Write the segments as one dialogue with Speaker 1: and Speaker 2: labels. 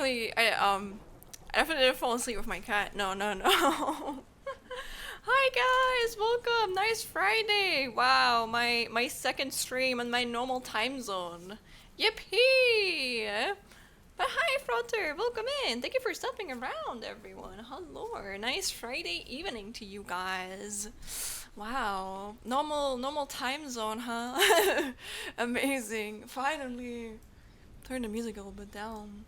Speaker 1: I definitely didn't fall asleep with my cat. No, no, no. Hi guys, welcome. Nice Friday. Wow, my second stream on my normal time zone. Yippee! But hi, Frotter. Welcome in. Thank you for stopping around, everyone. Hello. Nice Friday evening to you guys. Wow. Normal time zone, huh? Amazing. Finally. Turn the music a little bit down.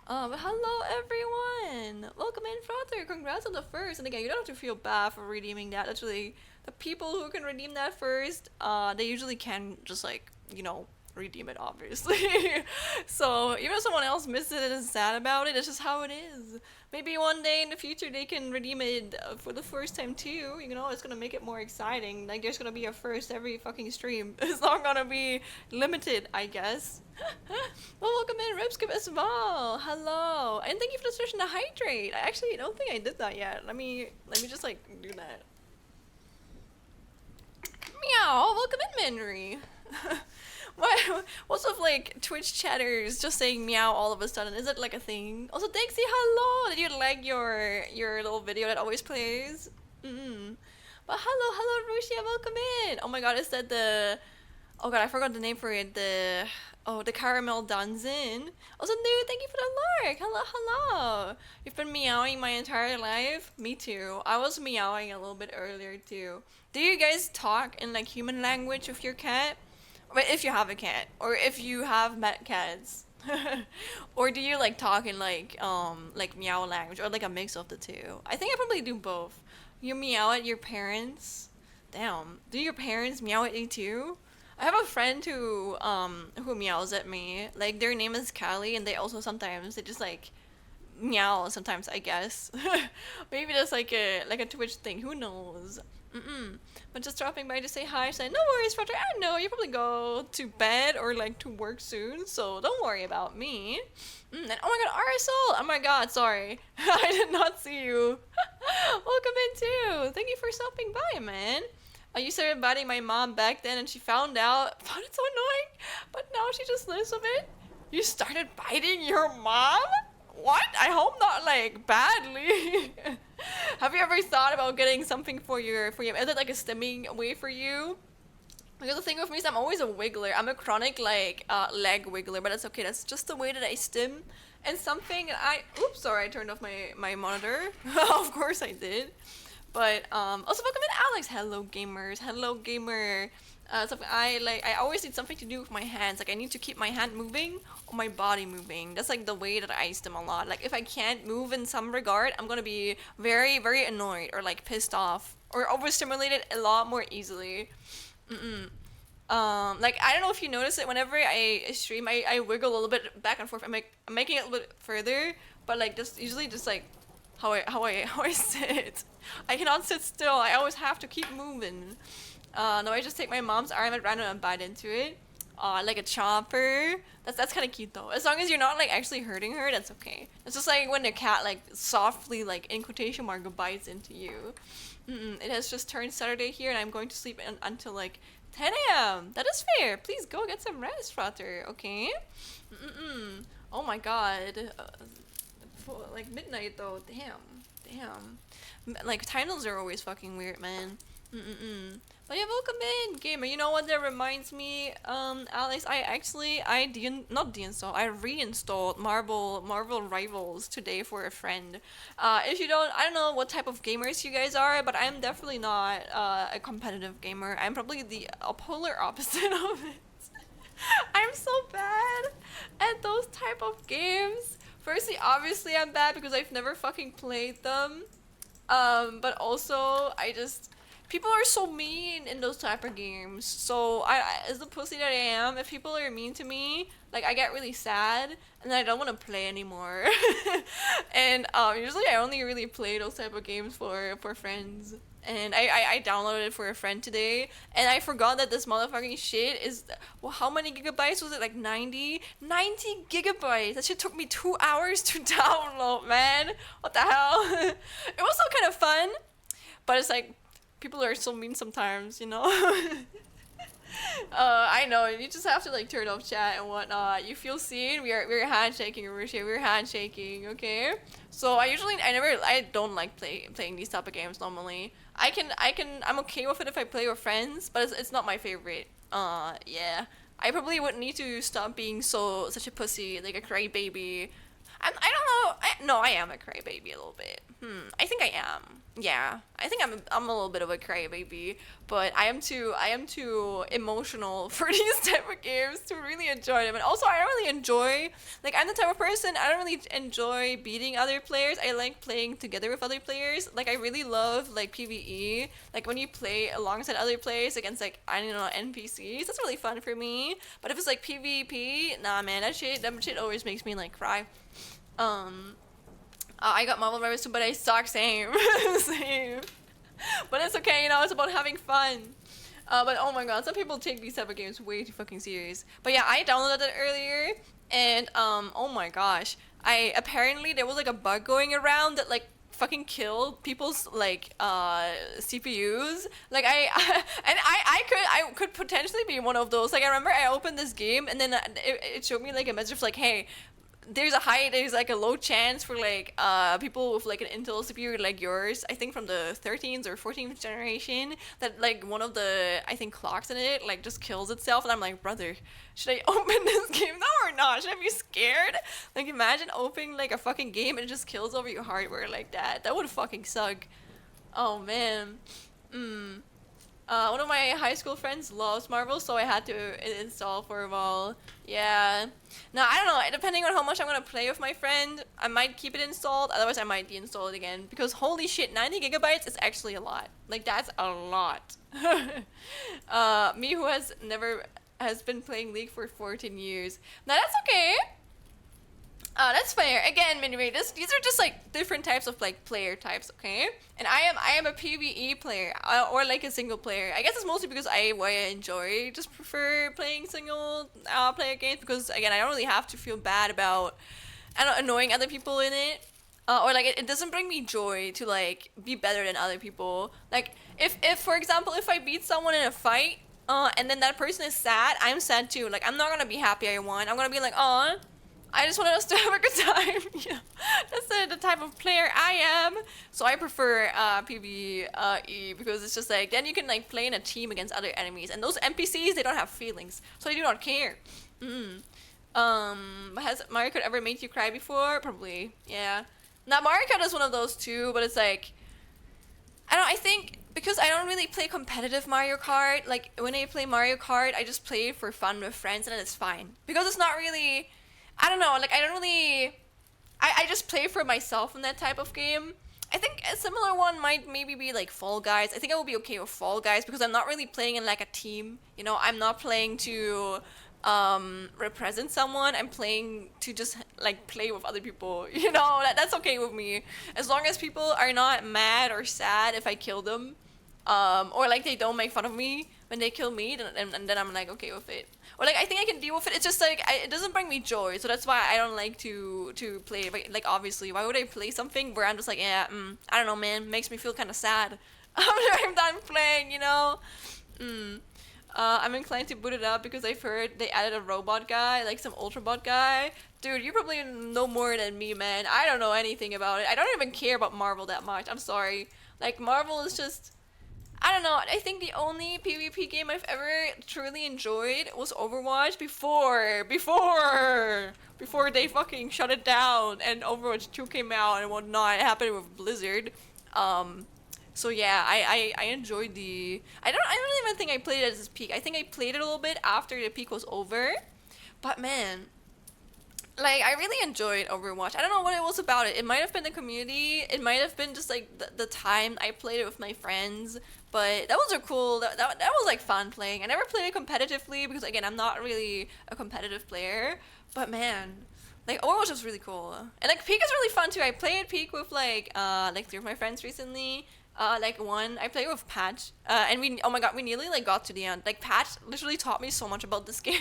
Speaker 1: But hello everyone! Welcome in, Frother! Congrats on the first! And again, you don't have to feel bad for redeeming that. Actually, the people who can redeem that first, they usually can just like, redeem it obviously. So even if someone else misses it and is sad about it, it's just how it is. Maybe one day in the future they can redeem it for the first time too. It's gonna make it more exciting. Like there's gonna be a first every fucking stream. It's not gonna be limited, I guess. Well, welcome in, Ripskip as well. Hello, and thank you for the session to hydrate. I actually don't think I did that yet. Let me just like do that. Meow. Welcome in, Manry. What's with like Twitch chatters just saying meow all of a sudden? Is it like a thing? Also, Dixie, hello. Did you like your little video that always plays? But hello, Rushia. Welcome in. Oh my God, is that the? Oh God, I forgot the name for it. The caramel dungeon. Also, new. Thank you for the lurk. Hello. You've been meowing my entire life. Me too. I was meowing a little bit earlier too. Do you guys talk in like human language with your cat? But if you have a cat, or if you have met cats, or do you like talk in like meow language, or like a mix of the two? I think I probably do both. You meow at your parents. Damn. Do your parents meow at you too? I have a friend who meows at me. Like their name is Callie, and they just like meow sometimes, I guess. Maybe that's like a Twitch thing. Who knows? But just dropping by to say hi. Say no worries, Roger. I know you probably go to bed or like to work soon, so don't worry about me. And oh my God, RSL! Oh my God, sorry, I did not see you. Welcome in too. Thank you for stopping by, man. I used to biting my mom back then, and she found out. Found it so annoying, but now she just lives with it. You started biting your mom? What? I hope not like badly. Have you ever thought about getting something for your is it like a stimming way for you? Because the thing with me is I'm always a wiggler. I'm a chronic like leg wiggler, but that's okay. That's just the way that I stim. And something oops, sorry, I turned off my monitor. Of course I did. But also welcome in Alex. Hello gamers. Hello gamer. Something I always need something to do with my hands. Like I need to keep my hand moving or my body moving. That's like the way that I stim a lot. Like if I can't move in some regard, I'm gonna be very, very annoyed or like pissed off or overstimulated a lot more easily. Like I don't know if you notice it whenever I stream, I wiggle a little bit back and forth. I'm making it a little bit further, but like just usually just like how I sit. I cannot sit still. I always have to keep moving. No, I just take my mom's arm at random and bite into it. Like a chopper. That's kind of cute though. As long as you're not like actually hurting her, that's okay. It's just like when the cat like softly like in quotation mark bites into you. It has just turned Saturday here, and I'm going to sleep until like 10 a.m. That is fair. Please go get some rest, Frater. Okay. Oh my God. Like midnight though. Damn. Like time zones are always fucking weird, man. But yeah, welcome in, gamer. You know what that reminds me, Alex? Not deinstalled. I reinstalled Marvel Rivals today for a friend. If you don't, I don't know what type of gamers you guys are, but I'm definitely not a competitive gamer. I'm probably the polar opposite of it. I'm so bad at those type of games. Firstly, obviously I'm bad because I've never fucking played them. But also people are so mean in those type of games. So as the pussy that I am, if people are mean to me, like I get really sad and then I don't want to play anymore. And usually I only really play those type of games for friends. And I downloaded it for a friend today, and I forgot that this motherfucking shit is, well, how many gigabytes was it? Like 90 gigabytes. That shit took me 2 hours to download, man. What the hell? It was still kind of fun, but it's like people are so mean sometimes, you know. I know. You just have to like turn off chat and whatnot. You feel seen. We're handshaking, Arusha. We're handshaking. Okay. So I don't like playing these type of games normally. I'm okay with it if I play with friends, but it's not my favorite. Yeah. I probably would need to stop being such a pussy, like a crybaby. I don't know. No, I am a crybaby a little bit. I think I am. Yeah, I think I'm a little bit of a crybaby, but I am too emotional for these type of games to really enjoy them. And also, I don't really enjoy, like, I'm the type of person, I don't really enjoy beating other players. I like playing together with other players. Like, I really love like PvE, like when you play alongside other players against like, I don't know, NPCs. That's really fun for me. But if it's like PvP, nah, man, that shit always makes me like cry. Um, I got Marvel Rivals too, but I suck. Same, same. But it's okay, it's about having fun. But oh my god, some people take these type of games way too fucking serious. But yeah, I downloaded it earlier, and oh my gosh, I apparently there was like a bug going around that like fucking killed people's like CPUs. Like I could potentially be one of those. Like I remember I opened this game and then it showed me like a message of like, hey, there's like a low chance for like people with like an Intel CPU like yours, I think from the 13th or 14th generation, that like one of the, I think, clocks in it like just kills itself. And I'm like, brother, should I open this game now or not? Should I be scared? Like imagine opening like a fucking game and it just kills over your hardware like that. That would fucking suck. Oh man. One of my high school friends loves Marvel, so I had to install for a while. Yeah. Now, I don't know. Depending on how much I'm gonna play with my friend, I might keep it installed. Otherwise, I might deinstall it again. Because holy shit, 90 gigabytes is actually a lot. Like, that's a lot. Me who has been playing League for 14 years. Now, that's okay. That's fair. Again, Minwei, these are just like different types of like player types, okay? And I am a PvE player or like a single player. I guess it's mostly because I enjoy, just prefer playing single player games because again I don't really have to feel bad about annoying other people in it. Or like it doesn't bring me joy to like be better than other people. Like if for example if I beat someone in a fight, and then that person is sad, I'm sad too. Like I'm not gonna be happy I won. I'm gonna be like, oh, I just wanted us to have a good time. Yeah, that's the type of player I am. So I prefer PvE because it's just like then you can like play in a team against other enemies, and those NPCs, they don't have feelings, so they do not care. Has Mario Kart ever made you cry before? Probably, yeah. Now Mario Kart is one of those too, but it's like I think because I don't really play competitive Mario Kart. Like when I play Mario Kart, I just play it for fun with friends, and it's fine because it's not really. I don't know, like I don't really I just play for myself in that type of game. I think a similar one might maybe be like Fall Guys. I think I will be okay with Fall Guys because I'm not really playing in like a team. I'm not playing to represent someone. I'm playing to just like play with other people. That's okay with me. As long as people are not mad or sad if I kill them. Or like they don't make fun of me when they kill me, and then I'm like okay with it. Or like I think I can deal with it. It's just like it doesn't bring me joy, so that's why I don't like to play. Like obviously, why would I play something where I'm just like I don't know, man, makes me feel kind of sad after I'm done playing, I'm inclined to boot it up because I've heard they added a robot guy, like some ultra bot guy. Dude, you probably know more than me, man. I don't know anything about it. I don't even care about Marvel that much. I'm sorry. Like Marvel is just. I don't know, I think the only PvP game I've ever truly enjoyed was Overwatch before they fucking shut it down and Overwatch 2 came out and whatnot. It happened with Blizzard. So yeah, I enjoyed I don't even think I played it at its peak. I think I played it a little bit after the peak was over. But man, like I really enjoyed Overwatch. I don't know what it was about it. It might have been the community. It might have been just like the time I played it with my friends. But that was a cool. That was like fun playing. I never played it competitively because again I'm not really a competitive player. But man, like Overwatch was really cool. And like Peak is really fun too. I played Peak with like 3 of my friends recently. Like one, I played with Pat, and oh my god, we nearly like got to the end. Like Pat literally taught me so much about this game.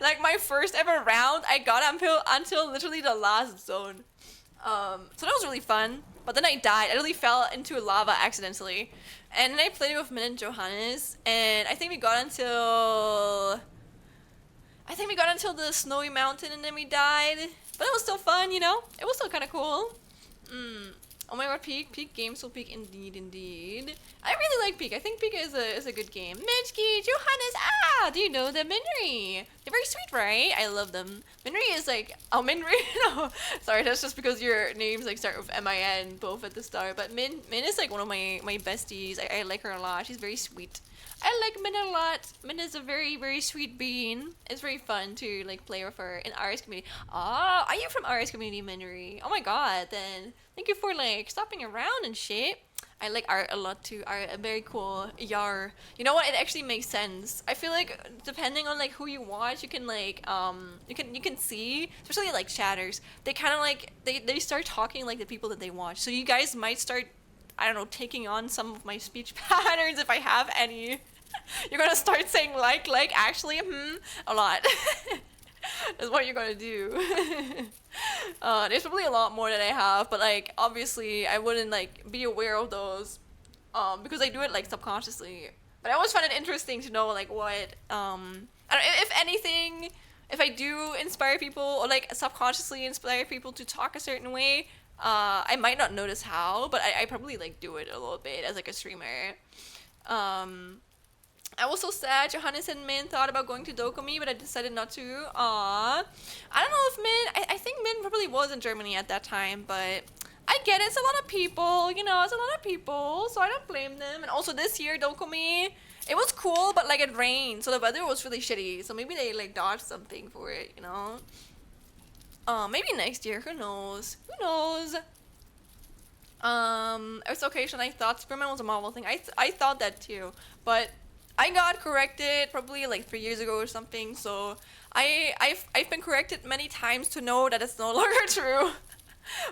Speaker 1: Like my first ever round, I got until literally the last zone. So that was really fun. But then I died. I literally fell into lava accidentally. And then I played it with Min and Johannes, and I think we got until the snowy mountain, and then we died. But it was still fun, you know? It was still kind of cool. Mm. Oh my god, Peak. Peak Games will Peak indeed, indeed. I really like Peak. I think Peak is a good game. Mitchki, Johannes, do you know them? Minri. They're very sweet, right? I love them. Minri is like, oh, Minri? No, sorry, that's just because your names like start with M-I-N, both at the start. But Min is like one of my besties. I like her a lot. She's very sweet. I like Min a lot. Min is a very, very sweet being. It's very fun to like play with her in RS community. Ah, are you from RS community, Minri? Oh my god, then thank you for like stopping around and shit. I like art a lot too. Art, very cool. Yar. You know what? It actually makes sense. I feel like depending on like who you watch, you can like you can see, especially like chatters. They kind of like they start talking like the people that they watch. So you guys might start, I don't know, taking on some of my speech patterns if I have any. You're gonna start saying like actually a lot. That's what you're gonna do. There's probably a lot more that I have, but like obviously I wouldn't like be aware of those because I do it like subconsciously. But I always find it interesting to know like what I don't know, if anything, if I do inspire people or like subconsciously inspire people to talk a certain way. I might not notice how, but I probably like do it a little bit as like a streamer. I was so sad. Johannes and Min thought about going to Dokumi, but I decided not to. Aww. I don't know if Min... I think Min probably was in Germany at that time, but... I get it. It's a lot of people, you know. It's a lot of people, so I don't blame them. And also this year, Dokumi, it was cool, but like it rained, so the weather was really shitty. So maybe they like dodged something for it, you know? Maybe next year. Who knows? Who knows? It's occasion. I thought Superman was a Marvel thing. I thought that too, but I got corrected probably like 3 years ago or something. So I've been corrected many times to know that it's no longer true.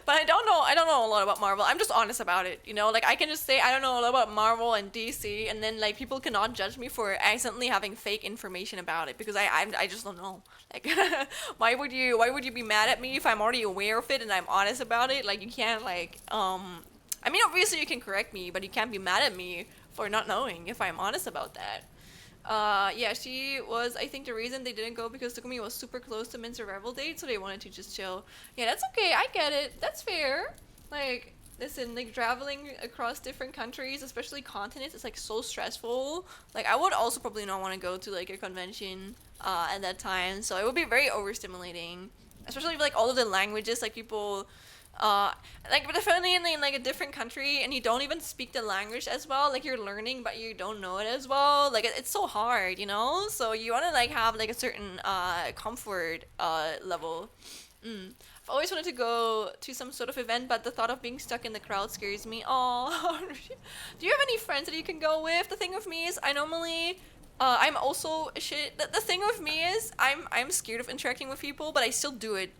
Speaker 1: But I don't know a lot about Marvel. I'm just honest about it, you know? Like, I can just say I don't know a lot about Marvel and DC, and then, like, people cannot judge me for accidentally having fake information about it, because I just don't know. Like, why would you be mad at me if I'm already aware of it and I'm honest about it? Like, you can't, like, I mean, obviously you can correct me, but you can't be mad at me for not knowing if I'm honest about that. Yeah, she was, I think the reason they didn't go because Takumi was super close to Min's survival date, so they wanted to just chill. Yeah, that's okay, I get it, that's fair. Like, listen, like, traveling across different countries, especially continents, it's, like, so stressful. Like, I would also probably not want to go to, like, a convention, at that time, so it would be very overstimulating. Especially, like, all of the languages, like, people... like definitely in like a different country and you don't even speak the language as well, like you're learning but you don't know it as well, like it's so hard, you know, so you want to like have like a certain comfort level. I've always wanted to go to some sort of event, but the thought of being stuck in the crowd scares me. Oh. Do you have any friends that you can go with? The thing with me is I normally I'm also shit. The thing with me is I'm scared of interacting with people, but I still do it.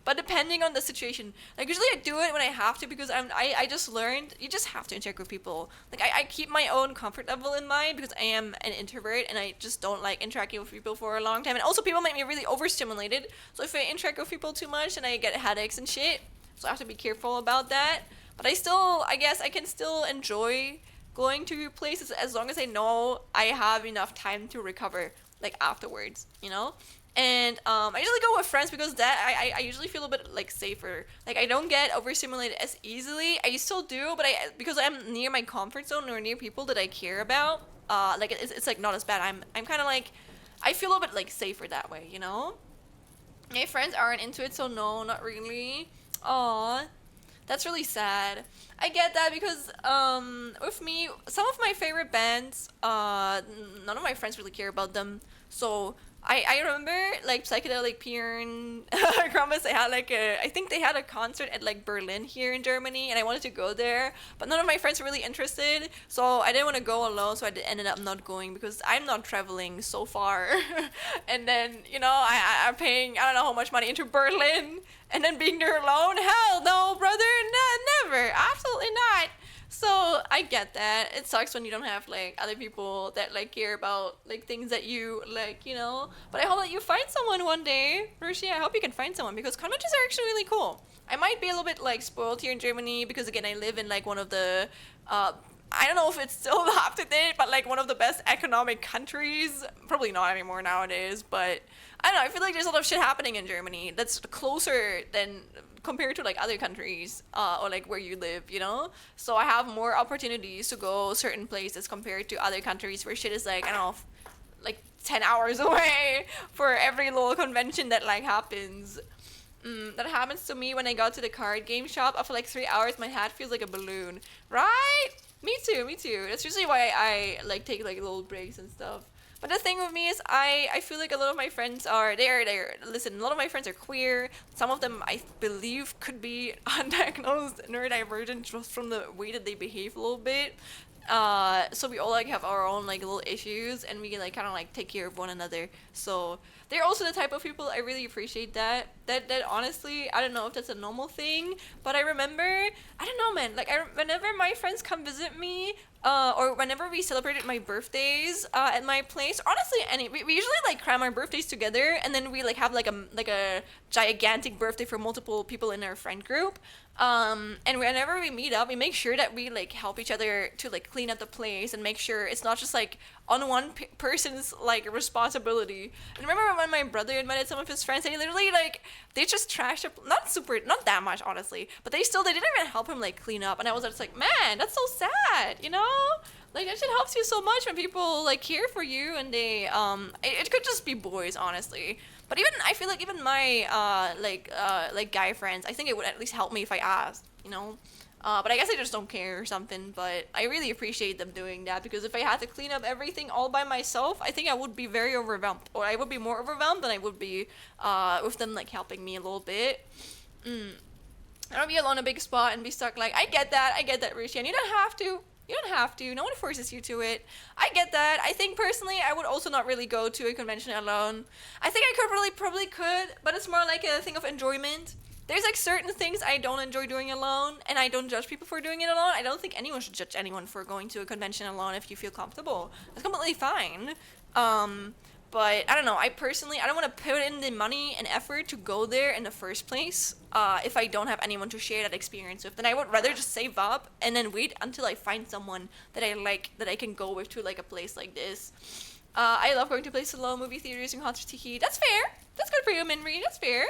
Speaker 1: But depending on the situation, like usually I do it when I have to because I just learned you just have to interact with people. Like I keep my own comfort level in mind because I am an introvert and I just don't like interacting with people for a long time. And also people make me really overstimulated. So if I interact with people too much, then I get headaches and shit. So I have to be careful about that. But I guess I can still enjoy going to places as long as I know I have enough time to recover like afterwards, you know? And I usually go with friends because that I usually feel a bit like safer. Like I don't get overstimulated as easily. I still do, but because I'm near my comfort zone or near people that I care about, like it's like not as bad. I'm kind of like I feel a bit like safer that way, you know. My friends aren't into it, so no, not really. Aw, that's really sad. I get that because with me, some of my favorite bands, none of my friends really care about them, so. I remember like Psychedelic Piern, Krampus, I think they had a concert at like Berlin here in Germany and I wanted to go there, but none of my friends were really interested, so I didn't want to go alone, so I ended up not going because I'm not traveling so far. And then, you know, I'm paying I don't know how much money into Berlin and then being there alone, hell no, brother, never, absolutely not. So I get that. It sucks when you don't have like other people that like care about like things that you like, you know. But I hope that you find someone one day, Rushi. I hope you can find someone because conventions are actually really cool. I might be a little bit like spoiled here in Germany because again I live in like one of the uh, I don't know if it's still up to date, but like one of the best economic countries. Probably not anymore nowadays, but I don't know. I feel like there's a lot of shit happening in Germany that's closer than compared to like other countries or like where you live, you know. So I have more opportunities to go certain places compared to other countries where shit is like I don't know, like 10 hours away for every little convention that like happens. That happens to me when I go to the card game shop. After like 3 hours, my head feels like a balloon. Right? Me too, me too. That's usually why I like take like little breaks and stuff. But the thing with me is I feel like a lot of my friends are they're listen, a lot of my friends are queer. Some of them I believe could be undiagnosed neurodivergent just from the way that they behave a little bit. So we all like have our own like little issues and we like kind of like take care of one another. So they're also the type of people I really appreciate that. That honestly, I don't know if that's a normal thing, but I remember, I don't know, man. Like whenever my friends come visit me, or whenever we celebrated my birthdays at my place, honestly, we usually like cram our birthdays together, and then we like have like a gigantic birthday for multiple people in our friend group. And whenever we meet up, we make sure that we like help each other to like clean up the place and make sure it's not just like on one person's like responsibility. And remember when my brother invited some of his friends, and he literally like they just trashed up, not that much honestly, but they didn't even help him like clean up. And I was just like, man, that's so sad, you know. Like that shit helps you so much when people like care for you and they it could just be boys honestly. But even I feel like even my like guy friends, I think it would at least help me if I asked, you know. But I guess I just don't care or something. But I really appreciate them doing that because if I had to clean up everything all by myself, I think I would be very overwhelmed, or I would be more overwhelmed than I would be with them like helping me a little bit. I don't be alone in a big spot and be stuck. Like I get that, Rishi, and you don't have to. You don't have to. No one forces you to it. I get that. I think personally, I would also not really go to a convention alone. I think I probably could, but it's more like a thing of enjoyment. There's like certain things I don't enjoy doing alone, and I don't judge people for doing it alone. I don't think anyone should judge anyone for going to a convention alone if you feel comfortable. That's completely fine. But I don't know. I don't want to put in the money and effort to go there in the first place. If I don't have anyone to share that experience with, then I would rather just save up and then wait until I find someone that I like that I can go with to like a place like this. I love going to places alone, movie theaters, and concerts to heat. That's fair. That's good for you, Minri. That's fair.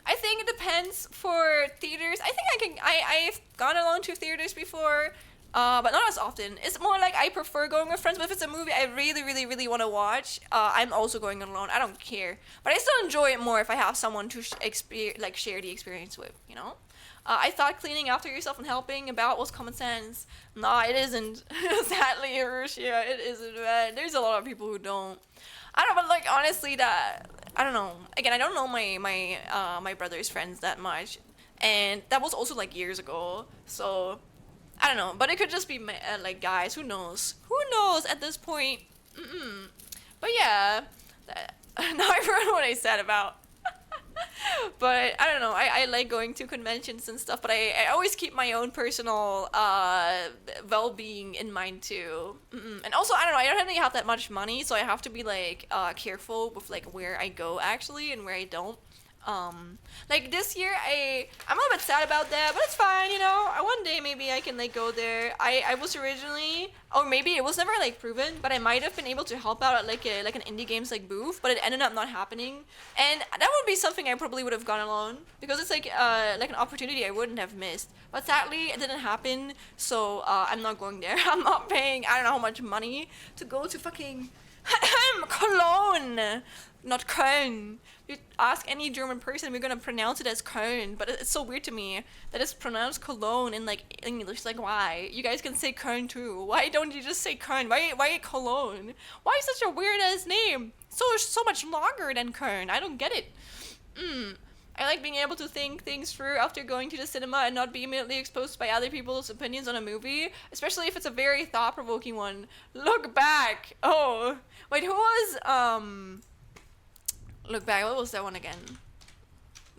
Speaker 1: I think it depends for theaters. I think I've gone alone to theaters before. But not as often. It's more like I prefer going with friends, but if it's a movie I really, really, really want to watch, I'm also going alone. I don't care. But I still enjoy it more if I have someone to share the experience with, you know? I thought cleaning after yourself and helping about was common sense. Nah, it isn't. Sadly, Russia, it isn't, man. There's a lot of people who don't. I don't know, but like honestly, I don't know. Again, I don't know my brother's friends that much, and that was also like years ago. So I don't know, but it could just be like guys. Who knows? Who knows at this point? But yeah, now I forgot what I said about. But I don't know. I like going to conventions and stuff, but I always keep my own personal well-being in mind too. And also, I don't know. I don't really have that much money, so I have to be like careful with like where I go actually and where I don't. Like this year I'm a little bit sad about that, but it's fine, you know. One day maybe I can like go there. I was originally, or maybe it was never like proven, but I might have been able to help out at like an indie games like booth, but it ended up not happening. And that would be something I probably would have gone alone because it's like an opportunity I wouldn't have missed. But sadly it didn't happen, so I'm not going there. I'm not paying I don't know how much money to go to fucking Cologne, not Köln. You ask any German person, we're gonna pronounce it as Köln, but it's so weird to me that it's pronounced Cologne in like English. Like, why? You guys can say Köln too. Why don't you just say Köln? Why Cologne? Why such a weird ass name? So much longer than Köln. I don't get it. I like being able to think things through after going to the cinema and not be immediately exposed by other people's opinions on a movie, especially if it's a very thought-provoking one. Look back. Oh, wait, who was Look back. What was that one again?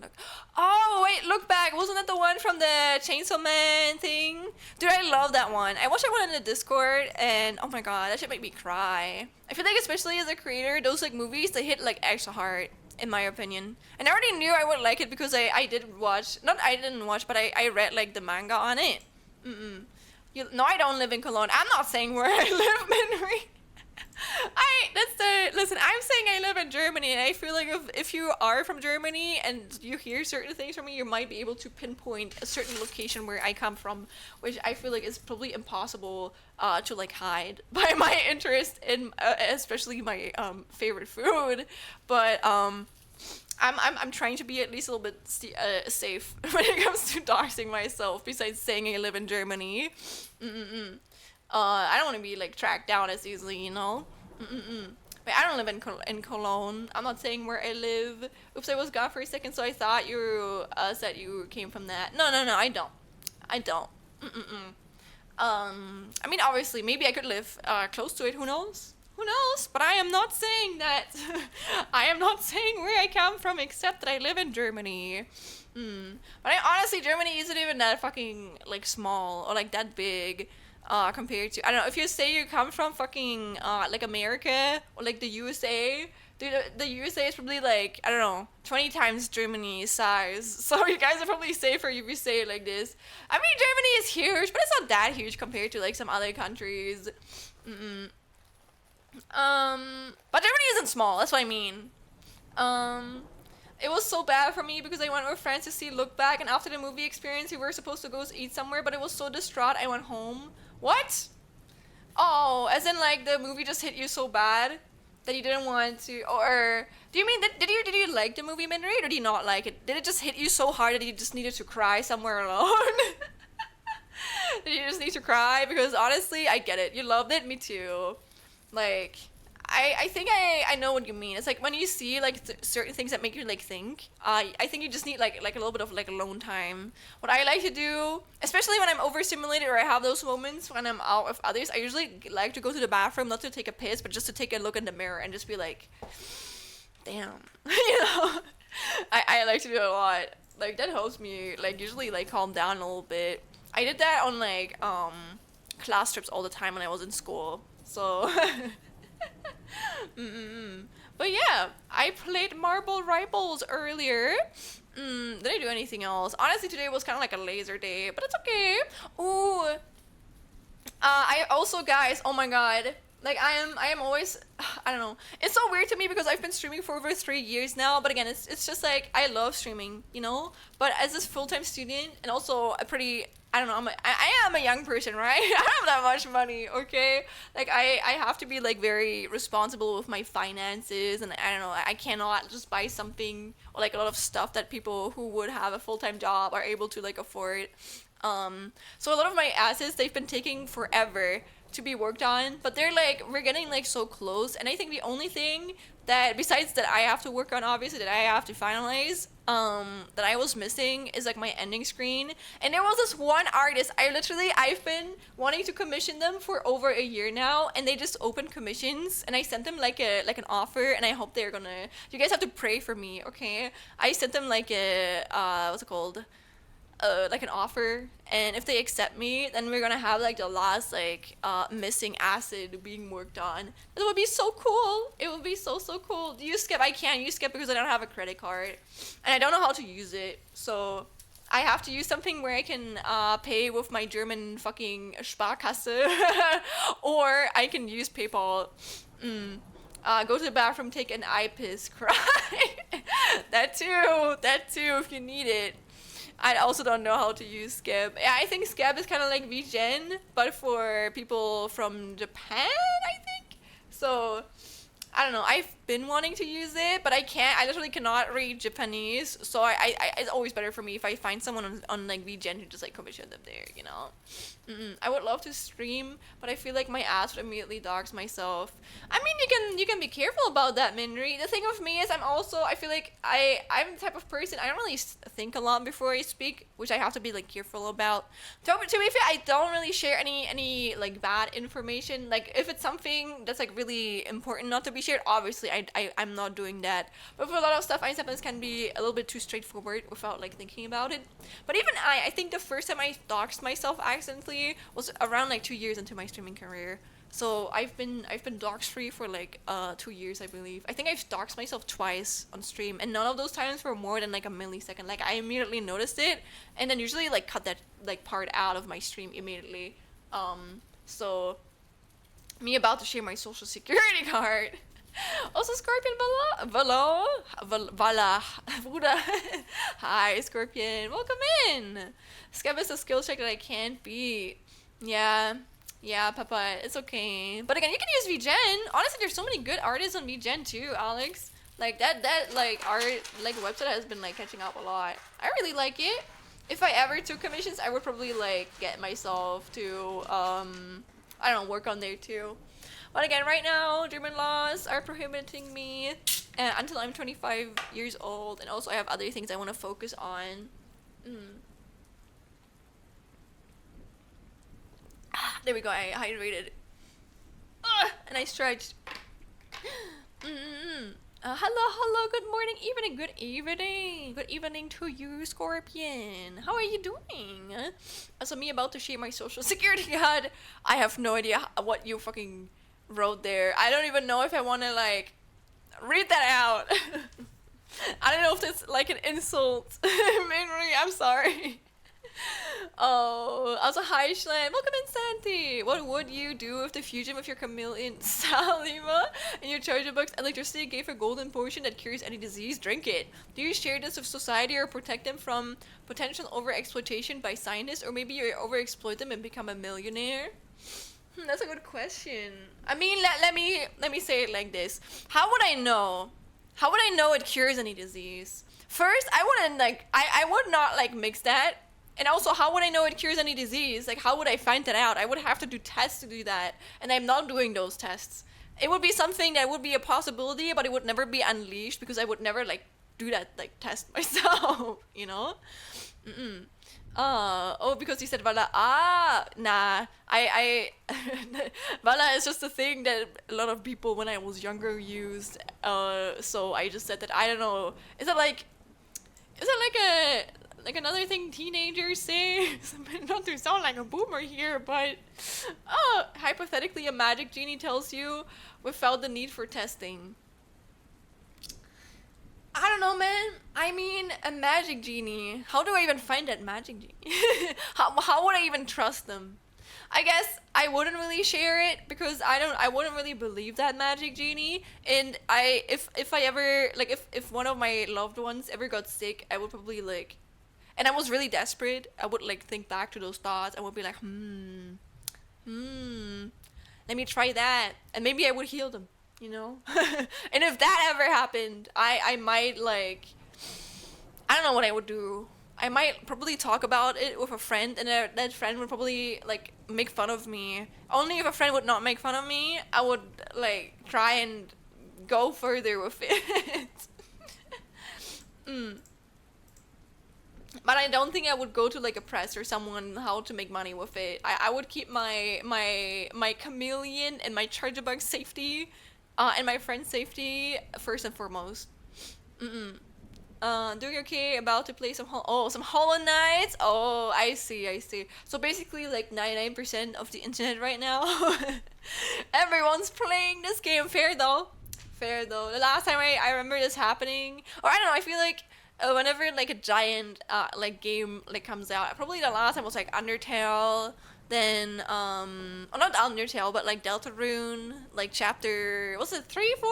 Speaker 1: Look. Oh wait, look back. Wasn't that the one from the Chainsaw Man thing? Dude, I love that one. I watched that one in the Discord, and oh my god, that should make me cry. I feel like especially as a creator, those like movies they hit like extra hard, in my opinion. And I already knew I would like it because I did watch. Not I didn't watch, but I read like the manga on it. No, I don't live in Cologne. I'm not saying where I live, Minry. Listen, I'm saying I live in Germany, and I feel like if you are from Germany and you hear certain things from me, you might be able to pinpoint a certain location where I come from, which I feel like is probably impossible to like hide by my interest in especially my favorite food. But I'm trying to be at least a little bit safe when it comes to doxing myself. Besides saying I live in Germany, I don't want to be like tracked down as easily, you know. Wait, I don't live in Cologne. I'm not saying where I live. Oops, I was gone for a second, so I thought you said you came from that. No, I don't. I don't. I mean, obviously, maybe I could live close to it. Who knows? Who knows? But I am not saying that. I am not saying where I come from, except that I live in Germany. But honestly, Germany isn't even that fucking like small or like that big. Compared to, I don't know, if you say you come from fucking like America or like the USA, dude, the USA is probably like, I don't know, 20 times Germany's size. So you guys are probably safer if you say it like this. I mean, Germany is huge, but it's not that huge compared to like some other countries. But Germany isn't small, that's what I mean. It was so bad for me because I went with friends to see Look Back, and after the movie experience, we were supposed to go eat somewhere, but I was so distraught I went home. What? Oh, as in like the movie just hit you so bad that you didn't want to, or do you mean did you like the movie, Minry, or did you not like it? Did it just hit you so hard that you just needed to cry somewhere alone? Did you just need to cry? Because honestly, I get it. You loved it, me too. Like, I think I know what you mean. It's like when you see like certain things that make you like think. I think you just need like a little bit of like alone time. What I like to do, especially when I'm overstimulated or I have those moments when I'm out with others, I usually like to go to the bathroom, not to take a piss, but just to take a look in the mirror and just be like, damn, you know. I like to do it a lot. Like that helps me like usually like calm down a little bit. I did that on like class trips all the time when I was in school. So. But yeah, I played Marble Rivals earlier. Did I do anything else? Honestly, today was kind of like a laser day, but it's okay. Ooh. I also, guys, oh my god. Like, I am always, I don't know. It's so weird to me because I've been streaming for over 3 years now, but again, it's just like, I love streaming, you know? But as this full-time student, and also a pretty, I don't know, I am a young person, right? I don't have that much money, okay? Like, I have to be, like, very responsible with my finances, and I don't know, I cannot just buy something, or, like, a lot of stuff that people who would have a full-time job are able to, like, afford. So a lot of my assets, they've been taking forever to be worked on, but they're like, we're getting like so close, and I think the only thing that besides that I have to work on, obviously, that I have to finalize, that I was missing is like my ending screen. And there was this one artist, I've been wanting to commission them for over a year now, and they just opened commissions, and I sent them like an offer, and I hope they're gonna, you guys have to pray for me, okay? I sent them like a what's it called, like an offer, and if they accept me, then we're gonna have like the last like missing acid being worked on. That would be so cool. It would be so cool. Use Skip. I can't use Skip because I don't have a credit card, and I don't know how to use it. So I have to use something where I can pay with my German fucking Sparkasse, or I can use PayPal. Go to the bathroom, take an eye piss, cry. That too, if you need it. I also don't know how to use Skip. Yeah, I think Skip is kind of like VGen, but for people from Japan, I think. So, I don't know. I've been wanting to use it, but I can't. I literally cannot read Japanese. So it's always better for me if I find someone on like VGen who just like commission them there, you know. I would love to stream, but I feel like my ass would immediately dox myself. I mean, you can be careful about that, Minry. The thing with me is I feel like I'm the type of person, I don't really think a lot before I speak, which I have to be like careful about. To be fair, I don't really share any like bad information. Like if it's something that's like really important not to be shared, obviously I'm not doing that. But for a lot of stuff, I can be a little bit too straightforward without like thinking about it. But even I think the first time I doxed myself accidentally was around like 2 years into my streaming career. So I've been dox free for like 2 years, I believe. I think I've doxed myself twice on stream, and none of those times were more than like a millisecond. Like I immediately noticed it, and then usually like cut that like part out of my stream immediately. So me about to share my social security card. Also, Scorpion Vala, Buddha. Hi, Scorpion. Welcome in. Skev is a skill check that I can't beat. Yeah, Papa, it's okay. But again, you can use VGen. Honestly, there's so many good artists on VGen too, Alex. Like that like art like website has been like catching up a lot. I really like it. If I ever took commissions, I would probably like get myself to I don't know, work on there too. But again, right now, German laws are prohibiting me until I'm 25 years old, and also I have other things I want to focus on. There we go, I hydrated. And I stretched. Hello, good morning, evening, good evening. Good evening to you, Scorpion. How are you doing? So me about to share my social security card. I have no idea what you fucking wrote there. I don't even know if I want to like read that out. I don't know if that's like an insult. Mainly, I'm sorry. Oh, also hi Schlemm, welcome in Santi. What would you do if the fusion with your chameleon Salima and your charger box electricity gave a golden potion that cures any disease? Drink it. Do you share this with society or protect them from potential overexploitation by scientists, or maybe you overexploit them and become a millionaire? That's a good question. I mean, let me say it like this. How would I know? How would I know it cures any disease? First, I wouldn't like I would not like mix that. And also, how would I know it cures any disease? Like, how would I find that out? I would have to do tests to do that, and I'm not doing those tests. It would be something that would be a possibility, but it would never be unleashed because I would never like do that like test myself, you know? Oh, because you said Vala. Nah. I Vala is just a thing that a lot of people when I was younger used. So I just said that. I don't know. Is it like another thing teenagers say? Not to sound like a boomer here, but hypothetically a magic genie tells you without the need for testing. I don't know, man. I mean, a magic genie. How do I even find that magic genie? how would I even trust them? I guess I wouldn't really share it because I wouldn't really believe that magic genie. And if I ever like if one of my loved ones ever got sick, I would probably like, and I was really desperate, I would like think back to those thoughts. I would be like, let me try that, and maybe I would heal them, you know. And if that ever happened, I might like, I don't know what I would do. I might probably talk about it with a friend, and that friend would probably like make fun of me. Only if a friend would not make fun of me, I would like try and go further with it. But I don't think I would go to like a press or someone how to make money with it. I would keep my chameleon and my charger bug safety, and my friend's safety first and foremost. Doing okay, about to play some Hollow Knights. Oh, I see. So basically like 99% of the internet right now, everyone's playing this game. Fair though. The last time I remember this happening, or I don't know, I feel like whenever like a giant like game like comes out, probably the last time was like Undertale, then not Undertale, but like Deltarune, like chapter, was it 3, 4,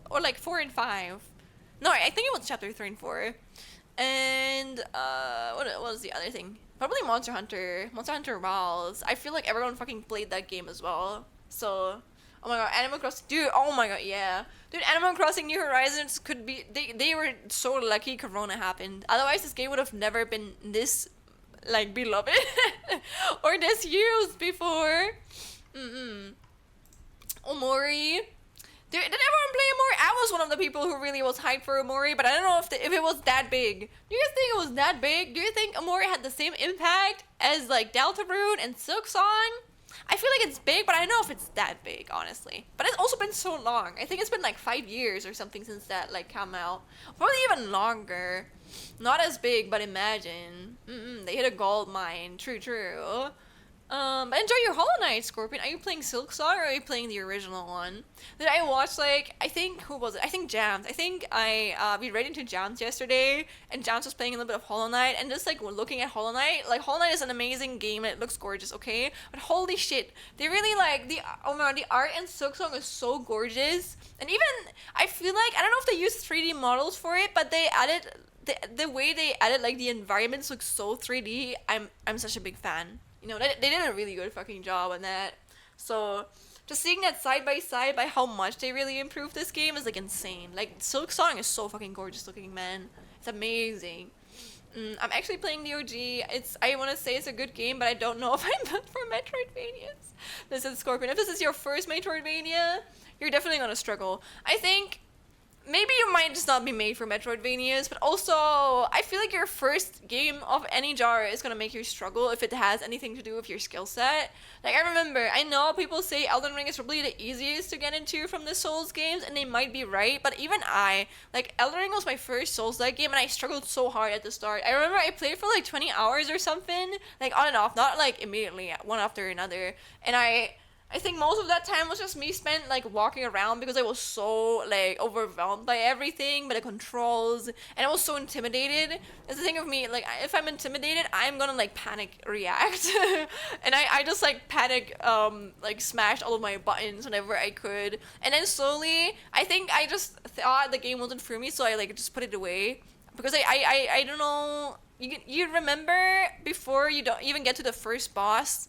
Speaker 1: or like 4 and 5? No, I think it was chapter 3 and 4. And what was the other thing? Probably Monster Hunter Wilds. I feel like everyone fucking played that game as well. So, oh my god, Animal Crossing, dude, oh my god, yeah. Dude, Animal Crossing New Horizons could be, they were so lucky Corona happened. Otherwise, this game would have never been this, like, beloved. Or this used before. Omori. Did everyone play Omori? I was one of the people who really was hyped for Omori, but I don't know if it was that big. Do you guys think it was that big? Do you think Omori had the same impact as like Deltarune and Silksong? I feel like it's big, but I don't know if it's that big, honestly. But it's also been so long. I think it's been like 5 years or something since that like come out. Probably even longer. Not as big, but imagine. They hit a gold mine. True, true. But enjoy your Hollow Knight, Scorpion. Are you playing Silk Song or are you playing the original one? Did I watch like I think who was it? I think Jams. I think we read into Jams yesterday, and Jams was playing a little bit of Hollow Knight, and just like looking at Hollow Knight, like Hollow Knight is an amazing game and it looks gorgeous, okay? But holy shit, they really like the oh my god, the art in Silk Song is so gorgeous, and even I feel like I don't know if they used 3D models for it, but they added the way they added like the environments look so 3D. I'm such a big fan. You know, they did a really good fucking job on that. So, just seeing that side by side by how much they really improved this game is like insane. Like, Silk Song is so fucking gorgeous looking, man. It's amazing. I'm actually playing the OG. I want to say it's a good game, but I don't know if I'm built for Metroidvanias. This is Scorpion. If this is your first Metroidvania, you're definitely gonna struggle. I think maybe you might just not be made for Metroidvanias, but also I feel like your first game of any genre is gonna make you struggle if it has anything to do with your skill set. Like I know people say Elden Ring is probably the easiest to get into from the Souls games, and they might be right, but even Elden Ring was my first Souls-like game, and I struggled so hard at the start. I remember I played for like 20 hours or something, like on and off, not like immediately, one after another, and I think most of that time was just me spent like walking around because I was so like overwhelmed by everything, by the controls, and I was so intimidated. It's the thing of me, like if I'm intimidated, I'm gonna like panic react, and I just like panic like smashed all of my buttons whenever I could, and then slowly I think I just thought the game wasn't for me, so I like just put it away because I don't know. You remember before you don't even get to the first boss,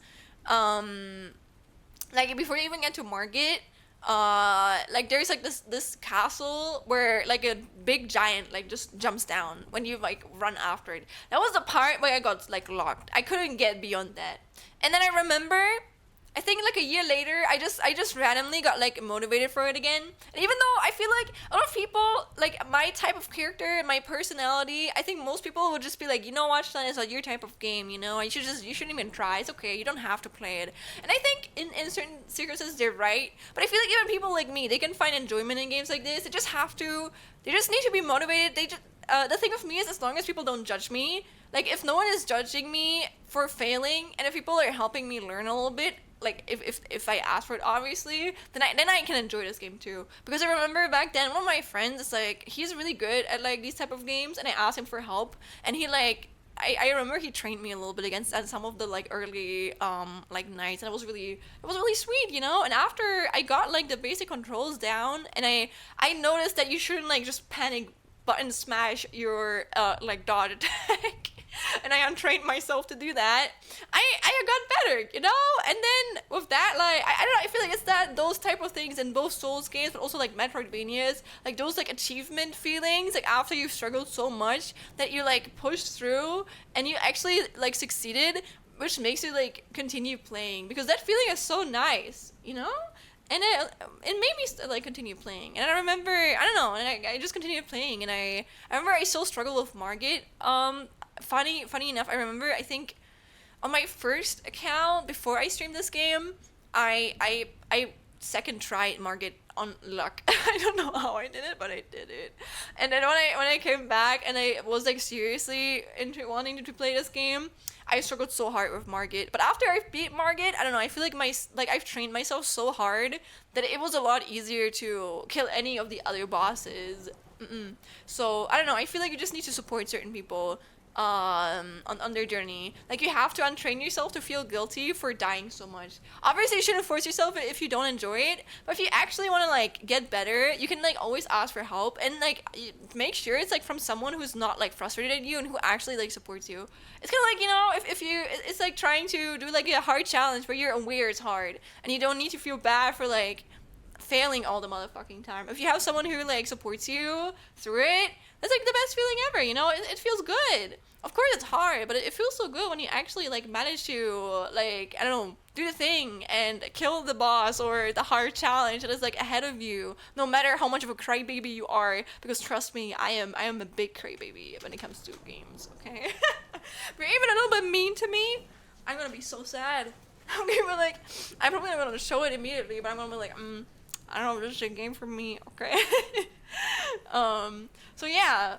Speaker 1: like before you even get to Margit, like there's like this castle where like a big giant like just jumps down when you like run after it. That was the part where I got like locked. I couldn't get beyond that. And then I remember I think like a year later, I just randomly got like motivated for it again. And even though I feel like a lot of people like my type of character, my personality, I think most people would just be like, you know what, Shan, it's not your type of game. You know, you shouldn't even try. It's okay. You don't have to play it. And I think in certain circumstances they're right. But I feel like even people like me, they can find enjoyment in games like this. They just need to be motivated. The thing with me is as long as people don't judge me, like if no one is judging me for failing, and if people are helping me learn a little bit, like if I ask for it, obviously, then I can enjoy this game too. Because I remember back then one of my friends is like, he's really good at like these type of games, and I asked him for help, and he like I remember he trained me a little bit against at some of the like early like nights, and it was really sweet, you know. And after I got like the basic controls down, and I noticed that you shouldn't like just panic button smash your like dodge attack. And I untrained myself to do that. I got better, you know. And then with that, like I don't know, I feel like it's those type of things in both Souls games, but also like Metroidvanias, like those like achievement feelings, like after you've struggled so much that you like pushed through and you actually like succeeded, which makes you like continue playing, because that feeling is so nice, you know. And it made me like continue playing. And I remember, I don't know, and I just continued playing. And I remember I still struggle with Margit. Funny enough, I remember, I think on my first account before I streamed this game, I second tried Margit on luck. I don't know how I did it, but I did it. And then when I came back and I was like seriously into wanting to play this game, I struggled so hard with Margit. But after I beat Margit, I don't know, I feel like I've trained myself so hard that it was a lot easier to kill any of the other bosses. So I don't know, I feel like you just need to support certain people on their journey. Like you have to untrain yourself to feel guilty for dying so much. Obviously you shouldn't force yourself if you don't enjoy it, but if you actually want to like get better, you can like always ask for help, and like make sure it's like from someone who's not like frustrated at you and who actually like supports you. It's kind of like, you know, if you, it's like trying to do like a hard challenge where you're aware it's hard and you don't need to feel bad for like failing all the motherfucking time. If you have someone who like supports you through it, that's like the best feeling ever, you know. It feels good. Of course it's hard, but it feels so good when you actually like manage to like, I don't know, do the thing and kill the boss or the hard challenge that is like ahead of you, no matter how much of a crybaby you are. Because trust me, I am a big crybaby when it comes to games. Okay. If you're even a little bit mean to me, I'm gonna be so sad. Okay, but like, I'm probably not gonna show it immediately, but I'm gonna be like, I don't know, this is a game for me, okay? So yeah,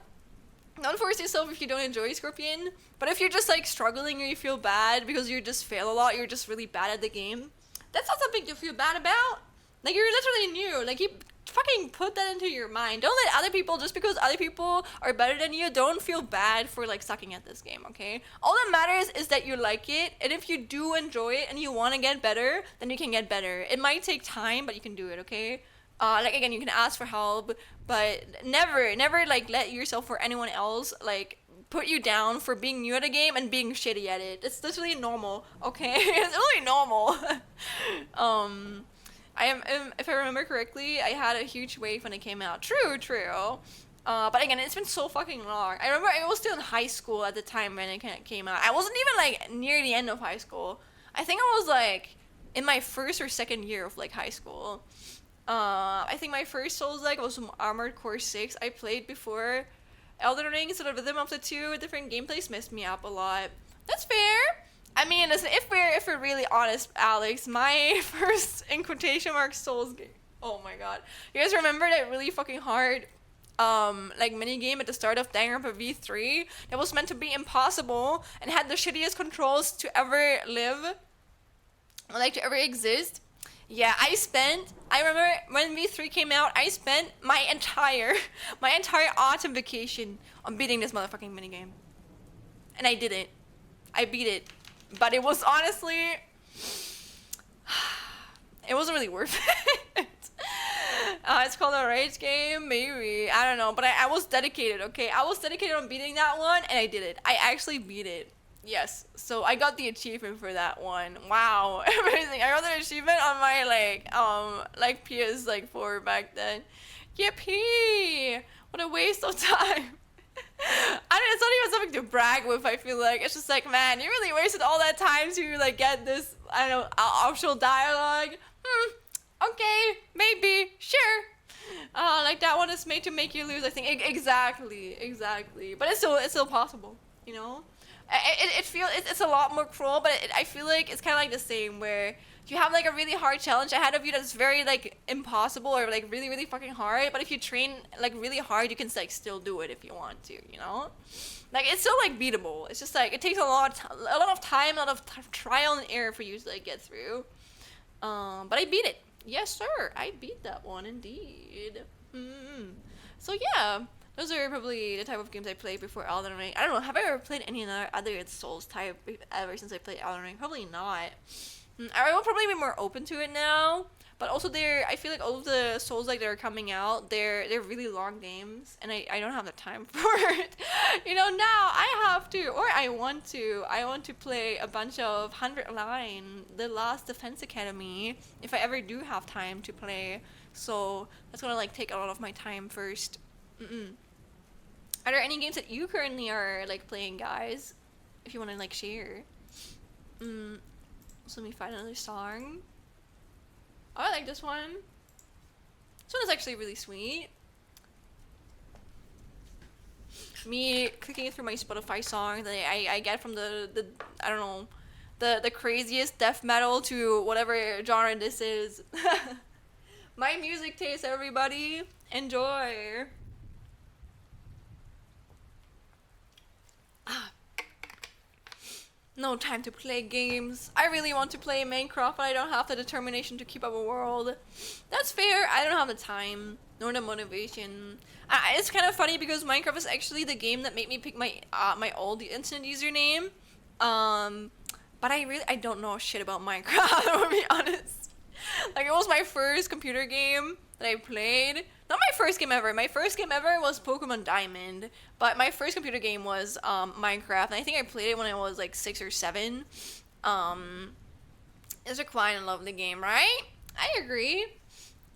Speaker 1: don't force yourself if you don't enjoy Scorpion, but if you're just like struggling or you feel bad because you just fail a lot, you're just really bad at the game, that's not something to feel bad about. Like, you're literally new. Like, you fucking put that into your mind. Don't let other people, just because other people are better than you, don't feel bad for like sucking at this game, okay? All that matters is that you like it, and if you do enjoy it and you want to get better, then you can get better. It might take time, but you can do it, okay? Like, again, you can ask for help, but never like let yourself or anyone else like put you down for being new at a game and being shitty at it. It's literally normal, okay? It's really normal. I am, if I remember correctly, I had a huge wave when it came out. True. But again, it's been so fucking long. I remember I was still in high school at the time when it came out. I wasn't even like near the end of high school. I think I was like in my first or second year of like high school. I think my first Souls-like was Armored Core 6. I played before Elden Ring, so the rhythm of the two different gameplays messed me up a lot. That's fair. I mean, listen, if we're really honest, Alex, my first, in quotation marks, Souls game. Oh my god. You guys remember that really fucking hard like mini game at the start of Danganronpa V3 that was meant to be impossible and had the shittiest controls to ever live, or like to ever exist? Yeah, I remember when V3 came out, I spent my entire autumn vacation on beating this motherfucking minigame. And I didn't. I beat it. But it was honestly, it wasn't really worth it. It's called a rage game, maybe. I don't know, but I was dedicated, okay? I was dedicated on beating that one, and I did it. I actually beat it. Yes, so I got the achievement for that one. Wow, amazing! I got the achievement on my like PS like 4 back then. Yippee! What a waste of time. It's not even something to brag with. I feel like it's just like, man, you really wasted all that time to like get this, I don't know, optional dialogue. Okay, maybe, sure. Like that one is made to make you lose. I think exactly. But it's still possible, you know. It's a lot more cruel, but I feel like it's kind of like the same where you have like a really hard challenge ahead of you that's very like impossible or like really fucking hard, but if you train like really hard, you can like still do it if you want to, you know. Like, it's still like beatable. It's just like it takes a lot of time, a lot of trial and error for you to like get through. But I beat it. Yes, sir. I beat that one indeed. So yeah, those are probably the type of games I played before Elden Ring. I don't know. Have I ever played any other Souls type ever since I played Elden Ring? Probably not. I will probably be more open to it now, but also I feel like all of the Souls like that are coming out, they're really long games, and I don't have the time for it. You know, now I have to, or I want to play a bunch of 100 Line, The Last Defense Academy, if I ever do have time to play. So that's gonna like take a lot of my time first. Are there any games that you currently are like playing, guys? If you want to like share. So let me find another song. Oh, I like this one. This one is actually really sweet. Me clicking through my Spotify songs that I get from the I don't know, the craziest death metal to whatever genre this is. My music taste, everybody. Enjoy. No time to play games. I really want to play Minecraft, but I don't have the determination to keep up a world. That's fair. I don't have the time nor the motivation. It's kind of funny because Minecraft is actually the game that made me pick my my old instant username. But I don't know shit about Minecraft, to be honest. Like, it was my first computer game that I played. Not my first game ever. My first game ever was Pokemon Diamond. But my first computer game was Minecraft. And I think I played it when I was like 6 or 7. It's a quite a lovely game, right? I agree.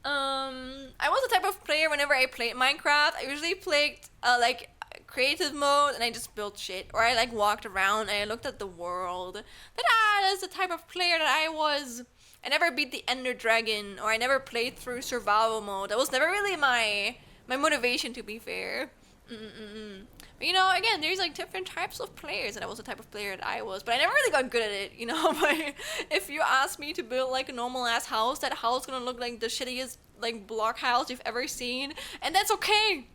Speaker 1: I was the type of player whenever I played Minecraft, I usually played like creative mode and I just built shit. Or I like walked around and I looked at the world. That's the type of player that I was. I never beat the Ender Dragon, or I never played through survival mode. That was never really my motivation, to be fair. But, you know, again, there's like different types of players, and that was the type of player that I was. But I never really got good at it, you know. But if you ask me to build like a normal ass house, that house gonna look like the shittiest like block house you've ever seen, and that's okay.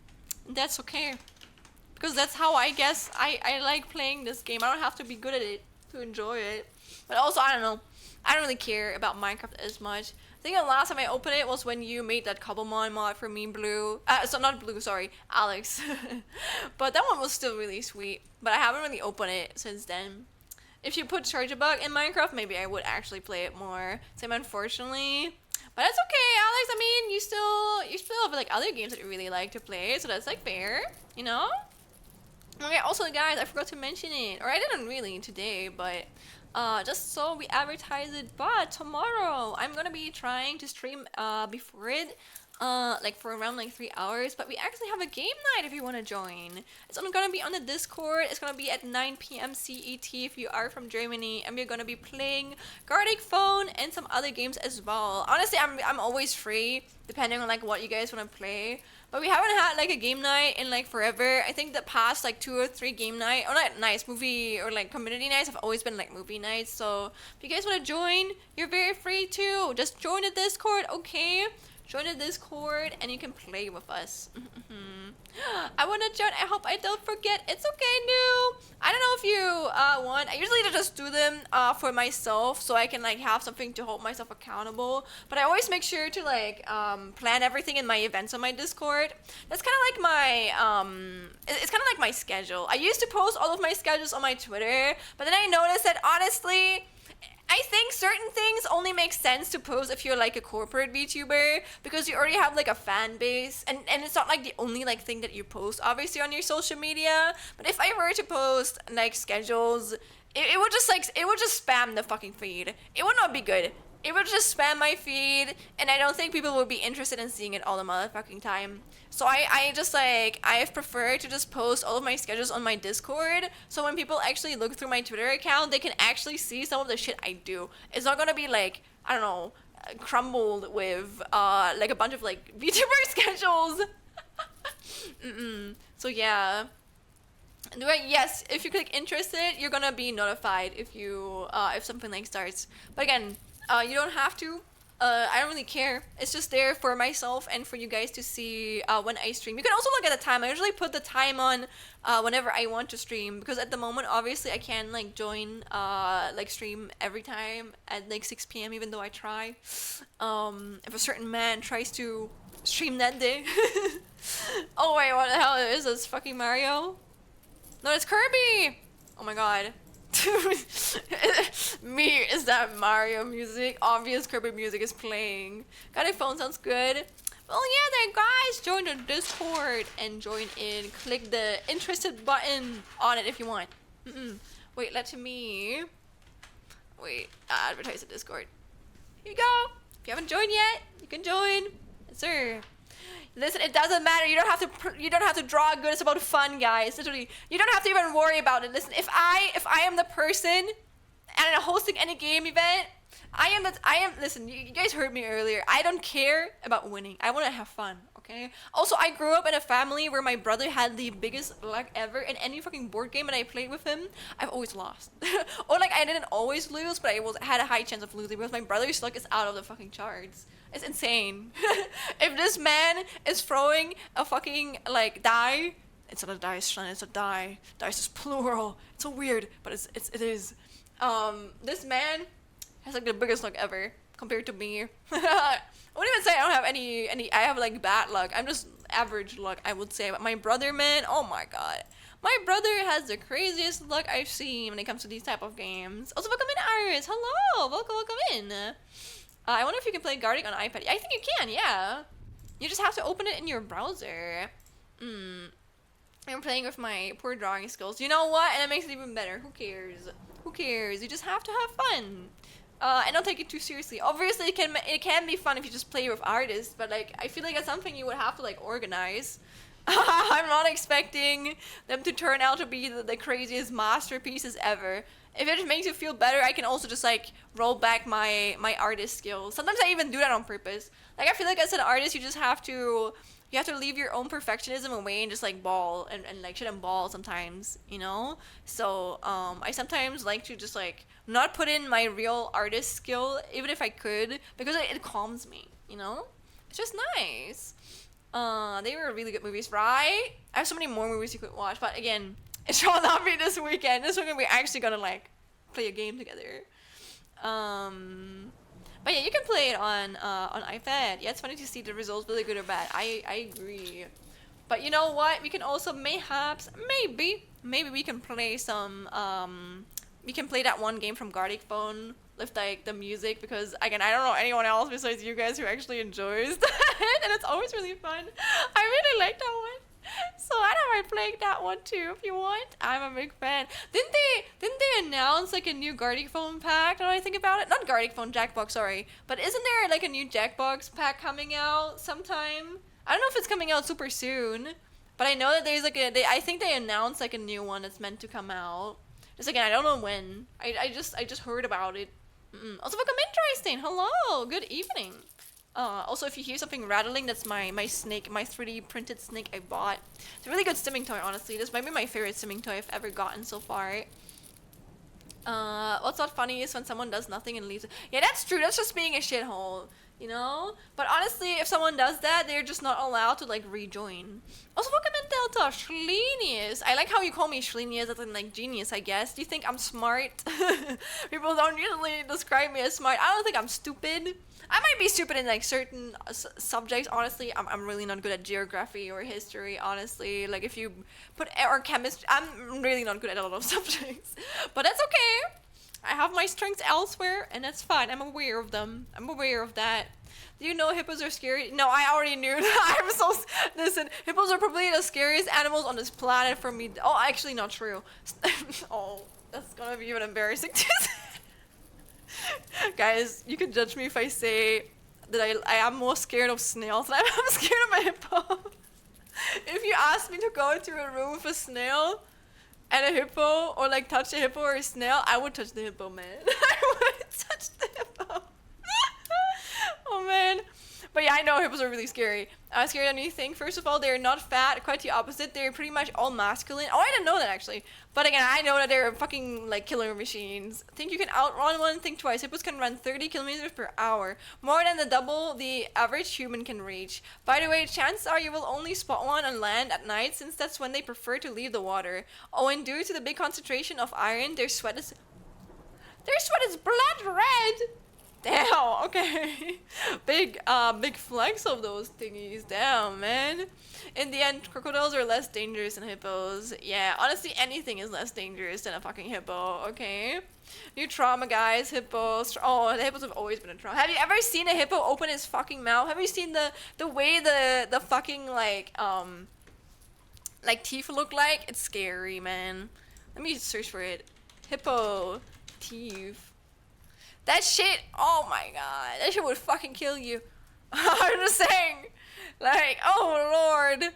Speaker 1: That's okay, because that's how I guess I like playing this game. I don't have to be good at it to enjoy it. But also, I don't know. I don't really care about Minecraft as much. I think the last time I opened it was when you made that Cobblemon mod for me, Blue. So not Blue, sorry, Alex. But that one was still really sweet. But I haven't really opened it since then. If you put Charge a Bug in Minecraft, maybe I would actually play it more. Same, unfortunately. But that's okay, Alex. I mean, you still have like other games that you really like to play, so that's like fair, you know? Okay, also guys, I forgot to mention it, or I didn't really today, but just so we advertise it, but tomorrow I'm gonna be trying to stream before it, like for around like 3 hours, but we actually have a game night if you want to join. It's gonna be on the Discord. It's gonna be at 9 p.m. CET if you are from Germany, and we're gonna be playing Gartic Phone and some other games as well. Honestly, I'm always free depending on like what you guys want to play. But we haven't had like a game night in like forever. I think the past like 2 or 3 game night, or not nights, movie or like community nights have always been like movie nights. So if you guys want to join, you're very free too. Just join the Discord, okay? Join the Discord and you can play with us. I want to join. I hope I don't forget. It's okay, New. I don't know if you want. I usually just do them for myself so I can like have something to hold myself accountable. But I always make sure to like plan everything in my events on my Discord. That's kind of like my it's kind of like my schedule. I used to post all of my schedules on my Twitter, but then I noticed that honestly, I think certain things only make sense to post if you're like a corporate VTuber, because you already have like a fan base, and it's not like the only like thing that you post obviously on your social media. But if I were to post like schedules, it would just like, it would just spam the fucking feed. It would not be good. It would just spam my feed, and I don't think people would be interested in seeing it all the motherfucking time. So I just like, I've preferred to just post all of my schedules on my Discord, so when people actually look through my Twitter account, they can actually see some of the shit I do. It's not gonna be like, I don't know, crumbled with like a bunch of like VTuber schedules. So yeah. Yes, if you click interested, you're gonna be notified if you if something like starts. But again, you don't have to. I don't really care. It's just there for myself and for you guys to see when I stream. You can also look at the time. I usually put the time on whenever I want to stream, because at the moment, obviously, I can like join like stream every time at like 6 p.m. even though I try. If a certain man tries to stream that day. Oh wait, what the hell is this? Fucking Mario? No, it's Kirby! Oh my god. Me, is that Mario music? Obvious Kirby music is playing. Got a phone, sounds good. Well, yeah, then guys, join the Discord and join in. Click the interested button on it if you want. Wait, let me. Wait, advertise the Discord. Here you go. If you haven't joined yet, you can join. Yes, sir. Listen, it doesn't matter. You don't have to draw good. It's about fun, guys. Literally, you don't have to even worry about it. Listen, if I am the person and I'm hosting any game event, I am. Listen, you guys heard me earlier. I don't care about winning. I want to have fun. Okay. Also, I grew up in a family where my brother had the biggest luck ever. In any fucking board game that I played with him, I've always lost. Or like I didn't always lose, but I had a high chance of losing because my brother's luck is out of the fucking charts. It's insane. If this man is throwing a fucking like die, it's not a dice, son. It's a die. Dice is plural. It's so weird, but it is. This man has like the biggest luck ever compared to me. I wouldn't even say I don't have any. I have like bad luck. I'm just average luck, I would say. But my brother, man, oh my god. My brother has the craziest luck I've seen when it comes to these type of games. Also, welcome in, Iris. Hello, welcome in. I wonder if you can play Gartic on iPad. I think you can, yeah. You just have to open it in your browser. I'm playing with my poor drawing skills. You know what? And it makes it even better. Who cares? Who cares? You just have to have fun. And don't take it too seriously. Obviously, it can be fun if you just play with artists, but like I feel like it's something you would have to like organize. I'm not expecting them to turn out to be the craziest masterpieces ever. If it makes you feel better, I can also just like roll back my artist skills. Sometimes I even do that on purpose. Like I feel like as an artist, you just have to you have to leave your own perfectionism away and just like ball and like shit and ball sometimes, you know? So I sometimes like to just like not put in my real artist skill, even if I could, because it calms me, you know? It's just nice. They were really good movies, right? I have so many more movies you could watch, but again, it shall not be this weekend. This weekend we're actually gonna like play a game together. But yeah, you can play it on iPad. Yeah, it's funny to see the results, really good or bad. I agree. But you know what? We can also maybe we can play some we can play that one game from Gartic Phone with like the music, because again I don't know anyone else besides you guys who actually enjoys that, and it's always really fun. I really like that one. So I don't mind playing that one too if you want. I'm a big fan. Didn't they announce like a new Gartic Phone pack? Now that I think about it, not Gartic Phone, Jackbox, sorry. But isn't there like a new Jackbox pack coming out sometime? I don't know if it's coming out super soon, but I know that there's like I think they announced like a new one that's meant to come out. Just again, I don't know when. I just heard about it. Also, welcome in, Tristan. Hello, good evening. Also, if you hear something rattling, that's my snake, my 3D printed snake I bought. It's a really good stimming toy, honestly. This might be my favorite stimming toy I've ever gotten so far. What's not funny is when someone does nothing and leaves. Yeah, that's true. That's just being a shithole, you know? But honestly, if someone does that, they're just not allowed to, like, rejoin. Also, welcome in, Delta. Schlenius. I like how you call me Schlenius, as in, like, genius, I guess. Do you think I'm smart? People don't usually describe me as smart. I don't think I'm stupid. I might be stupid in like certain subjects, honestly. I'm really not good at geography or history, honestly. Like if you put or chemistry, I'm really not good at a lot of subjects. But that's okay. I have my strengths elsewhere, and that's fine. I'm aware of them. I'm aware of that. Do you know hippos are scary? No, I already knew that. I'm so... Listen, hippos are probably the scariest animals on this planet for me. Oh, actually not true. Oh, that's gonna be even embarrassing to say. Guys, you can judge me if I say that I am more scared of snails than I'm scared of a hippo. If you ask me to go into a room with a snail and a hippo, or like touch a hippo or a snail, I would touch the hippo, man. I would touch the hippo. Oh man. But yeah, I know hippos are really scary. Scary than you think. First of all, they're not fat, quite the opposite. They're pretty much all masculine. Oh, I didn't know that actually. But again, I know that they're fucking like killer machines. Think you can outrun one? Think twice. Hippos can run 30 kilometers per hour, more than the double the average human can reach. By the way, chances are you will only spot one on land at night, since that's when they prefer to leave the water. Oh, and due to the big concentration of iron, their sweat is blood red. Damn, okay. Big flex of those thingies. Damn, man. In the end, crocodiles are less dangerous than hippos. Yeah, honestly, anything is less dangerous than a fucking hippo, okay? New trauma, guys. Hippos. Oh, the hippos have always been a trauma. Have you ever seen a hippo open his fucking mouth? Have you seen the way the fucking, like teeth look like? It's scary, man. Let me search for it. Hippo teeth. That shit, oh my god, that shit would fucking kill you. I'm just saying, like, oh lord.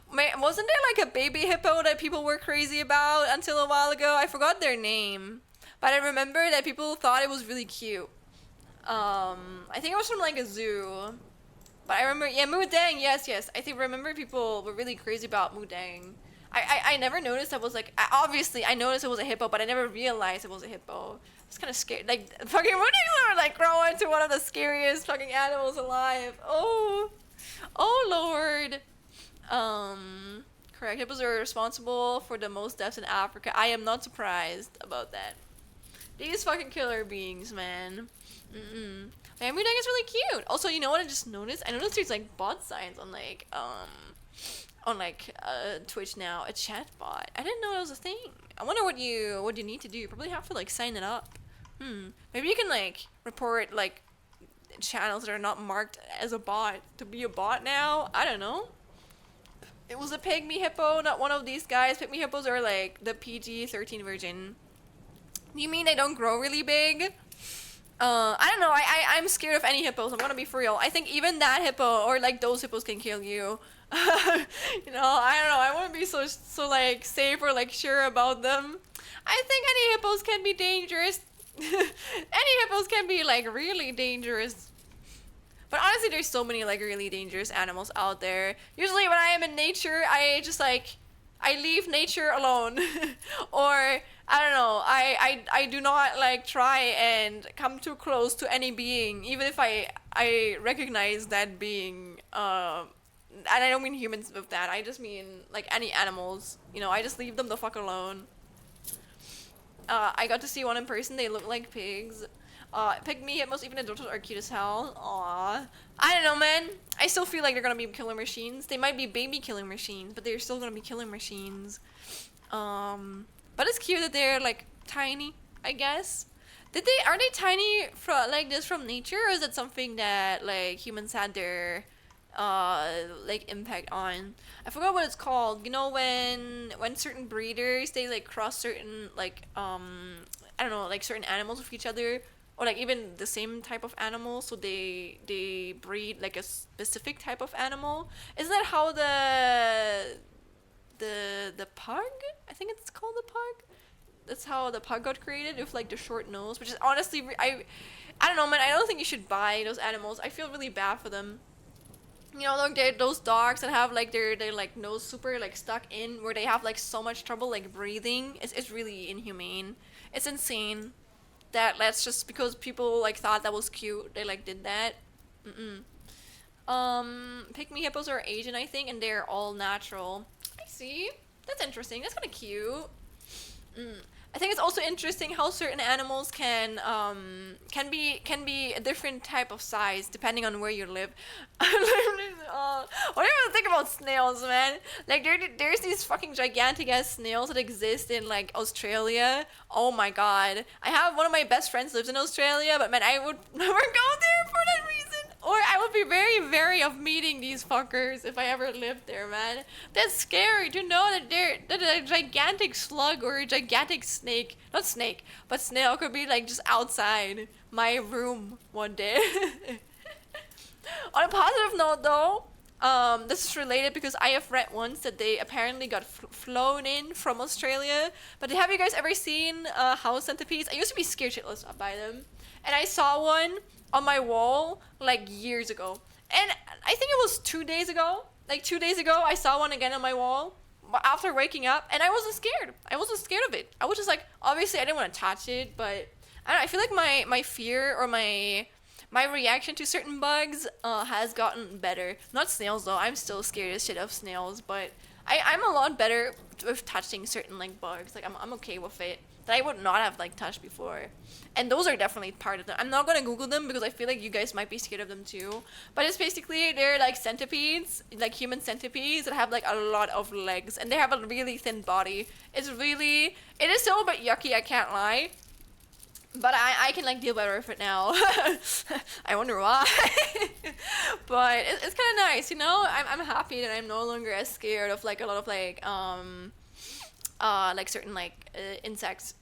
Speaker 1: Man, wasn't there like a baby hippo that people were crazy about until a while ago? I forgot their name, but I remember that people thought it was really cute. I think it was from like a zoo. But I remember, yeah, Mudang, yes. I remember people were really crazy about Mudang. I never noticed that was like, obviously I noticed it was a hippo, but I never realized it was a hippo. It's kind of scary. Like, fucking Moonies are like grow into one of the scariest fucking animals alive. Oh lord. Correct. Hippos are responsible for the most deaths in Africa. I am not surprised about that. These fucking killer beings, man. Man, Moodang is really cute. Also, you know what I just noticed? I noticed there's like bot signs on Twitch now. A chat bot. I didn't know it was a thing. I wonder what you need to do. You probably have to like sign it up. Maybe you can like report like channels that are not marked as a bot to be a bot now. I don't know. It was a pygmy hippo, not one of these guys. Pygmy hippos are like the PG-13 version. You mean they don't grow really big? I don't know. I'm scared of any hippos. I'm gonna be for real. I think even that hippo or like those hippos can kill you. You know, I don't know. I wouldn't be so like safe or like sure about them. I think any hippos can be dangerous. Any hippos can be like really dangerous. But honestly, there's so many like really dangerous animals out there. Usually, when I am in nature, I just like I leave nature alone, or I don't know. I do not like try and come too close to any being, even if I recognize that being. And I don't mean humans with that. I just mean like any animals. You know, I just leave them the fuck alone. I got to see one in person. They look like pigs. Pygmy hippos, even adults are cute as hell. Aww. I don't know, man. I still feel like they're gonna be killer machines. They might be baby killing machines, but they're still gonna be killing machines. But it's cute that they're like tiny, I guess. Are they tiny like this from nature, or is it something that like humans had their like impact on? I forgot what it's called. You know, when certain breeders they like cross certain like I don't know, like certain animals with each other, or like even the same type of animal, so they breed like a specific type of animal. Isn't that how the pug? I think it's called the pug. That's how the pug got created, with like the short nose, which is honestly I don't know, man. I don't think you should buy those animals. I feel really bad for them. You know, like those dogs that have like their like nose super like stuck in, where they have like so much trouble like breathing. It's really inhumane. It's insane that that's just because people like thought that was cute. They like did that. Mm-mm. Pygmy hippos are Asian, I think, and they're all natural. I see. That's interesting. That's kind of cute. Mm. I think it's also interesting how certain animals can be a different type of size depending on where you live. What do you even think about snails, man? Like there's these fucking gigantic ass snails that exist in like Australia. Oh my god. I have one of my best friends lives in Australia, but man, I would never go there for that reason. Or I would be very wary of meeting these fuckers if I ever lived there, man. That's scary to know that a gigantic slug or a gigantic snake, not snake, but snail could be like just outside my room one day. On a positive note, though, this is related because I have read once that they apparently got flown in from Australia. But have you guys ever seen house centipedes? I used to be scared shitless by them, and I saw one on my wall like years ago. And I think it was 2 days ago. Like 2 days ago, I saw one again on my wall after waking up, and I wasn't scared. I wasn't scared of it. I was just like, obviously, I didn't want to touch it, but I don't know. I feel like my fear or my reaction to certain bugs has gotten better. Not snails though. I'm still scared as shit of snails, but I'm a lot better with touching certain like bugs. Like I'm okay with it, that I would not have like touched before. And those are definitely part of them. I'm not gonna Google them because I feel like you guys might be scared of them too. But it's basically they're like centipedes, like human centipedes that have like a lot of legs, and they have a really thin body. It is still a bit yucky, I can't lie. But I can like deal better with it now. I wonder why. But it's kind of nice, you know. I'm happy that I'm no longer as scared of like a lot of like certain like insects.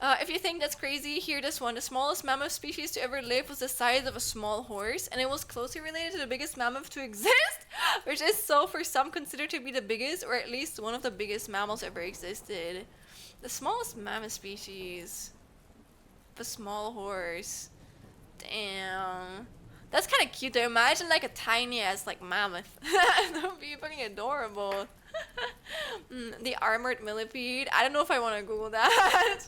Speaker 1: If you think that's crazy, hear this one. The smallest mammoth species to ever live was the size of a small horse, and it was closely related to the biggest mammoth to exist, which is so for some considered to be the biggest, or at least one of the biggest mammals ever existed. The smallest mammoth species. The small horse. Damn. That's kind of cute to imagine like a tiny ass like mammoth. That would be fucking adorable. The armored millipede. I don't know if I want to Google that.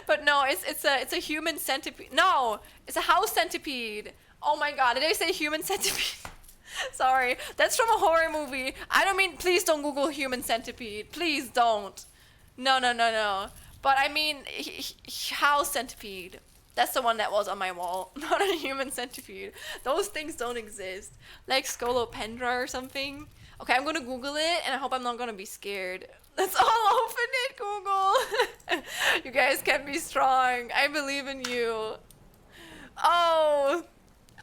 Speaker 1: But no, it's a human centipede. No, it's a house centipede. Oh my god, did I say human centipede? Sorry, that's from a horror movie. I don't mean, please don't Google human centipede. Please don't. No, no, no, no. But I mean, house centipede. That's the one that was on my wall, not a human centipede. Those things don't exist. Like Scolopendra or something. Okay, I'm gonna Google it, and I hope I'm not gonna be scared. Let's all open it, Google. You guys can be strong. I believe in you. Oh.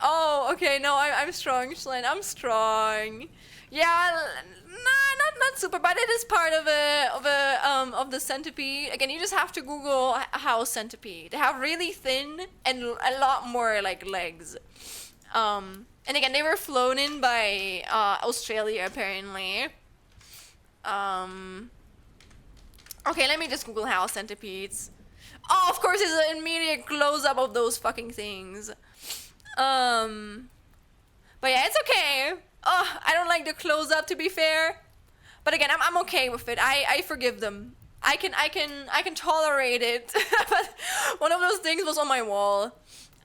Speaker 1: Oh, okay, no, I'm strong, Shlyn. I'm strong. Yeah, nah, not super, but it is part of the centipede. Again, you just have to Google a house centipede. They have really thin and a lot more like legs. And again, they were flown in by Australia apparently. Okay, let me just Google house centipedes. Oh, of course, it's an immediate close up of those fucking things. Um, but yeah, it's okay. Oh, I don't like the close up, to be fair. But again, I'm okay with it. I forgive them. I can tolerate it. But one of those things was on my wall.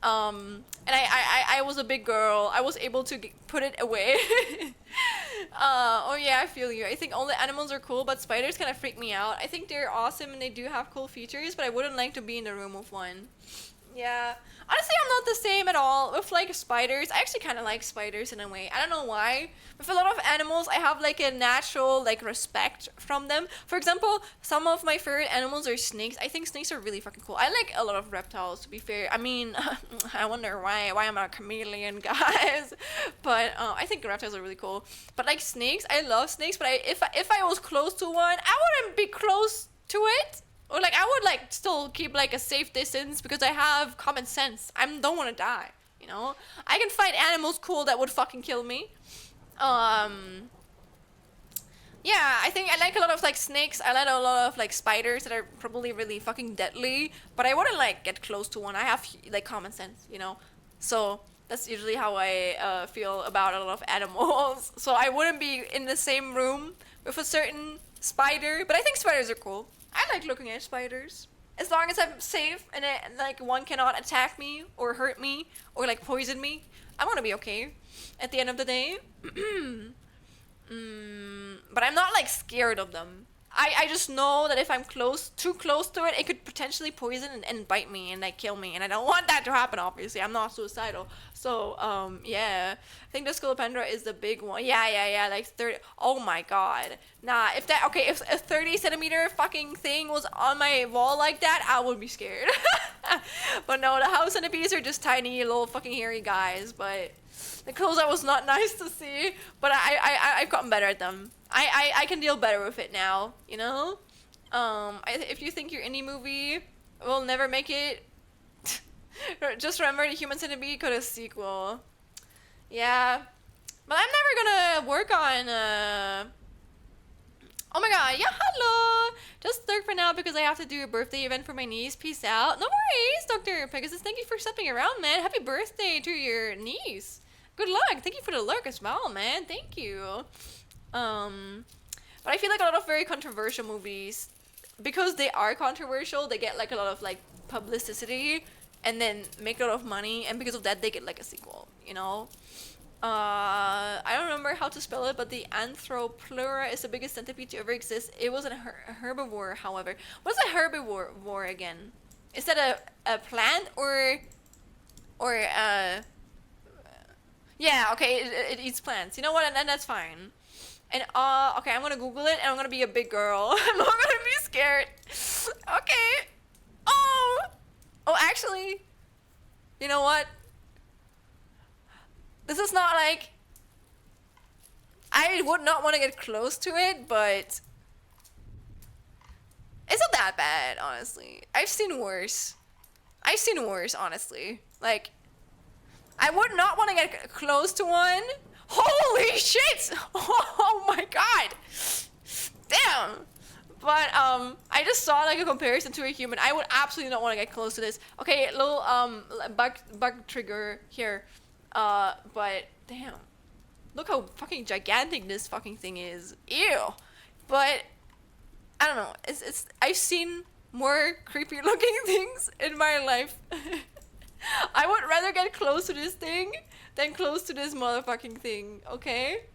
Speaker 1: And I was a big girl. I was able to put it away. Oh yeah, I feel you. I think all the animals are cool, but spiders kind of freak me out. I think they're awesome and they do have cool features, but I wouldn't like to be in the room with one. Yeah. Honestly, I'm not the same at all with like spiders. I actually kind of like spiders in a way. I don't know why. With a lot of animals, I have like a natural like respect from them. For example, some of my favorite animals are snakes. I think snakes are really fucking cool. I like a lot of reptiles, to be fair. I mean, I wonder why I'm a chameleon, guys. But I think reptiles are really cool. But like snakes, I love snakes. But if I was close to one, I wouldn't be close to it. Or like I would like still keep like a safe distance because I have common sense. I don't want to die, you know? I can fight animals cool that would fucking kill me. Yeah, I think I like a lot of like snakes. I like a lot of like spiders that are probably really fucking deadly, but I wouldn't like get close to one. I have like common sense, you know? So that's usually how I feel about a lot of animals. So I wouldn't be in the same room with a certain spider, but I think spiders are cool. I like looking at spiders. As long as I'm safe and like one cannot attack me or hurt me or like poison me, I want to be okay at the end of the day. But I'm not like scared of them. I just know that if I'm too close to it, it could potentially poison and bite me and like kill me, and I don't want that to happen. Obviously, I'm not suicidal. So yeah, I think the Scolopendra is the big one. Yeah, like 30. Oh my god, nah. If a 30 centimeter fucking thing was on my wall like that, I would be scared. But no, the house centipedes are just tiny little fucking hairy guys. But the close-up was not nice to see, but I've gotten better at them. I can deal better with it now, you know? If you think your indie movie will never make it, just remember the Human Centipede got a sequel. Yeah. But I'm never gonna work on, Oh my god, yeah, hello! Just lurk for now because I have to do a birthday event for my niece. Peace out. No worries, Dr. Pegasus. Thank you for stepping around, man. Happy birthday to your niece. Good luck. Thank you for the lurk as well, man. Thank you. But I feel like a lot of very controversial movies, because they are controversial, they get like a lot of like publicity and then make a lot of money, and because of that they get like a sequel, you know? I don't remember how to spell it, but the Anthropleura is the biggest centipede to ever exist. It was a herbivore, however. What is a herbivore again? Is that a plant or yeah, okay, it eats plants. You know what? And that's fine. And okay, I'm gonna Google it and I'm gonna be a big girl. I'm not gonna be scared. Okay. Oh, actually, you know what? This is not like, I would not want to get close to it, but it's not that bad, honestly. I've seen worse, honestly. Like, I would not want to get close to one. Holy shit! Oh my god! Damn! But I just saw like a comparison to a human. I would absolutely not want to get close to this. Okay, little bug trigger here. But damn, look how fucking gigantic this fucking thing is. Ew. But I don't know. It's I've seen more creepy looking things in my life. I would rather get close to this thing than close to this motherfucking thing, okay?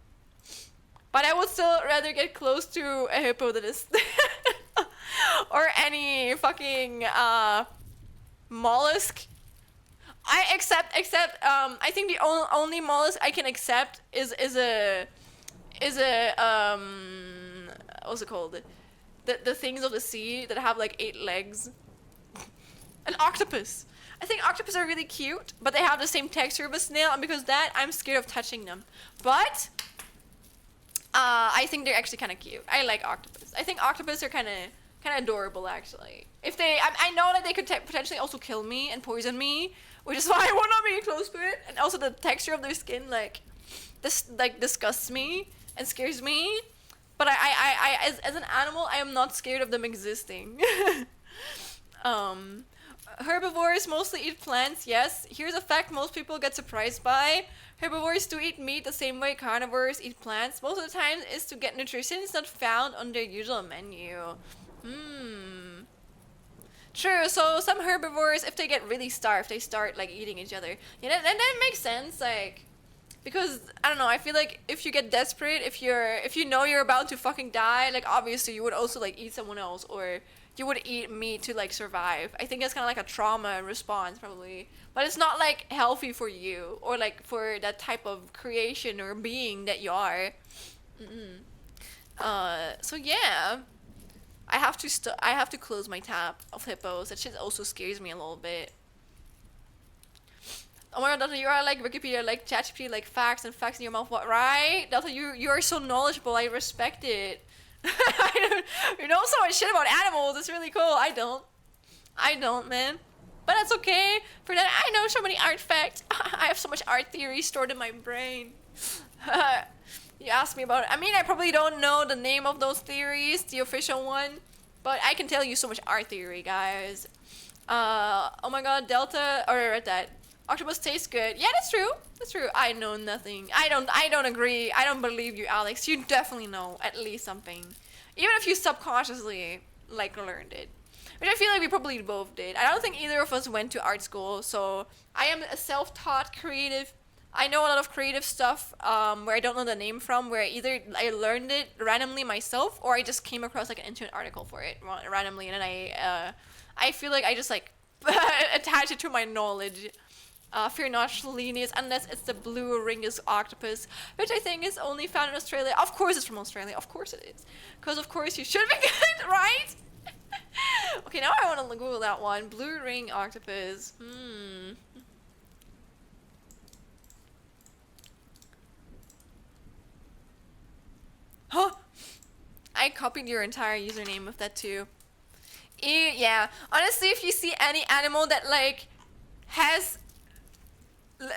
Speaker 1: But I would still rather get close to a hippo than this. Or any fucking mollusk. I think the only mollusk I can accept is a what's it called? The things of the sea that have like 8 legs. An octopus. I think octopus are really cute, but they have the same texture of a snail, and because of that, I'm scared of touching them. But I think they're actually kind of cute. I like octopus. I think octopus are kind of adorable, actually. If they, I know that they could potentially also kill me and poison me, which is why I will not be close to it. And also the texture of their skin, like, this like disgusts me and scares me. But as an animal, I am not scared of them existing. Herbivores mostly eat plants, yes. Here's a fact most people get surprised by. Herbivores do eat meat the same way carnivores eat plants. Most of the time is to get nutrition is not found on their usual menu. Hmm. True, so some herbivores, if they get really starved, they start like eating each other. Yeah, that makes sense, like because I don't know, I feel like if you get desperate, if you know you're about to fucking die, like obviously you would also like eat someone else or you would eat meat to like survive. I think that's kind of like a trauma response probably. But it's not like healthy for you or like for that type of creation or being that you are. Mm-mm. So yeah, I have to close my tab of hippos. That shit also scares me a little bit. Oh my god, Delta, you are like Wikipedia, like ChatGPT, like facts and facts in your mouth. What, right? Delta, you are so knowledgeable. I respect it. You know so much shit about animals. It's really cool. I don't, man. But that's okay. For that, I know so many art facts. I have so much art theory stored in my brain. You asked me about it. I mean, I probably don't know the name of those theories, the official one, but I can tell you so much art theory, guys. Oh my god, Delta, or read that. Octopus tastes good. Yeah, that's true. That's true. I know nothing. I don't agree. I don't believe you, Alex. You definitely know at least something. Even if you subconsciously, like, learned it. Which I feel like we probably both did. I don't think either of us went to art school, so I am a self-taught creative. I know a lot of creative stuff where I don't know the name from, where either I learned it randomly myself or I just came across like an internet article for it randomly, and then I feel like I just like attach it to my knowledge. Fear not, Shalinius, unless it's the blue ringus octopus, which I think is only found in Australia. Of course it's from Australia, of course it is. Because of course you should be good, right? Okay, now I want to Google that one. Blue ring octopus. Huh? I copied your entire username with that too. Yeah, honestly, if you see any animal that like has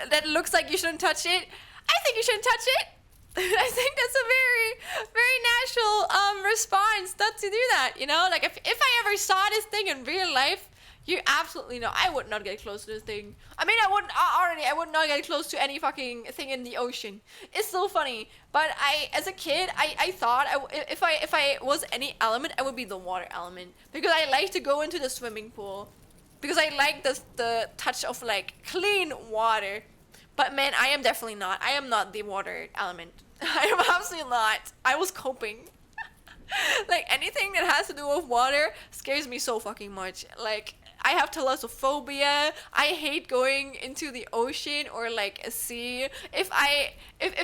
Speaker 1: that looks like you shouldn't touch it, I think you shouldn't touch it. I think that's a very, very natural response not to do that, you know? Like, if I ever saw this thing in real life, you absolutely know I would not get close to this thing. I mean, I would not get close to any fucking thing in the ocean. It's so funny. But as a kid, I thought if I was any element, I would be the water element. Because I like to go into the swimming pool. Because I like the touch of like clean water. But man, I am definitely not. I am not the water element. I am absolutely not. I was coping. Like anything that has to do with water scares me so fucking much. Like I have thalassophobia. I hate going into the ocean or like a sea. If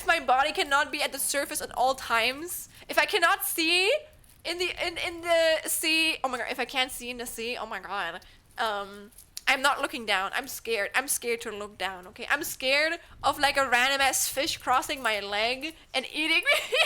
Speaker 1: my body cannot be at the surface at all times, if I cannot see in the sea, oh my god, if I can't see in the sea, oh my god. I'm not looking down. I'm scared. I'm scared to look down, okay? I'm scared of like a random ass fish crossing my leg and eating me.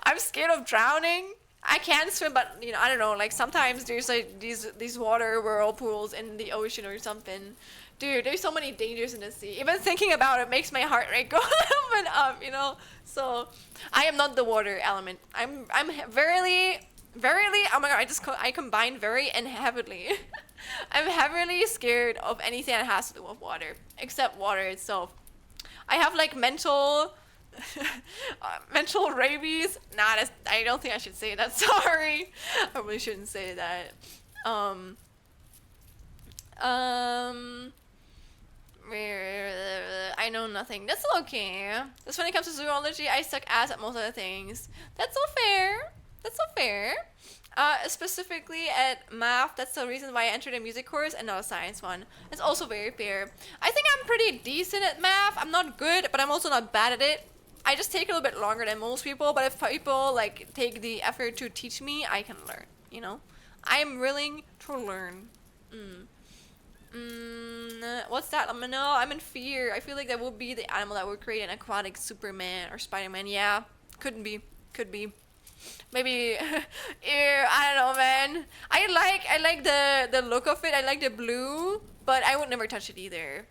Speaker 1: I'm scared of drowning. I can swim, but you know, I don't know, like sometimes there's like these water whirlpools in the ocean or something. Dude, there's so many dangers in the sea. Even thinking about it makes my heart rate go up and up, you know? So, I am not the water element. I'm verily, oh my god, I combine very and heavily. I'm heavily scared of anything that has to do with water, except water itself. I have like mental rabies. Nah, I don't think I should say that. Sorry, I probably shouldn't say that. I know nothing. That's okay. Just when it comes to zoology, I suck ass at most of the things. That's so fair. That's so fair. Specifically at math, that's the reason why I entered a music course and not a science one. It's also very fair. I think I'm pretty decent at math. I'm not good, but I'm also not bad at it. I just take a little bit longer than most people, but if people like take the effort to teach me, I can learn, you know? I am willing to learn. What's that? No, I'm in fear. I feel like that would be the animal that would create an aquatic Superman or Spider-Man. Yeah, couldn't be. Could be. Maybe, I don't know, man. I like the look of it. I like the blue, but I would never touch it either.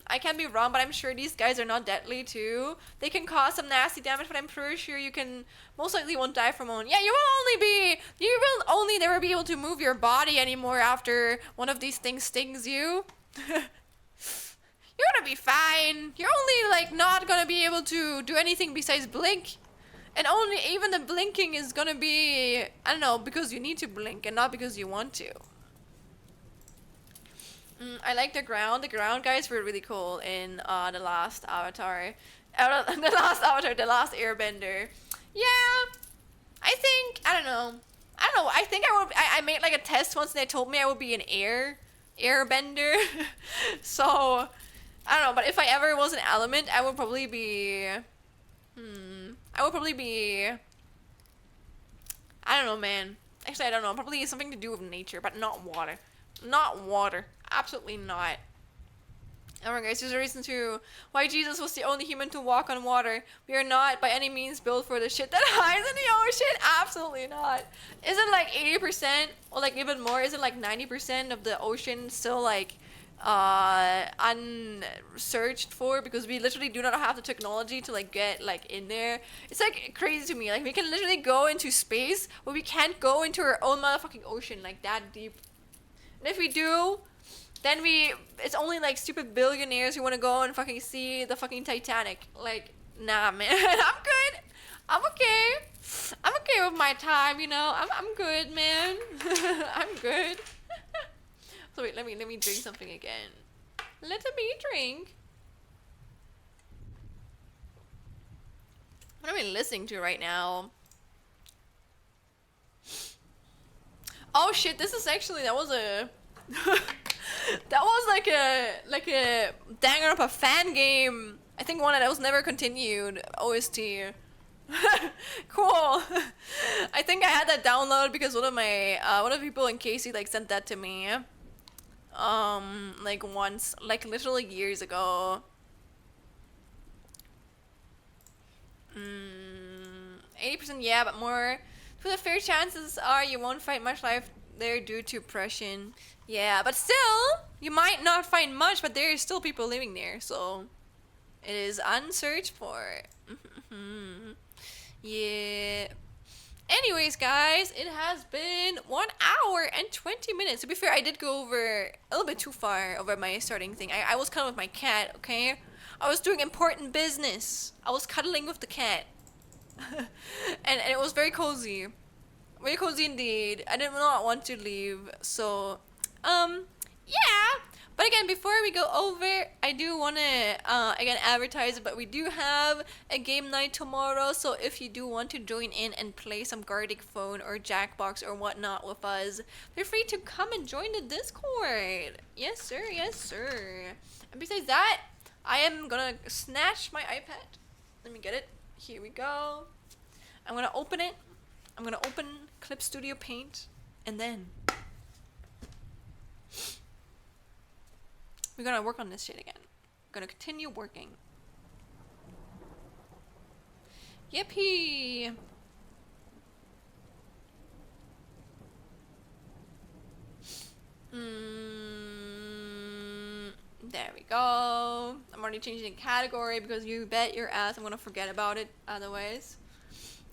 Speaker 1: I can be wrong, but I'm sure these guys are not deadly too. They can cause some nasty damage, but I'm pretty sure you can most likely won't die from one. Yeah, you will only never be able to move your body anymore after one of these things stings you. You're gonna be fine. You're only like not gonna be able to do anything besides blink. And only even the blinking is gonna be, I don't know, because you need to blink and not because you want to. I like the ground. The ground guys were really cool in the last Avatar. The last Airbender. Yeah, I don't know. I think I made like a test once and they told me I would be an airbender. So, I don't know, but if I ever was an element, I would probably be, I would probably be, I don't know, man. Actually, I don't know. Probably something to do with nature, but not water. Not water. Absolutely not. Alright guys, there's a reason to why Jesus was the only human to walk on water. We are not by any means built for the shit that hides in the ocean. Absolutely not. Isn't like 80% or like even more? Isn't like 90% of the ocean still like unsearched for, because we literally do not have the technology to like get like in there. It's like crazy to me. Like we can literally go into space, but we can't go into our own motherfucking ocean like that deep. And if we do, then it's only like stupid billionaires who want to go and fucking see the fucking Titanic. Like, nah, man. I'm good. I'm okay. I'm okay with my time, you know. I'm good, man. I'm good. So wait, let me drink something again. Let me drink. What am I listening to right now? Oh shit, this is actually, that was a that was like a danger of a fan game. I think one that was never continued. OST. Cool. I think I had that download because one of the people in Casey like sent that to me. Like once, like literally years ago. 80%, yeah, but more. For the fair chances are you won't find much life there due to oppression. Yeah, but still, you might not find much, but there are still people living there, so it is unsearched for. Yeah. Anyways, guys, it has been 1 hour and 20 minutes. To be fair, I did go over a little bit too far over my starting thing. I was cuddling with my cat, okay? I was doing important business. I was cuddling with the cat. and it was very cozy. Very cozy indeed. I did not want to leave, so yeah. But again, before we go over, I do want to again advertise it, but we do have a game night tomorrow, so if you do want to join in and play some Gartic Phone or Jackbox or whatnot with us, feel free to come and join the Discord. Yes sir, yes sir. And besides that, I am gonna snatch my iPad. Let me get it. Here we go. I'm gonna open it. I'm gonna open Clip Studio Paint, and then we're gonna work on this shit again. We're gonna continue working. Yippee! There we go. I'm already changing the category because you bet your ass I'm gonna forget about it otherwise.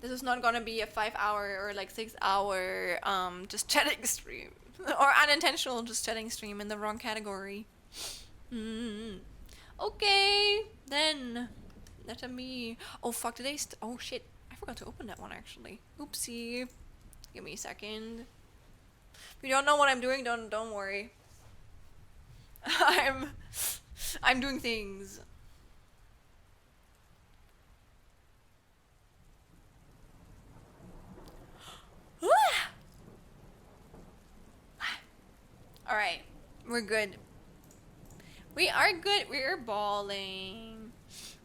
Speaker 1: This is not gonna be a 5-hour or like 6-hour just chatting stream. Or unintentional just chatting stream in the wrong category. Okay, then let me. Oh fuck! Oh shit! I forgot to open that one actually. Oopsie. Give me a second. If you don't know what I'm doing, don't worry. I'm doing things. All right, we're good. We are good. We're balling.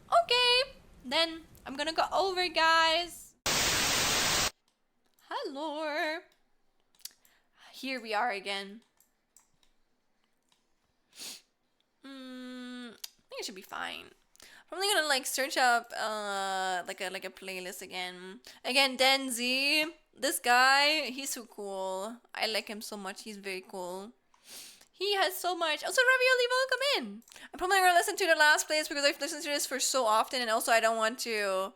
Speaker 1: Okay, then I'm gonna go over, guys. Hello. Here we are again. I think it should be fine. Probably gonna like search up like a playlist again. Again, Denzi. This guy, he's so cool. I like him so much. He's very cool. He has so much. Also, Ravioli, welcome in. I'm probably gonna listen to the last plays because I've listened to this for so often, and also I don't want to.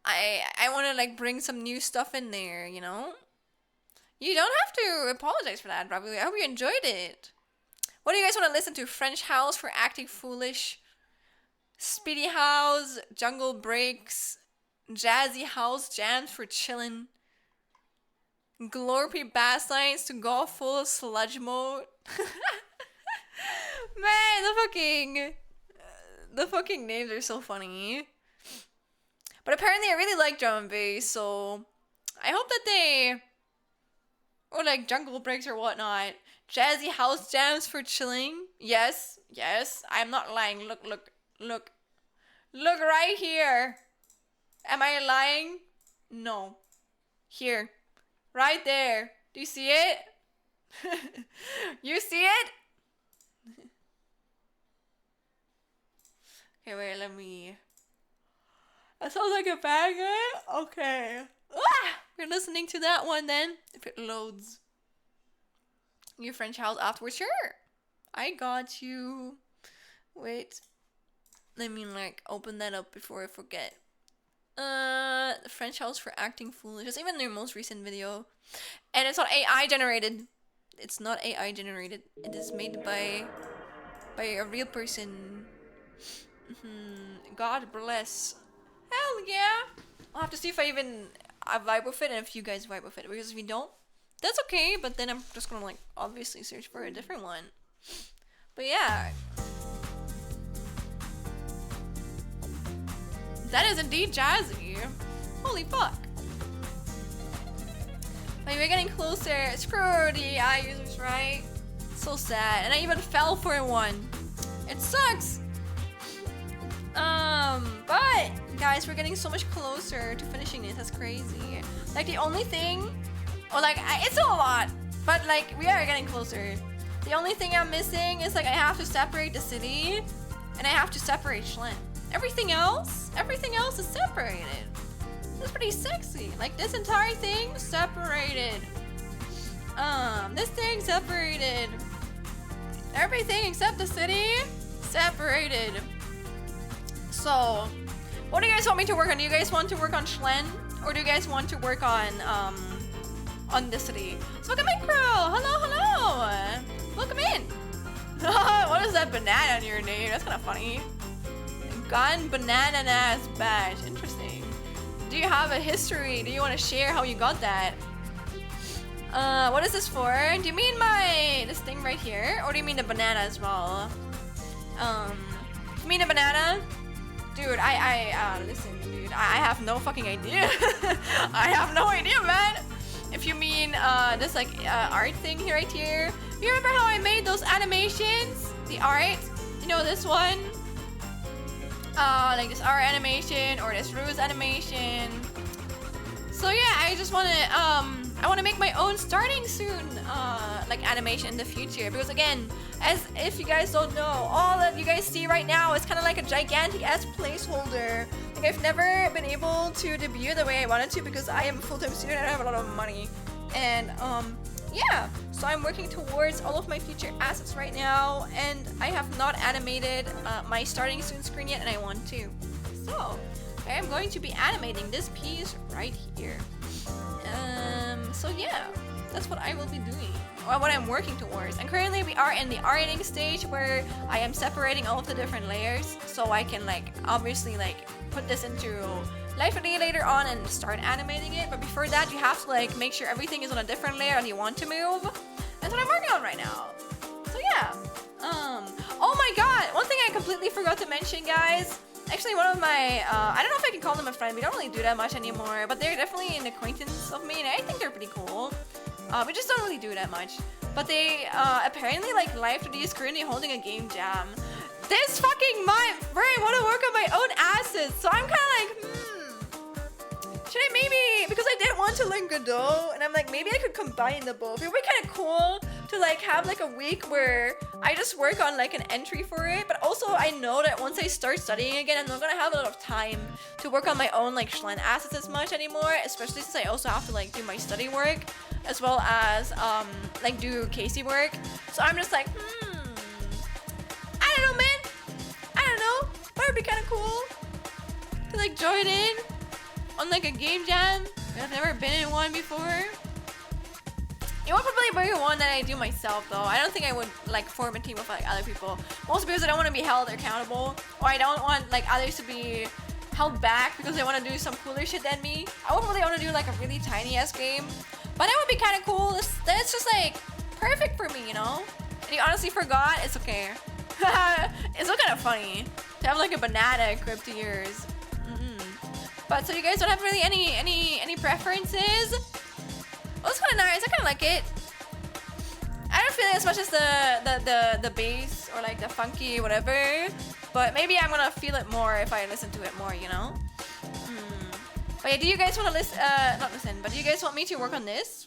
Speaker 1: I want to like bring some new stuff in there, you know. You don't have to apologize for that, Ravioli. I hope you enjoyed it. What do you guys want to listen to? French House for acting foolish, Speedy House, Jungle Breaks, Jazzy House Jams for chillin', Glorpy Bass Lines to go full sludge mode. Man, the fucking names are so funny. But apparently I really like drum and bass, so I hope that they, or like Jungle Breaks or whatnot. Jazzy House Jams for chilling. Yes, I'm not lying. Look right here. Am I lying? No. Here. Right there. Do you see it? You see it? Okay, wait, let me... That sounds like a banger. Okay. We're listening to that one then, if it loads. Your French house afterwards? Sure. I got you. Wait. Let me like open that up before I forget. The French house for acting foolish. It's even their most recent video. And it's not AI generated. It's not AI generated. It is made by a real person. God bless. Hell yeah. I'll have to see if I vibe with it and if you guys vibe with it. Because if you don't, that's okay. But then I'm just gonna like obviously search for a different one. But yeah. That is indeed jazzy. Holy fuck. Like, we're getting closer. Screw the AI users, right? So sad. And I even fell for one. It sucks. But guys, we're getting so much closer to finishing this. That's crazy. Like the only thing, or like it's still a lot, but like we are getting closer. The only thing I'm missing is like I have to separate the city, and I have to separate Schlen. Everything else is separated. That's pretty sexy. Like this entire thing separated. This thing separated. Everything except the city separated. So, what do you guys want me to work on? Do you guys want to work on Schlen, or do you guys want to work on the city? So welcome in, Crow. Hello. Welcome in. What is that banana in your name? That's kind of funny. Gun banana badge. Interesting. Do you have a history? Do you want to share how you got that? What is this for? Do you mean this thing right here, or do you mean the banana as well? You mean the banana? Dude, listen, dude, I have no fucking idea. I have no idea, man. If you mean this like art thing here, right here. You remember how I made those animations? The art? You know this one? Like this art animation or this ruse animation. So yeah, I just wanna I wanna make my own starting soon like animation in the future, because again, as if you guys don't know, all that you guys see right now is kind of like a gigantic ass placeholder. Like I've never been able to debut the way I wanted to because I am a full-time student and I have a lot of money. And yeah, so I'm working towards all of my future assets right now, and I have not animated my starting soon screen yet, and I want to. So I am going to be animating this piece right here. So yeah, that's what I will be doing, or what I'm working towards. And currently we are in the arting stage where I am separating all of the different layers, so I can like obviously like put this into Live3D later on and start animating it. But before that, you have to like make sure everything is on a different layer and you want to move. That's what I'm working on right now. So yeah. Oh my god, one thing I completely forgot to mention, guys. Actually, one of my, I don't know if I can call them a friend. We don't really do that much anymore, but they're definitely an acquaintance of me, and I think they're pretty cool. We just don't really do that much. But they, apparently, like, Live3D is currently holding a game jam this fucking month where I want to work on my own assets. So I'm kind of like, should I maybe, because I did want to learn Godot, and I'm like, maybe I could combine the both. It would be kind of cool to like have like a week where I just work on like an entry for it, but also I know that once I start studying again, I'm not gonna have a lot of time to work on my own like Schlen assets as much anymore, especially since I also have to like do my study work as well as like do Casey work. So I'm just like, I don't know, man. I don't know. That would be kind of cool to like join in on like a game jam. I've never been in one before. It would probably be one that I do myself though. I don't think I would like form a team with like other people. Mostly because I don't want to be held accountable, or I don't want like others to be held back because they want to do some cooler shit than me. I would probably want to do like a really tiny ass game, but that would be kind of cool. That's just like perfect for me, you know. And you honestly forgot. It's okay. It's still kind of funny to have like a banana equipped to yours. But so you guys don't have really any preferences? Well, it's kind of nice. I kind of like it. I don't feel it as much as the bass or like the funky whatever, but maybe I'm gonna feel it more if I listen to it more, you know. But yeah, do you guys want to listen? Not listen, but do you guys want me to work on this,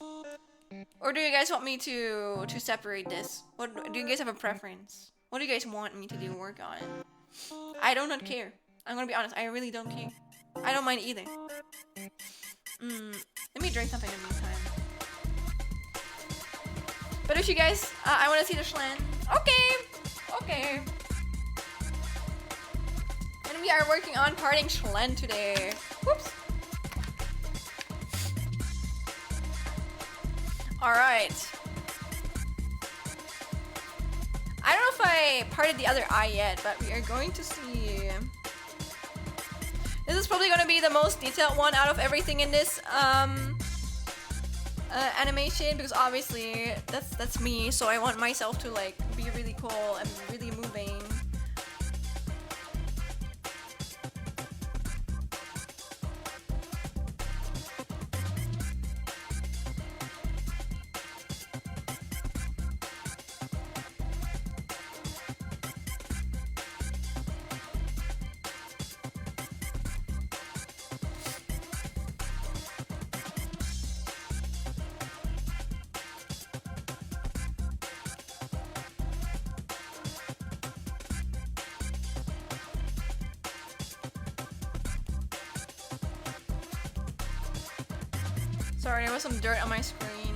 Speaker 1: or do you guys want me to separate this? What do you guys have a preference? What do you guys want me to do work on? I do not care. I'm gonna be honest. I really don't care. I don't mind either. Let me drink something in the meantime. But if you guys, I want to see the Schlen. Okay. And we are working on parting Schlen today. Whoops. All right. I don't know if I parted the other eye yet, but we are going to see. This is probably going to be the most detailed one out of everything in this animation, because obviously that's me, so I want myself to like be really cool and really moving. Sorry, there was some dirt on my screen.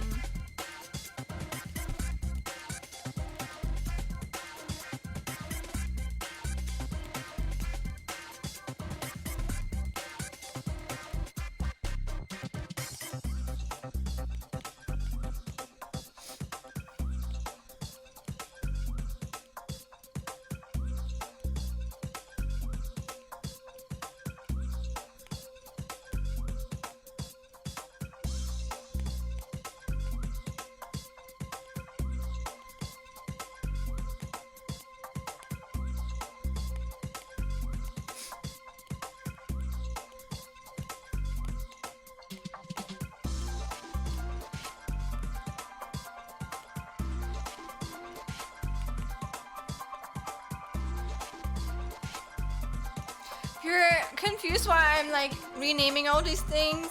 Speaker 1: If you're confused why I'm like renaming all these things,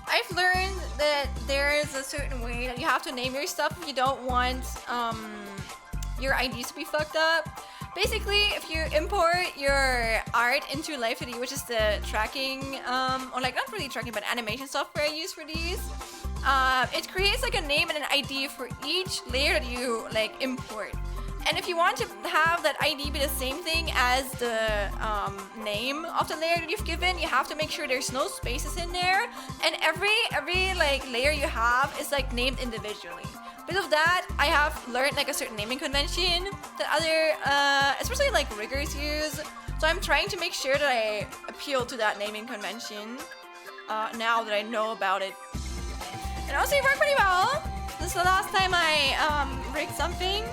Speaker 1: I've learned that there is a certain way that you have to name your stuff if you don't want your IDs to be fucked up. Basically, if you import your art into Live 3D, which is the tracking, or like not really tracking, but animation software I use for these, it creates like a name and an ID for each layer that you like import. And if you want to have that ID be the same thing as the name of the layer that you've given, you have to make sure there's no spaces in there. And every like layer you have is like named individually. Because of that, I have learned like a certain naming convention that other, especially like riggers use. So I'm trying to make sure that I appeal to that naming convention now that I know about it. And also it worked pretty well. This is the last time I rigged something.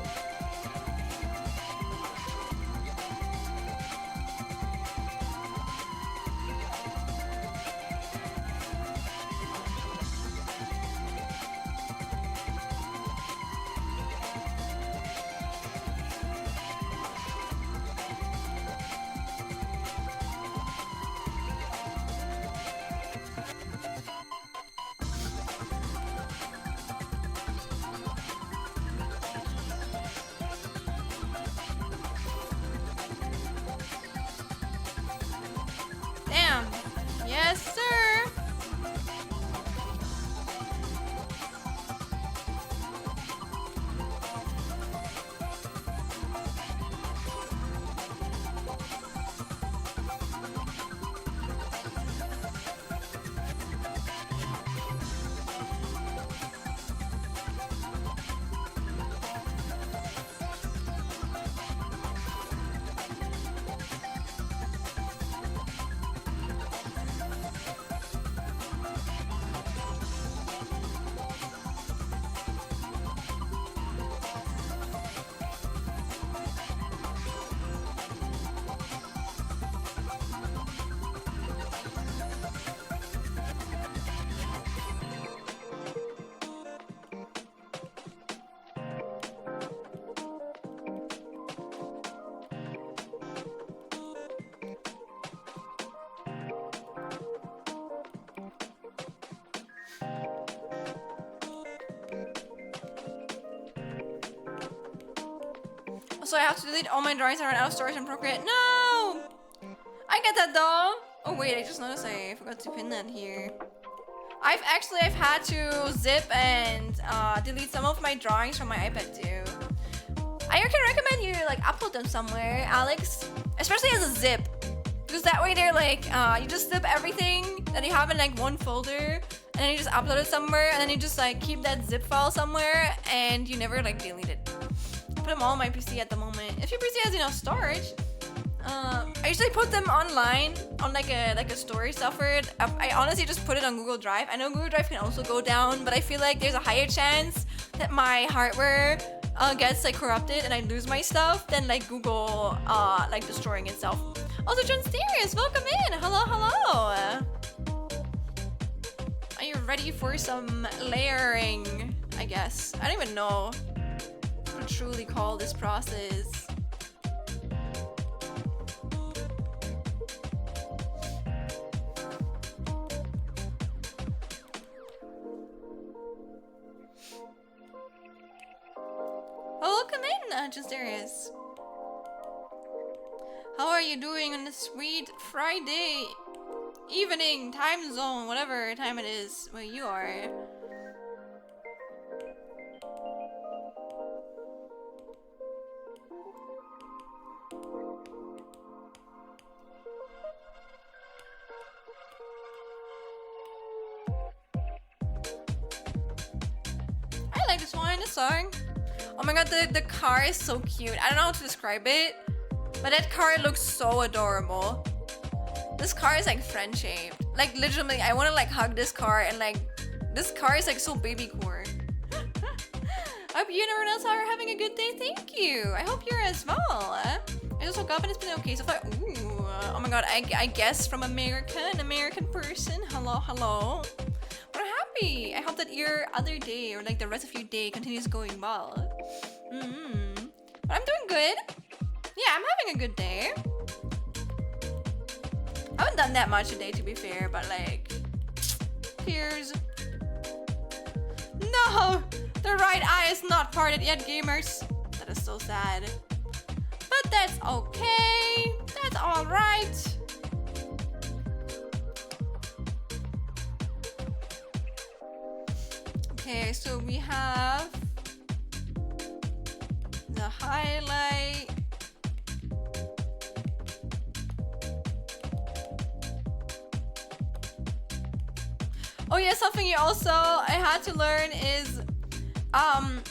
Speaker 1: Also, I have to delete all my drawings that run out of storage and Procreate. No! I get that though. Oh wait, I just noticed I forgot to pin that here. I've had to zip and delete some of my drawings from my iPad too. I can recommend you like upload them somewhere, Alex, especially as a zip, because that way they're like you just zip everything that you have in like one folder, and then you just upload it somewhere, and then you just like keep that zip file somewhere, and you never like delete it. I put them all on my PC at the moment. If your PC has enough storage. I usually put them online on like a storage software. I honestly just put it on Google Drive. I know Google Drive can also go down, but I feel like there's a higher chance that my hardware gets like corrupted and I lose my stuff than like Google like destroying itself. Also, John Sterius, welcome in. Hello, hello. Are you ready for some layering? I guess I don't even know what to truly call this process. Welcome in, Just Darius. How are you doing on this sweet Friday evening, time zone, whatever time it is where you are? I like this one, this song. Oh my god, the car is so cute. I don't know how to describe it, but that car looks so adorable. This car is like friend-shaped. Like literally, I want to like hug this car, and like this car is like so baby core. I hope you and everyone else are having a good day. Thank you. I hope you're as well. I just woke up and it's been okay so far. Ooh, oh my god, I guess from an American person. Hello, hello. But I'm happy. I hope that your other day or like the rest of your day continues going well. But I'm doing good. Yeah, I'm having a good day. I haven't done that much today, to be fair, but like, tears. No, the right eye is not parted yet, gamers. That is so sad. But that's okay. That's all right. Okay, so we have the highlight. Oh yeah, something you also I had to learn is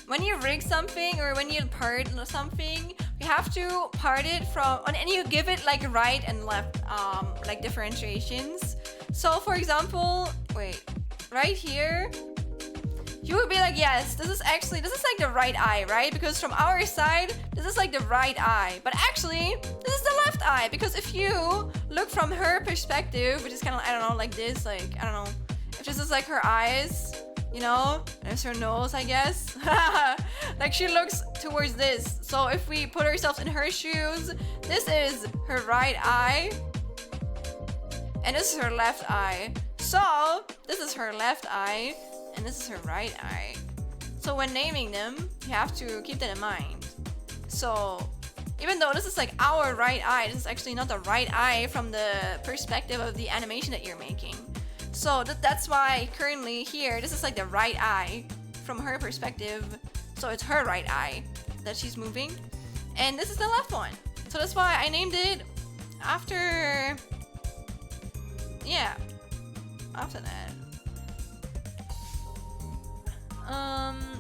Speaker 1: when you rig something or when you part something, you have to part it from and you give it like right and left like differentiations. So for example, wait, right here you would be like, yes, this is like the right eye, right? Because from our side, this is like the right eye. But actually, this is the left eye. Because if you look from her perspective, which is kind of, I don't know, like this, like, I don't know. If this is like her eyes, you know, there's her nose, I guess. Like she looks towards this. So if we put ourselves in her shoes, this is her right eye. And this is her left eye. So this is her left eye. And this is her right eye. So when naming them, you have to keep that in mind. So even though this is like our right eye, this is actually not the right eye from the perspective of the animation that you're making. So that's why currently here, this is like the right eye from her perspective. So it's her right eye that she's moving. And this is the left one. So that's why I named it after, yeah, after that.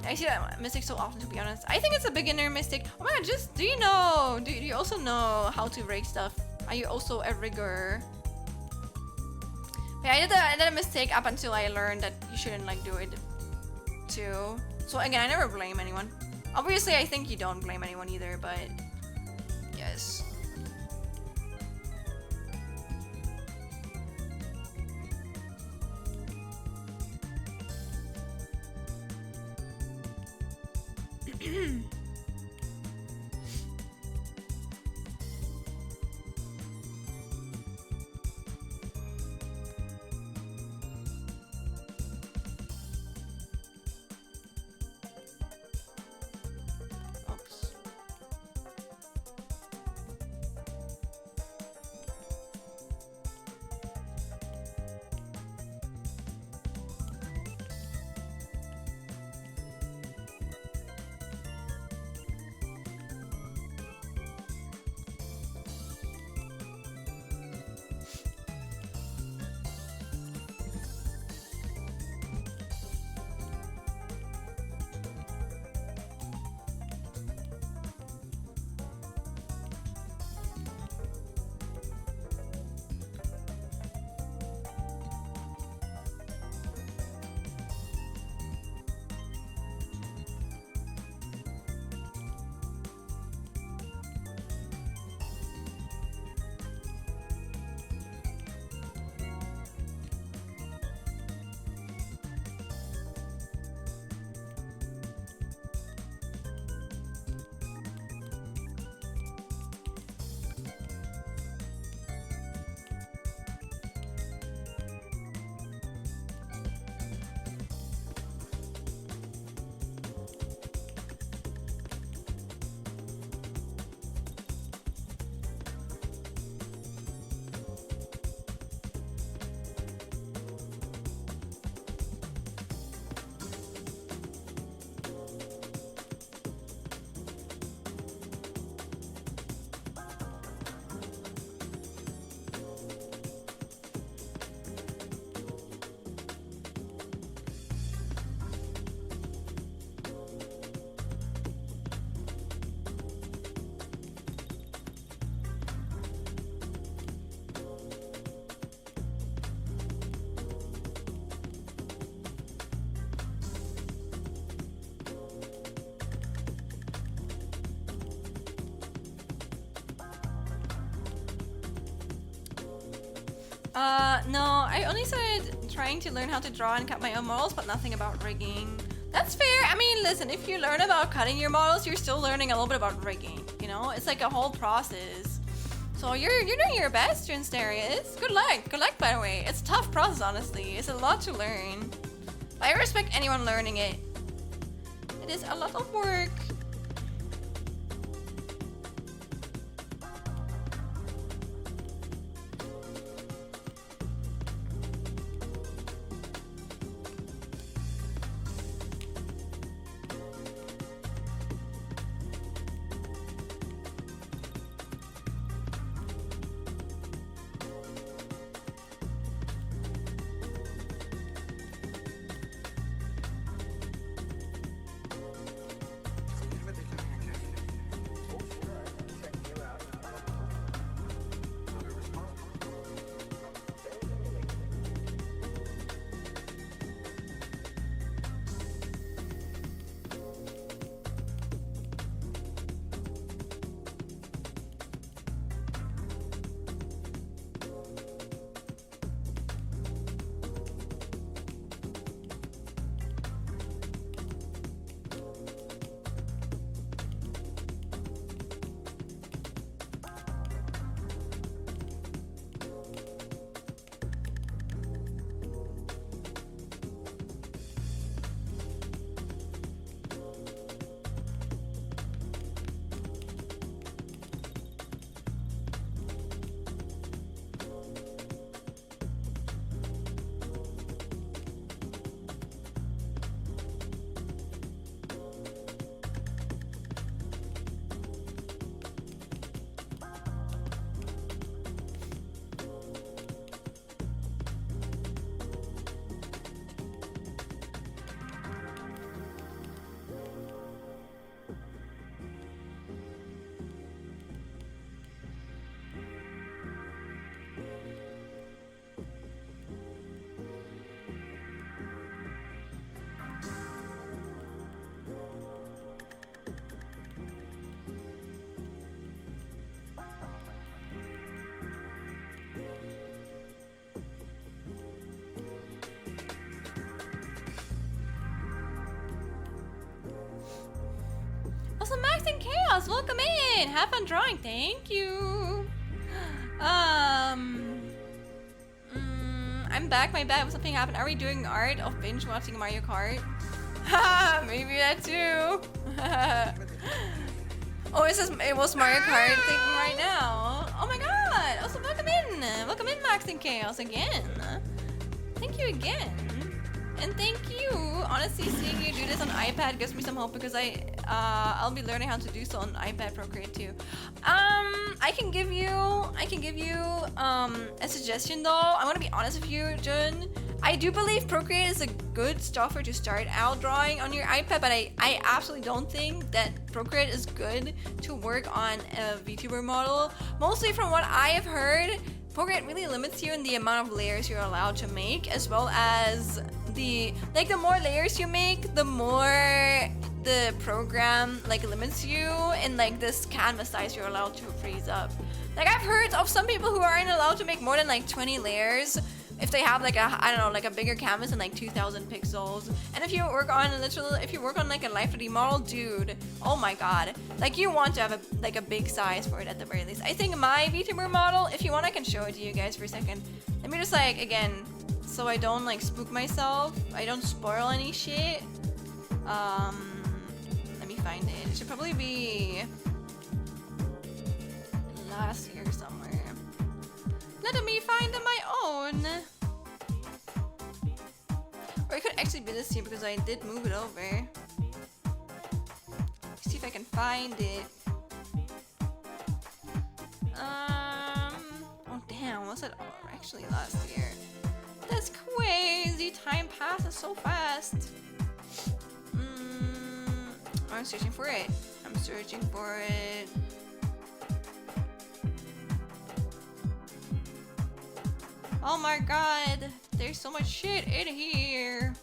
Speaker 1: I see that mistake so often, to be honest. I think it's a beginner mistake. Oh my god, just, do you also know how to rig stuff? Are you also a rigger? Yeah, I did a mistake up until I learned that you shouldn't like do it too. So again, I never blame anyone. Obviously, I think you don't blame anyone either, but yes. Oops. No, I only started trying to learn how to draw and cut my own models, but nothing about rigging. That's fair. I mean, listen, if you learn about cutting your models, you're still learning a little bit about rigging, you know? It's like a whole process. So you're doing your best, Darius. Good luck. Good luck, by the way. It's a tough process, honestly. It's a lot to learn. But I respect anyone learning it. It is a lot of work. Also, Max and Chaos, welcome in. Have fun drawing. Thank you. I'm back. My bad. Something happened. Are we doing art of binge watching Mario Kart? Haha, maybe that too. Oh, it was Mario Kart thing right now. Oh my god. Also, welcome in. Welcome in, Max and Chaos again. Thank you again. And thank you. Honestly, seeing you do this on iPad gives me some hope because I'll be learning how to do so on iPad Procreate too. I can give you a suggestion though. I'm gonna be honest with you, Jun. I do believe Procreate is a good software to start out drawing on your iPad, but I absolutely don't think that Procreate is good to work on a VTuber model. Mostly from what I have heard, Procreate really limits you in the amount of layers you're allowed to make, as well as the more layers you make, the more the program limits you in this canvas size you're allowed to freeze up. I've heard of some people who aren't allowed to make more than 20 layers if they have a bigger canvas and 2,000 pixels. And if you work on a Life 3D model, dude, oh my god, you want to have a big size for it at the very least. I think my VTuber model, if you want, I can show it to you guys for a second. Let me just again, so I don't spook myself, I don't spoil any shit. Let me find it. It should probably be last year somewhere. Let me find my own. Or it could actually be this year because I did move it over. See if I can find it. Oh damn, was it actually last year? That's crazy. Time passes so fast. I'm searching for it. I'm searching for it. Oh my god, there's so much shit in here.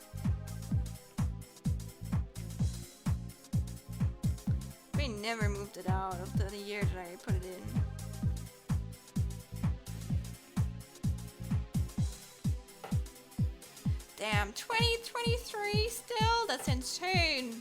Speaker 1: We never moved it out of the year that I put it in. Damn, 2023 still? That's insane.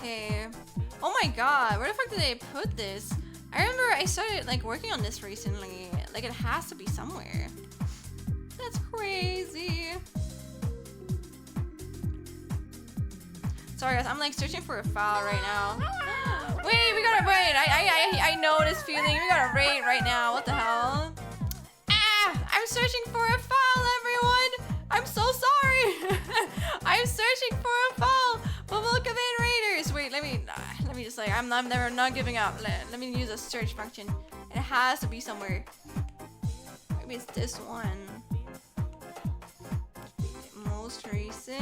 Speaker 1: Okay. Oh my god, where the fuck did they put this? I remember I started like working on this recently. Like it has to be somewhere. That's crazy. Sorry guys, I'm like searching for a file right now. Wait, we got a raid. I know this feeling. We got a raid right now. What the hell? Ah, I'm searching for a file, everyone. I'm so sorry. I'm searching for a file. But welcome in, raiders. Wait, let me just like I'm never not giving up. Let me use a search function. It has to be somewhere. Maybe it's this one. Most recent,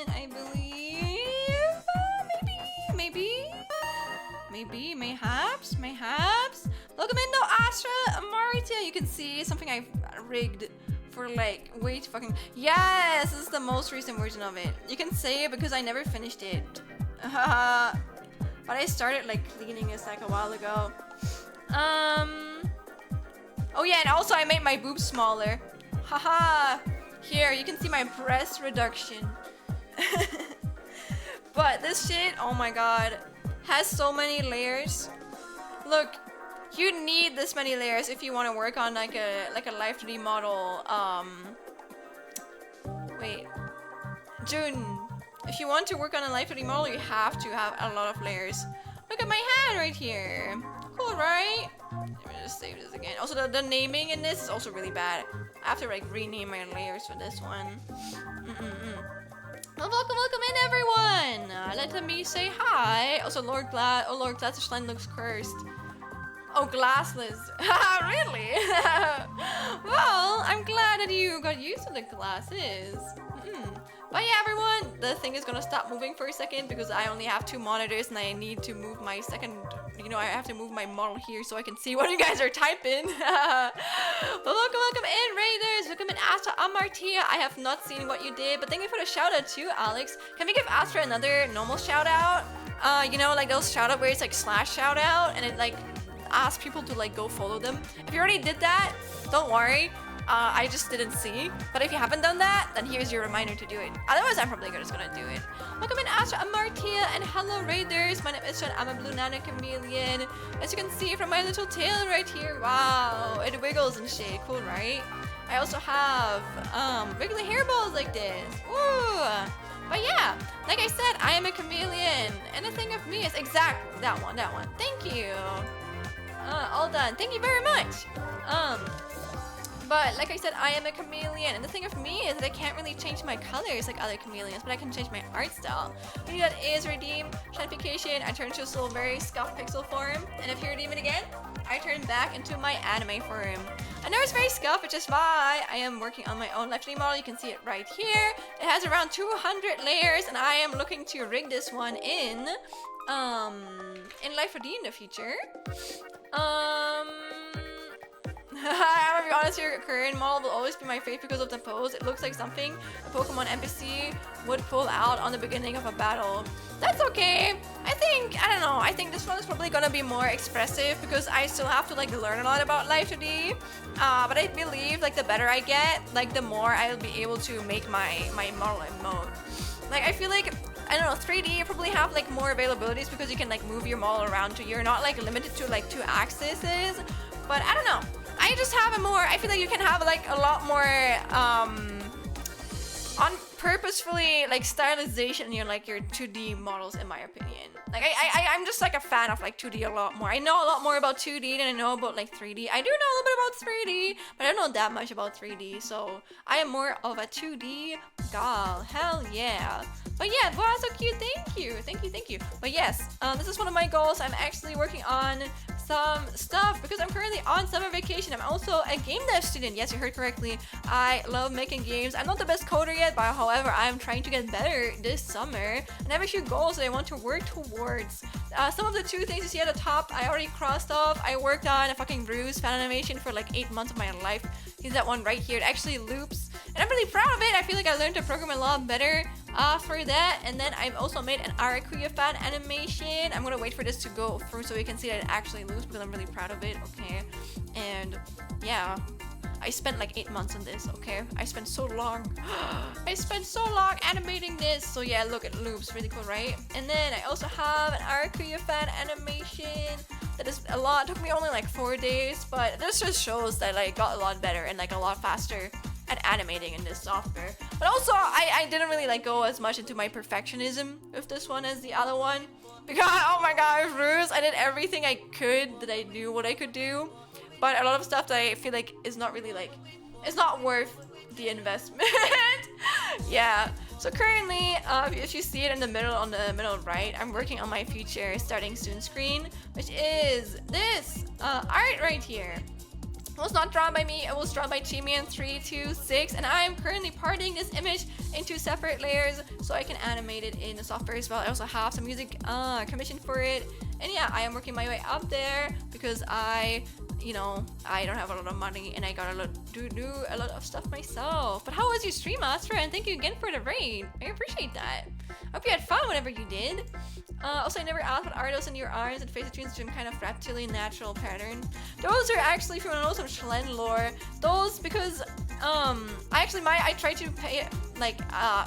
Speaker 1: I believe. Maybe, mayhaps. Welcome in, though, Astra Amaritia. You can see something I've rigged for like way too fucking. Yes, this is the most recent version of it. You can say it because I never finished it. But I started like cleaning this like a while ago. Oh yeah, and also I made my boobs smaller. Haha. Here, you can see my breast reduction. But this shit, oh my god, has so many layers. Look, you need this many layers if you want to work on like a live 3D model. Wait, June. If you want to work on a live 3D model, you have to have a lot of layers. Look at my hand right here. Cool, right? Let me just save this again. Also, the naming in this is also really bad. I have to like rename my layers for this one. Well, welcome in, everyone. Let me say hi. Also, Lord Glad. Oh, Lord Glad's land looks cursed. Oh, glassless. Really? Well, I'm glad that you got used to the glasses. But yeah, everyone, the thing is gonna stop moving for a second because I only have 2 monitors and I need to move my second, I have to move my model here so I can see what you guys are typing. But welcome in, Raiders. Welcome in, Astra Amartia. I have not seen what you did, but thank you for the shout out too, Alex. Can we give Astra another normal shout out? Like those shout out where it's like / shout out and it like asks people to like go follow them. If you already did that, don't worry. I just didn't see. But if you haven't done that, then here's your reminder to do it. Otherwise, I'm probably just gonna do it. Welcome in, Astra Amartia, and hello, Raiders. My name is Sean. I'm a blue nano chameleon. As you can see from my little tail right here, wow, it wiggles and shit. Cool, right? I also have wiggly hairballs like this. Ooh. But yeah, like I said, I am a chameleon, and the thing of me is exactly that one. Thank you. All done. Thank you very much. But like I said, I am a chameleon, and the thing of me is that I can't really change my colors like other chameleons, but I can change my art style. When you do that is redeem, shinification, I turn to a little very scuffed pixel form, and if you redeem it again, I turn back into my anime form. I know it's very scuffed, which is why I am working on my own live 3D model. You can see it right here. It has around 200 layers, and I am looking to rig this one in live 3D in the future. I'm gonna be honest here, current model will always be my favorite because of the pose. It looks like something a Pokemon NPC would pull out on the beginning of a battle. That's okay. I think this one is probably gonna be more expressive because I still have to like learn a lot about live 2D. But I believe like the better I get, like the more I'll be able to make my model in mode. Like I feel like, I don't know, 3D you probably have like more availabilities because you can like move your model around, so you're not like limited to like 2 axes. But I don't know. I just have I feel like you can have like a lot more on purposefully like stylization in your 2D models, in my opinion. Like I'm just like a fan of like 2D a lot more. I know a lot more about 2D than I know about like 3D. I do know a little bit about 3D, but I don't know that much about 3D, so I am more of a 2D gal. Hell yeah. But yeah, wow, so cute. Thank you. But yes, this is one of my goals. I'm actually working on some stuff because I'm currently on summer vacation. I'm also a game dev student. Yes, you heard correctly. I love making games. I'm not the best coder yet, but however, I'm trying to get better this summer. And I have a few goals that I want to work towards. Some of the two things you see at the top, I already crossed off. I worked on a fucking Bruce fan animation for like 8 months of my life. Here's that one right here. It actually loops. And I'm really proud of it. I feel like I learned to program a lot better for that. And then I've also made an Arakuya fan animation. I'm gonna wait for this to go through so you can see that it actually loops because I'm really proud of it, okay? And yeah, I spent like 8 months on this, okay? I spent so long. I spent so long animating this. So yeah, look, it loops. Really cool, right? And then I also have an Arakuya fan animation. That is a lot. It took me only like 4 days, but this just shows that I got a lot better and like a lot faster at animating in this software. But also, I didn't really like go as much into my perfectionism with this one as the other one. Because, oh my god, Bruce, I did everything I could that I knew what I could do. But a lot of stuff that I feel like is not really like, it's not worth the investment. Yeah. So currently, if you see it in the middle, on the middle right, I'm working on my future starting soon screen, which is this art right here. It was not drawn by me, it was drawn by Chimian326, and I am currently parting this image into separate layers so I can animate it in the software as well. I also have some music commissioned for it, and yeah, I am working my way up there because I don't have a lot of money and I gotta do a lot of stuff myself. But how was your stream, Astra? And thank you again for the raid. I appreciate that. Hope you had fun whenever you did. Also, I never asked what are those in your arms and face tunes some kind of reptilian natural pattern. Those are actually, if you want to know some Schlen lore, those because I tried to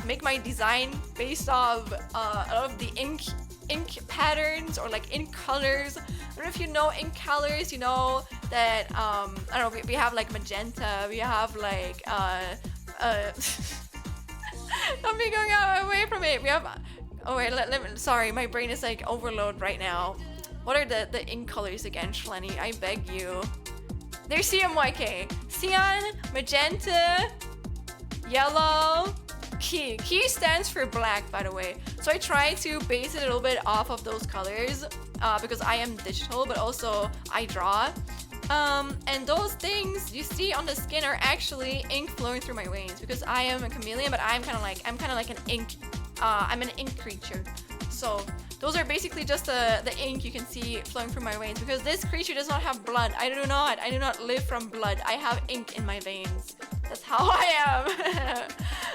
Speaker 1: make my design based off a lot of the ink patterns or like ink colors. I don't know if you know ink colors, you know that I don't know, we have like magenta, we have like not me going away from it. We have oh wait, sorry, my brain is like overload right now. What are the ink colors again, Shlenny? I beg you. There's CMYK. Cyan, magenta, yellow, key. Key stands for black, by the way. So I try to base it a little bit off of those colors because I am digital, but also I draw. And those things you see on the skin are actually ink flowing through my veins because I am a chameleon, but I'm kind of like an ink. I'm an ink creature. So those are basically just the ink you can see flowing through my veins because this creature does not have blood. I do not live from blood. I have ink in my veins. That's how I am.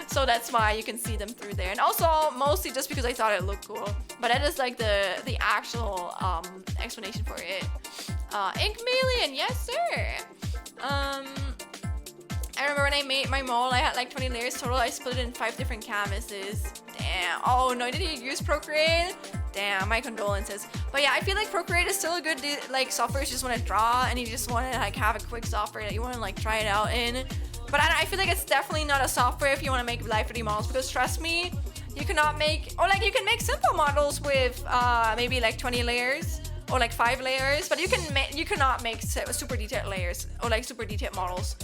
Speaker 1: So that's why you can see them through there. And also mostly just because I thought it looked cool. But that is like the actual explanation for it. Ink Chameleon, yes sir. I remember when I made my mole, I had like 20 layers total. I split it in 5 different canvases. Damn. Oh no, did you use Procreate? Damn, my condolences. But yeah, I feel like Procreate is still a good like software if you just want to draw and you just want to like have a quick software that you want to like try it out in. But I feel like it's definitely not a software if you want to make live 3D models because trust me, you cannot make, or like you can make simple models with maybe like 20 layers. Or like 5 layers, but you cannot make super detailed layers or like super detailed models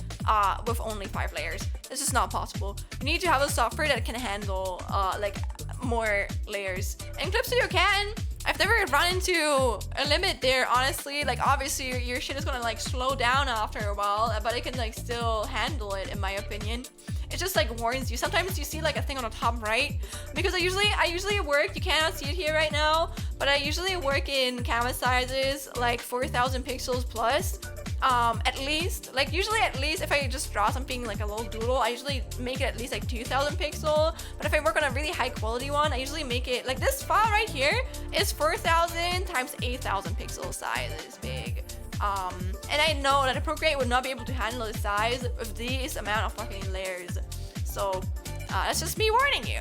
Speaker 1: with only 5 layers. This is not possible. You need to have a software that can handle like more layers. And Clip Studio can. I've never run into a limit there, honestly. Like obviously your shit is gonna like slow down after a while, but it can like still handle it in my opinion. It just like warns you. Sometimes you see like a thing on the top right because I usually work, you cannot see it here right now, but I usually work in canvas sizes like 4,000 pixels plus at least. Like usually at least if I just draw something like a little doodle, I usually make it at least like 2,000 pixel. But if I work on a really high quality one, I usually make it like this file right here is 4,000 times 8,000 pixel size. It's big. And I know that a Procreate would not be able to handle the size of these amount of fucking layers. So that's just me warning you.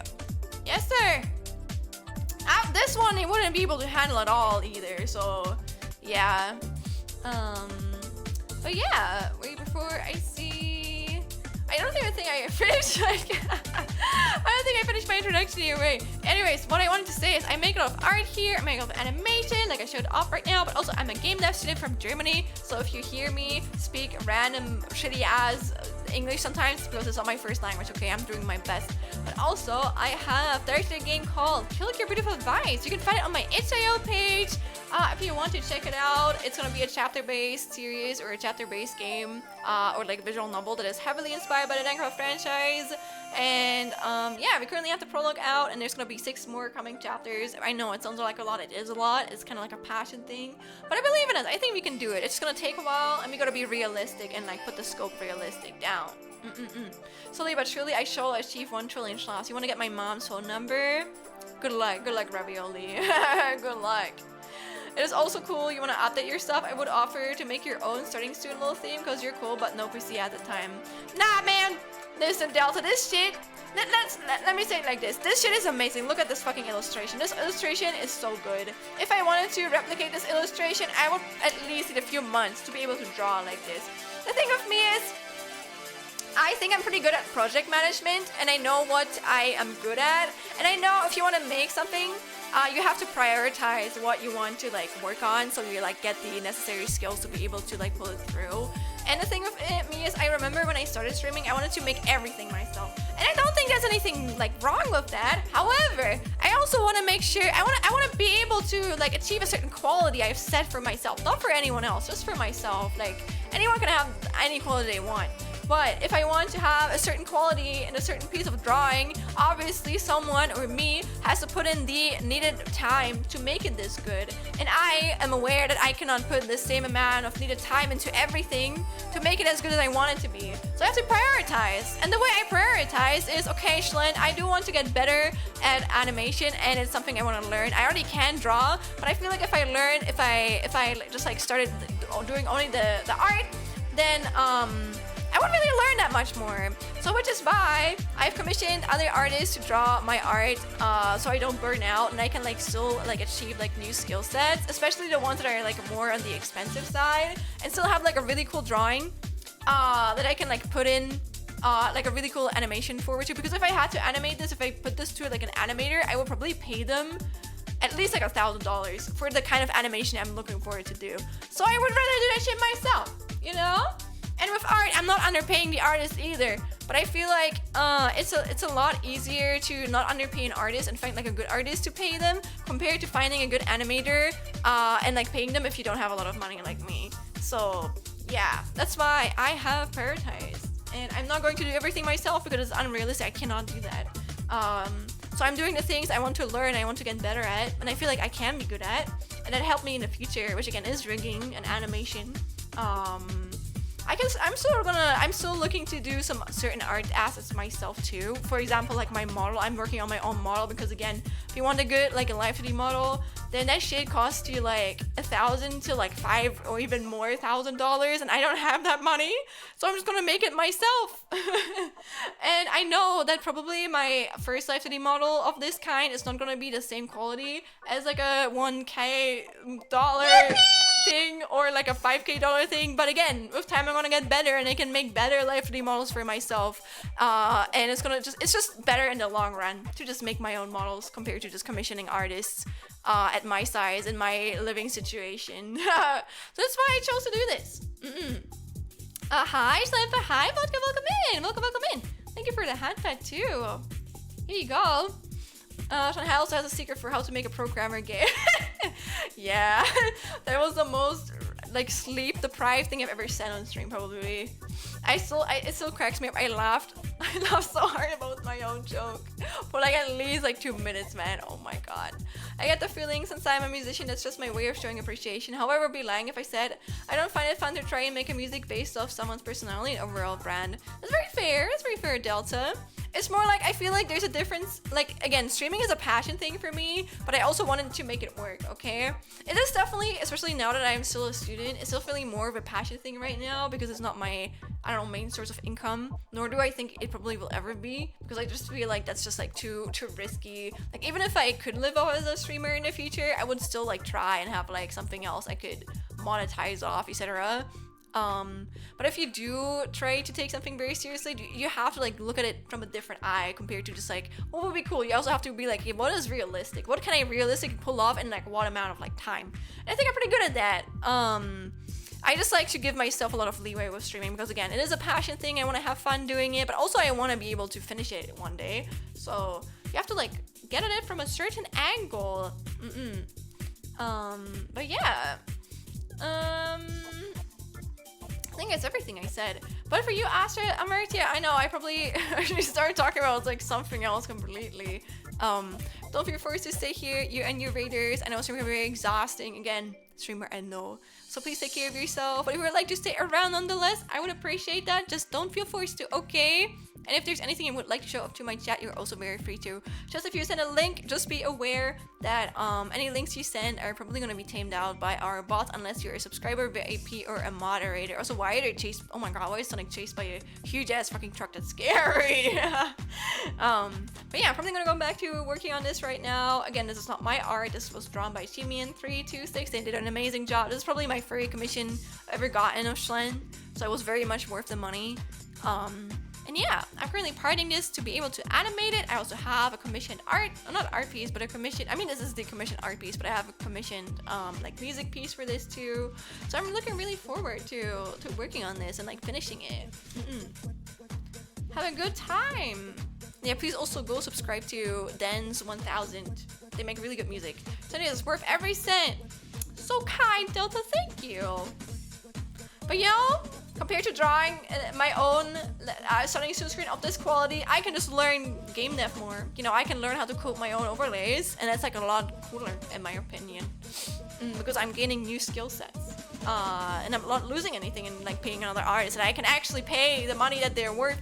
Speaker 1: Yes, sir. This one it wouldn't be able to handle at all either. So yeah. But yeah. Wait before I see. I don't even think I finished. I don't think I finished my introduction anyway. anyways, what I wanted to say is I make a lot of art here, I make a lot of animation, like I showed off right now, but also I'm a game dev student from Germany, so if you hear me speak random shitty ass English sometimes, because it's not my first language, okay, I'm doing my best. But also, I have directed a game called Kill Your Beautiful Vice. You can find it on my itch.io page. If you want to check it out, it's gonna be a chapter-based series or a chapter-based game, or like a visual novel that is heavily inspired by the Minecraft franchise. And yeah, we currently have the prologue out, and there's gonna be 6 more coming chapters. I know it sounds like a lot, it is a lot. It's kind of like a passion thing, but I believe in it. I think we can do it. It's gonna take a while, and we gotta be realistic and like put the scope realistic down. Slowly but surely, I shall achieve 1 trillion slots. You want to get my mom's phone number? Good luck, Ravioli. Good luck. It is also cool. You want to update your stuff? I would offer to make your own starting student little theme because you're cool, but no PC at the time. Nah, man. Listen, Delta, this shit. Let me say it like this. This shit is amazing. Look at this fucking illustration. This illustration is so good. If I wanted to replicate this illustration, I would at least need a few months to be able to draw like this. The thing with me is, I think I'm pretty good at project management, and I know what I am good at, and I know if you want to make something, you have to prioritize what you want to like work on, so you like get the necessary skills to be able to like pull it through. And the thing with me is, I remember when I started streaming, I wanted to make everything myself, and I don't think there's anything like wrong with that. However, I also want to make sure I want to be able to like achieve a certain quality I've set for myself, not for anyone else, just for myself. Like anyone can have any quality they want. But if I want to have a certain quality in a certain piece of drawing, obviously someone or me has to put in the needed time to make it this good. And I am aware that I cannot put the same amount of needed time into everything to make it as good as I want it to be. So I have to prioritize. And the way I prioritize is, okay, Shlyn, I do want to get better at animation, and it's something I want to learn. I already can draw, but I feel like if I learn, if I just like started doing only the art, then I wouldn't really learn that much more. So which is why I've commissioned other artists to draw my art, so I don't burn out and I can like still like achieve like new skill sets, especially the ones that are like more on the expensive side, and still have like a really cool drawing that I can like put in like a really cool animation forward to. Because if I had to animate this, if I put this to like an animator, I would probably pay them at least like $1,000 for the kind of animation I'm looking forward to do. So I would rather do that shit myself, you know? And with art, I'm not underpaying the artist either, but I feel like it's a lot easier to not underpay an artist and find like a good artist to pay them compared to finding a good animator and like paying them if you don't have a lot of money like me. So yeah, that's why I have prioritized, and I'm not going to do everything myself because it's unrealistic. I cannot do that. So I'm doing the things I want to learn, I want to get better at, and I feel like I can be good at, and that helped me in the future, which again is rigging and animation. I'm still looking to do some certain art assets myself too. For example, like my model, I'm working on my own model because again, if you want a good like a live 3D model, then that shit costs you like $1,000 to like $5,000 or even more $1,000, and I don't have that money, so I'm just gonna make it myself. And I know that probably my first live 3D model of this kind is not gonna be the same quality as like a $1K thing or like a $5K thing, but again, with time I'm gonna get better and I can make better live 3D models for myself, and it's just better in the long run to just make my own models compared to just commissioning artists at my size and my living situation. So that's why I chose to do this. Hi Slampa, hi, welcome in. Thank you for the hand pad too. Here you go. Shanghai also has a secret for how to make a programmer game. Yeah, that was the most like sleep deprived thing I've ever said on stream probably. It still cracks me up. I laughed so hard about my own joke for like at least like 2 minutes, man. Oh my god. I get the feeling since I'm a musician, that's just my way of showing appreciation. However, I'd be lying if I said I don't find it fun to try and make a music based off someone's personality and overall brand. That's very fair. That's very fair, Delta. It's more like I feel like there's a difference. Like again, streaming is a passion thing for me, but I also wanted to make it work, okay? It is definitely, especially now that I'm still a student, it's still feeling more of a passion thing right now because it's not my, I don't know, main source of income, nor do I think it probably will ever be, because I just feel like that's just like too risky. Like even if I could live off as a streamer in the future, I would still like try and have like something else I could monetize off, etc. But if you do try to take something very seriously, you have to like look at it from a different eye compared to just like what would be cool. You also have to be like, hey, what is realistic? What can I realistically pull off in like what amount of like time? And I think I'm pretty good at that. I just like to give myself a lot of leeway with streaming because again, it is a passion thing. I want to have fun doing it, but also I want to be able to finish it one day. So you have to like get at it from a certain angle. But yeah. I think it's everything I said. But for you, Astra, Amartya, I know I probably started talking about like something else completely. Don't feel forced to stay here, you and your raiders. I know streaming can be very exhausting. Again, streamer, I know. So please take care of yourself. But if you would like to stay around nonetheless, I would appreciate that. Just don't feel forced to, okay? And if there's anything you would like to show up to my chat, you're also very free to. Just if you send a link, just be aware that any links you send are probably going to be tamed out by our bots unless you're a subscriber, VIP, or a moderator. Also, why are they chased? Oh my god, why is Sonic chased by a huge ass fucking truck? That's scary. But yeah, I'm probably going to go back to working on this right now. Again, this is not my art. This was drawn by Shimian326. They did an amazing job. This is probably my furry commission I've ever gotten of Schlen. So it was very much worth the money. And yeah, I'm currently parting this to be able to animate it. I also have a commissioned art, not art piece, but a commissioned, I mean this is the commissioned art piece, but I have a commissioned like music piece for this too. So I'm looking really forward to working on this and like finishing it. Have a good time. Yeah, please also go subscribe to Den's 1000. They make really good music. So it is worth every cent. So kind, Delta, thank you. But y'all, compared to drawing my own Sonic Suit screen of this quality, I can just learn game dev more. You know, I can learn how to code my own overlays, and that's like a lot cooler in my opinion. Because I'm gaining new skill sets. And I'm not losing anything in like paying another artist, and I can actually pay the money that they're worth.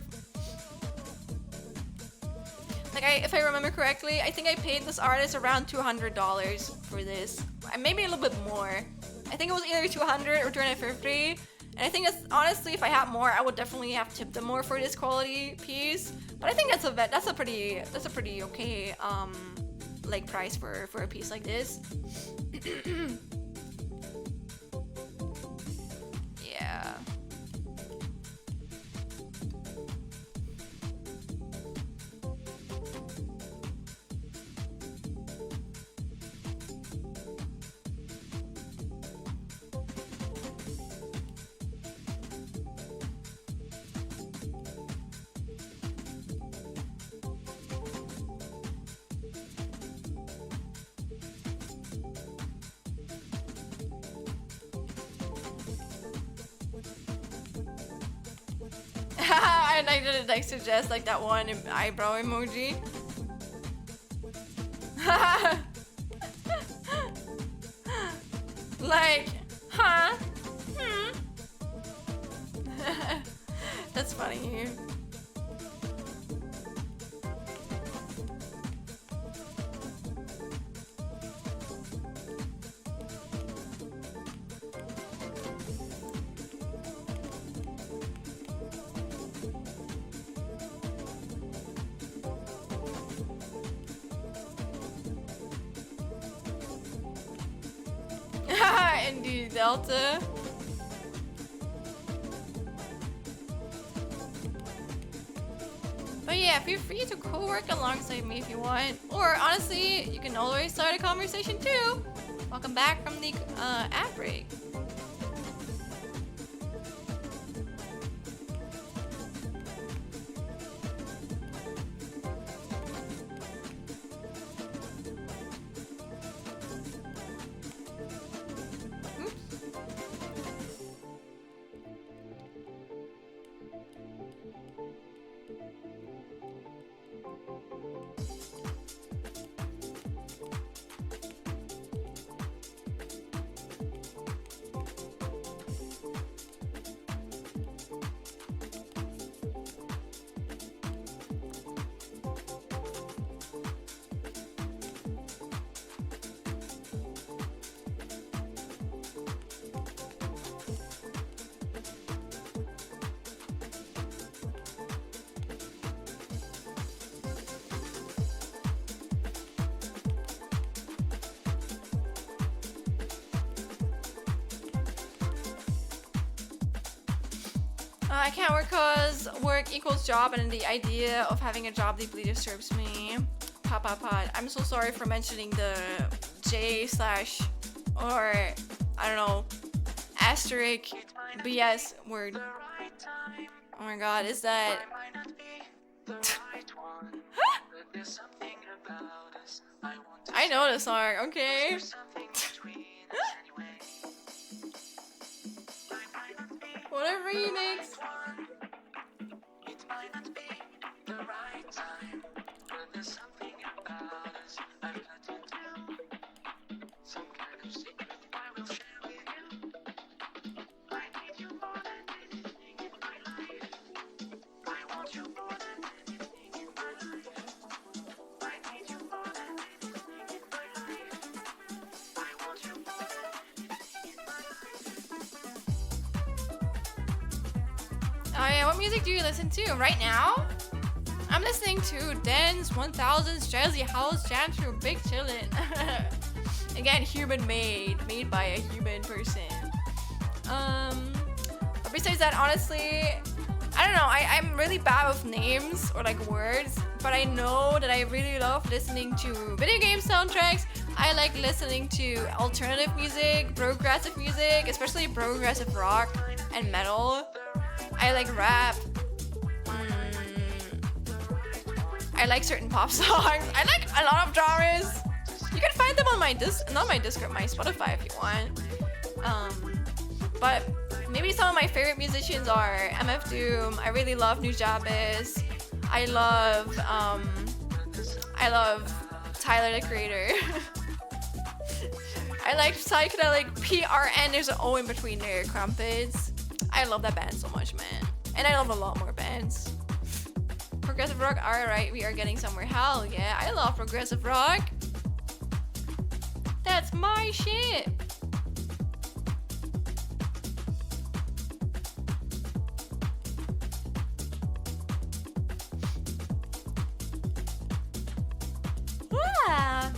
Speaker 1: Like if I remember correctly, I think I paid this artist around $200 for this. Maybe a little bit more. I think it was either 200 or 250. And I think that's honestly, if I had more, I would definitely have tipped them more for this quality piece. But I think that's a pretty okay like price for a piece like this. Yeah. And I didn't like suggest like that one eyebrow emoji. Like, huh? That's funny. Indeed, Delta. But yeah, feel free to co-work alongside me if you want. Or honestly, you can always start a conversation too. Welcome back from the ad break. I can't work cause work equals job, and the idea of having a job deeply disturbs me. Pot. I'm so sorry for mentioning the J slash or I don't know asterisk BS word. Oh my god, is that? I know the song. Okay. What a remix. Oh yeah, what music do you listen to right now? I'm listening to Dance 1000's Jazzy House Jam to Big Chillin'. Again, human made by a human person. But besides that, honestly, I don't know. I'm really bad with names or like words, but I know that I really love listening to video game soundtracks. I like listening to alternative music, progressive music, especially progressive rock and metal. I like rap. I like certain pop songs. I like a lot of genres. You can find them on my Discord, my Spotify if you want. But maybe some of my favorite musicians are MF Doom. I really love Nujabes. I love Tyler the Creator. I like psychedelic PRN. There's an O in between there. Crumpets. I love that band so much, man. And I love a lot more bands. Progressive rock, alright, we are getting somewhere. Hell yeah, I love progressive rock. That's my shit. Yeah.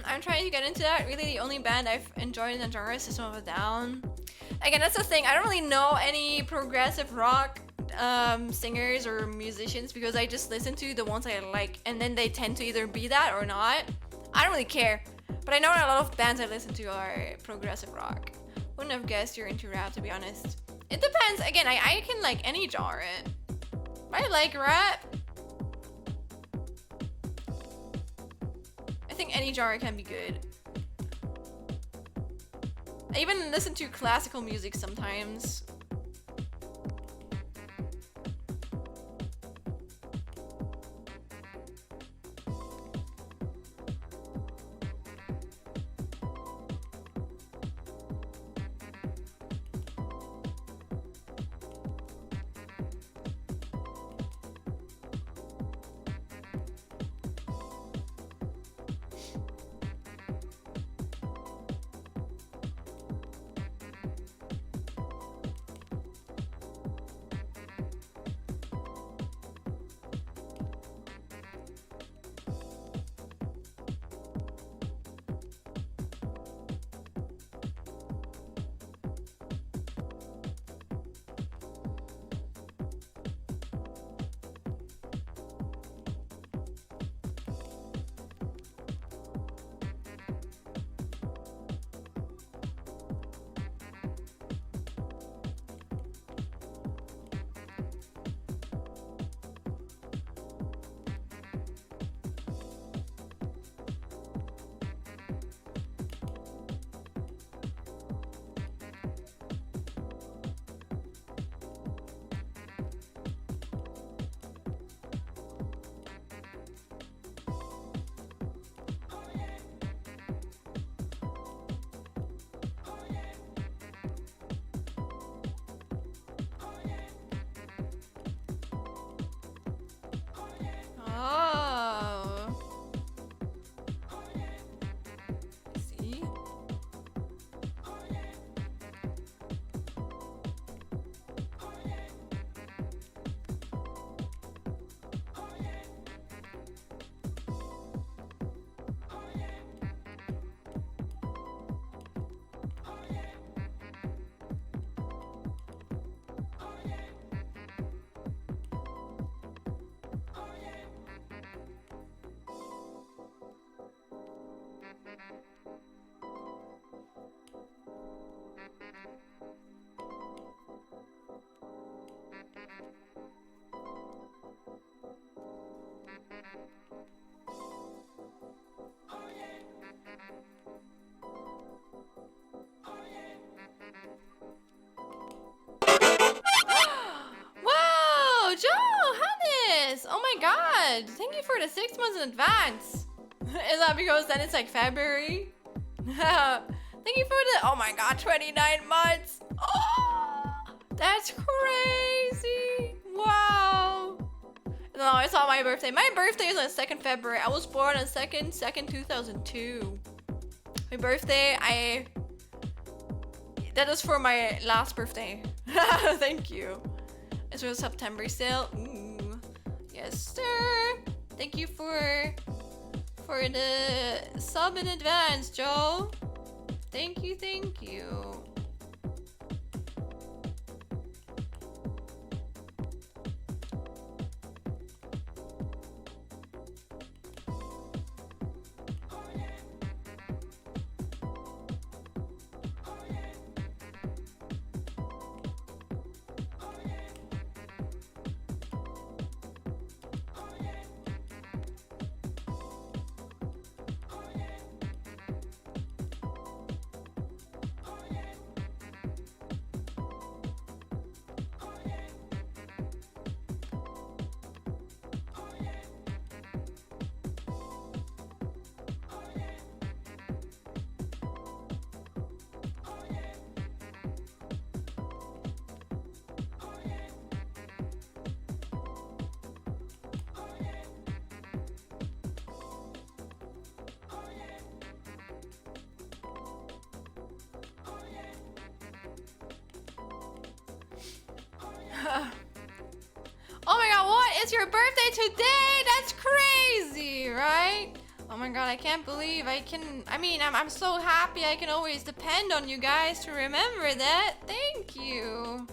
Speaker 1: I'm trying to get into that. Really, the only band I've enjoyed in the genre is System of a Down. Again, that's the thing. I don't really know any progressive rock singers or musicians because I just listen to the ones I like, and then they tend to either be that or not. I don't really care. But I know that a lot of bands I listen to are progressive rock. Wouldn't have guessed you're into rap, to be honest. It depends. Again, I can like any genre. I like rap. I think any genre can be good. I even listen to classical music sometimes. my god! Thank you for the 6 months in advance. Is that because then it's like February? Thank you for the, oh my god, 29 months. Oh, that's crazy. Wow. No, it's not my birthday. My birthday is on the 2nd February. I was born on 2nd, 2002. My birthday, that is for my last birthday. Thank you. It's for September still. Ooh. Yes, sir. Thank you for the sub in advance, Joe. Thank you, thank you. Oh my god, what? It's your birthday today? That's crazy, right? Oh my god, I can't believe I'm so happy I can always depend on you guys to remember that. Thank you.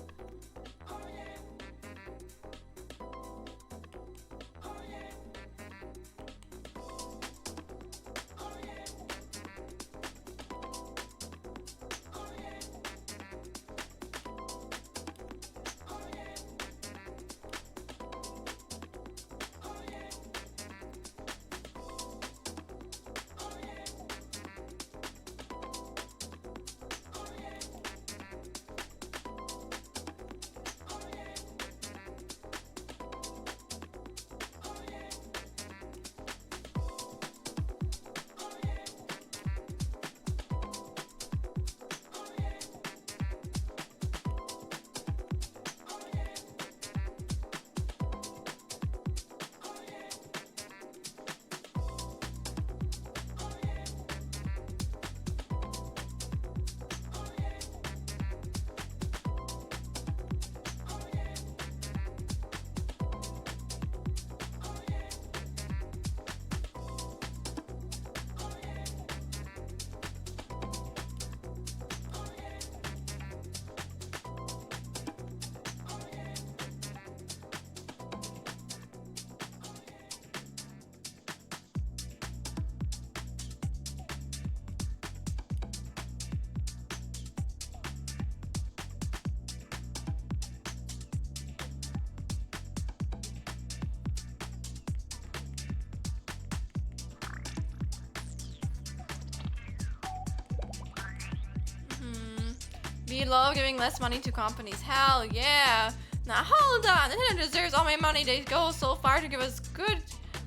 Speaker 1: We love giving less money to companies. Hell yeah. Now hold on. Nintendo deserves all my money. They go so far to give us good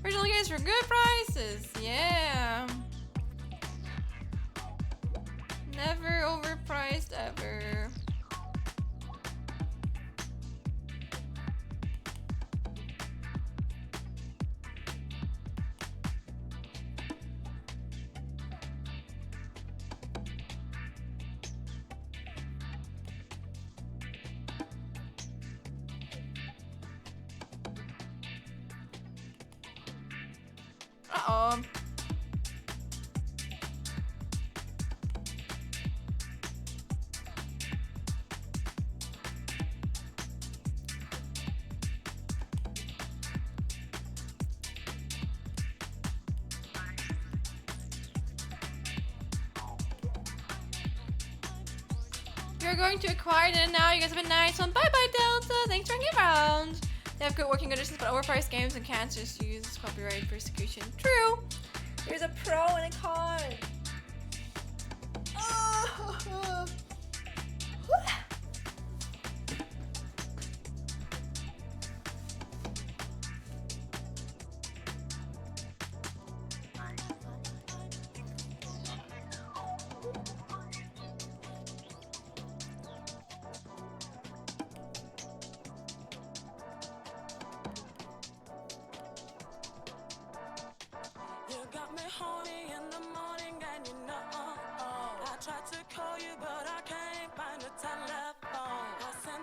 Speaker 1: original games for good prices. Yeah. Never overpriced ever. Uh-oh. You're going to acquire them now. You guys have a nice one. Bye-bye, Delta. Thanks for hanging around. They have good working conditions, but overpriced games and can't just use copyright persecution. True. There's a pro and a con.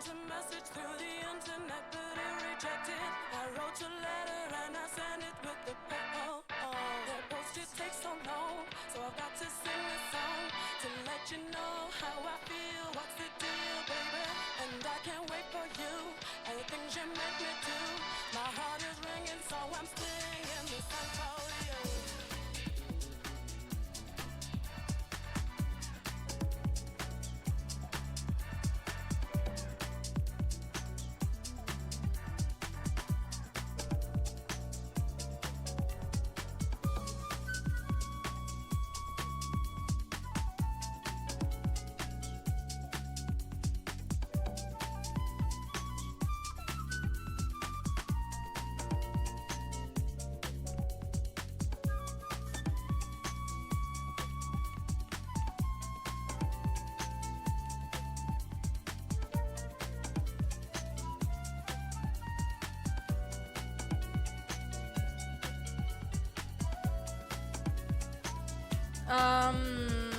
Speaker 2: a message through the internet, but it rejected. I wrote a letter and I sent it with the post. The post it takes so long, so I've got to sing this song to let you know how I feel. What's the deal, baby? And I can't wait for you and the things you make me do. My heart is ringing, so I'm singing this song for you.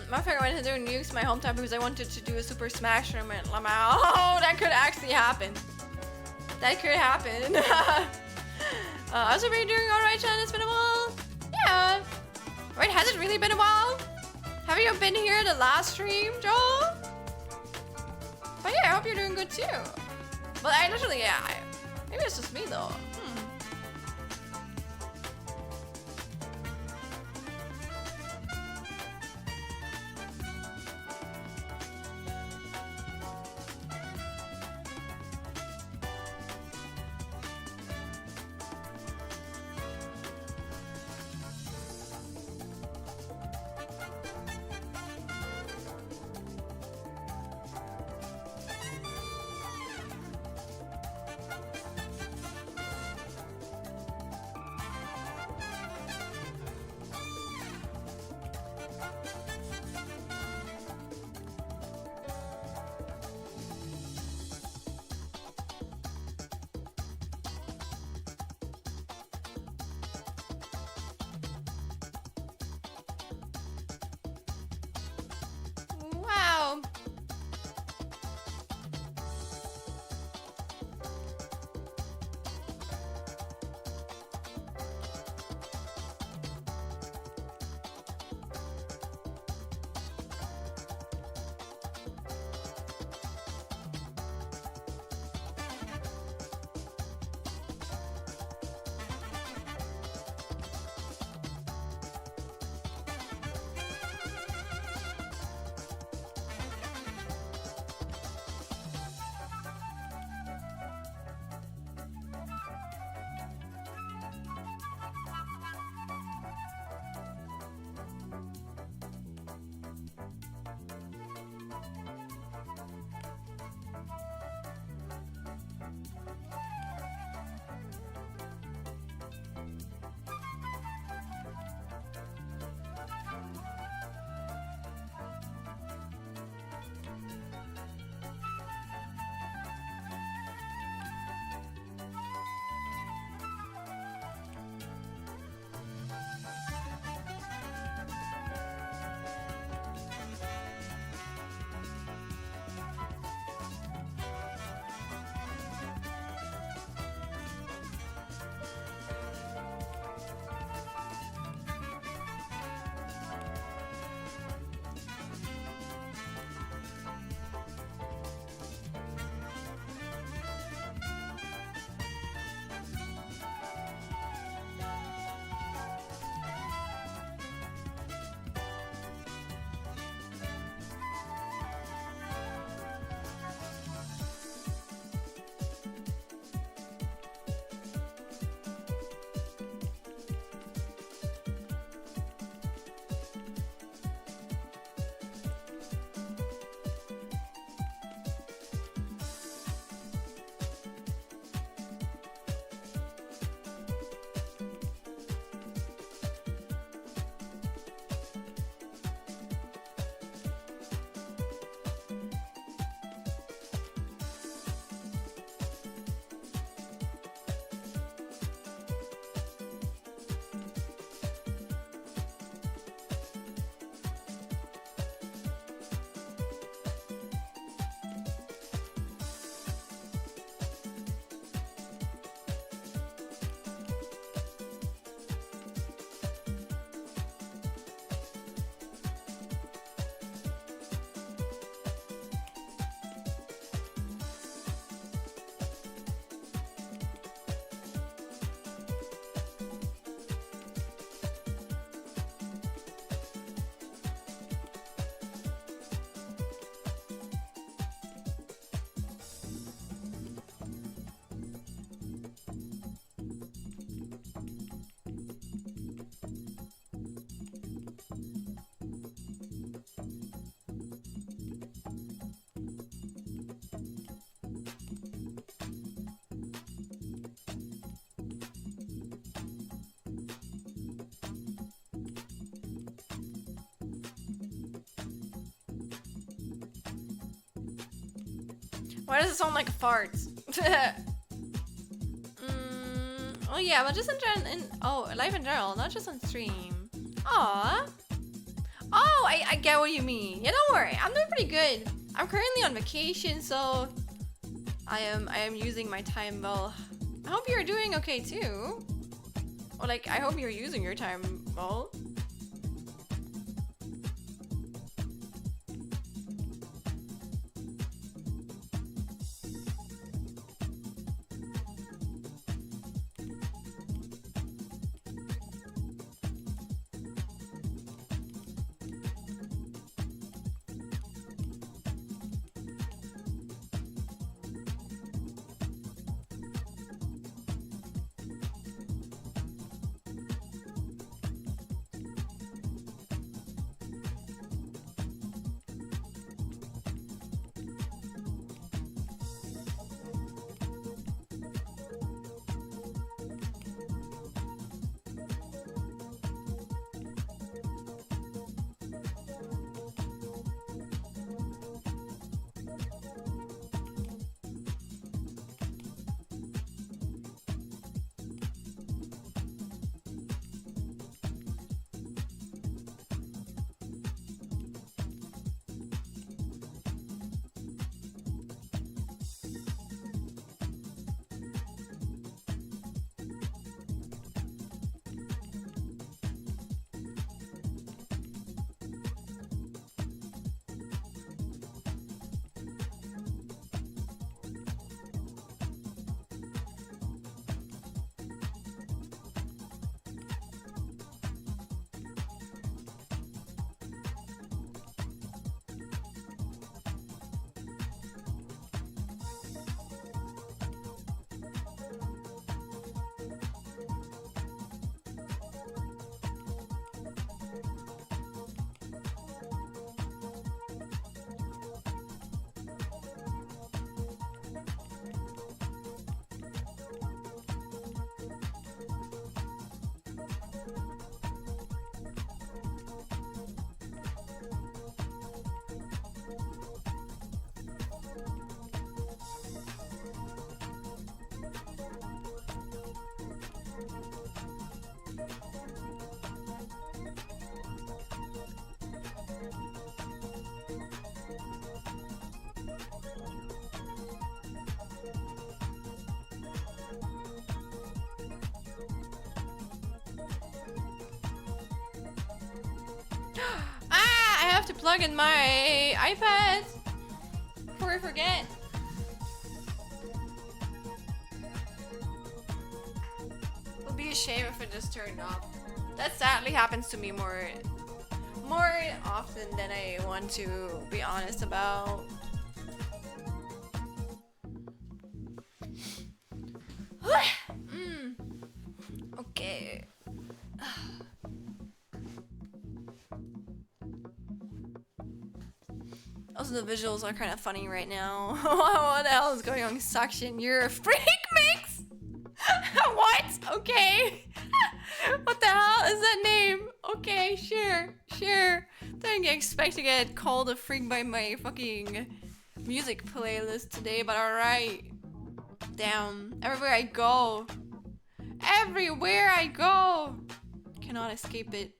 Speaker 1: My friend went to do nukes my hometown because I wanted to do a Super Smash tournament. Oh, that could actually happen. That could happen. Also, are you doing alright, Jen? It's been a while. Yeah. Right, has it really been a while? Have you been here the last stream, Joel? But yeah, I hope you're doing good too. But I literally, yeah. Maybe it's just me though. Why does it sound like a fart? Oh yeah, but just in general, life in general, not just on stream. Aw. Oh, I get what you mean. Yeah, don't worry. I'm doing pretty good. I'm currently on vacation, so I am using my time well. I hope you're doing okay too. Or like, I hope you're using your time well. Ah, I have to plug in my iPad before I forget. It would be a shame if it just turned off. That sadly happens to me more often than I want to be honest about. Okay. Also, the visuals are kind of funny right now. What the hell is going on? Suction, you're a freak mix? What? Okay. What the hell is that name? Okay, sure. Didn't expect to get called a freak by my fucking music playlist today, but alright. Damn. Everywhere I go. Cannot escape it.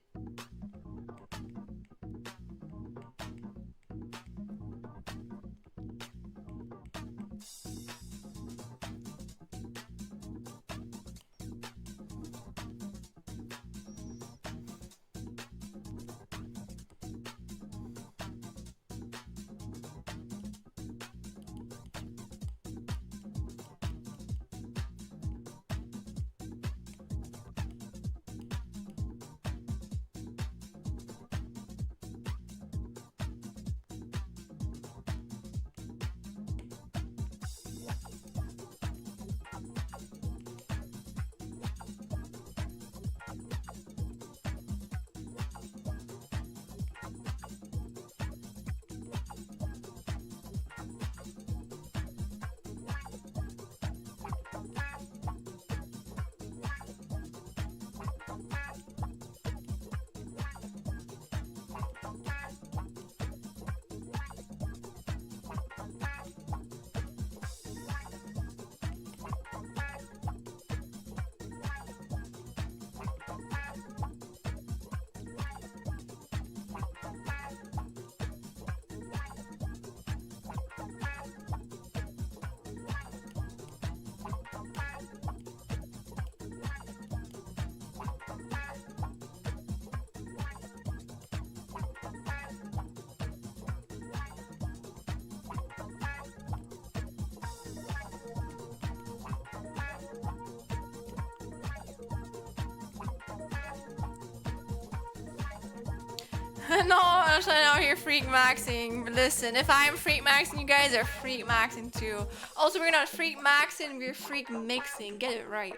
Speaker 1: No, I'm trying out here freak maxing. But listen, if I'm freak maxing, you guys are freak maxing too. Also, we're not freak maxing, we're freak mixing. Get it right.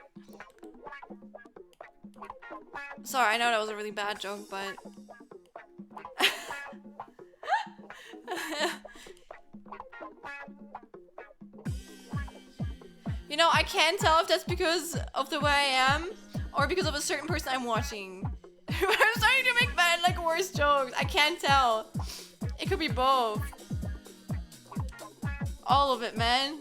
Speaker 1: Sorry, I know that was a really bad joke, but... You know, I can't tell if that's because of the way I am or because of a certain person I'm watching. I'm starting to make bad, like, worse jokes. I can't tell. It could be both. All of it, man.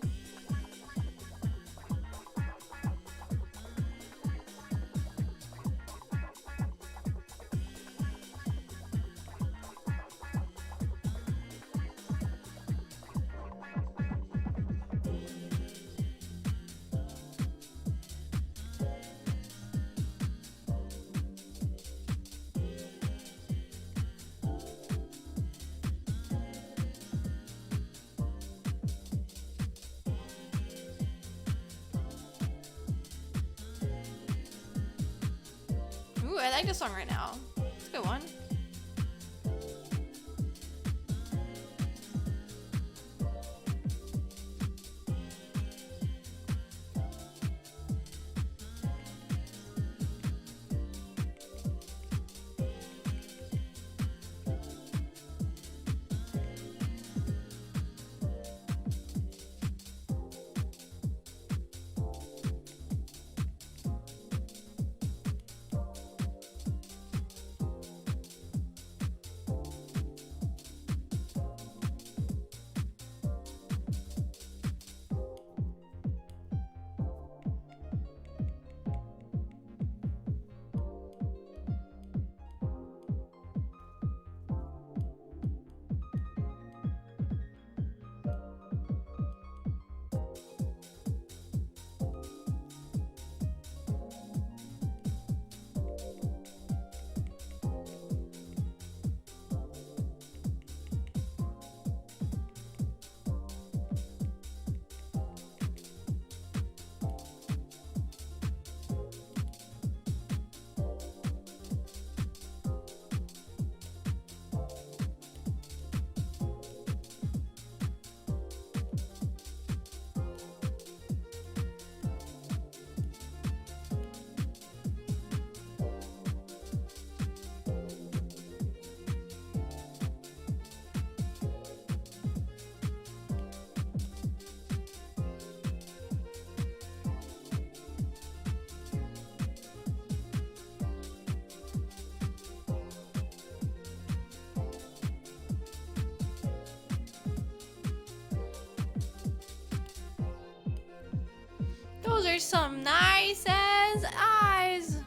Speaker 1: Ooh, I like this song right now. It's a good one. Those are some nice ass eyes.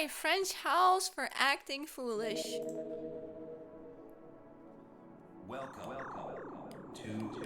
Speaker 1: my French house for acting foolish.
Speaker 3: Welcome to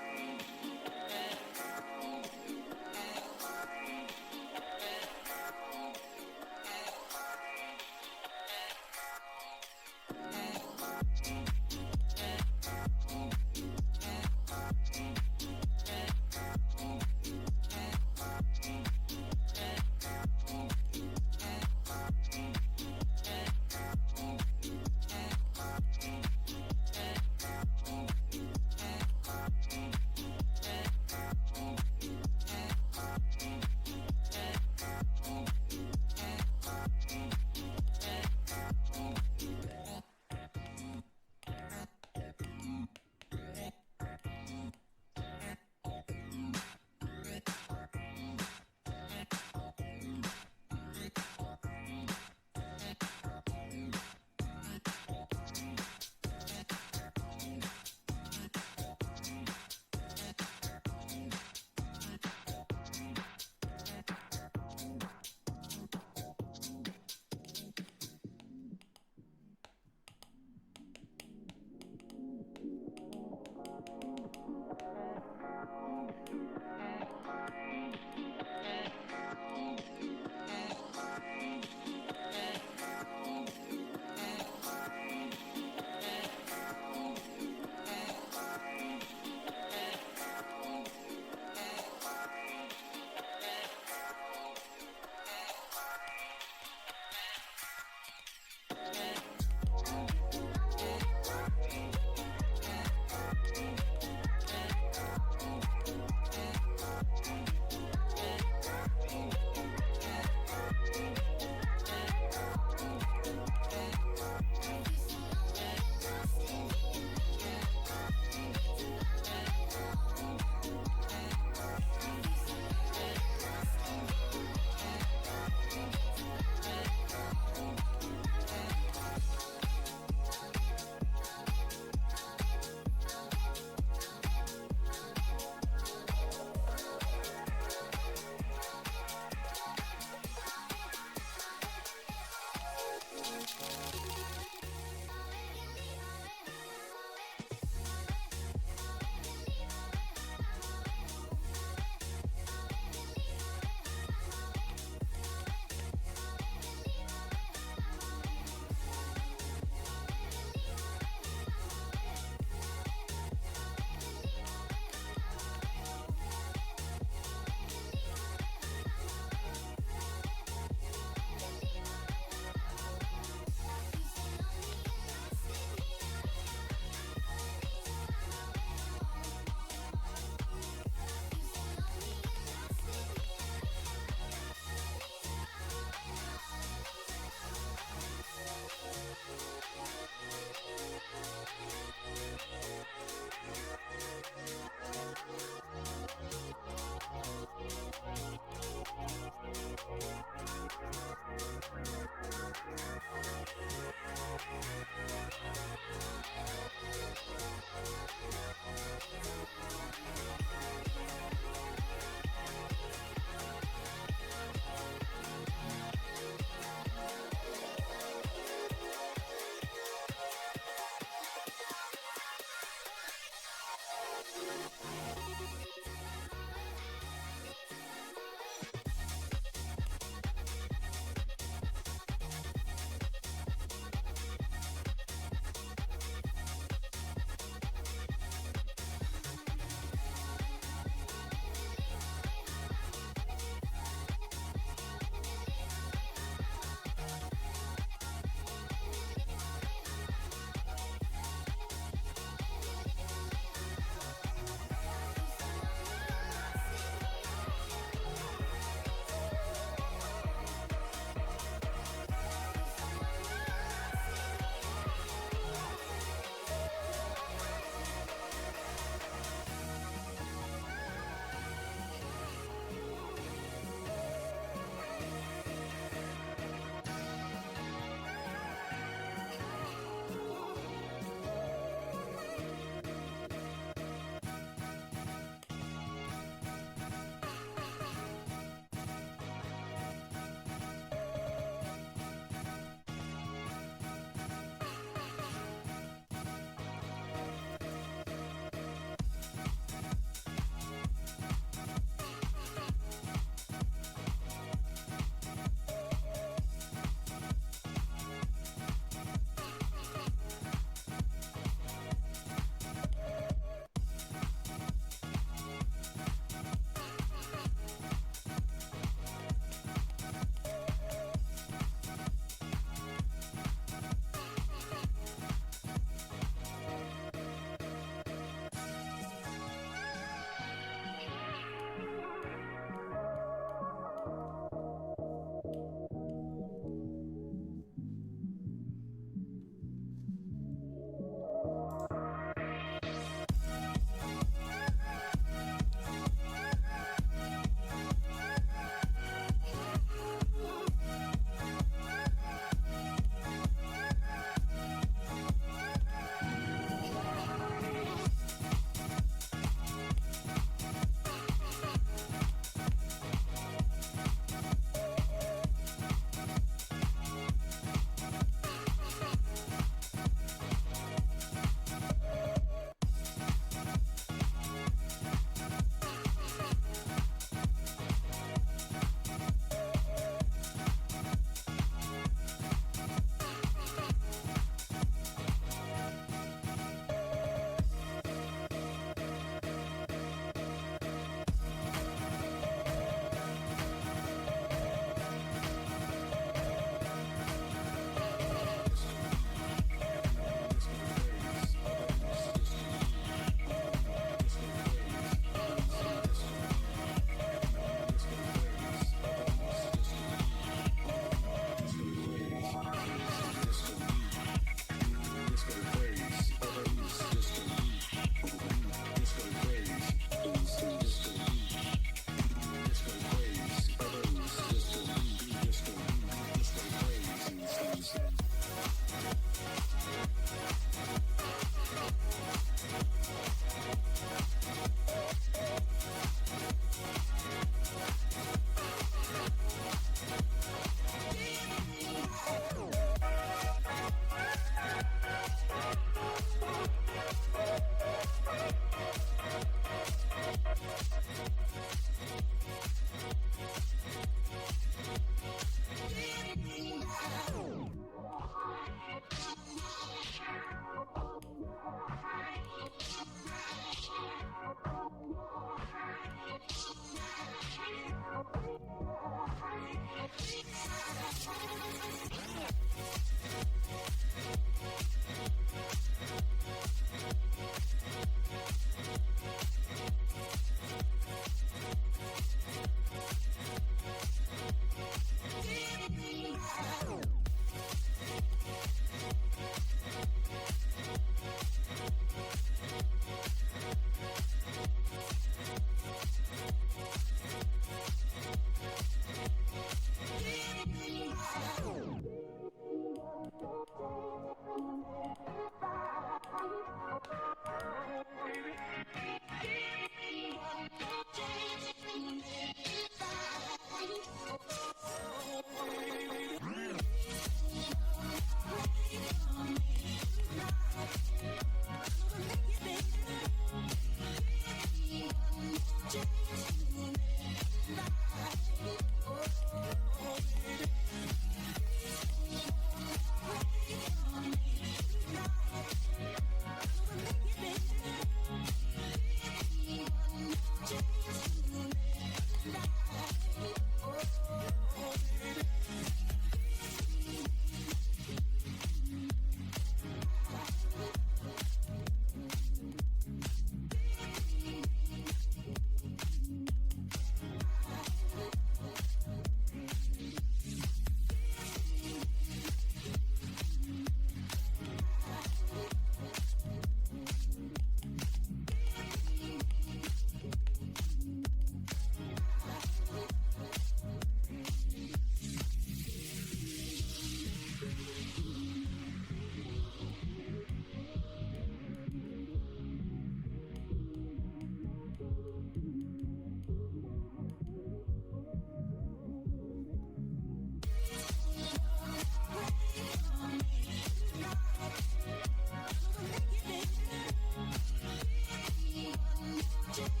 Speaker 2: Just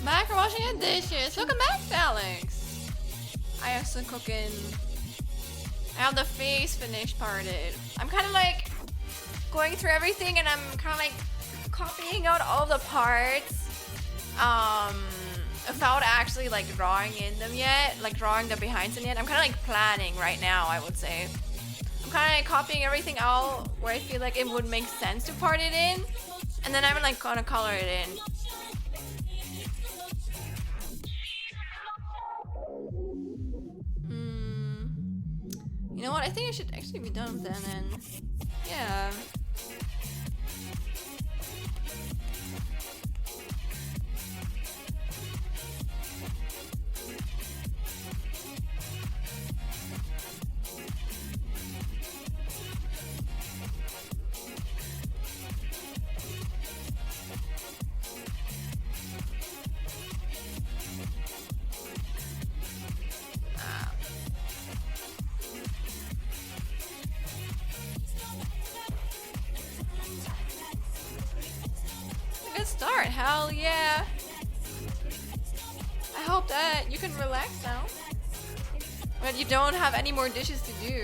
Speaker 1: Back for washing the dishes. Welcome back, Alex. I have some cooking. I have the face finish parted. I'm kind of like going through everything and I'm kind of like copying out all the parts without actually like drawing in them yet, like drawing the behinds in yet. I'm kind of like planning right now, I would say. I'm kind of like copying everything out where I feel like it would make sense to part it in, and then I'm like gonna color it in. You know what? I think I should actually be done with that then. Yeah. Good start, hell yeah. I hope that you can relax now. But you don't have any more dishes to do.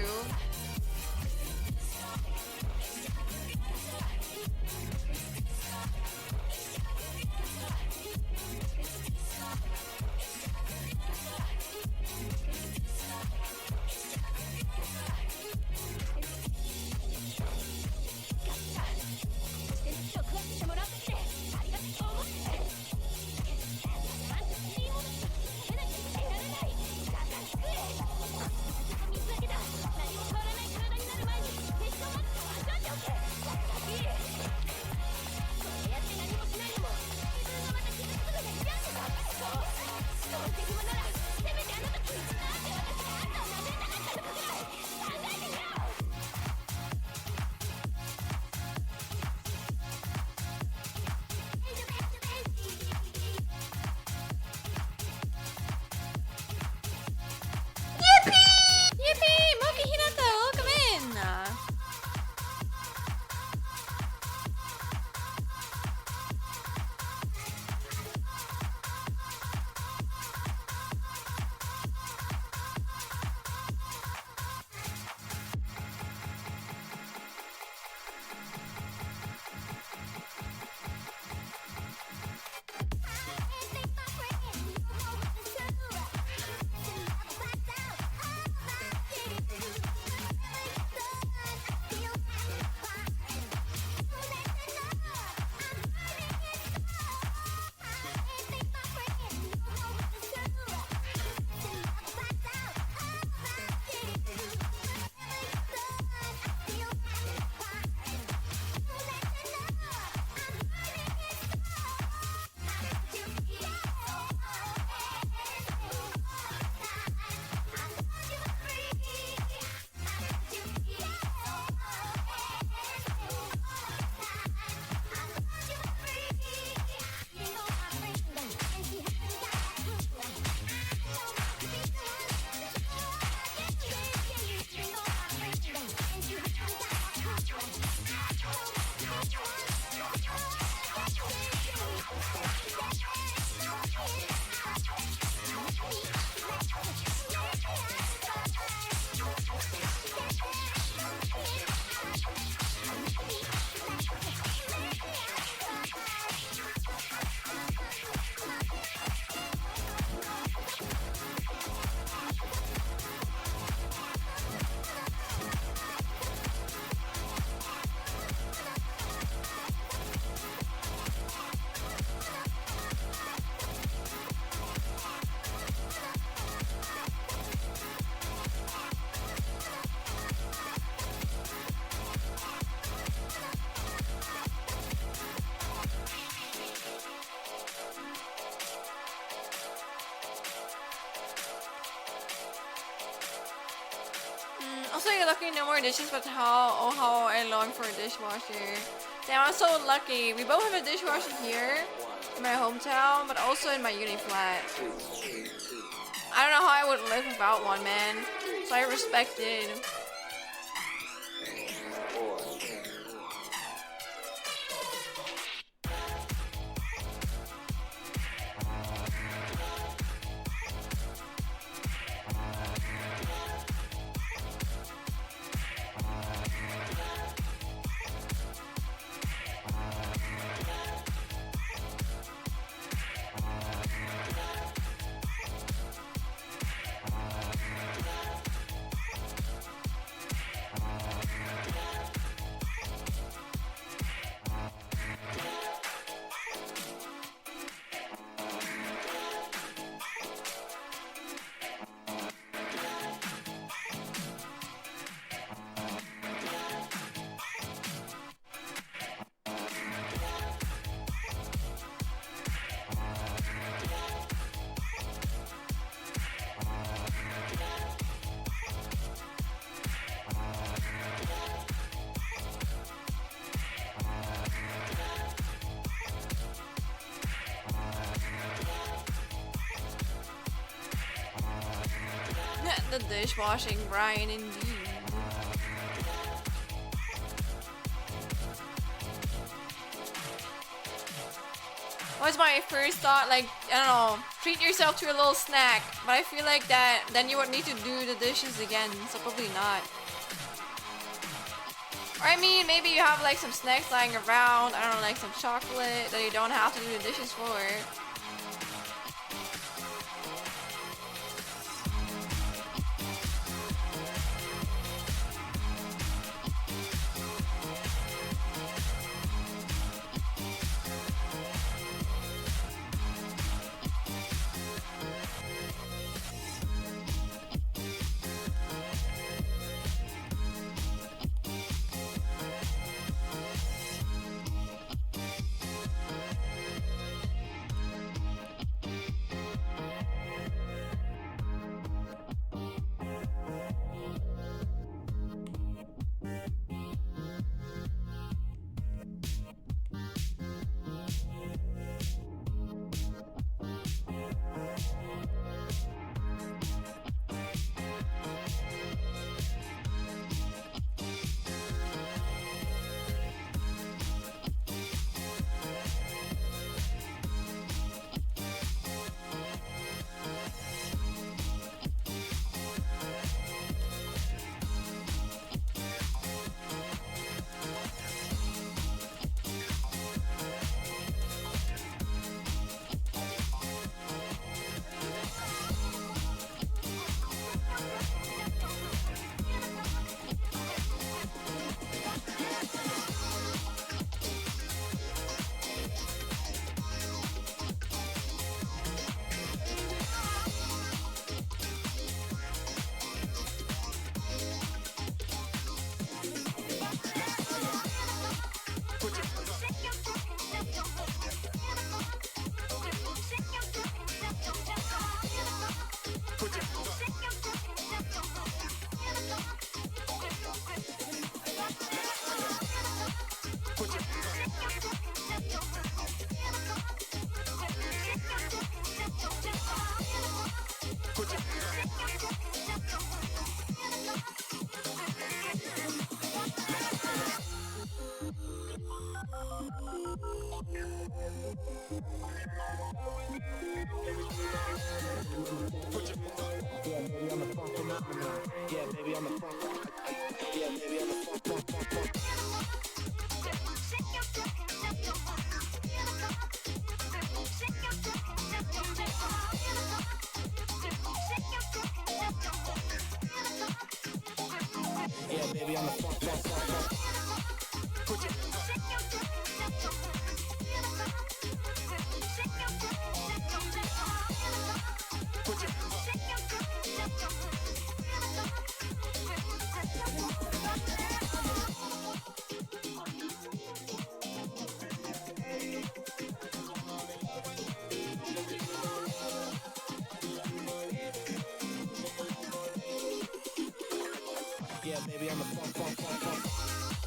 Speaker 1: Yippee! Moki Hinata, welcome in! Also, you're lucky no more dishes, but how I long for a dishwasher. Damn, I'm so lucky. We both have a dishwasher here in my hometown, but also in my uni flat. I don't know how I would live without one, man. So I respect it. The dishwashing Brian indeed. Was my first thought, like, I don't know, treat yourself to a little snack, but I feel like that then you would need to do the dishes again, so probably not. Or I mean, maybe you have like some snacks lying around, I don't know, like some chocolate that you don't have to do the dishes for.
Speaker 2: Yeah, baby, I'm a funk.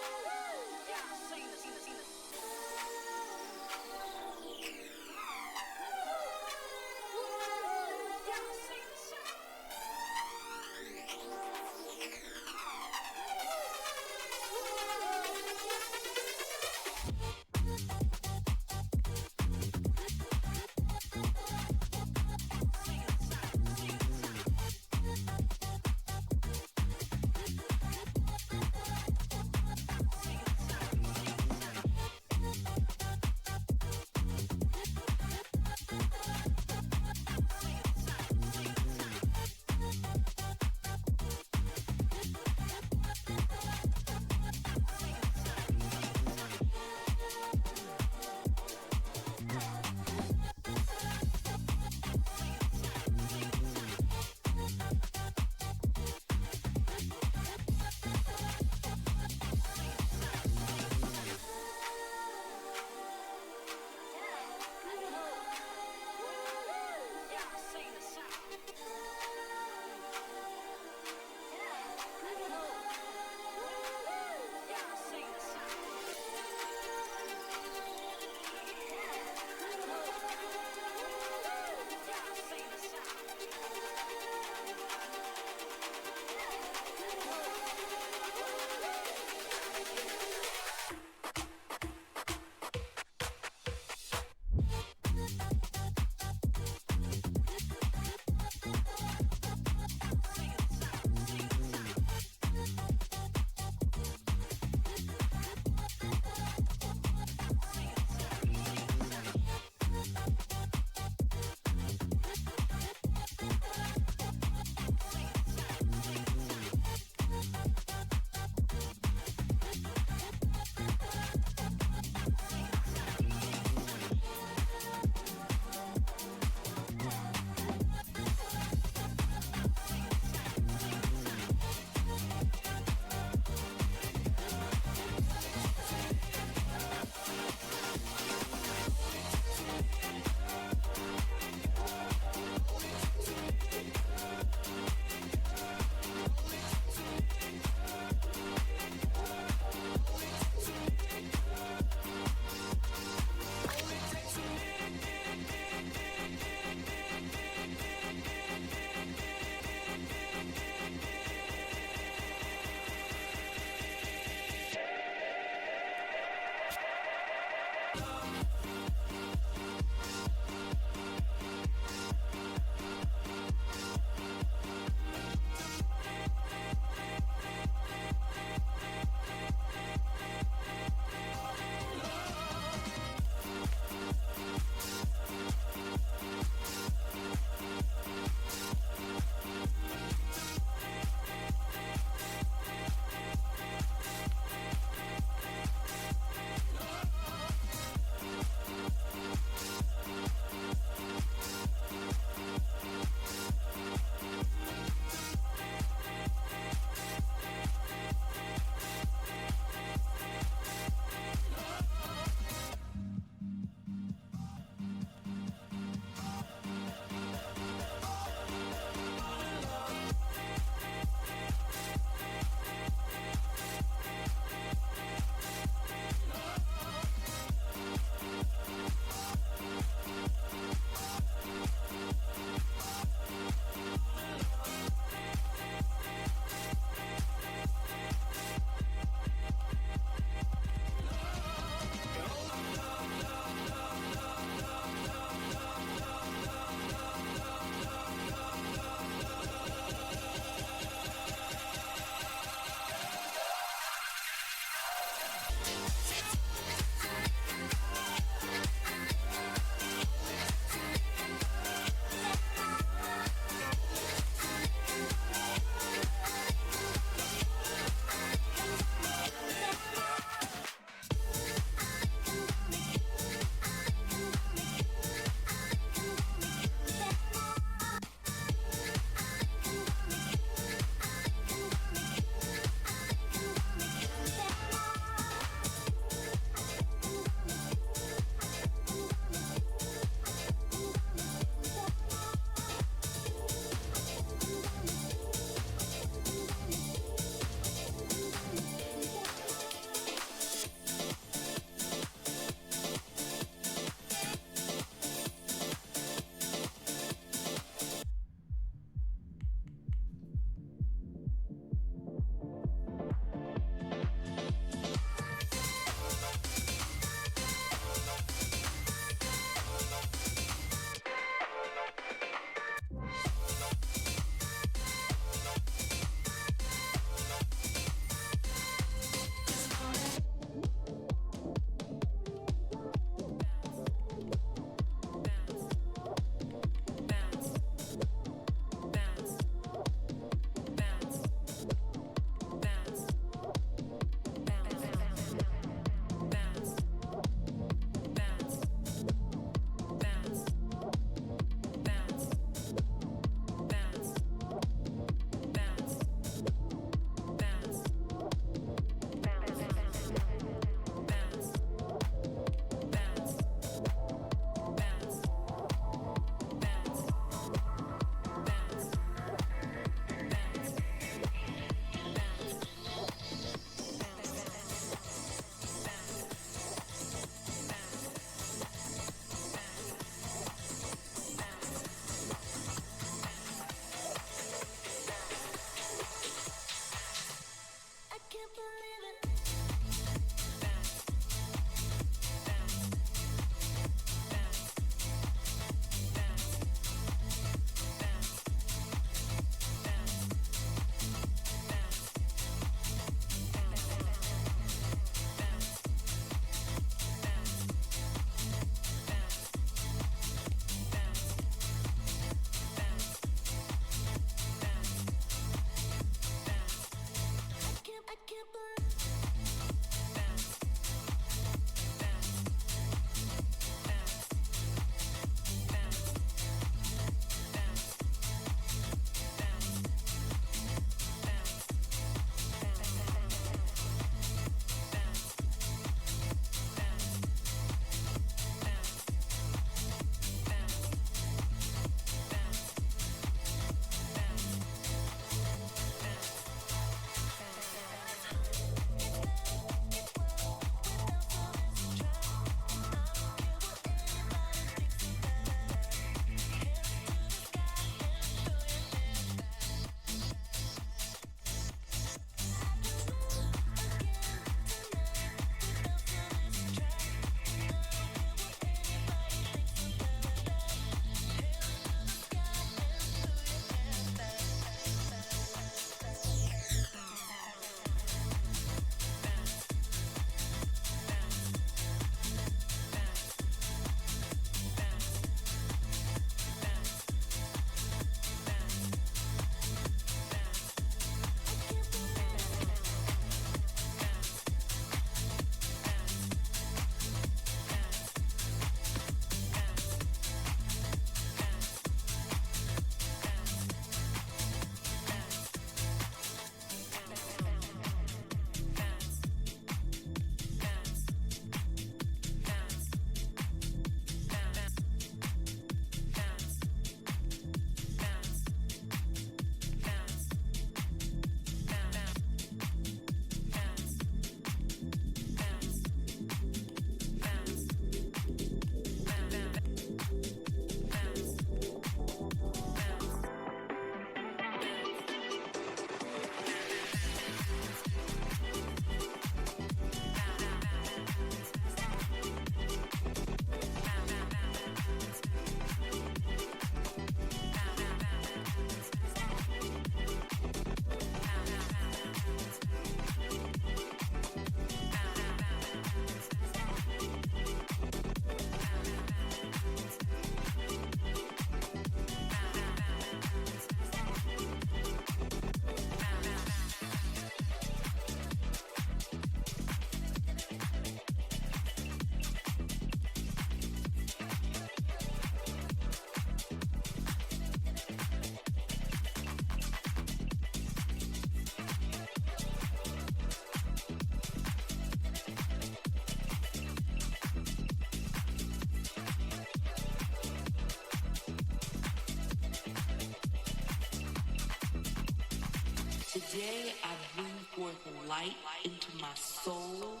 Speaker 4: Today I bring forth light into my soul,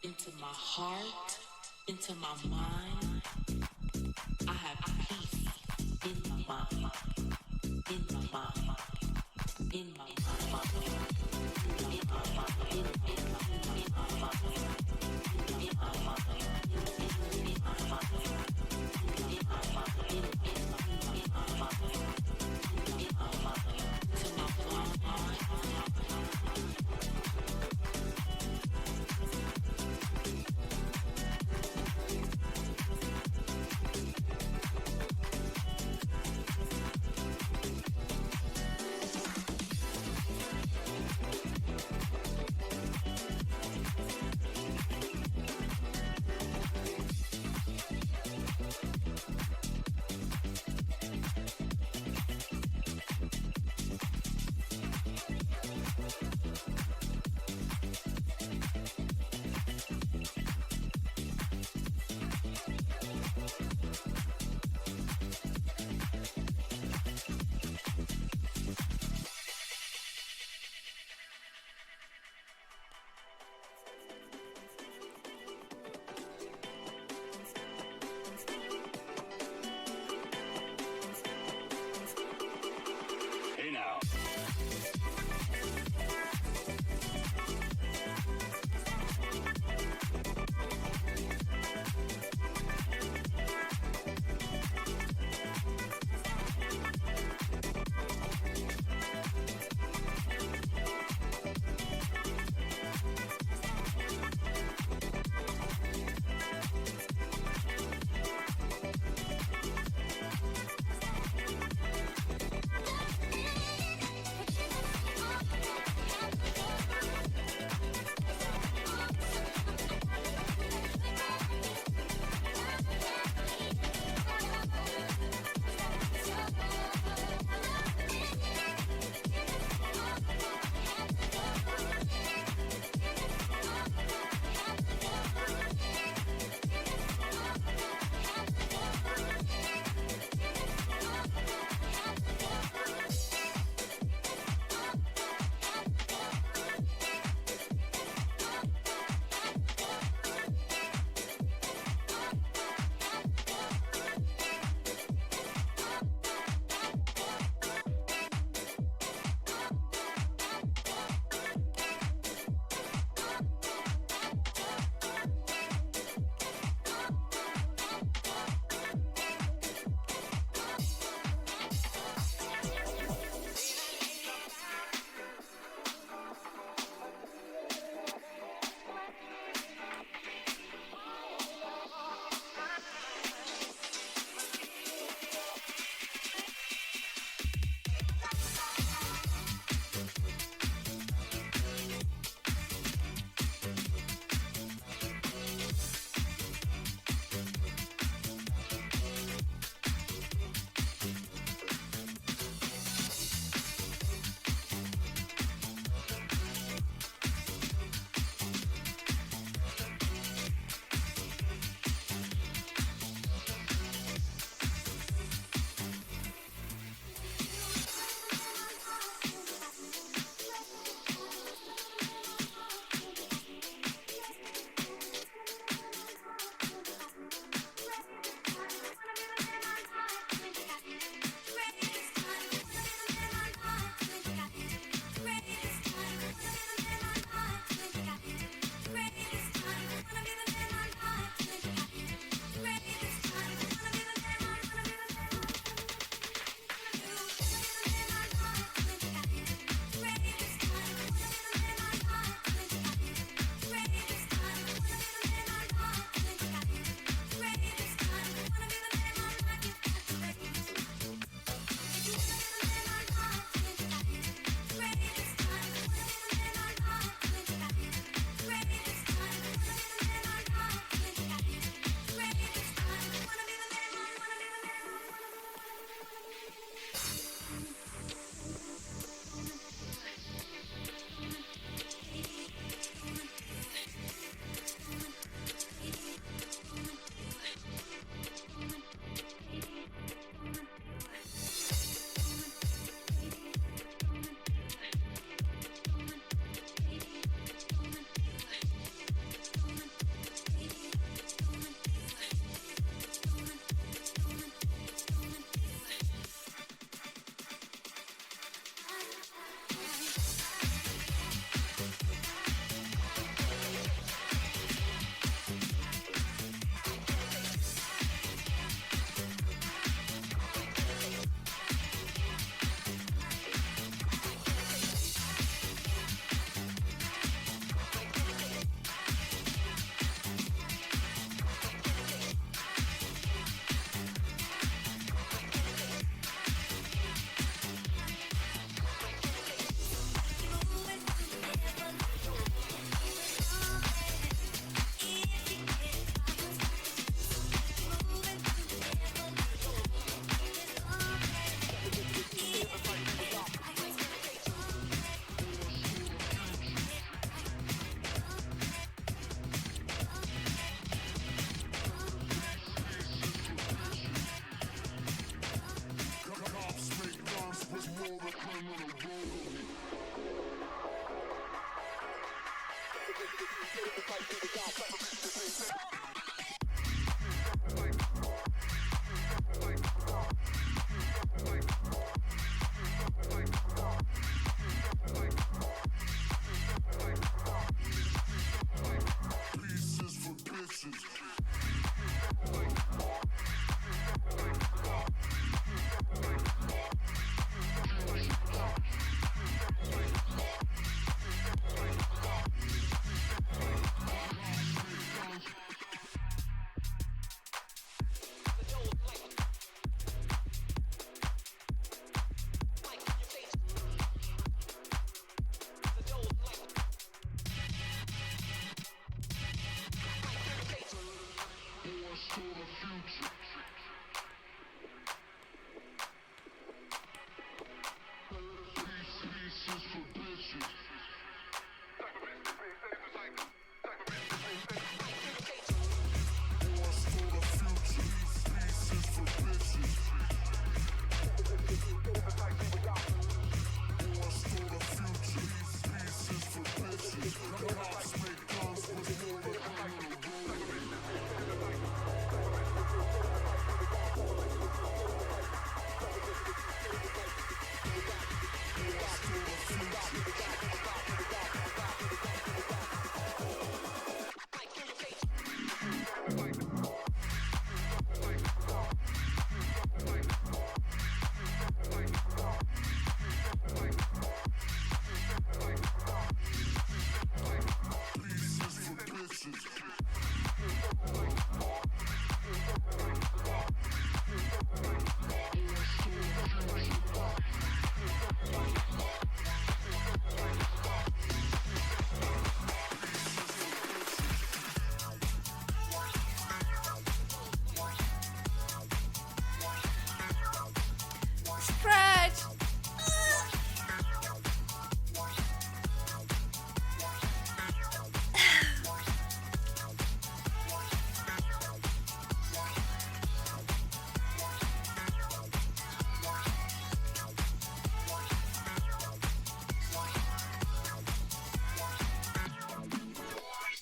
Speaker 4: into my heart, into my mind. I have peace in my mind, in my mind, in my mind, in my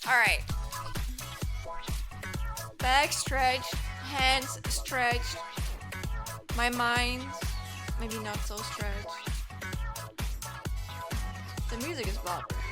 Speaker 1: Alright. Back stretched, hands stretched, my mind maybe not so stretched. The music is bopping.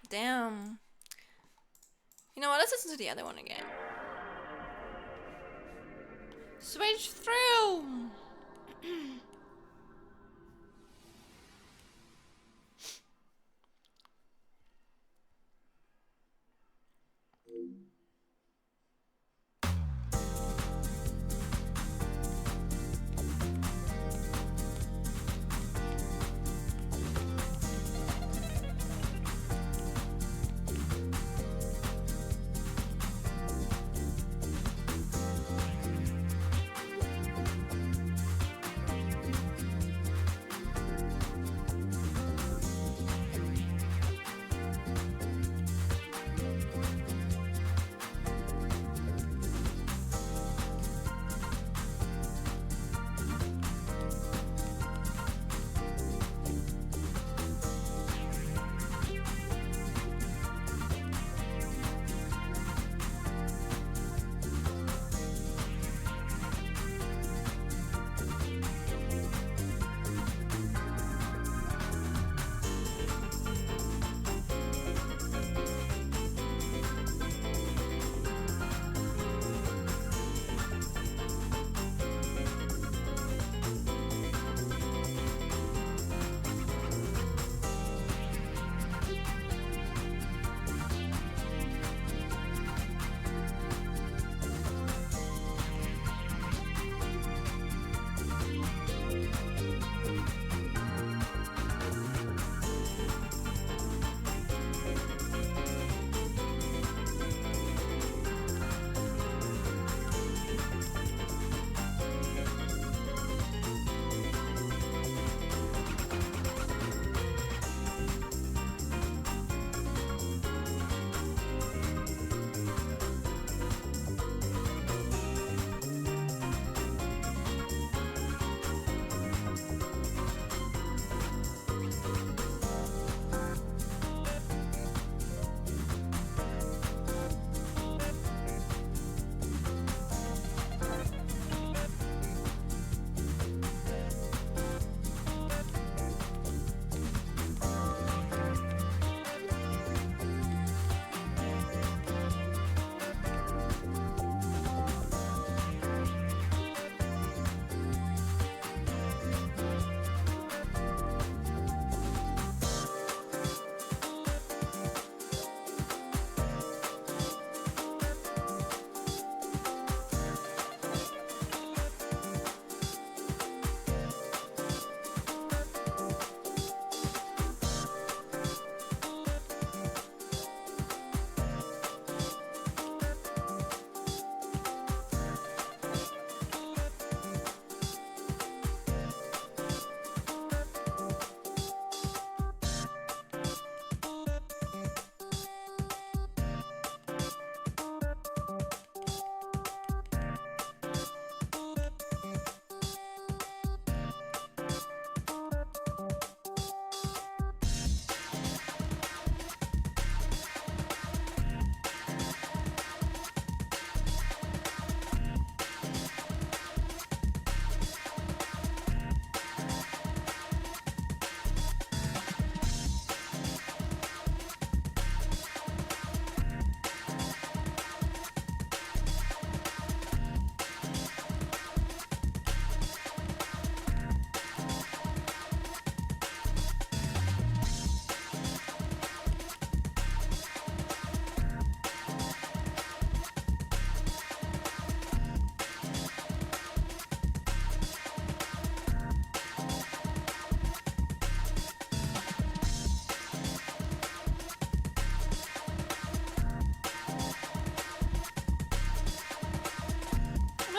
Speaker 1: Damn. You know what? Let's listen to the other one again. Switch through.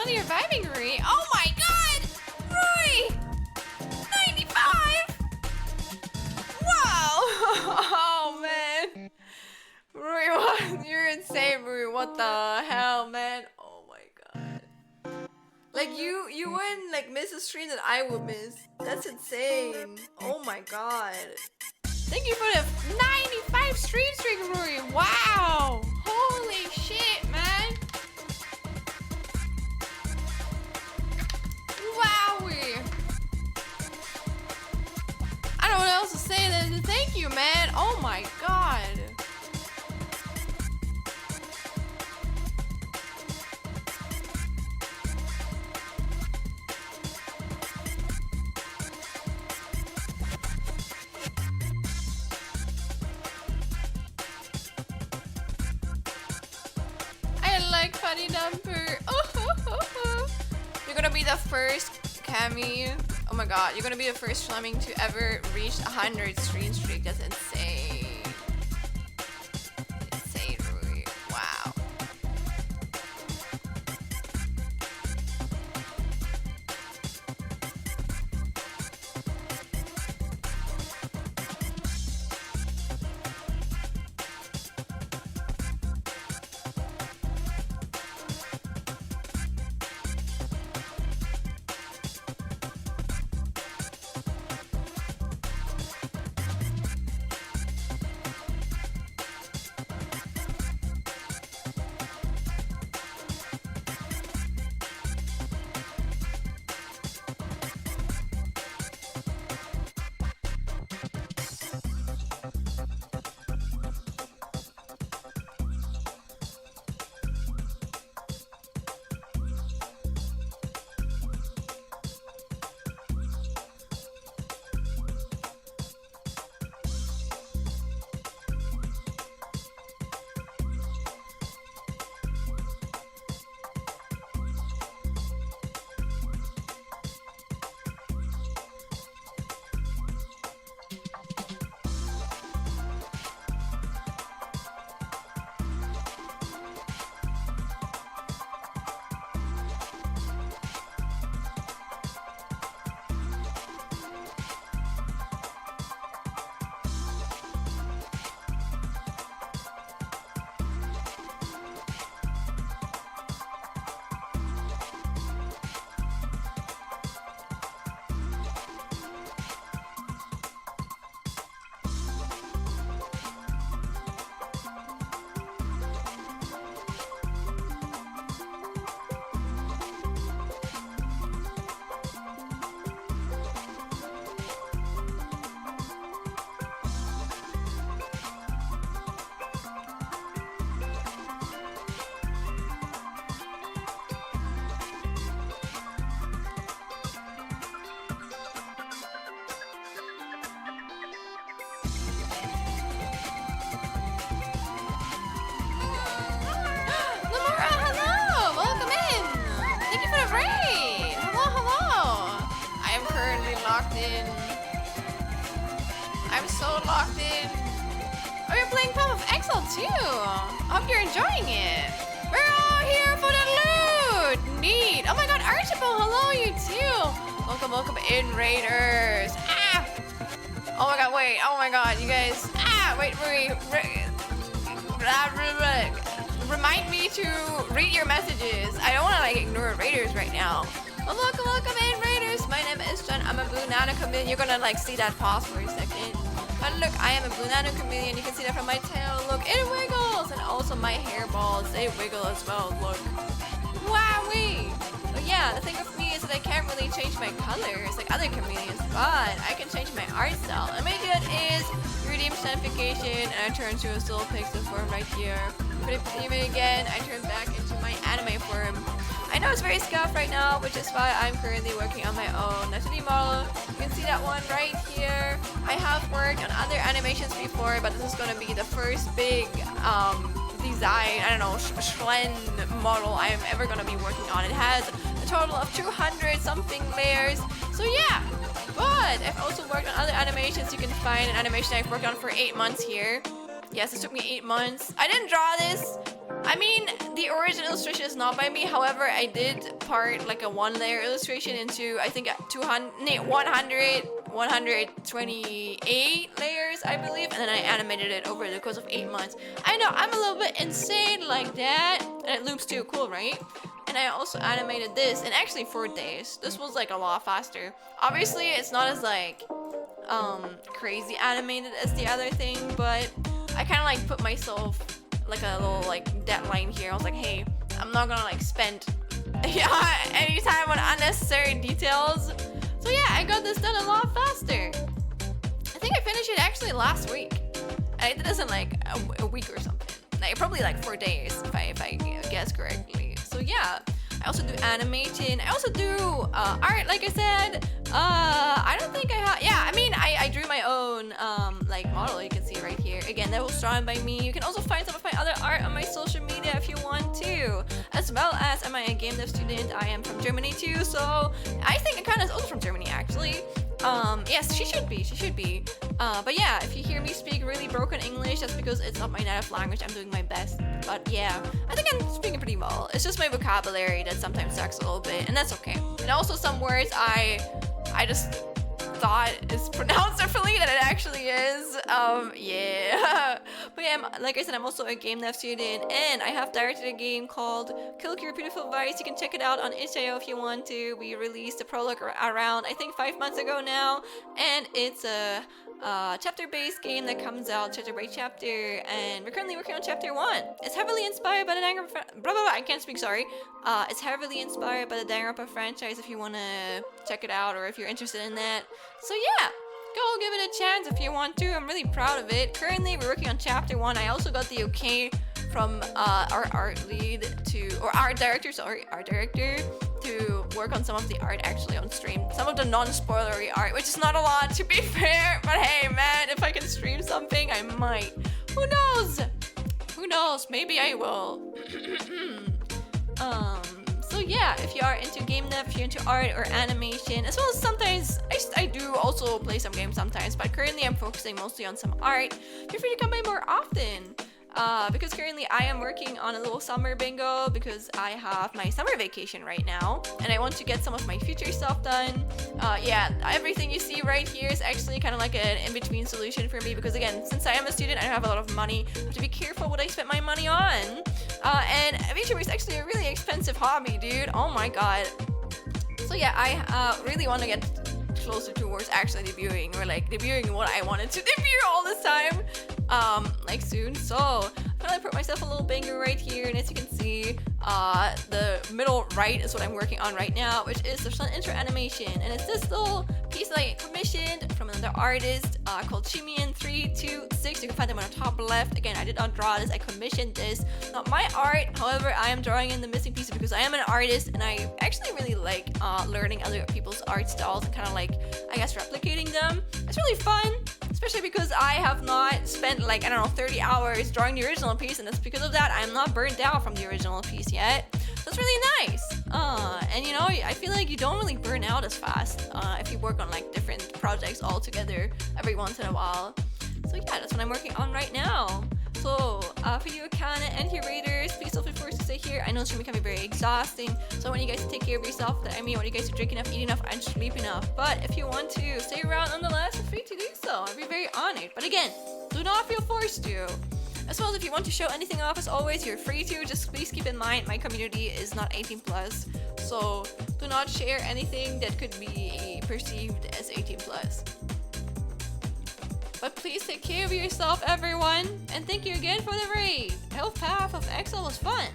Speaker 1: really reviving Rui. Oh my god! Rui! 95! Wow! Oh man. Rui, what? You're insane, Rui. What the hell, man? Oh my god. Like you wouldn't like miss a stream that I would miss. That's insane. Oh my god. Thank you for the 95 stream streak, Rui. Wow. Holy shit, man. Wowie. I don't know what else to say than thank you, man. Oh my god. I like Funny Dumper. You're gonna be the first Cammy. Oh my god, you're gonna be the first Fleming to ever reach 100 stream streak. That's insane. Insane, Rui. Wow. locked in. I'm so locked in. Oh, you're playing Path of Exile too. Hope you're enjoying it. We're all here for the loot. Neat. Oh my god, Archibald, hello, you too. Welcome, welcome in, Raiders. Ah! Oh my god, wait. Oh my god, you guys. Ah! Wait, remind me to read your messages. I don't want to like ignore Raiders right now. Oh, welcome, welcome in, Raiders. My name is John. I'm a Blue Nano Chameleon. You're gonna like see that pause for a second. But look, I am a Blue Nano Chameleon. You can see that from my tail. Look, it wiggles. And also my hairballs, they wiggle as well. Look. Wowee. But yeah, the thing with me is that I can't really change my colors like other chameleons, but I can change my art style. And my good is redeem sanification, and I turn to a soul pixel form right here. But if you me again, I turn back into my anime form. I know it's very scuffed right now, which is why I'm currently working on my own 3D model. You can see that one right here. I have worked on other animations before, but this is gonna be the first big design, I don't know, Schlen model I am ever gonna be working on. It has a total of 200 something layers. So yeah, but I've also worked on other animations. You can find an animation I've worked on for 8 months here. Yes, it took me 8 months. I didn't draw this. I mean, the origin illustration is not by me. However, I did part like a 1-layer illustration into, I think, 128 layers, I believe, and then I animated it over the course of 8 months. I know, I'm a little bit insane like that, and it looks too cool, right? And I also animated this in actually 4 days. This was like a lot faster. Obviously, it's not as like crazy animated as the other thing, but I kind of like put myself like a little like deadline here. I was like, hey, I'm not gonna like spend any time on unnecessary details. So yeah, I got this done a lot faster. I think I finished it actually last week. I did this in like a week or something. Like probably like 4 days if I guess correctly. So yeah, I also do animation. I also do art, like I said. I don't think I have. Yeah, I mean, I drew my own like model. You can see right here. Again, that was drawn by me. You can also find some of my other art on my social media if you want to. As well as, am I a game dev student? I am from Germany too. So I think Akana is also from Germany actually. Yes, she should be. She should be. But yeah, if you hear me speak really broken English, that's because it's not my native language. I'm doing my best. But yeah, I think I'm speaking pretty well. It's just my vocabulary that sometimes sucks a little bit, and that's okay. And also some words I just thought is pronounced differently than it actually is. Yeah. But yeah, like I said, I'm also a game dev student, and I have directed a game called Kill Your Beautiful Vice. You can check it out on itch.io if you want to. We released a prologue around, I think, 5 months ago now, and it's a chapter-based game that comes out chapter by chapter, and we're currently working on chapter 1. It's heavily inspired by the Danganronpa. I can't speak. Sorry. It's heavily inspired by the Danganronpa franchise. If you want to check it out, or if you're interested in that. So yeah, go give it a chance if you want to. I'm really proud of it. Currently, we're working on chapter 1. I also got the okay from our art lead our art director to work on some of the art actually on stream. Some of the non-spoilery art, which is not a lot to be fair, but hey man, if I can stream something, I might. Who knows? Who knows? Maybe I will. So yeah, if you are into game dev, if you're into art or animation, as well as sometimes, I do also play some games sometimes, but currently I'm focusing mostly on some art. Feel free to come by more often. Because currently I am working on a little summer bingo because I have my summer vacation right now and I want to get some of my future stuff done. Yeah, everything you see right here is actually kind of like an in-between solution for me because again, since I am a student, I don't have a lot of money. I have to be careful what I spend my money on. And VTuber is actually a really expensive hobby, dude. Oh my god. So yeah, I really want to get closer towards actually debuting, or like debuting what I wanted to debut all this time, like soon. So I'm gonna put myself a little banger right here, and as you can see, the middle right is what I'm working on right now, which is the intro animation, and it's this little piece that I commissioned from another artist called Chimian326. You can find them on the top left. Again, I did not draw this, I commissioned this, not my art. However, I am drawing in the missing pieces because I am an artist and I actually really like learning other people's art styles and kind of like, I guess, replicating them. It's really fun, especially because I have not spent like, I don't know, 30 hours drawing the original piece, and it's because of that I am not burnt out from the original piece yet. So it's really nice. And you know, I feel like you don't really burn out as fast if you work on like different projects all together every once in a while. So yeah, that's what I'm working on right now. So for you Akana and your raiders, please don't feel forced to stay here. I know streaming can be very exhausting, so I want you guys to take care of yourself. I mean, I want you guys to drink enough, eat enough, and sleep enough. But if you want to stay around nonetheless, feel free to do so. I'd be very honored. But again, do not feel forced to. As well as if you want to show anything off, as always, you're free to. Just please keep in mind, my community is not 18 plus, so do not share anything that could be perceived as 18 plus. But please take care of yourself, everyone, and thank you again for the raid. Health Path of Excel was fun.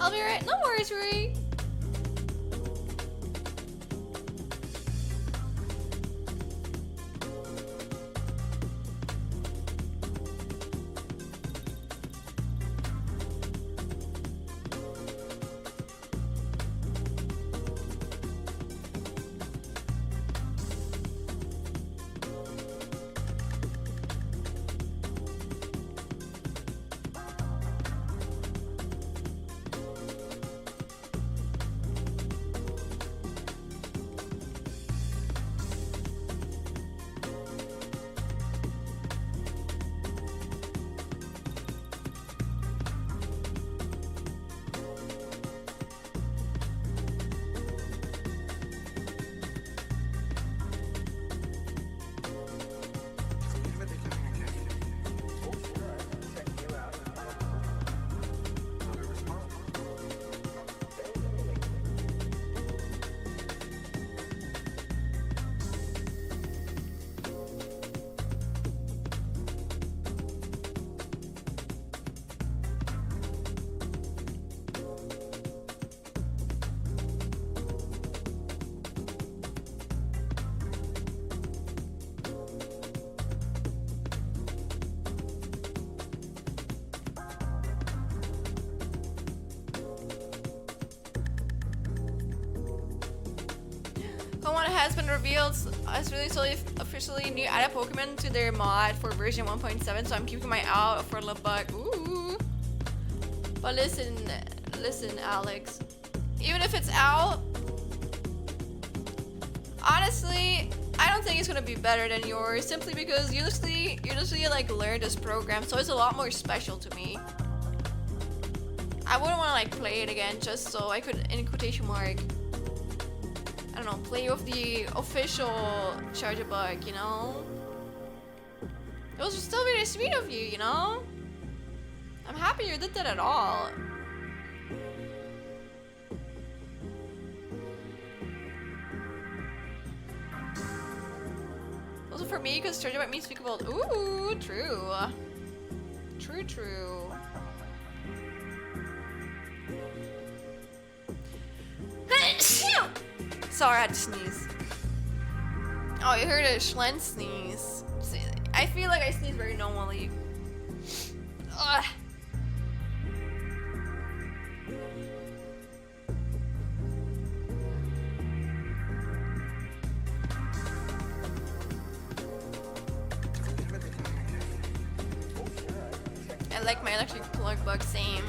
Speaker 1: I'll be right. No worries, Rui. Pokemon has been revealed as really solely officially new added Pokemon to their mod for version 1.7, so I'm keeping my eye out for a little bug. Ooh. But listen, Alex. Even if it's out, honestly, I don't think it's gonna be better than yours, simply because you usually like learn this program, so it's a lot more special to me. I wouldn't want to like play it again just so I could, in quotation mark, I don't know, play with the official Charger Bug, you know? It was still very sweet of you, you know? I'm happy you did that at all. Also for me, because Charger Bug means speakable. Ooh, true. True. Sorry, I had to sneeze. Oh, you heard a Schlen sneeze. I feel like I sneeze very normally. Ugh. I like my electric plug bug, same.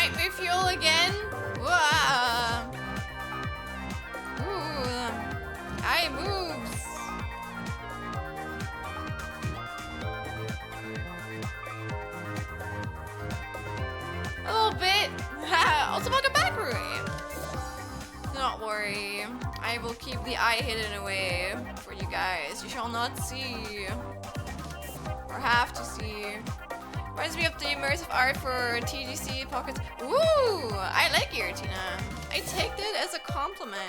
Speaker 1: make me fuel again. Wah. Ooh, I moves. A little bit. Also, welcome back, Rui. Do not worry. I will keep the eye hidden away for you guys. You shall not see. Or have to see. Reminds me of the immersive art for TGC Pockets. Ooh, I like your Tina. I take that as a compliment.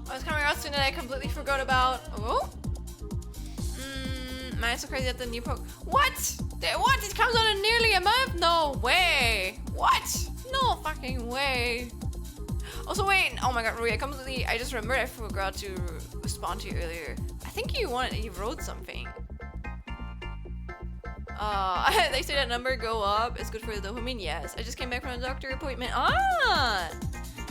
Speaker 1: I was coming out soon that I completely forgot about. Oh? Man, it's so crazy that the new poke. What? What? It comes out in nearly a month? No way. What? No fucking way. Also, wait. Oh my god, Rui, I just remembered I forgot to respond to you earlier. I think you wrote something. They say that number go up. It's good for the dopamine. Yes. I just came back from a doctor appointment. Ah!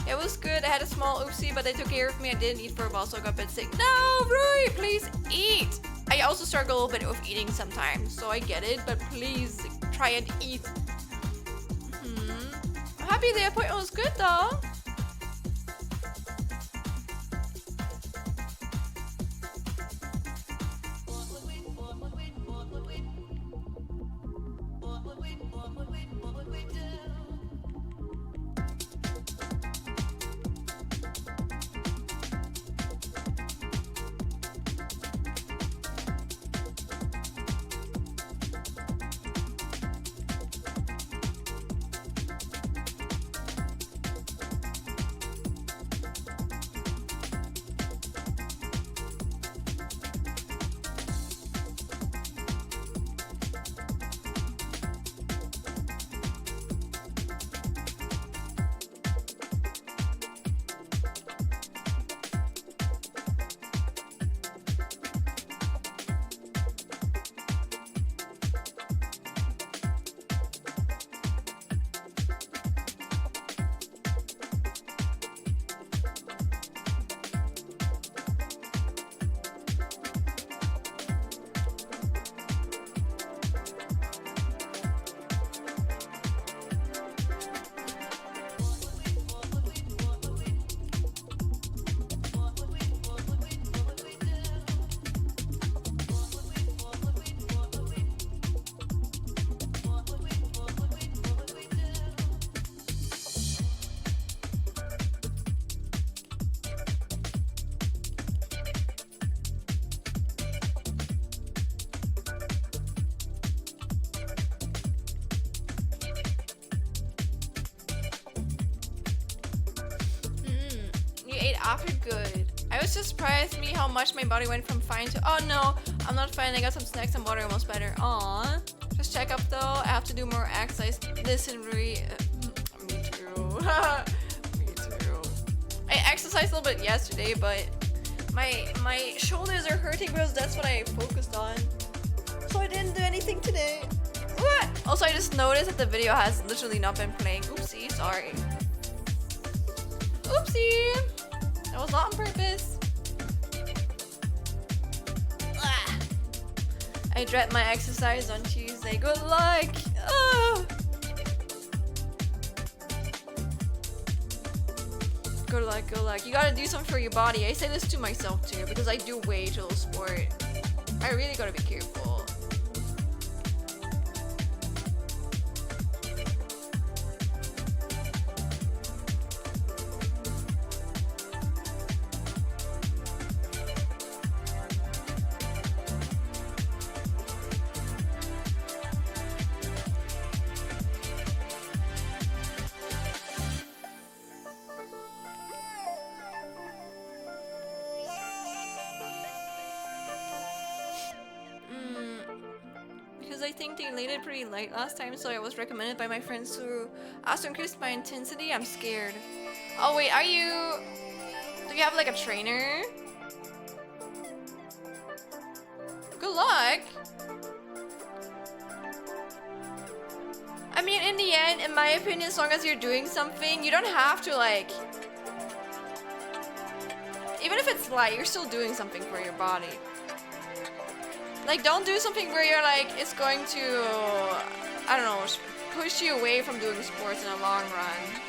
Speaker 1: It was good. I had a small oopsie, but they took care of me. I didn't eat for a while, so I got a bit sick. No, Rui, please eat. I also struggle a little bit with eating sometimes, so I get it, but please try and eat. I'm happy the appointment was good though. after good. I was just surprised me how much my body went from fine to oh no, I'm not fine. I got some snacks and water, almost better. Aw. Just check up though. I have to do more exercise. Listen, Rui. Me too. Me too. I exercised a little bit yesterday, but my shoulders are hurting because that's what I focused on. So I didn't do anything today. What? Also, I just noticed that the video has literally not been playing. Oopsie, sorry. Oopsie. That was not on purpose. Ah. I dread my exercise on Tuesday. Good luck. Ah. Good luck, good luck. You gotta do something for your body. I say this to myself too because I do way too little sport. I really gotta be careful. I think they laid it pretty light last time, so I was recommended by my friends to ask to increase my intensity. I'm scared. Oh wait, do you have like a trainer? Good luck. I mean, in the end, in my opinion, as long as you're doing something, you don't have to like, even if it's light, you're still doing something for your body. Like, don't do something where you're like, it's going to, I don't know, push you away from doing sports in the long run.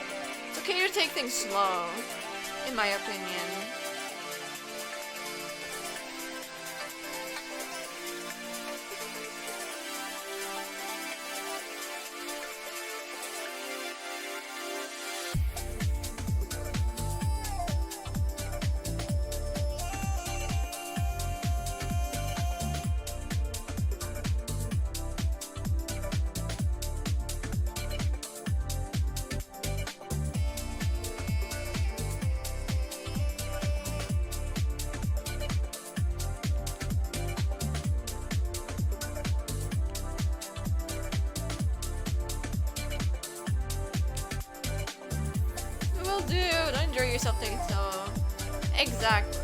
Speaker 1: It's okay to take things slow, in my opinion. Dude, don't enjoy yourself taking so. Exactly.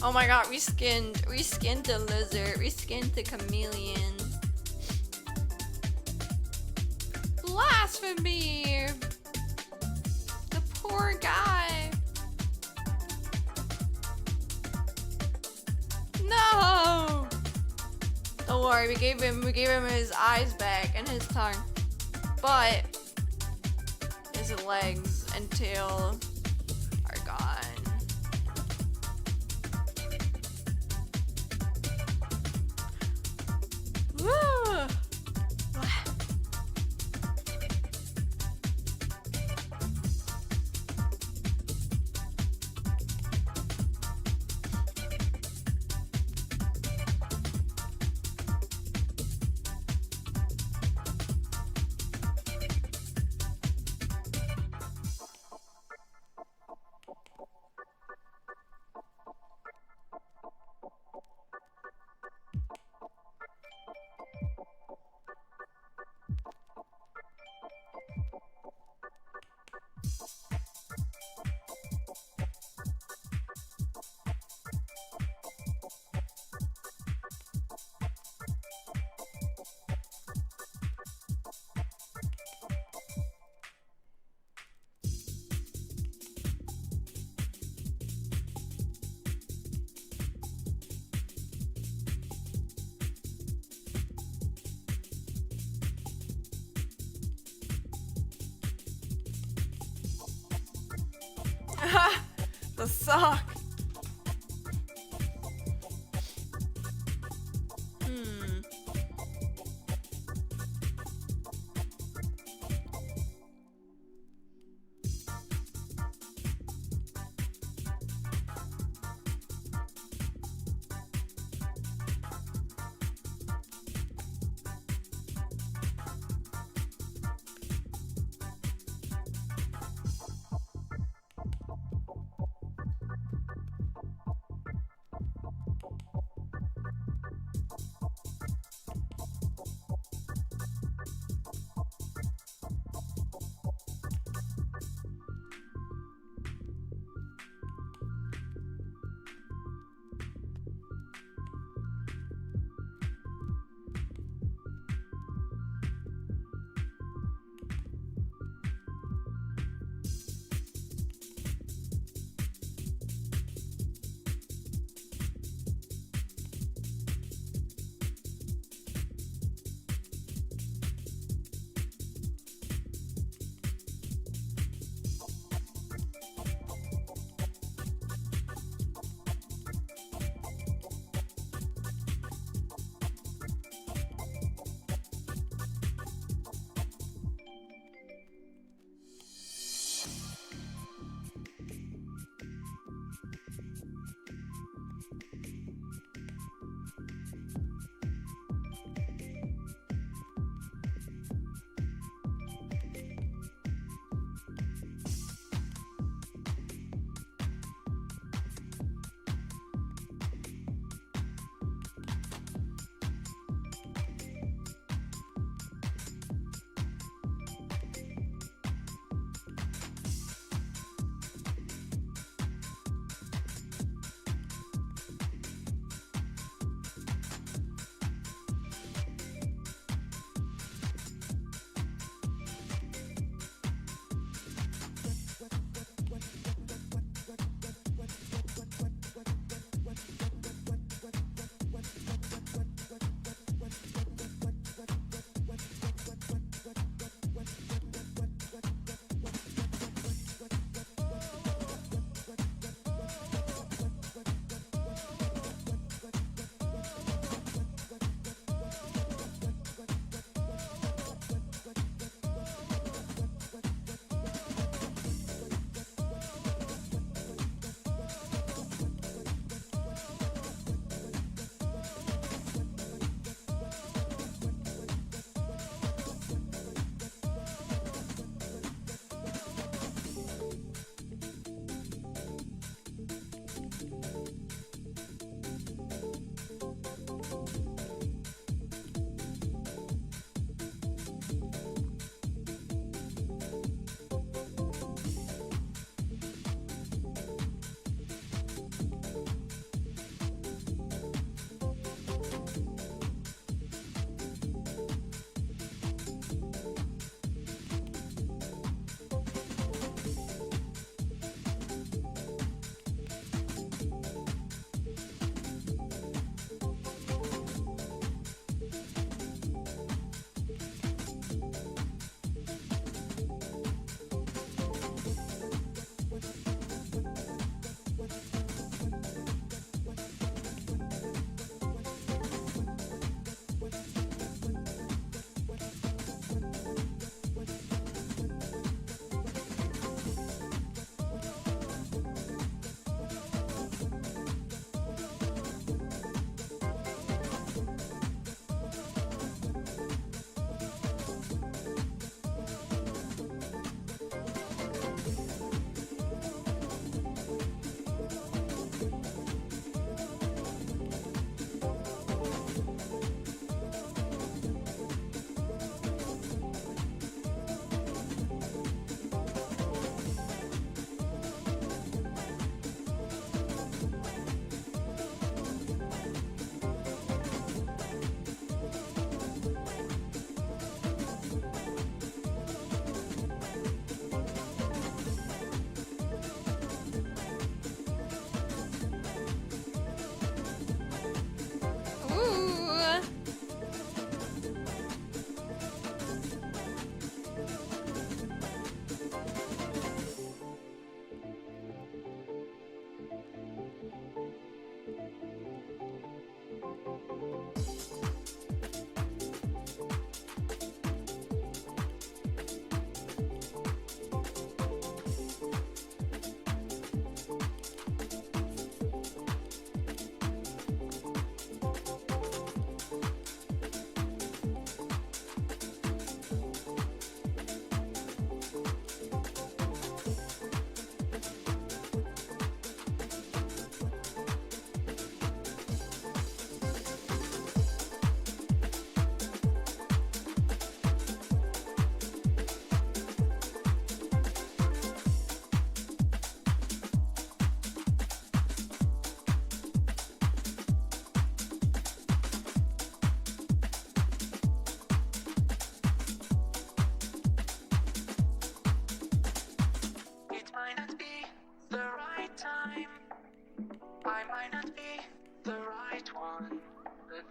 Speaker 1: Oh my god, we skinned the lizard, we skinned the chameleon. Blasphemy! The poor guy. No! Don't worry, we gave him his eyes back and his tongue. But his legs and tail are gone. Woo! The sock. Hmm.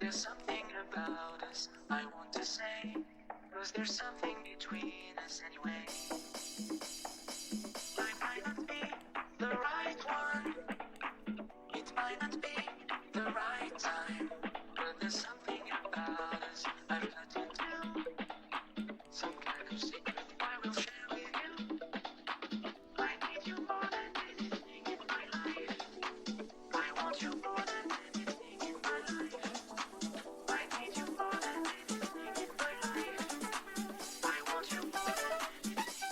Speaker 5: there's something about us I want to say. Was there something between us anyway? I might not be the right one. It might not be the right time. But there's something about us I've got to do. Some kind of secret I will share with you. I need you more than anything in my life. I want you more than anything in my life. I need you more than anything in my life. I want you more than anything.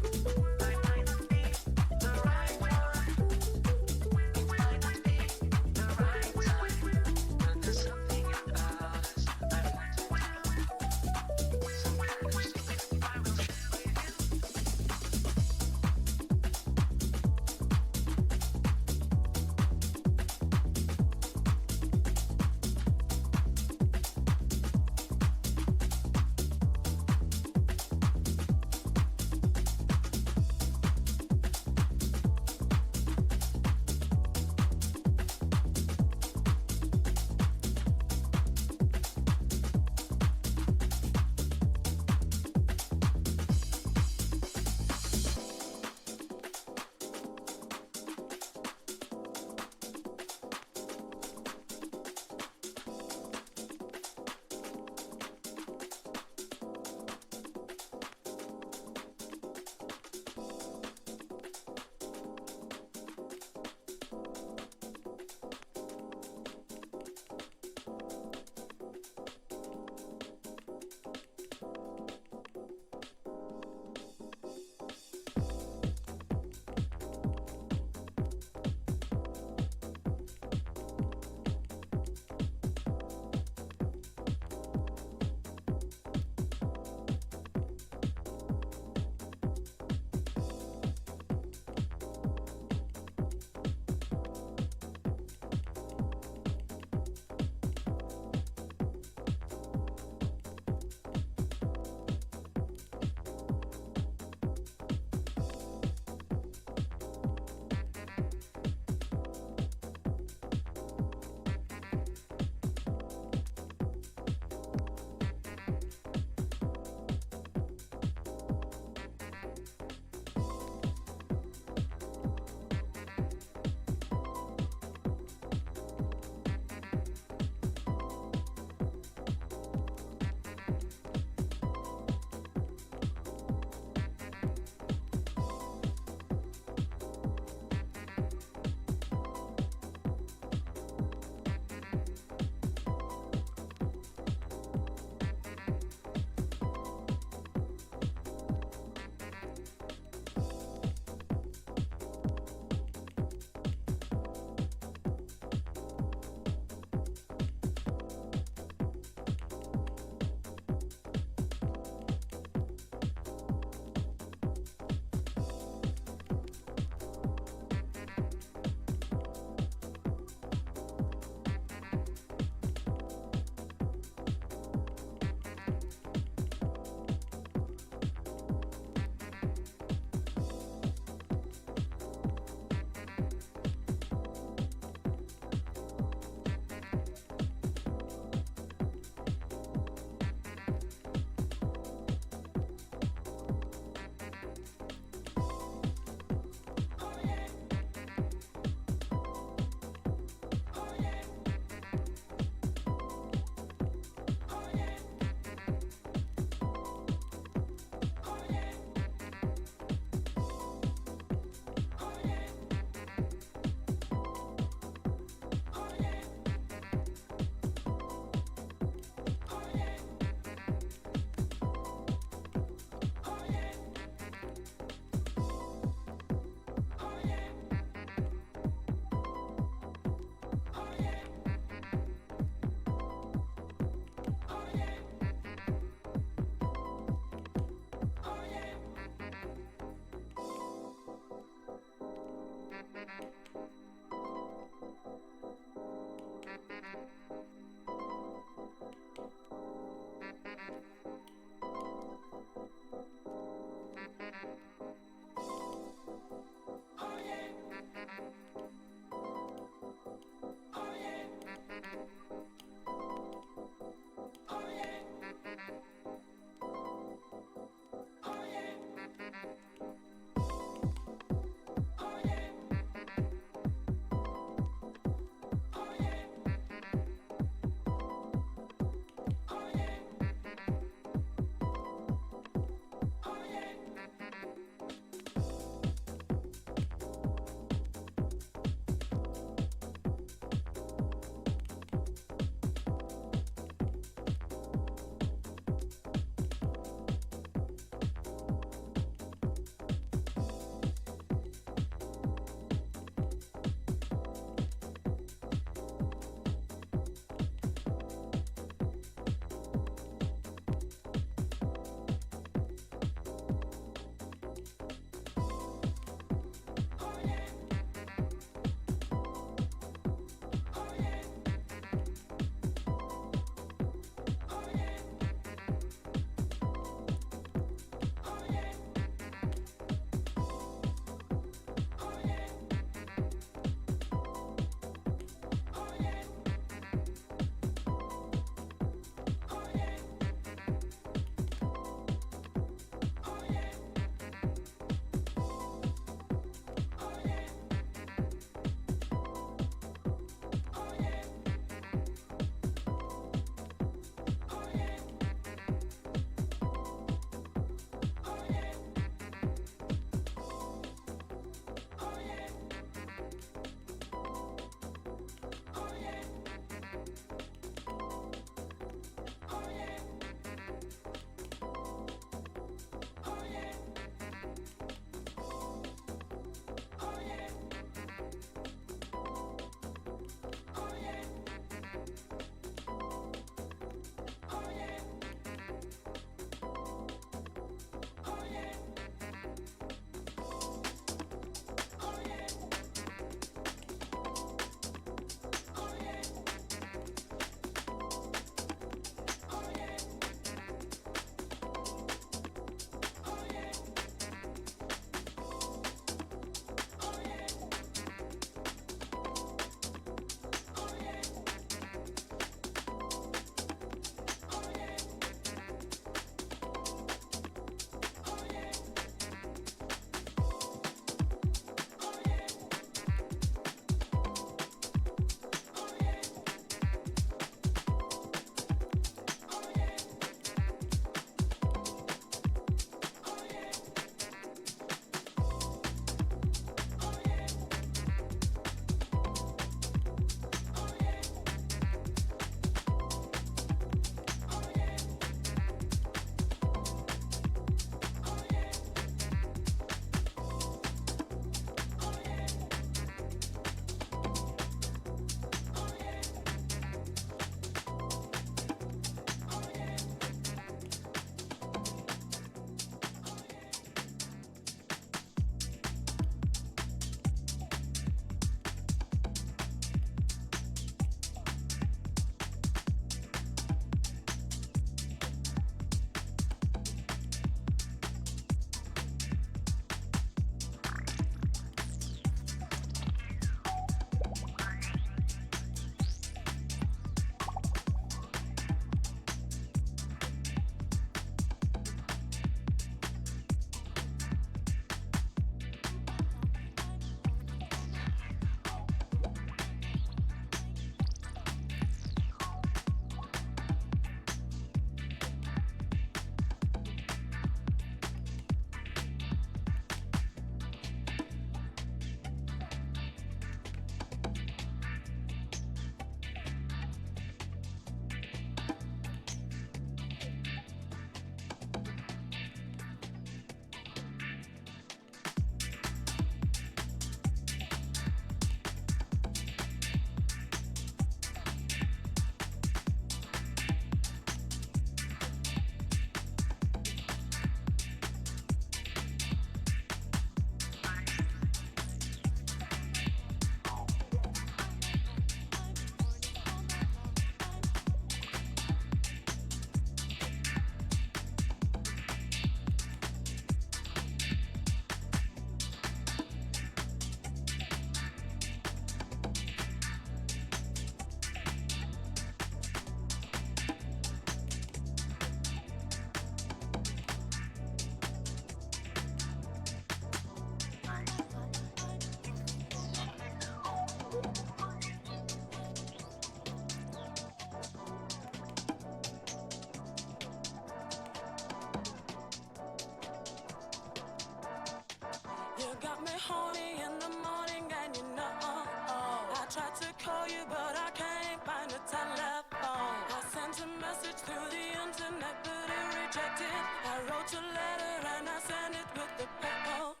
Speaker 2: rejected. I wrote your letter and I sent it with the post.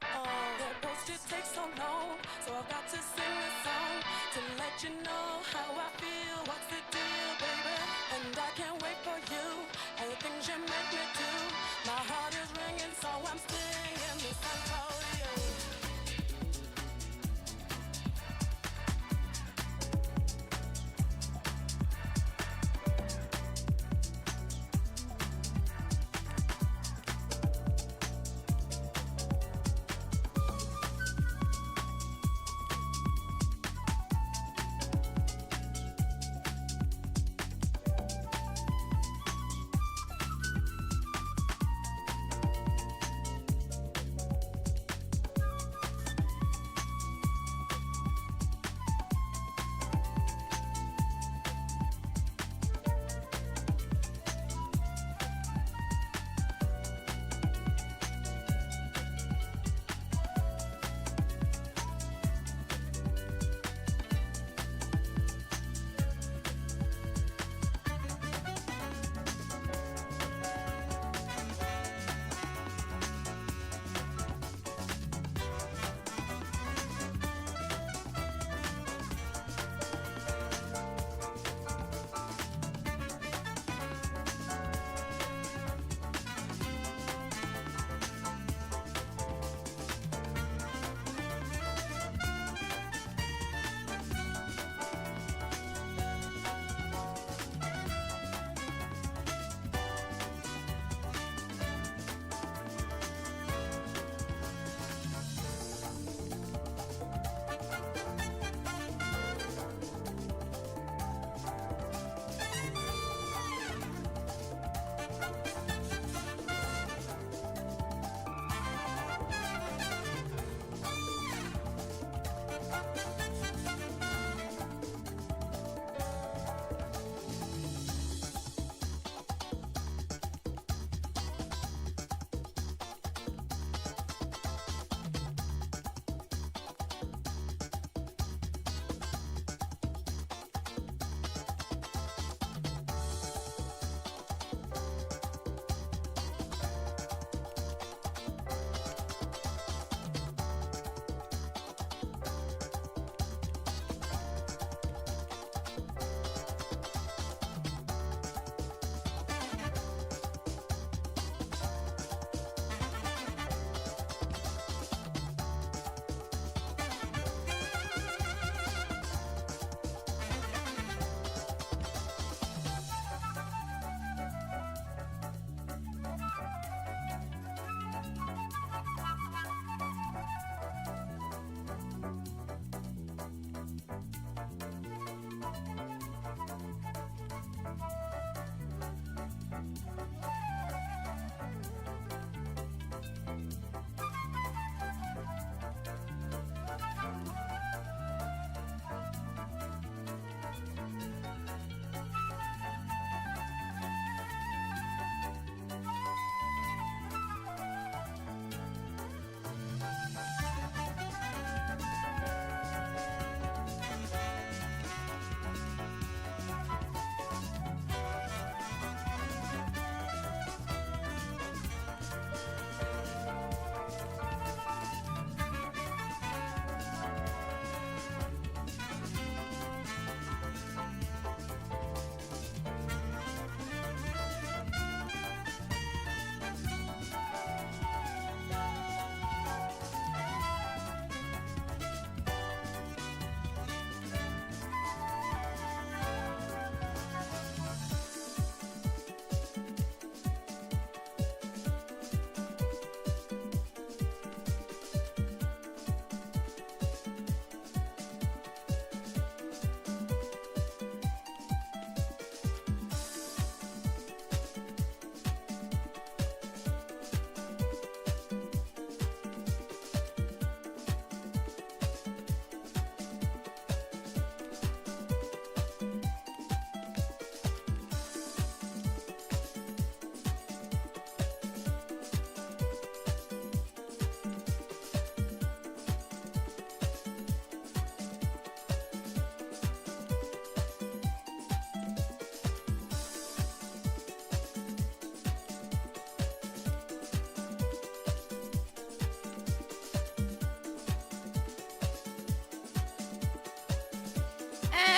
Speaker 2: The post it takes so long, so I've got to sing this song to let you know how I feel. What's the deal, baby? And I can't wait for you and the things you make me do. My heart is ringing, so I'm singing this song for you.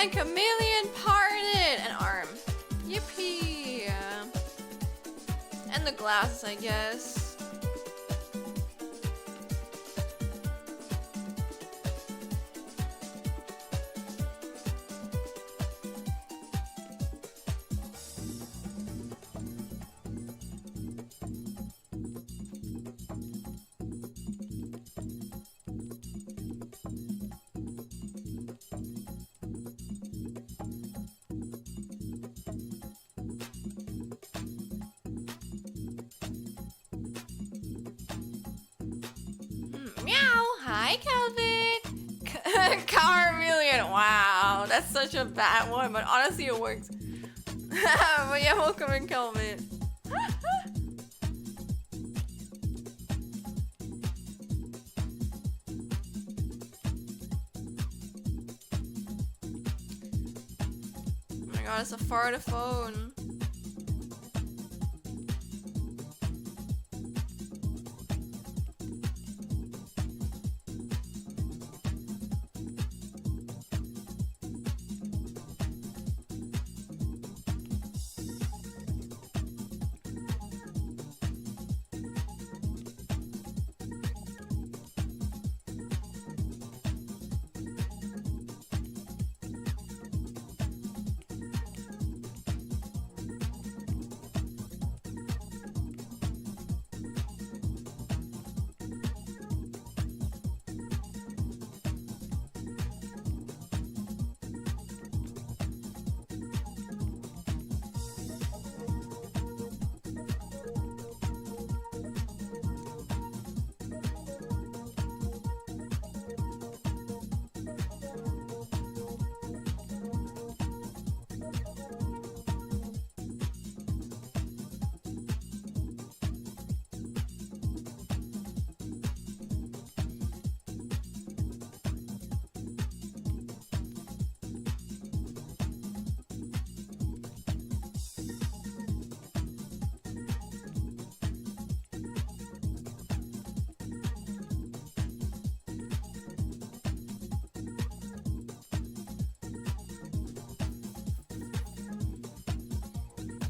Speaker 1: And chameleon parted! An arm. Yippee! And the glasses, I guess. Meow! Hi, Calvin! Carmelian! Wow, that's such a bad one, but honestly it works. But yeah, welcome in, Calvin. Oh my god, it's a far phone.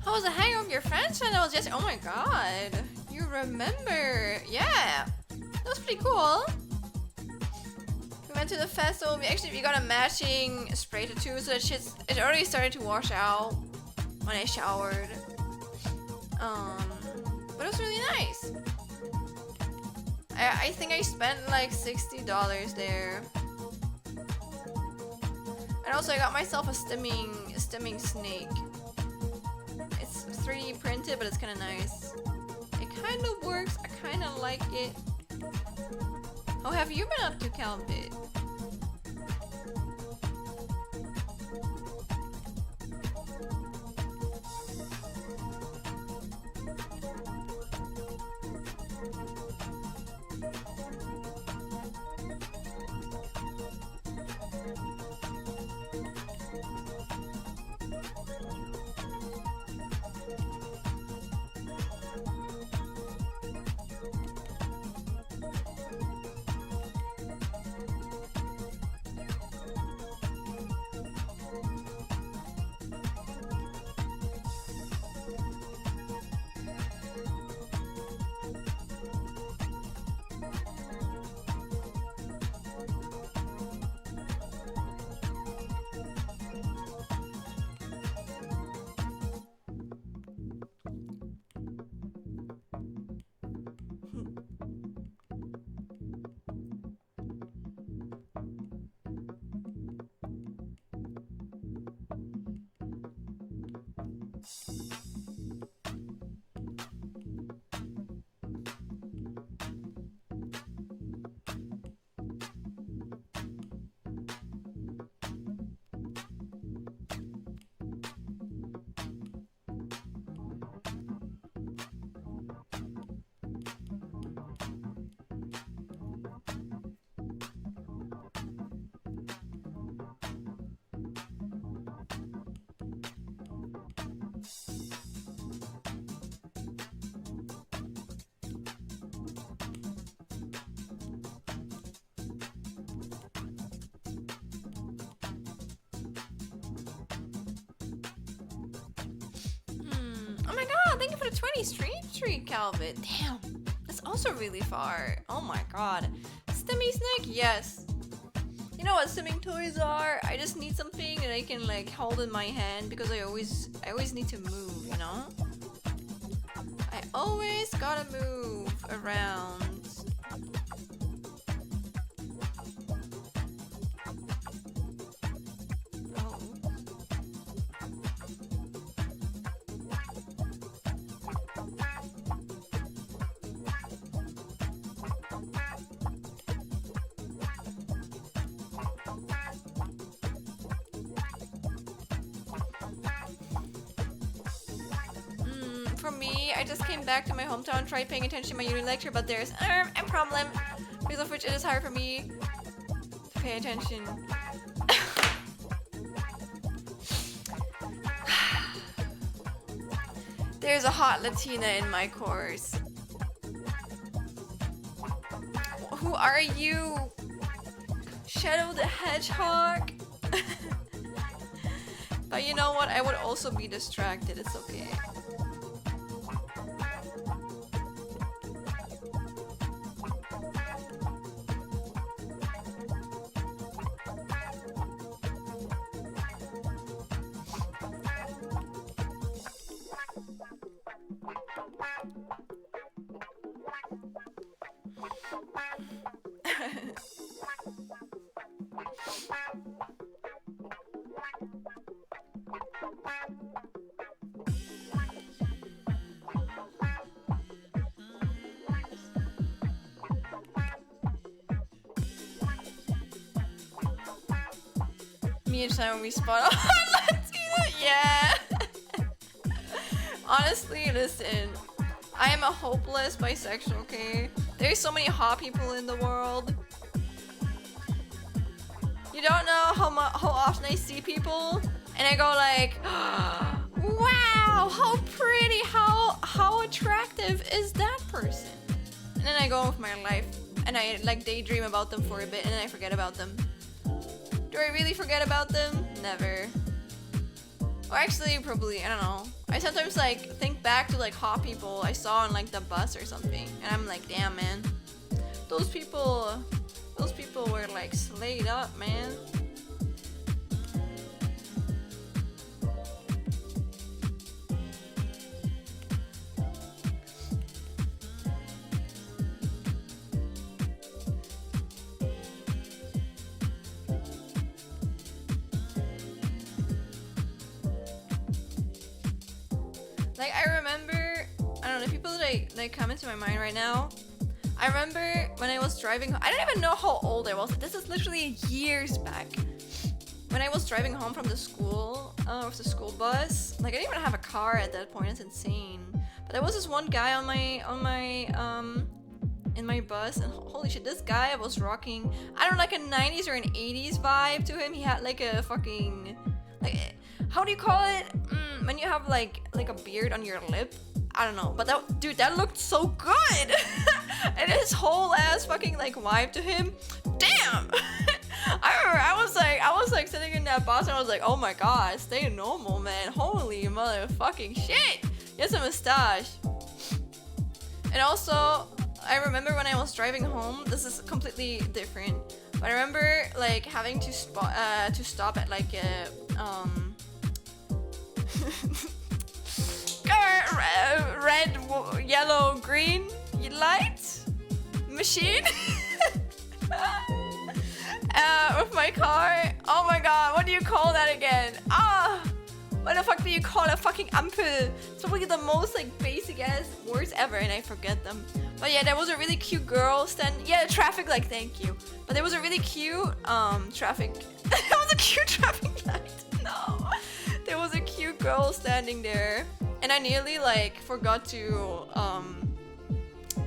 Speaker 1: How was the hangover with your friends? And I was just, oh my god, you remember? Yeah, that was pretty cool. We went to the festival. We got a matching spray tattoo, so that it already started to wash out when I showered. But it was really nice. I think I spent like $60 there. And also I got myself a stimming snake. It's 3D printed, but it's kind of nice. It kind of works. I kind of like it. Oh, have you been up to, Calvin? Street, Calvin. Damn, that's also really far. Oh my god. Stimmy Snake? Yes. You know what swimming toys are? I just need something that I can like hold in my hand because I always need to move, you know? I always gotta move around. Oh. For me, I just came back to my hometown, tried paying attention to my uni lecture, but there's a problem, because of which it is hard for me to pay attention. There's a hot Latina in my course. Who are you? Shadow the Hedgehog? But you know what? I would also be distracted. It's okay. Me and Simon, we spot on Latina. Yeah. Honestly, listen. I am a hopeless bisexual, okay? There's so many hot people in the world. You don't know how often I see people and I go like, wow, how pretty, how attractive is that person? And then I go on with my life and I like daydream about them for a bit and then I forget about them. Do I really forget about them? Never. Or actually, probably, I don't know. I sometimes like think back to like hot people I saw on like the bus or something, and I'm like, damn man, those people were like slayed up, man. Like, I remember, I don't know, people that come into my mind right now. I remember when I was driving, I don't even know how old I was. This is literally years back. When I was driving home from the school, with the school bus. Like, I didn't even have a car at that point. It's insane. But there was this one guy in my bus, and holy shit, this guy was rocking, I don't know, like a 90s or an 80s vibe to him. He had like a fucking, like, how do you call it? When you have like a beard on your lip. I don't know, but that looked so good. And his whole ass fucking like vibe to him. Damn. I remember I was like sitting in that bus and I was like, oh my god, stay normal, man. Holy motherfucking shit. He has a mustache. And also, I remember when I was driving home, this is completely different. But I remember like having to stop at like a red, yellow, green light machine with my car. Oh my god, what do you call that again? What the fuck do you call a fucking Ampel? It's probably the most like basic ass words ever and I forget them. But yeah, there was a really cute girl traffic light, thank you. But there was a really cute traffic there was a cute traffic light. No. There was a cute girl standing there and I nearly like forgot to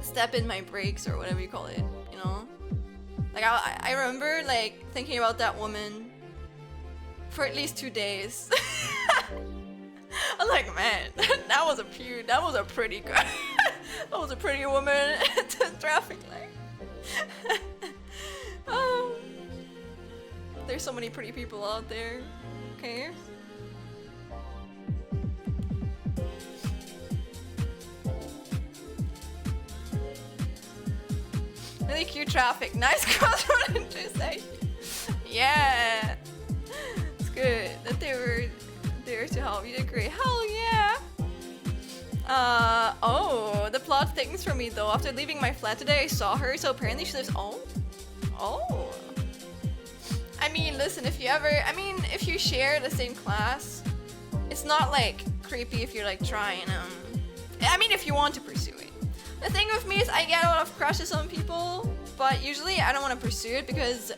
Speaker 1: step in my brakes or whatever you call it, you know? Like I remember like thinking about that woman for at least 2 days. I'm like, man, that was a pretty girl. That was a pretty woman at the traffic light. There's so many pretty people out there. Okay. Cue traffic. Nice crossroad intersection. Yeah. It's good that they were there to help. You did great. Hell yeah. Oh, the plot thickens for me though. After leaving my flat today, I saw her, so apparently she lives. Oh. I mean, listen, if you share the same class, it's not like creepy if you're like trying, if you want to pursue it. The thing with me is I get a lot of crushes on people, but usually I don't want to pursue it because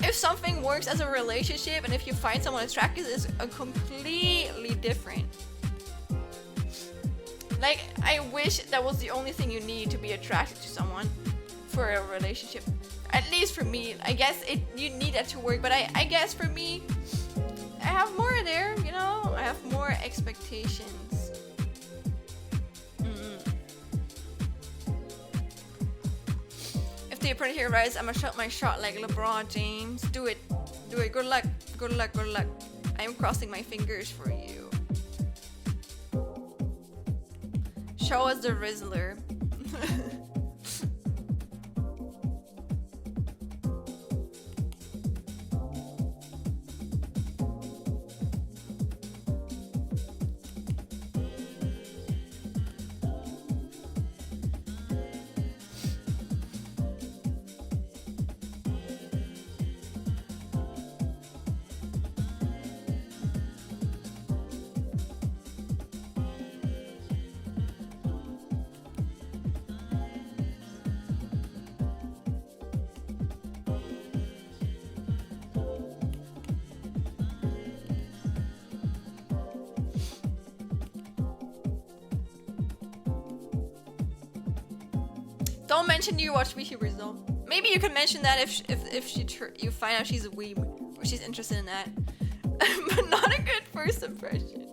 Speaker 1: if something works as a relationship and if you find someone attractive, it's a completely different. Like, I wish that was the only thing you need to be attracted to someone for a relationship. At least for me. I guess you need that to work, but I guess for me, I have more there, you know? I have more expectations. If the apprentice here rise, I'ma shot my shot like LeBron James. Do it. Do it. Good luck. Good luck. Good luck. I am crossing my fingers for you. Show us the Rizzler. Don't mention you watch VTubers though. Maybe you can mention that if you find out she's a weeb or she's interested in that. But not a good first impression.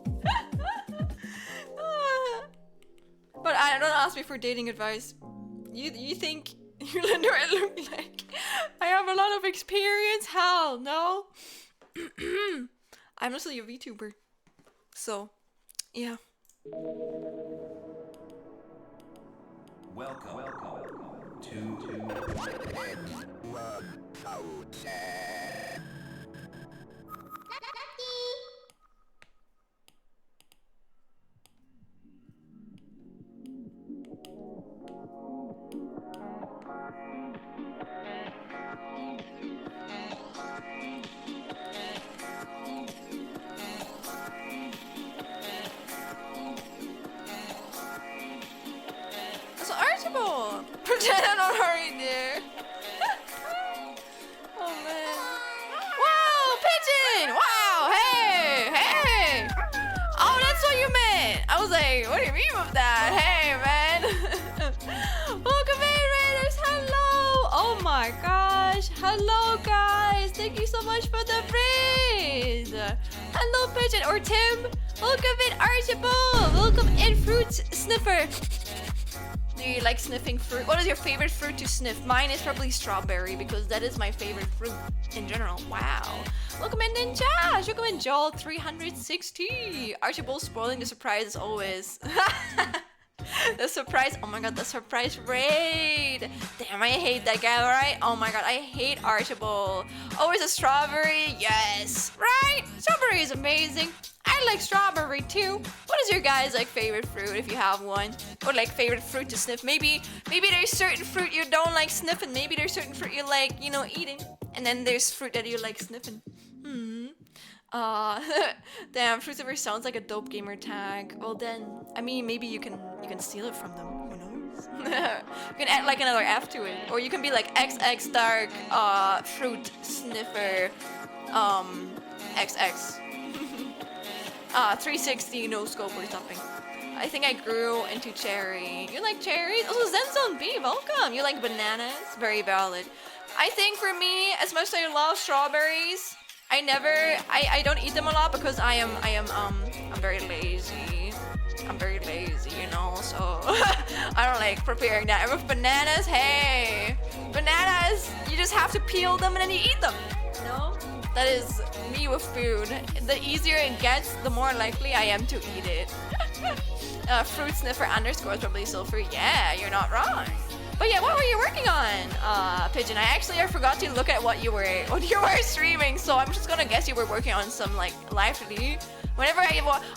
Speaker 1: But don't ask me for dating advice. You think you know what I look like? I have a lot of experience. Hell no. I'm mostly a VTuber. So, yeah.
Speaker 3: Welcome to
Speaker 1: Archibald! Pretend I'm not already there. Oh man. Wow, pigeon! Wow, hey! Oh, that's what you meant! I was like, what do you mean with that? Hey, man! Welcome in, Raiders! Hello! Oh my gosh! Hello, guys! Thank you so much for the praise! Hello, pigeon or Tim! Welcome in, Archibald! Welcome in, Fruit Sniffer! Do you like sniffing fruit? What is your favorite fruit to sniff? Mine is probably strawberry because that is my favorite fruit in general. Wow. Welcome in, Ninja. Welcome in, Joel 360. Archibald spoiling the surprise as always. The surprise. Oh my god, the surprise raid. Damn, I hate that guy, right? Oh my god, I hate Archibald. Always a strawberry. Yes. Right? Strawberry is amazing. I like strawberry too. What is your guys' like favorite fruit if you have one? Or like favorite fruit to sniff? Maybe there's certain fruit you don't like sniffing. Maybe there's certain fruit you like, eating. And then there's fruit that you like sniffing. Damn, Fruitiver sounds like a dope gamer tag. Well then, I mean maybe you can steal it from them. Who knows? You can add like another F to it. Or you can be like XX dark fruit sniffer XX. 360 no scope or something. I think I grew into cherry. You like cherries? Also, Zenzone B, welcome. You like bananas? Very valid. I think for me, as much as I love strawberries, I don't eat them a lot because I'm very lazy. I'm very lazy, so I don't like preparing that. And with bananas, hey, bananas, you just have to peel them and then you eat them. That is me with food. The easier it gets, the more likely I am to eat it. Fruit sniffer underscore is probably sulfur. Yeah, you're not wrong. But yeah, what were you working on, Pigeon? I forgot to look at what you were streaming, so I'm just gonna guess you were working on some like live 3D. Whenever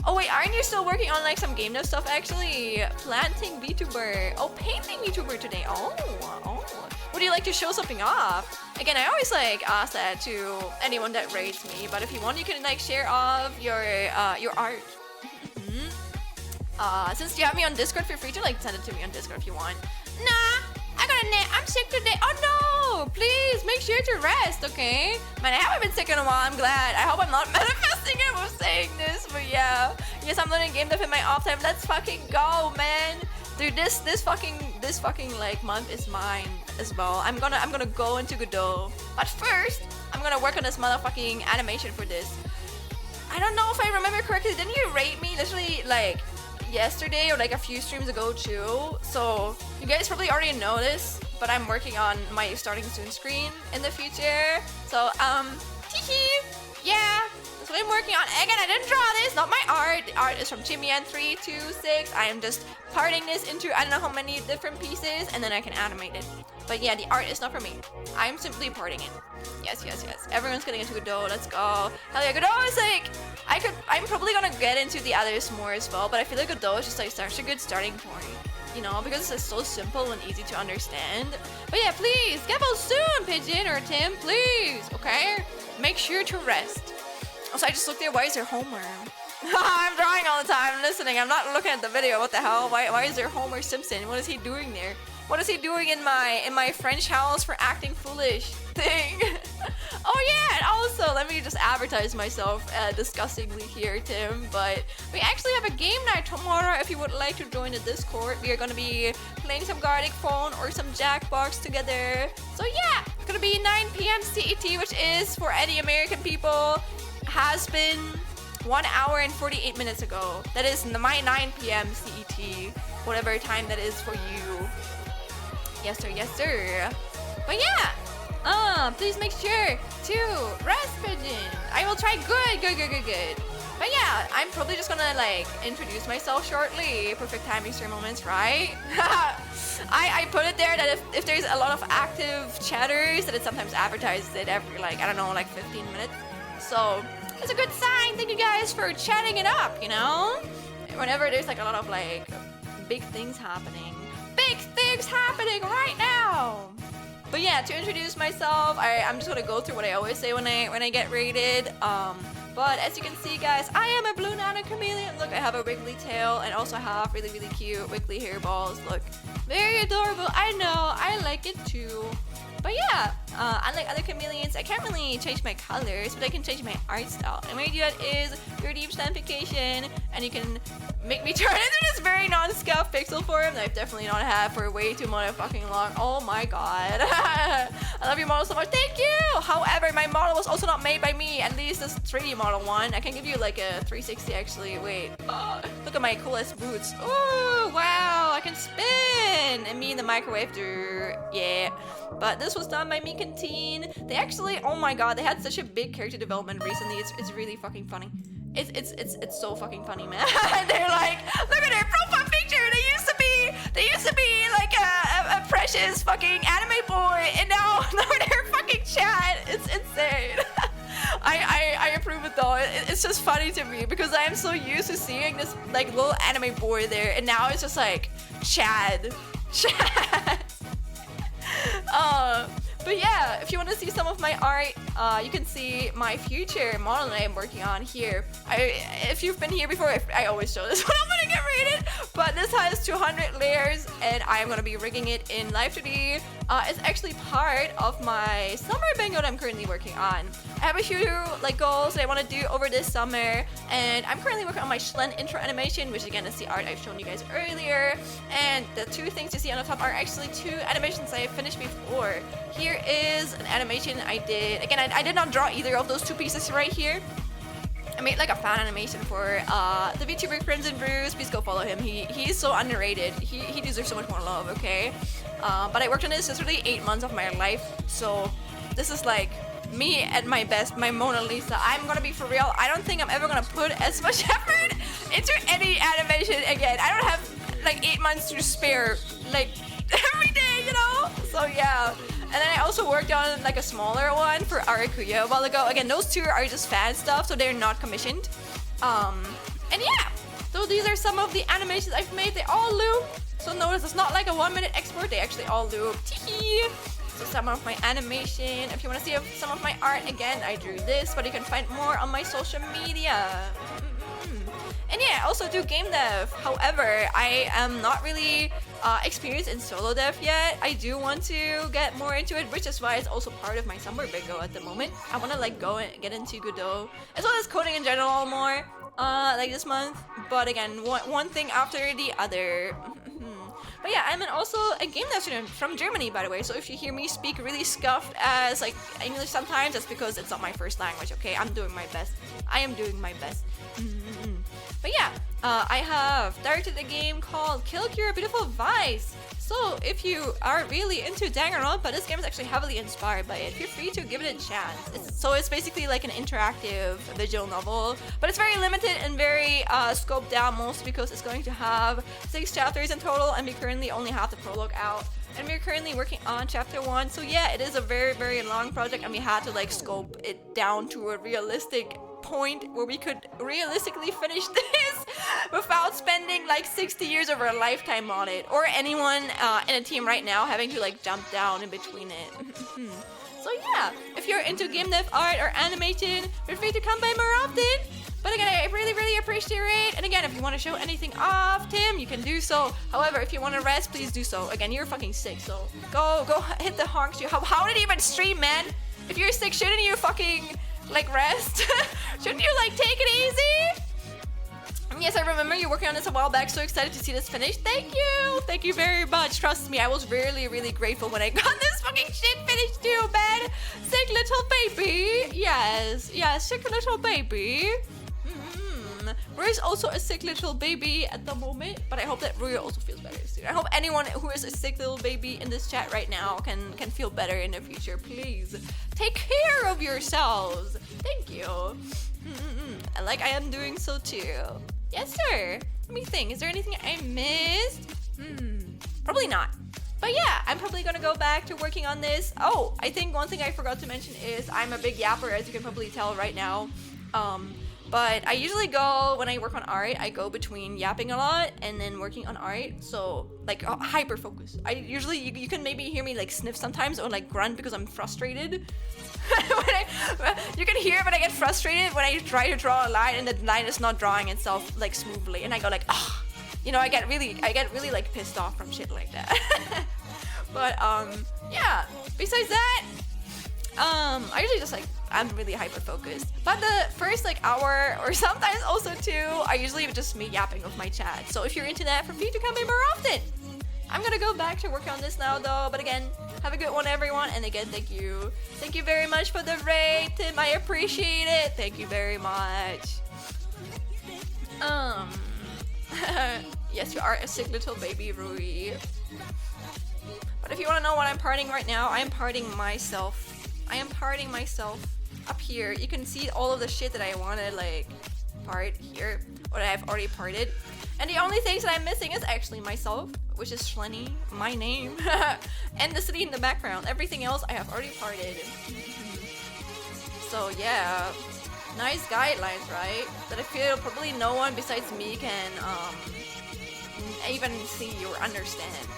Speaker 1: oh wait, aren't you still working on like some game dev stuff actually? Planting VTuber. Oh, painting VTuber today. Oh. Would you like to show something off? Again, I always like ask that to anyone that rates me, but if you want, you can like share off your art. Since you have me on Discord, feel free to like send it to me on Discord if you want. Nah, I got a nap. I'm sick today. Oh no! Please make sure to rest, okay? Man, I haven't been sick in a while. I'm glad. I hope I'm not manifesting it with saying this, but yeah. Yes, I'm learning game dev in my off time. Let's fucking go, man. Dude, this fucking like month is mine as well. I'm gonna go into Godot, but first I'm gonna work on this motherfucking animation for this. I don't know if I remember correctly. Didn't you rate me literally like yesterday or like a few streams ago too? So you guys probably already know this, but I'm working on my starting soon screen in the future. So yeah, that's what I'm working on. Again, I didn't draw this, not my art. The art is from Chimian326. I am just parting this into I don't know how many different pieces, and then I can animate it. But yeah, the art is not for me. I'm simply parting it. Yes. Everyone's getting into Godot. Let's go. Hell yeah, Godot is like I'm probably gonna get into the others more as well, but I feel like Godot is just like such a good starting point. You know, because it's so simple and easy to understand. But yeah, please, get well soon, Pigeon or Tim, please, okay? Make sure to rest. Also, I just looked there, why is there Homer? I'm drawing all the time, I'm listening, I'm not looking at the video, what the hell? Why is there Homer Simpson? What is he doing there? What is he doing in my French house for acting foolish thing? Oh yeah, and also let me just advertise myself disgustingly here, Tim, but we actually have a game night tomorrow if you would like to join the Discord. We are gonna be playing some Gartic Phone or some Jackbox together. So yeah, it's gonna be 9 p.m. CET, which is for any American people, has been 1 hour and 48 minutes ago. That is my 9 p.m. CET, whatever time that is for you. Yes sir. But yeah, please make sure to rest, Pigeon. I will try. Good. But yeah, I'm probably just gonna like introduce myself shortly. Perfect timing, sir moments, right? I put it there that if there's a lot of active chatters, that it sometimes advertises it every like, I don't know, like 15 minutes. So it's a good sign. Thank you guys for chatting it up, you know? Whenever there's like a lot of like big things happening. Big things happening right now. But yeah, to introduce myself, I'm just gonna go through what I always say when I get rated. But as you can see, guys, I am a blue nano chameleon. Look, I have a wiggly tail and also have really cute wiggly hairballs. Look, very adorable. I know, I like it too. But yeah, unlike other chameleons, I can't really change my colors, but I can change my art style. And what you do that is your deep stampification, and you can make me turn into this very non-scuffed pixel form that I've definitely not had for way too motherfucking long. Oh my god. I love your model so much. Thank you! However, my model was also not made by me, at least this 3D model one. I can give you like a 360 actually. Wait. Look at my coolest boots. Oh, wow. I can spin! And me in the microwave, dude. Yeah. But this was done by me Canteen. They actually, oh my god, they had such a big character development recently. It's really fucking funny. It's so fucking funny, man. They're like, look at their profile picture. They used to be like a precious fucking anime boy, and now they're fucking chat. It's insane. I approve it though. It's just funny to me because I am so used to seeing this like little anime boy there, and now it's just like Chad. But yeah, if you want to see some of my art, you can see my future model that I'm working on here. If you've been here before, I always show this when I'm gonna get rated, but this has 200 layers, and I'm gonna be rigging it in Live 2D. It's actually part of my summer bingo that I'm currently working on. I have a few like goals that I want to do over this summer, and I'm currently working on my Schlen intro animation, which again is the art I've shown you guys earlier. And the two things you see on the top are actually two animations I finished before. Here is an animation I did. Again, I did not draw either of those two pieces right here. I made like a fan animation for the VTuber Crimson Bruce. Please go follow him. He's so underrated. He deserves so much more love, okay? But I worked on this literally 8 months of my life. So this is like me at my best, my Mona Lisa. I'm gonna be for real. I don't think I'm ever gonna put as much effort into any animation again. I don't have like 8 months to spare. Like every day you know? So yeah. And then I also worked on like a smaller one for Arakuya a while ago. Again, those two are just fan stuff, so they're not commissioned. And yeah, so these are some of the animations I've made. They all loop. So notice it's not like a 1 minute export. They actually all loop. Teehee. So some of my animation. If you want to see some of my art, again, I drew this, but you can find more on my social media. And yeah, I also do game dev. However, I am not really experienced in solo dev yet. I do want to get more into it, which is why it's also part of my summer big go at the moment. I want to like go and get into Godot, as well as coding in general more, like this month. But again, one thing after the other. But yeah, I'm also a game dev student from Germany, by the way. So if you hear me speak really scuffed as like English sometimes, that's because it's not my first language. Okay, I'm doing my best. I am doing my best. But yeah, I have directed a game called Kill Your Beautiful Vice. So if you are really into Danganronpa, this game is actually heavily inspired by it. Feel free to give it a chance. It's basically like an interactive visual novel, but it's very limited and very scoped down, mostly because it's going to have 6 chapters in total, and we currently only have the prologue out. And we're currently working on chapter 1. So yeah, it is a very, very long project, and we had to like scope it down to a realistic point where we could realistically finish this without spending like 60 years of our lifetime on it, or anyone in a team right now having to like jump down in between it. So yeah, if you're into game dev art or animation, feel free to come by more often. But again, I really, really appreciate it. And again, if you want to show anything off, Tim, you can do so. However, if you want to rest, please do so. Again, you're fucking sick, so go hit the honks. How did you even stream, man? If you're sick, shouldn't you fucking like rest? Shouldn't you like take it easy? Yes, I remember you working on this a while back. So excited to see this finished. Thank you very much. Trust me, I was really, really grateful when I got this fucking shit finished too, man. Sick little baby. Yes, sick little baby. Rui is also a sick little baby at the moment, but I hope that Rui also feels better soon. I hope anyone who is a sick little baby in this chat right now can feel better in the future. Please take care of yourselves. Thank you. And like I am doing so too. Yes, sir. Let me think. Is there anything I missed? Probably not. But yeah, I'm probably gonna go back to working on this. Oh, I think one thing I forgot to mention is I'm a big yapper, as you can probably tell right now. But I usually go, when I work on art, I go between yapping a lot and then working on art. So like hyper focus. I usually, you can maybe hear me like sniff sometimes or like grunt because I'm frustrated. You can hear when I get frustrated when I try to draw a line and the line is not drawing itself like smoothly, and I go like, ah, you know, I get really like pissed off from shit like that. But yeah, besides that, I usually just like, I'm really hyper focused. But the first like hour or sometimes also 2 are usually just me yapping with my chat. So if you're into that, feel free to come in more often. I'm gonna go back to work on this now though, but again, have a good one everyone, and again, thank you very much for the raid, Tim. I appreciate it. Thank you very much. Yes, you are a sick little baby, Rui. But if you want to know what I'm partying right now, I am partying myself. I am partying myself up here. You can see all of the shit that I want to like part here, or that I've already parted. And the only things that I'm missing is actually myself, which is Shlenny, my name, and the city in the background. Everything else I have already parted. So yeah, nice guidelines, right? That I feel probably no one besides me can even see or understand.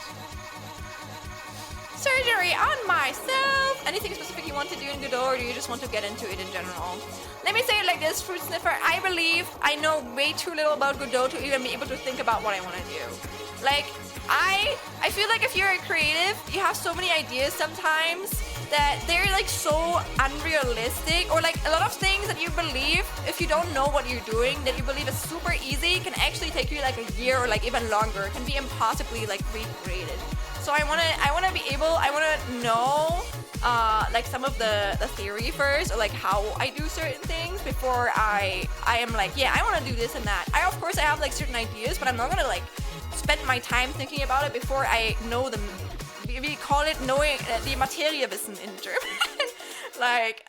Speaker 1: Surgery on myself! Anything specific you want to do in Godot, or do you just want to get into it in general? Let me say it like this, Fruit Sniffer. I believe I know way too little about Godot to even be able to think about what I want to do. Like, I feel like if you're a creative, you have so many ideas sometimes that they're like so unrealistic, or like a lot of things that you believe, if you don't know what you're doing, that you believe is super easy, can actually take you like a year or like even longer. It can be impossibly like recreated. So I wanna be able, I wanna know like some of the theory first, or like how I do certain things before I am like, yeah, I wanna do this and that. Of course I have like certain ideas, but I'm not gonna like spend my time thinking about it before I know them. We call it knowing the Materiewissen in German. Like,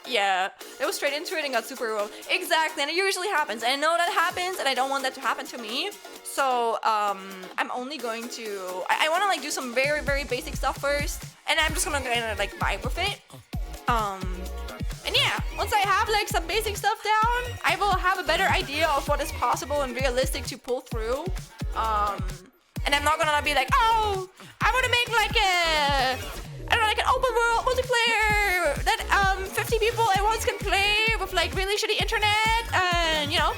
Speaker 1: yeah, it was straight into it and got super overwhelmed. Exactly, and it usually happens. And I know that happens, and I don't want that to happen to me. So, I'm only going to, I want to like do some very, very basic stuff first, and I'm just gonna like vibe with it. And yeah, once I have like some basic stuff down, I will have a better idea of what is possible and realistic to pull through. And I'm not gonna be like, oh, I want to make like I don't know, like an open world multiplayer that 50 people at once can play with like really shitty internet, and you know,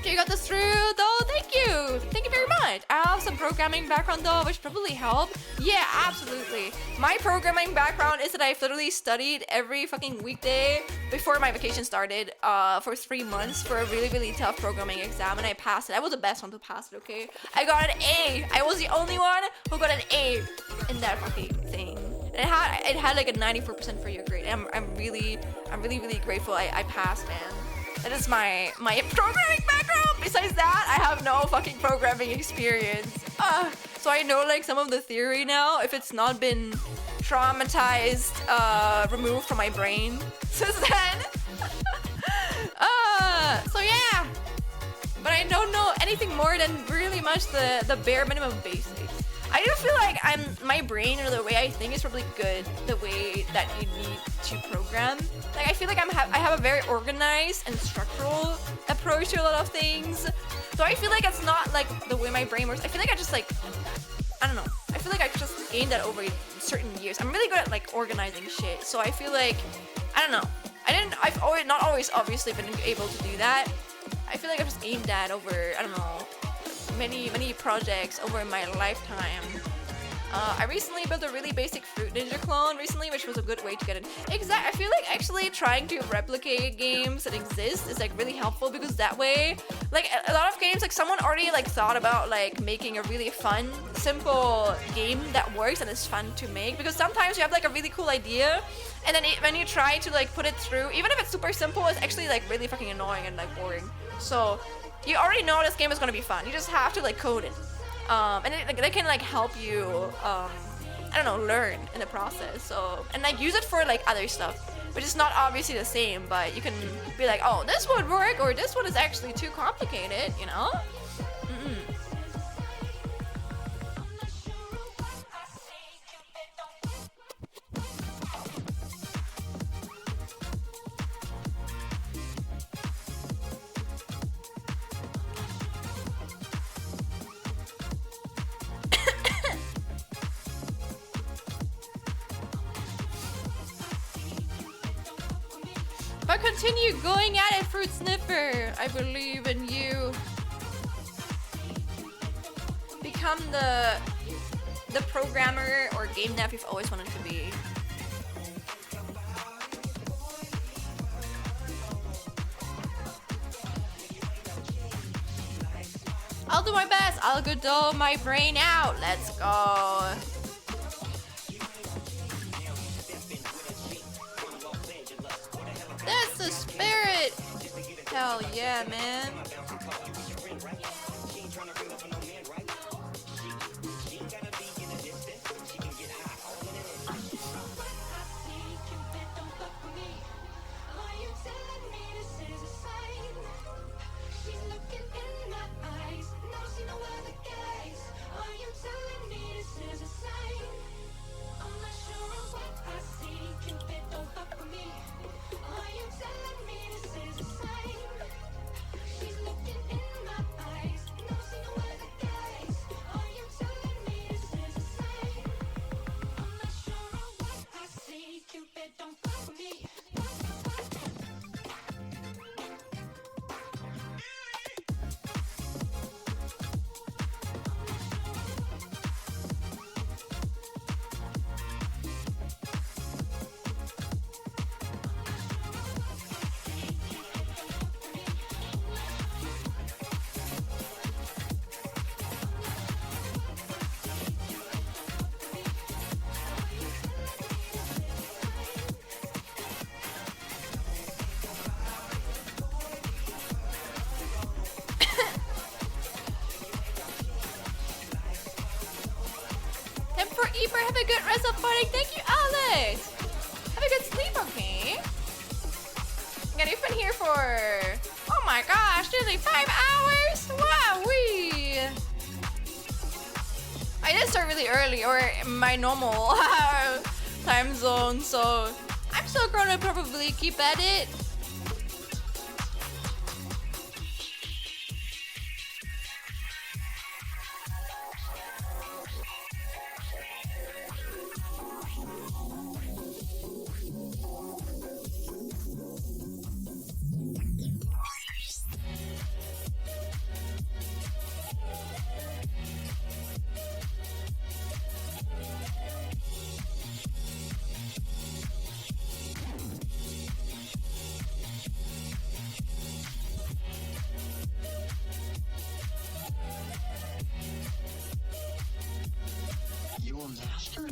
Speaker 1: you got this through though. Thank you very much. I have some programming background though, which probably help. Yeah, absolutely. My programming background is that I've literally studied every fucking weekday before my vacation started for 3 months for a really, really tough programming exam, and I passed it. I was the best one to pass it, okay? I got an A. I was the only one who got an A in that fucking thing. And it had like a 94% for your grade. I'm really grateful I passed, man. That is my programming background. Besides that, I have no fucking programming experience. So I know like some of the theory now, if it's not been traumatized, removed from my brain since then. So yeah. But I don't know anything more than really much the bare minimum basics. I do feel like my brain or the way I think is probably good the way that you need to program. Like I feel like I have a very organized and structural approach to a lot of things. So I feel like it's not like the way my brain works. I feel like I don't know. I feel like I just gained that over certain years. I'm really good at like organizing shit. So I feel like, I don't know. I've always, not always obviously been able to do that. I feel like I've just gained that over, I don't know, many projects over my lifetime. I recently built a really basic Fruit Ninja clone recently, which was a good way to get in. I feel like actually trying to replicate games that exist is like really helpful, because that way, like a lot of games, like someone already like thought about like making a really fun, simple game that works and is fun to make. Because sometimes you have like a really cool idea, and then when you try to like put it through, even if it's super simple, it's actually like really fucking annoying and like boring. So you already know this game is gonna be fun. You just have to like code it, and they can like help you, I don't know, learn in the process. So and like use it for like other stuff, which is not obviously the same, but you can be like, oh, this would work, or this one is actually too complicated, you know? But continue going at it, Fruit Sniffer. I believe in you. Become the programmer or game dev you've always wanted to be. I'll do my best. I'll go dull my brain out. Let's go. That's the spirit! Hell yeah, man. Have a good rest of morning. Thank you, Alex. Have a good sleep, my really early or my normal time zone, so I'm still gonna probably keep at it.
Speaker 5: Your master?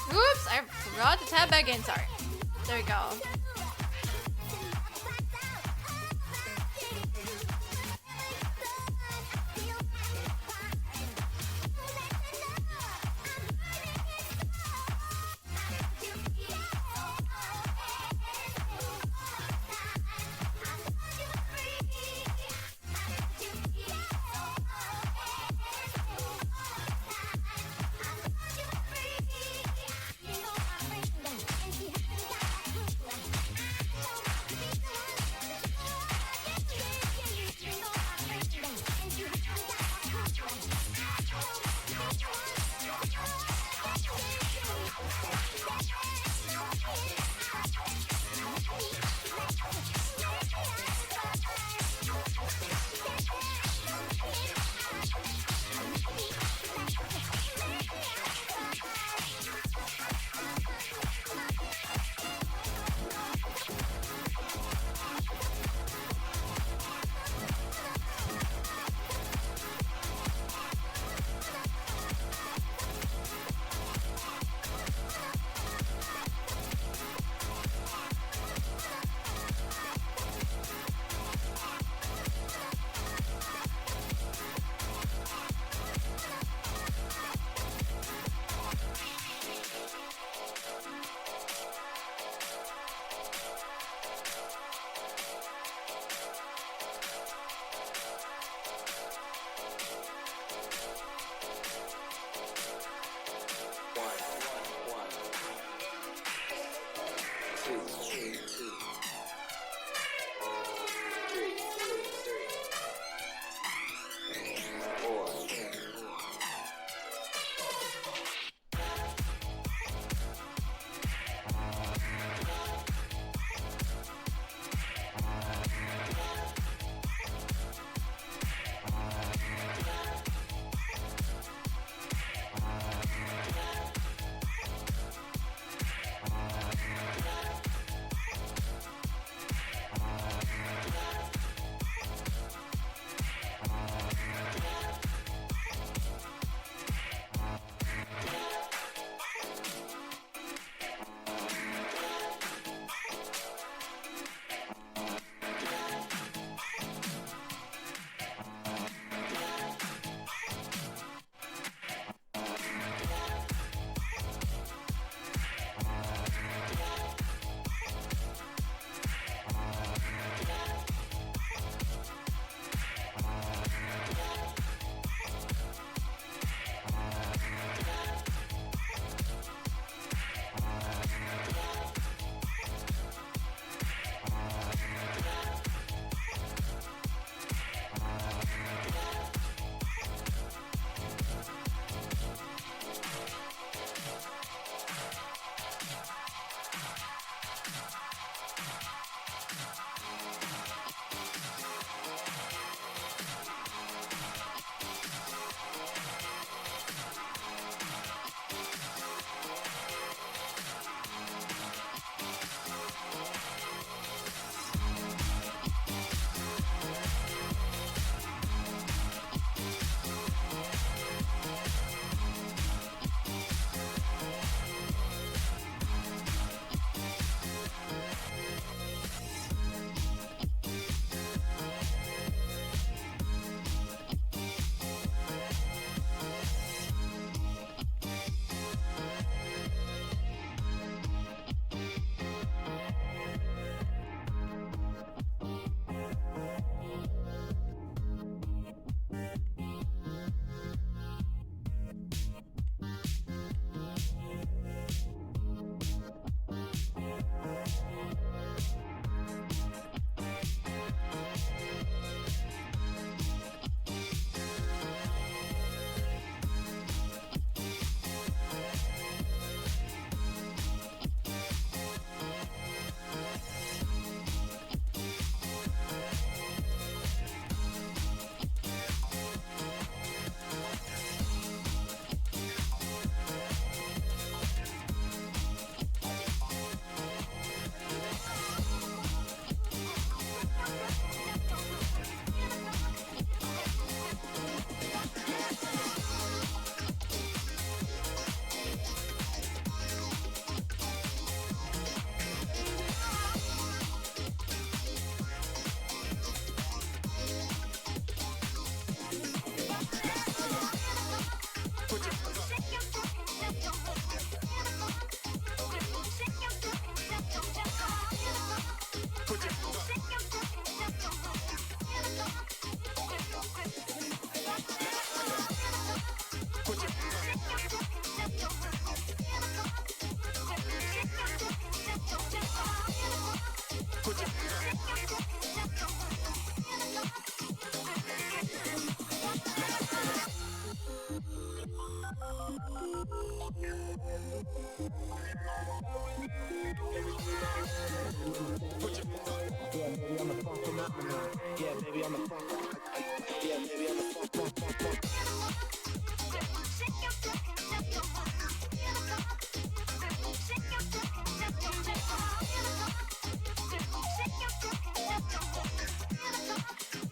Speaker 1: Oops, I forgot to tab back in. Sorry. There we go.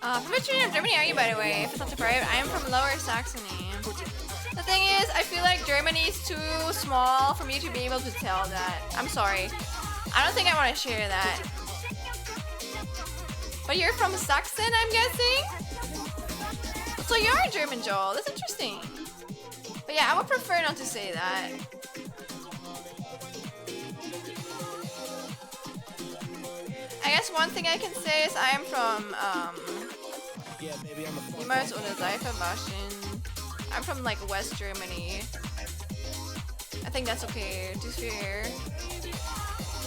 Speaker 1: From which region of Germany are you, by the way? If it's not too private, I am from Lower Saxony. The thing is, I feel like Germany is too small for me to be able to tell that. I'm sorry. I don't think I want to share that. But you're from Saxon, I'm guessing? So you are German, Joel. That's interesting. But yeah, I would prefer not to say that. I guess one thing I can say is I am from, niemals ohne Seife waschen. I'm from like West Germany. I think that's okay, to be fair.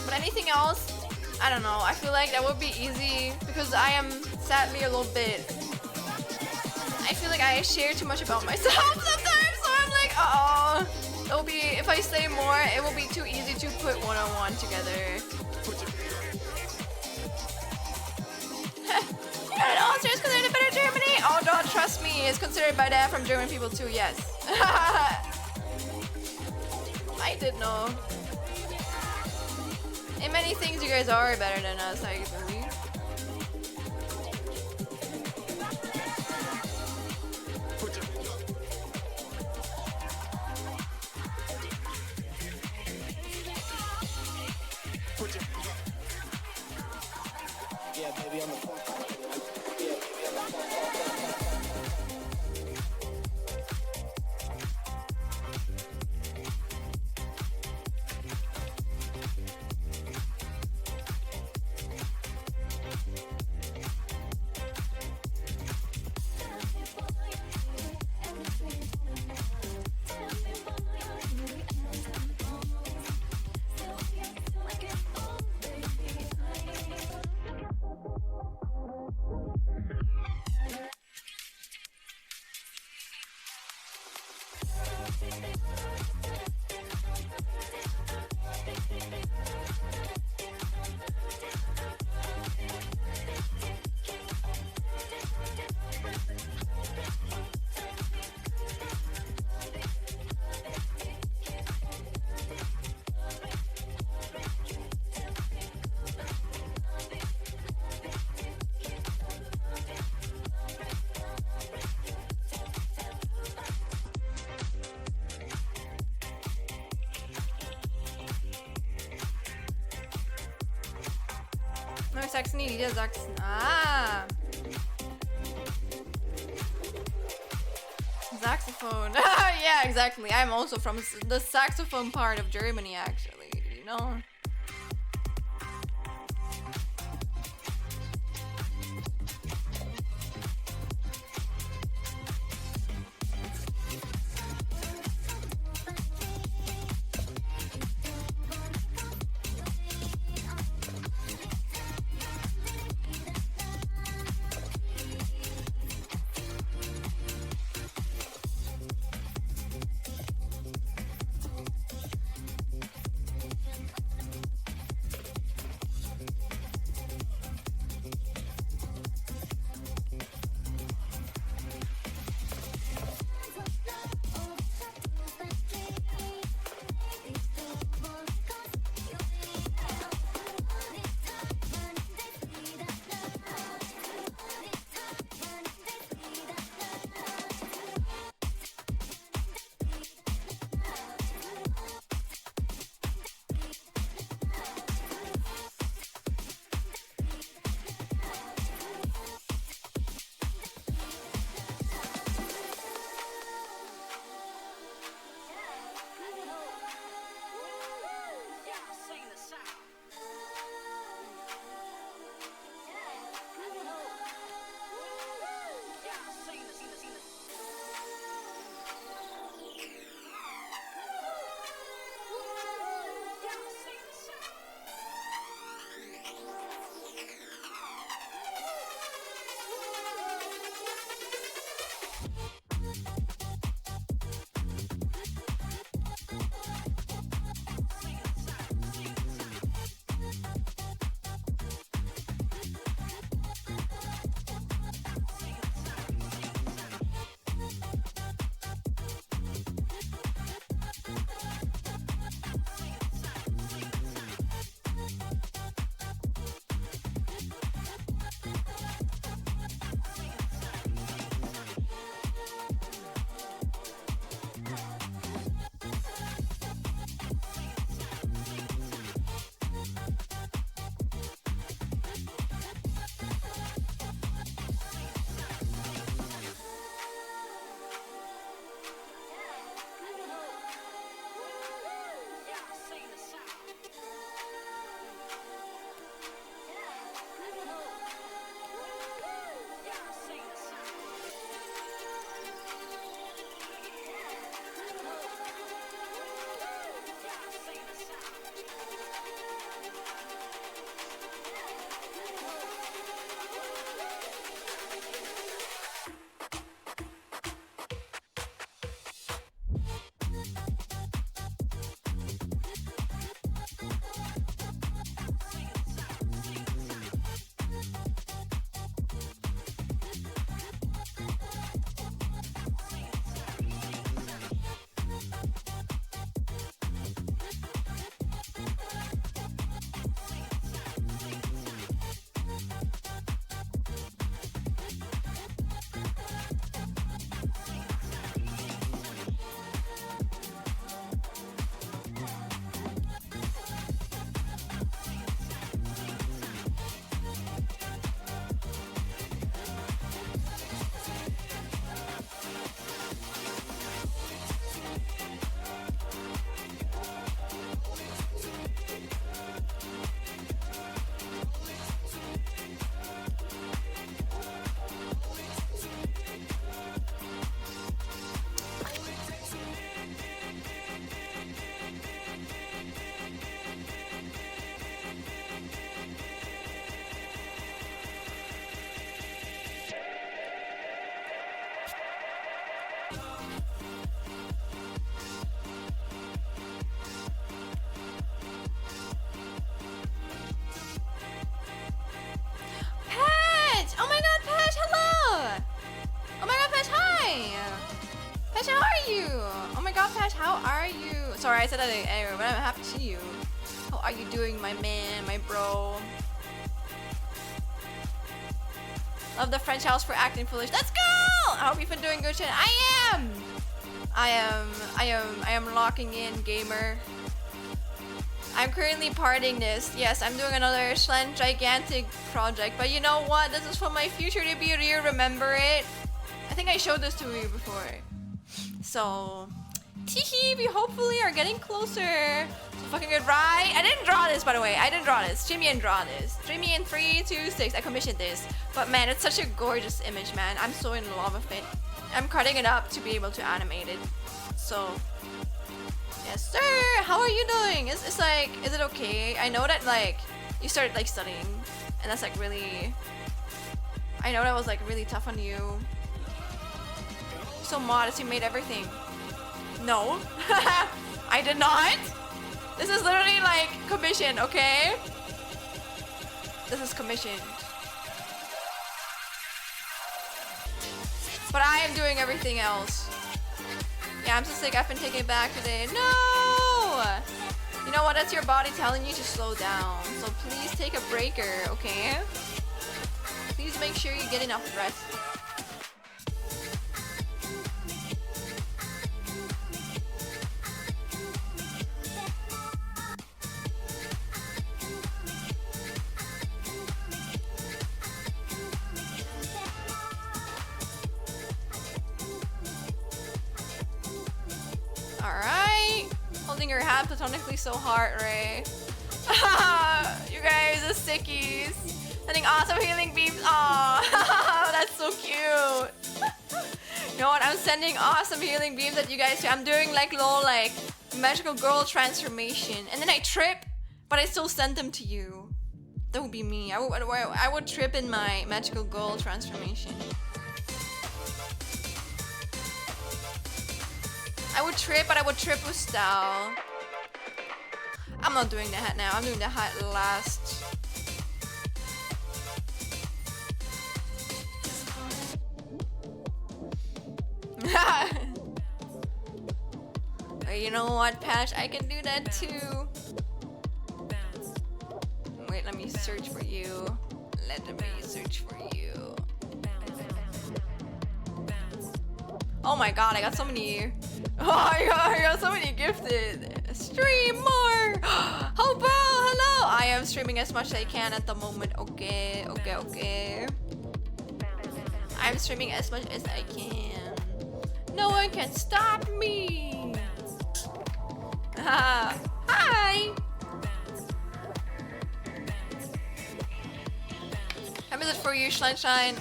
Speaker 1: But anything else, I don't know. I feel like that would be easy because I am sadly a little bit. I feel like I share too much about myself sometimes, so I'm like, oh, it'll be if I say more, it will be too easy to put one-on-one together. You know, Austria is considered a better Germany? Oh, don't trust me. It's considered by that from German people too, yes. I did know. In many things, you guys are better than us, I believe. Neue Saxony, Niedersachsen. Ah. Saxophone. Yeah, exactly. I'm also from the saxophone part of Germany, actually. You know? sorry, I said that anyway, but I'm happy to see you. How are you doing, my man, my bro? Love the French house for acting foolish. Let's go! I hope you've been doing good shit. I am locking in, gamer. I'm currently parting this. Yes, I'm doing another Slant gigantic project, but you know what? This is for my future to be real. Remember it? I think I showed this to you before. So, teehee, we hopefully are getting closer. So fucking good, right? I didn't draw this, by the way. I didn't draw this. Jimmy and draw this. Jimmy in 3, 2, 6. I commissioned this. But man, it's such a gorgeous image, man. I'm so in love with it. I'm cutting it up to be able to animate it. So, yes, sir. How are you doing? It's like, is it okay? I know that like you started like studying, and that's like really. I know that was like really tough on you. So modest, you made everything. No, I did not. This is literally like commissioned, okay? This is commissioned. But I am doing everything else. Yeah, I'm so sick. I've been taken back today. No! You know what? That's your body telling you to slow down. So please take a breaker, okay? Please make sure you get enough rest. Alright. Holding your hand platonically so hard, Ray. You guys are sickies. Sending awesome healing beams. Aw, that's so cute. You know what? I'm sending awesome healing beams at you guys too. I'm doing like little like magical girl transformation. And then I trip, but I still send them to you. That would be me. I would trip in my magical girl transformation. I would trip, but I would trip with style. I'm not doing the hat now. I'm doing the hat last. You know what, Patch? I can do that too. Wait, let me search for you. Let me search for you. Oh my god, I got so many. Oh, I got so many gifted. Stream more. Oh, bro, hello. I am streaming as much as I can at the moment. Okay. I'm streaming as much as I can. No one can stop me. Hi. How is it for you, Sunshine?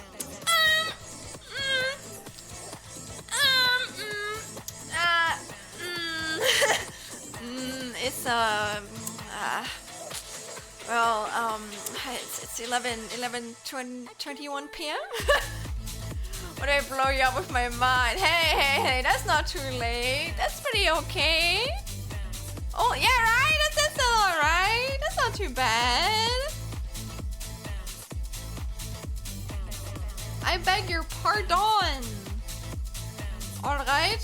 Speaker 1: It's it's 11:21 p.m. Would I blow you up with my mind? Hey, that's not too late. That's pretty okay. Oh yeah, right. That's all right. That's not too bad. I beg your pardon. All right.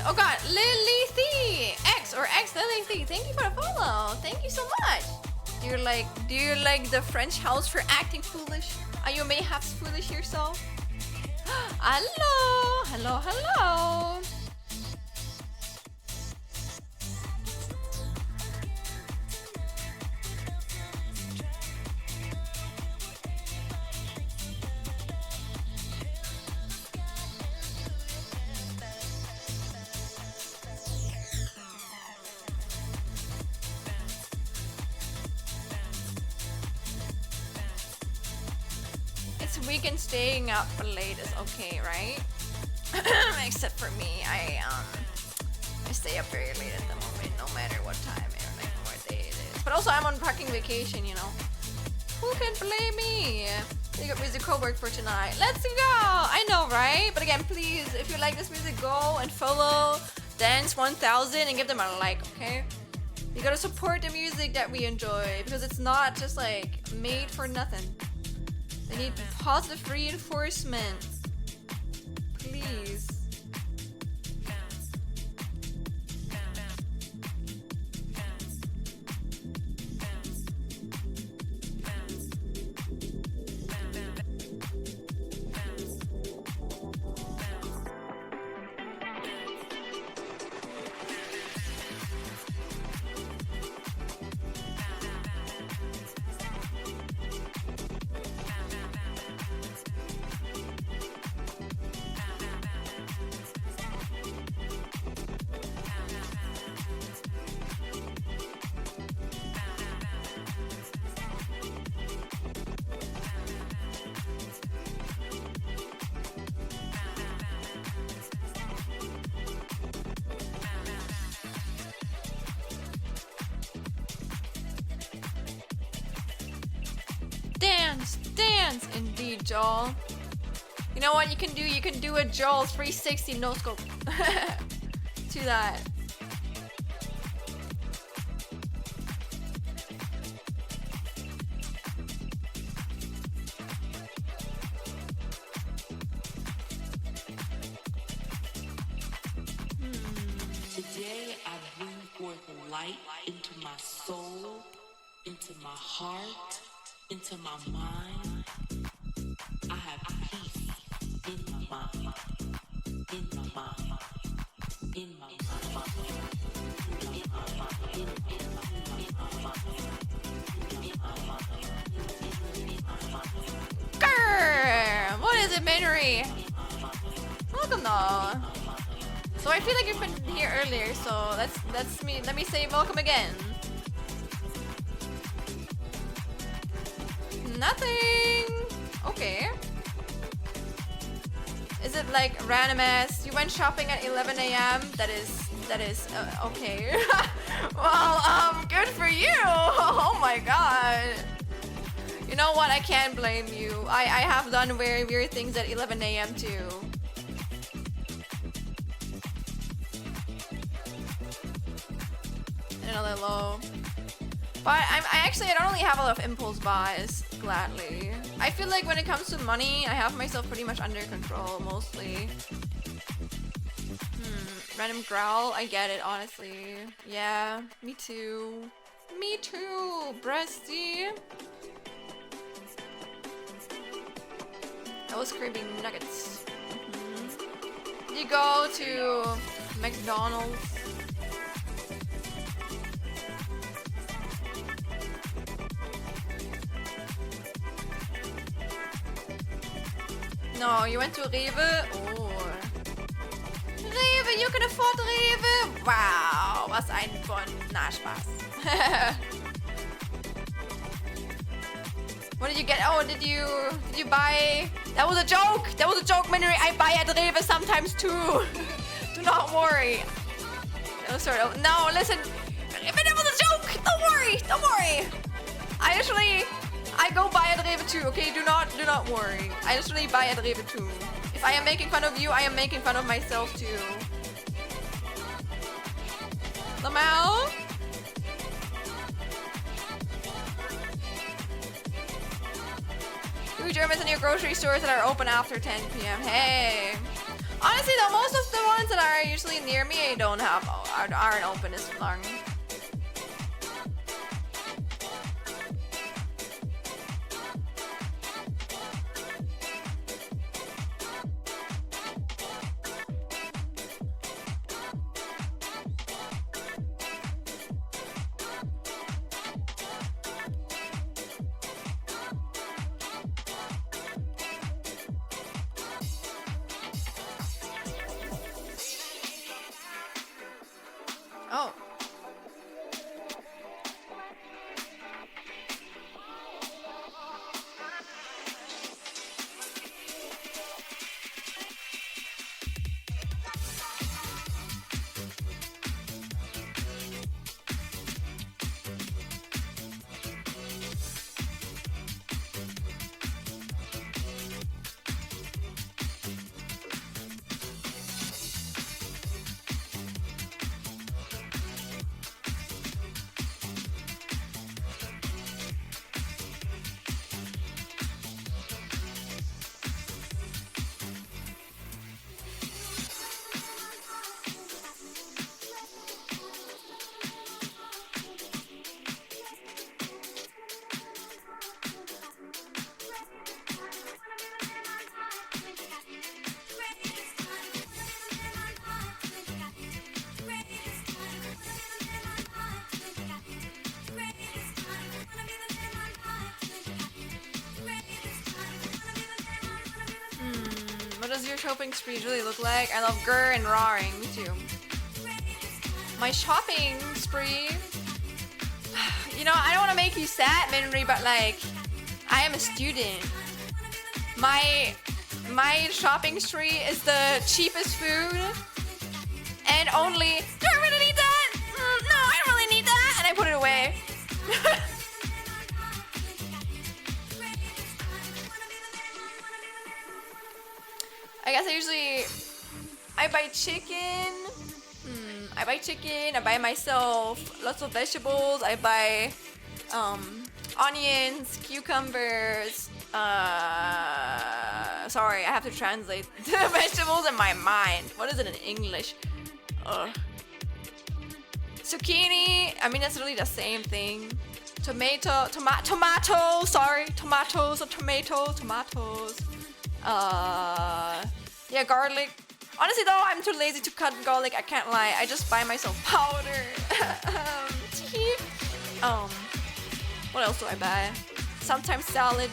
Speaker 1: Oh god, Lily C X or X Lily C. Thank you for the follow. Thank you so much. Do you like the French house for acting foolish? Are you mayhaps foolish yourself? Hello. this weekend staying up late is okay, right? Except for me, I stay up very late at the moment, no matter what time or like what day it is. But also, I'm on parking vacation, you know. Who can blame me? You got music homework for tonight. Let's go! I know, right? But again, please, if you like this music, go and follow Dance 1000 and give them a like, okay? You gotta support the music that we enjoy because it's not just like made for nothing. They need positive reinforcement. Please. Dance, dance, indeed, Joel. You know what you can do? You can do a Joel 360 no scope to that.
Speaker 4: Today I bring forth light into my soul, into my heart, into my mind. I have peace in my mind, in my mind, in my mind,
Speaker 1: Grrr! What is it, Mary? Welcome, though. So I feel like you've been here earlier, so that's me. Let me say welcome again. Nothing. Okay. Is it like random ass? You went shopping at 11 a.m. That is okay. Well, good for you. Oh my god. You know what? I can't blame you. I have done very weird things at 11 a.m. too. Another low. But I don't really have a lot of impulse buys, gladly. I feel like when it comes to money, I have myself pretty much under control, mostly. Random growl, I get it, honestly. Yeah, me too. Me too, breasty. I was craving nuggets. You go to McDonald's. No, you went to Rewe? Oh. Rewe, you can afford Rewe? Wow, was ein Na, Spaß. What did you get? Oh, did you buy? That was a joke! That was a joke, Minori. I buy at Rewe sometimes too. Do not worry. Oh, sorry. No, listen. That was a joke! Don't worry! I go buy at Rewe too, okay? Do not worry. I literally buy at Rewe too. If I am making fun of you, I am making fun of myself too. Lamau? Two Germans in your grocery stores that are open after 10 p.m. Hey. Honestly though, most of the ones that are usually near me aren't open as long. Oh. does your shopping spree really look like? I love grr and rawing. Me too. My shopping spree. You know, I don't want to make you sad, Minri, but like, I am a student. My shopping spree is the cheapest food, and only. Do I really need that? No, I don't really need that, and I put it away. I guess I buy chicken. I buy chicken. I buy myself lots of vegetables. I buy onions, cucumbers. Sorry, I have to translate the vegetables in my mind. What is it in English? Zucchini. I mean, that's really the same thing. Tomato. Sorry, tomatoes or tomatoes. Yeah, garlic. Honestly though, I'm too lazy to cut garlic, I can't lie. I just buy myself powder. What else do I buy? Sometimes salad.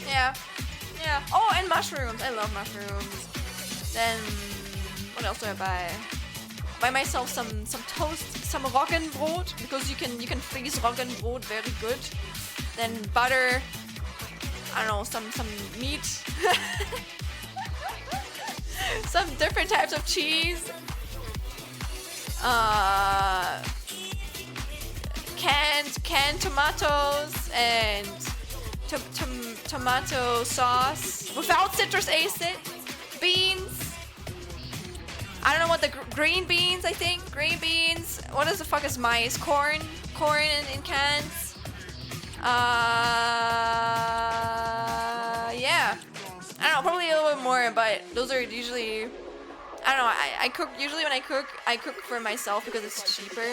Speaker 1: Yeah. Oh, and mushrooms. I love mushrooms. Then, what else do I buy? Buy myself some toast, some Roggenbrot, because you can freeze Roggenbrot very good. Then butter. I don't know, some meat. Some different types of cheese. Canned tomatoes and tomato sauce without citrus acid. Beans. I don't know what the green beans. I think green beans. What the fuck is maize? Corn in cans. Yeah. I don't know, probably a little bit more, but those are usually. I don't know. I cook usually when I cook for myself because it's cheaper.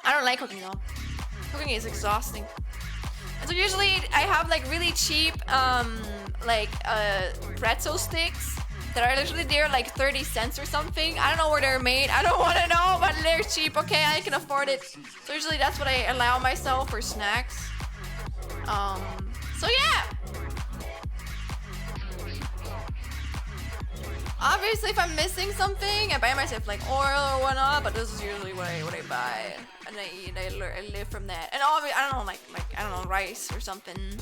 Speaker 1: I don't like cooking though. Cooking is exhausting. And so usually I have like really cheap pretzel sticks that are literally there like 30 cents or something. I don't know where they're made. I don't want to know, but they're cheap. Okay, I can afford it. So usually that's what I allow myself for snacks. So yeah. Obviously, if I'm missing something, I buy myself like oil or whatnot. But this is usually what I buy, and I eat. I live from that. And obviously, I don't know, like I don't know, rice or something.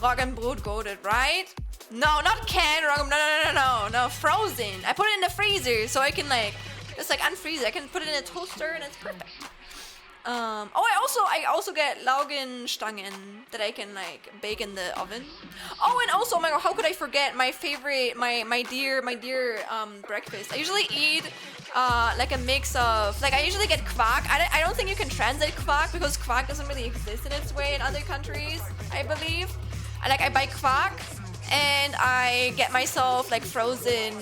Speaker 1: Roggenbrot goated, right? No, not canned Roggenbrot. No, frozen. I put it in the freezer so I can just unfreeze it. I can put it in a toaster and it's perfect. I also get Laugenstangen that I can bake in the oven. Oh, and also, oh my god, how could I forget my favorite, my dear breakfast? I usually eat a mix of I usually get kvack. I don't think you can translate kvack because kvack doesn't really exist in its way in other countries, I believe. I buy kvack and I get myself frozen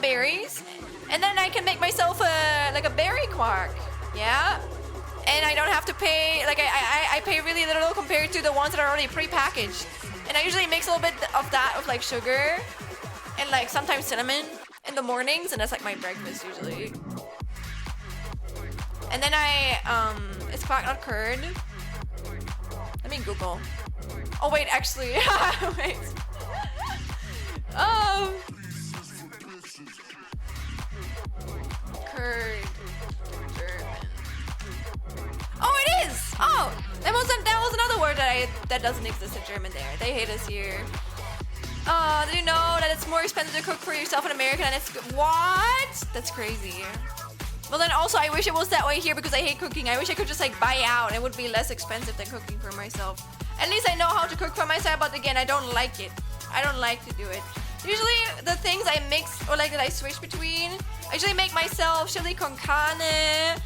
Speaker 1: berries, and then I can make myself a berry quark. Yeah, and I don't have to pay I pay really little compared to the ones that are already pre-packaged. And I usually mix a little bit of that with sugar and sometimes cinnamon in the mornings, and that's my breakfast usually. And then it's kvack, not curd. Let me Google. Oh wait, actually, wait. Curd. Oh, it is! Oh, that was another word that doesn't exist in German there. They hate us here. Did you know that it's more expensive to cook for yourself in America than it's... What? That's crazy. Well, then also, I wish it was that way here because I hate cooking. I wish I could just buy out and it would be less expensive than cooking for myself. At least I know how to cook for myself, but again, I don't like it. I don't like to do it. Usually, the things I mix or that I switch between, I usually make myself chili con carne,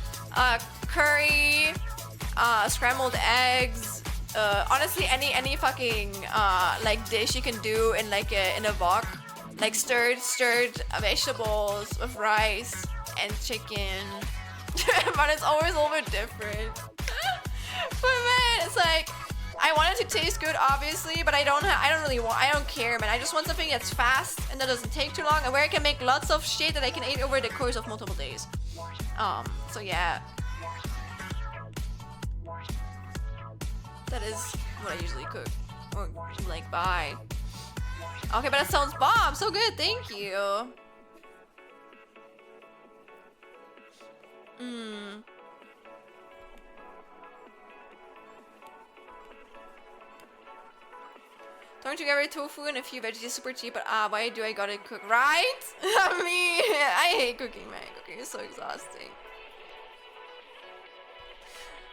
Speaker 1: curry, scrambled eggs. Honestly, any fucking dish you can do in in a wok, stirred vegetables with rice and chicken. But it's always a little bit different. But man, it's I want it to taste good, obviously, but I don't care, man. I just want something that's fast and that doesn't take too long, and where I can make lots of shit that I can eat over the course of multiple days. So yeah. That is what I usually cook or like buy. Okay, but that sounds bomb. So good. Thank you. Hmm. Throwing together tofu and a few veggies is super cheap, but why do I gotta cook? Right? I mean, I hate cooking, man. Cooking is so exhausting.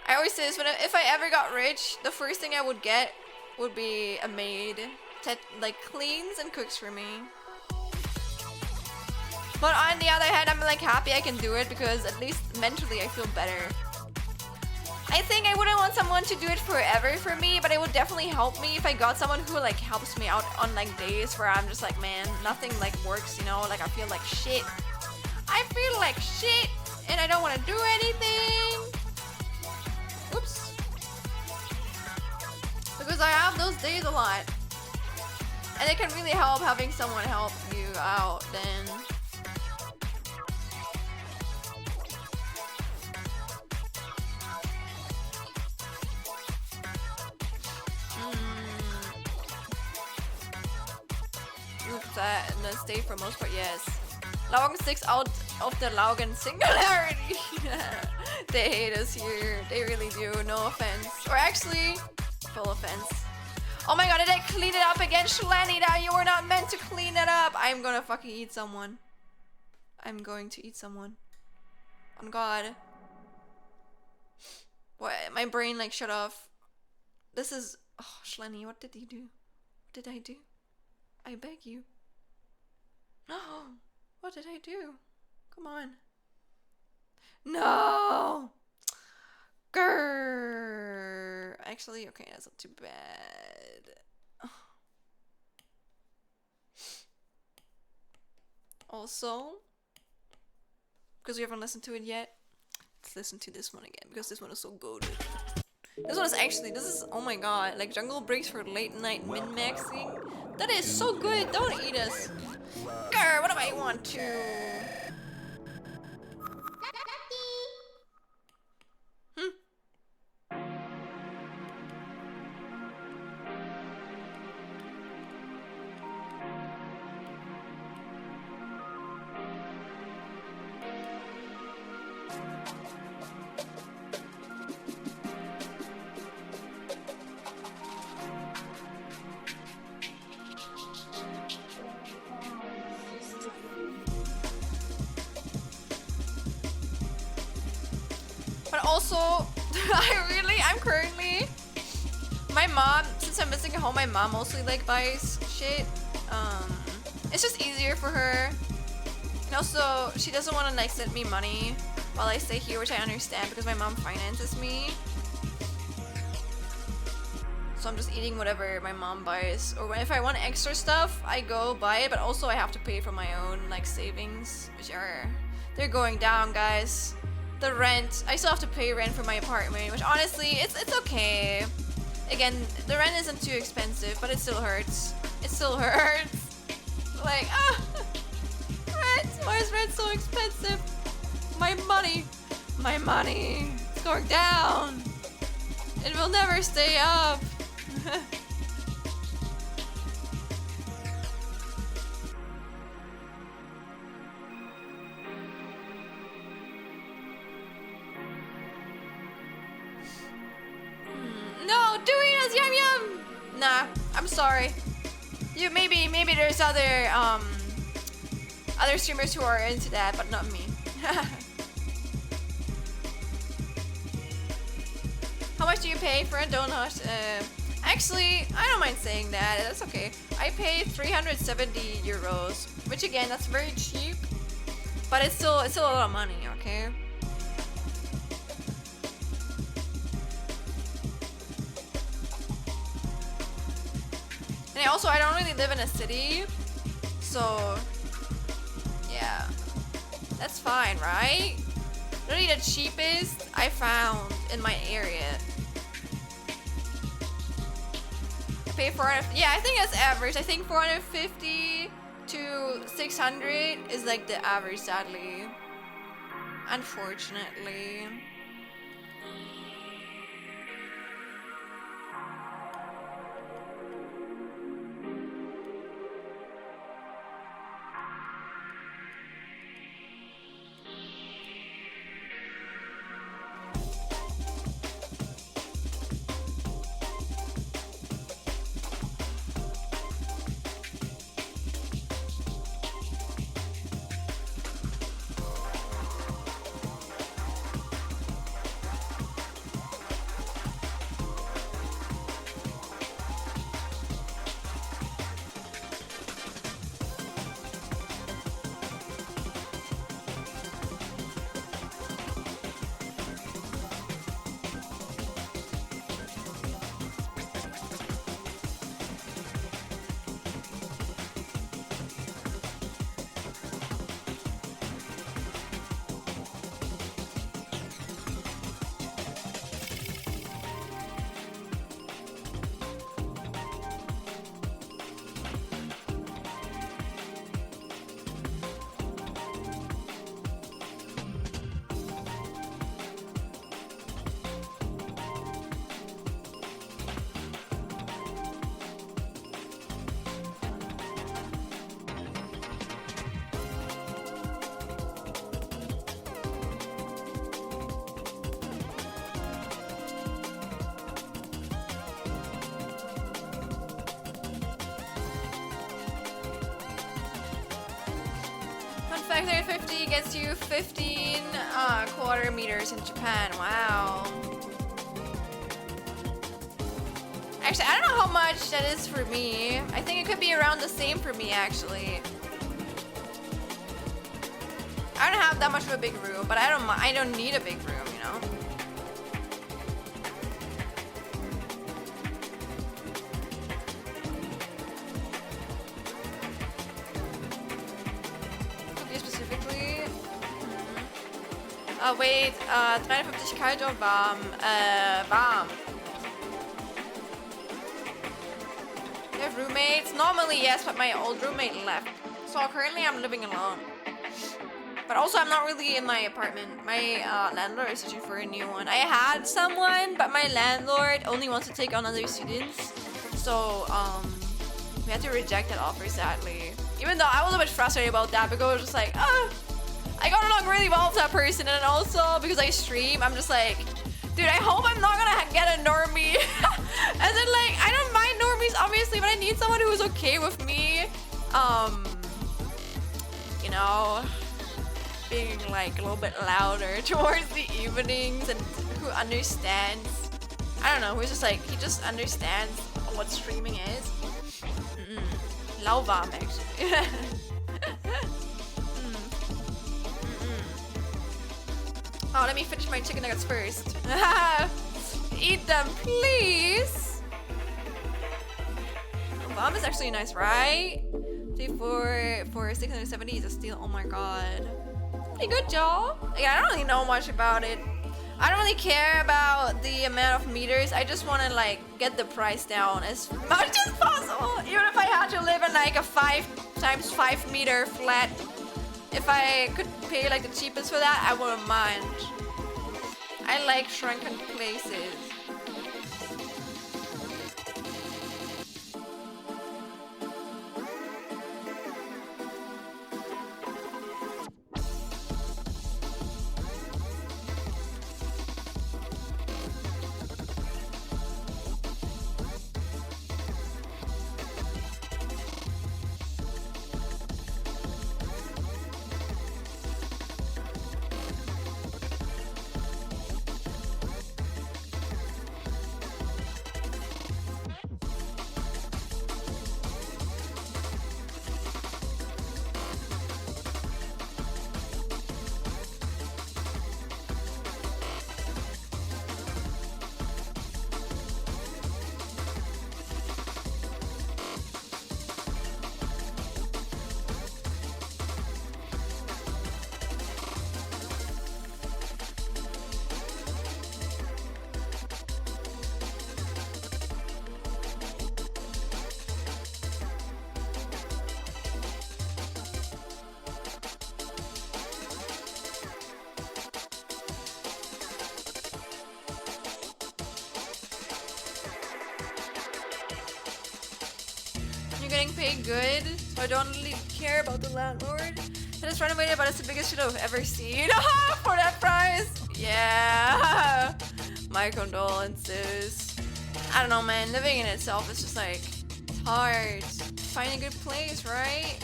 Speaker 1: I always say this, if I ever got rich, the first thing I would get would be a maid that like cleans and cooks for me. But on the other hand, I'm like happy I can do it because at least mentally I feel better. I think I wouldn't want someone to do it forever for me, but it would definitely help me if I got someone who like helps me out on like days where I'm just like, man, nothing like works, you know, like I feel like shit. I feel like shit and I don't want to do anything. Oops. Because I have those days a lot. And it can really help having someone help you out then. And then stay for most part, yes. Laugen sticks out of the Laugen singularity. They hate us here. They really do. No offense. Or actually, full offense. Oh my god, did I clean it up again? Shlanida, you were not meant to clean it up. I'm gonna fucking eat someone. I'm going to eat someone. On God. What? My brain like shut off. This is... Oh, Shleni, what did you do? What did I do? I beg you. No! What did I do? Come on. No! Grrr. Actually, okay, that's not too bad. Also, because we haven't listened to it yet, let's listen to this one again because this one is so goated. This one is actually, this is, oh my god, like jungle breaks for late night min-maxing. That is so good, don't eat us. Grr, what do I want to? Also, I'm currently, my mom, since I'm missing at home, my mom mostly like buys shit. It's just easier for her. And also, she doesn't want to like send me money while I stay here, which I understand because my mom finances me. So I'm just eating whatever my mom buys. Or if I want extra stuff, I go buy it, but also I have to pay for my own like savings, which are, they're going down, guys. The rent, I still have to pay rent for my apartment, which honestly, it's okay. Again, the rent isn't too expensive, but it still hurts. It still hurts. Like, rent, why is rent so expensive? My money, it's going down. It will never stay up. No, do eat us, yum yum. Nah, I'm sorry. You maybe there's other streamers who are into that, but not me. How much do you pay for a donut? Actually, I don't mind saying that. That's okay. I pay 370 euros, which again, that's very cheap, but it's still a lot of money. Okay. And I don't really live in a city, so yeah, that's fine, right? Really the cheapest I found in my area. I pay 400, yeah, I think that's average. I think 450 to 600 is like the average, sadly. Unfortunately. like 350 gets you 15 quarter meters in Japan. Wow. Actually, I don't know how much that is for me. I think it could be around the same for me, actually. I don't have that much of a big room, but I don't need a big room, you know? Cookie specifically. Wait, 350 kalt or warm? Warm. You have roommates? Normally, yes, but my old roommate left. So currently I'm living alone. But also I'm not really in my apartment. My landlord is searching for a new one. I had someone, but my landlord only wants to take on other students. So, we had to reject that offer, sadly. Even though I was a bit frustrated about that because I was just like, I got along really well with that person. And also, because I stream, I'm just like, dude, I hope I'm not gonna get a normie. And then, like, I don't mind normies, obviously, but I need someone who's okay with me, you know, being, like, a little bit louder towards the evenings and who understands. I don't know, who's just, like, he just understands what streaming is. Lauwarm, actually. Oh, let me finish my chicken nuggets first. Eat them, please. Bomb is actually nice, right? For 670 is a steal. Oh my god. Pretty good, y'all. Yeah, I don't really know much about it. I don't really care about the amount of meters. I just want to like get the price down as much as possible. Even if I had to live in like a 5 times 5 meter flat. If I could pay like the cheapest for that, I wouldn't mind. I like shrunken places. You're getting paid good, so I don't really care about the landlord. I just renovated, but it's the biggest shit I've ever seen. For that price! Yeah! My condolences. I don't know, man. Living in itself is just like, it's hard. Find a good place, right?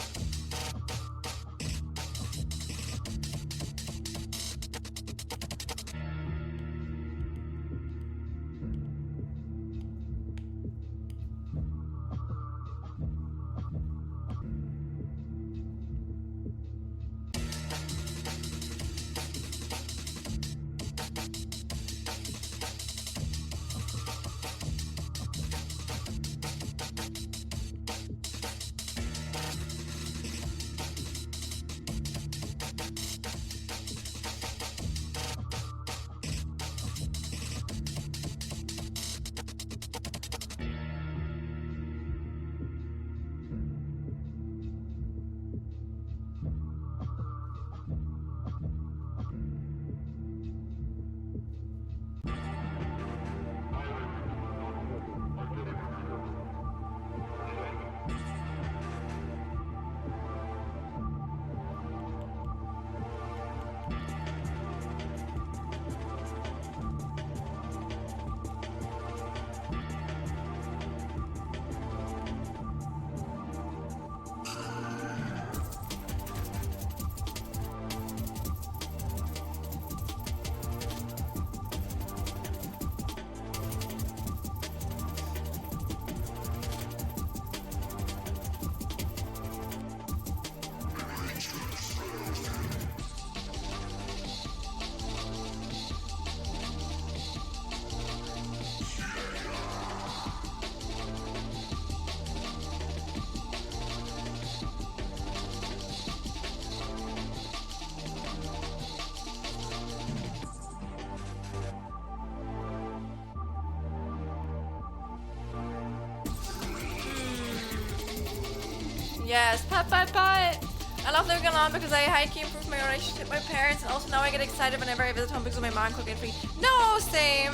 Speaker 1: Yes, pat. I love living alone because I high-key improved my relationship with my parents, and also now I get excited whenever I visit home because of my mom cooking for me. No, same.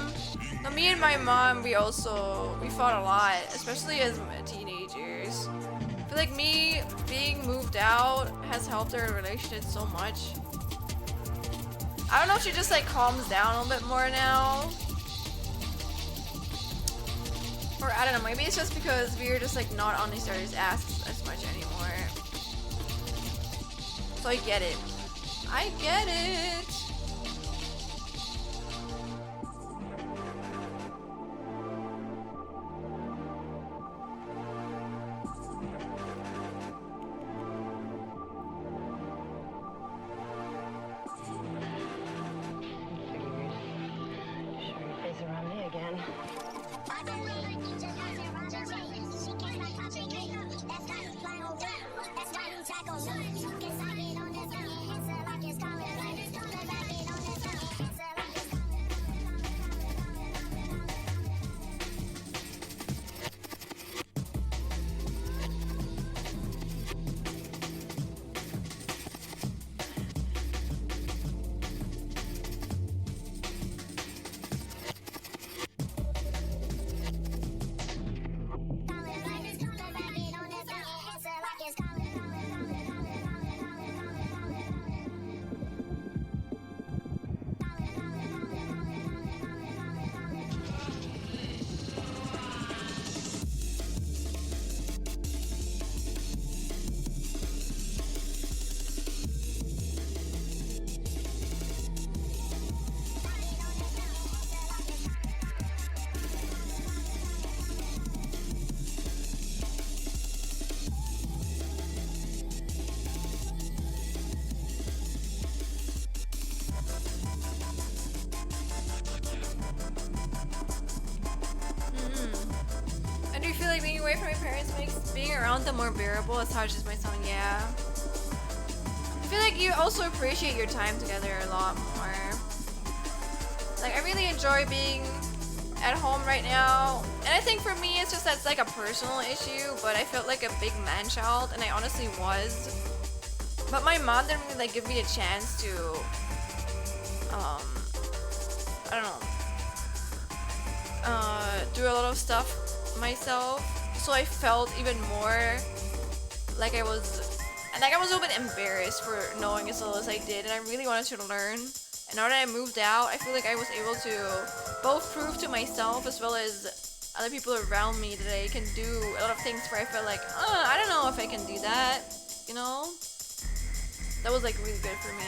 Speaker 1: No, me and my mom, we fought a lot, especially as teenagers. I feel like me being moved out has helped our relationship so much. I don't know if she just like calms down a little bit more now. Or I don't know, maybe it's just because we're just like not on each other's ass as much anymore. So I get it. I get it. And do you feel like being away from my parents makes being around them more bearable? As harsh as my song, yeah. I feel like you also appreciate your time together a lot more. Like, I really enjoy being at home right now. And I think for me, it's just that's like a personal issue, but I felt like a big man child, and I honestly was. But my mom didn't really like give me a chance to, I don't know, do a lot of stuff myself. So I felt even more like I was a little bit embarrassed for knowing as little as I did, and I really wanted to learn. And now that I moved out, I feel like I was able to both prove to myself as well as other people around me that I can do a lot of things where I felt like, I don't know if I can do that, you know? That was like really good for me.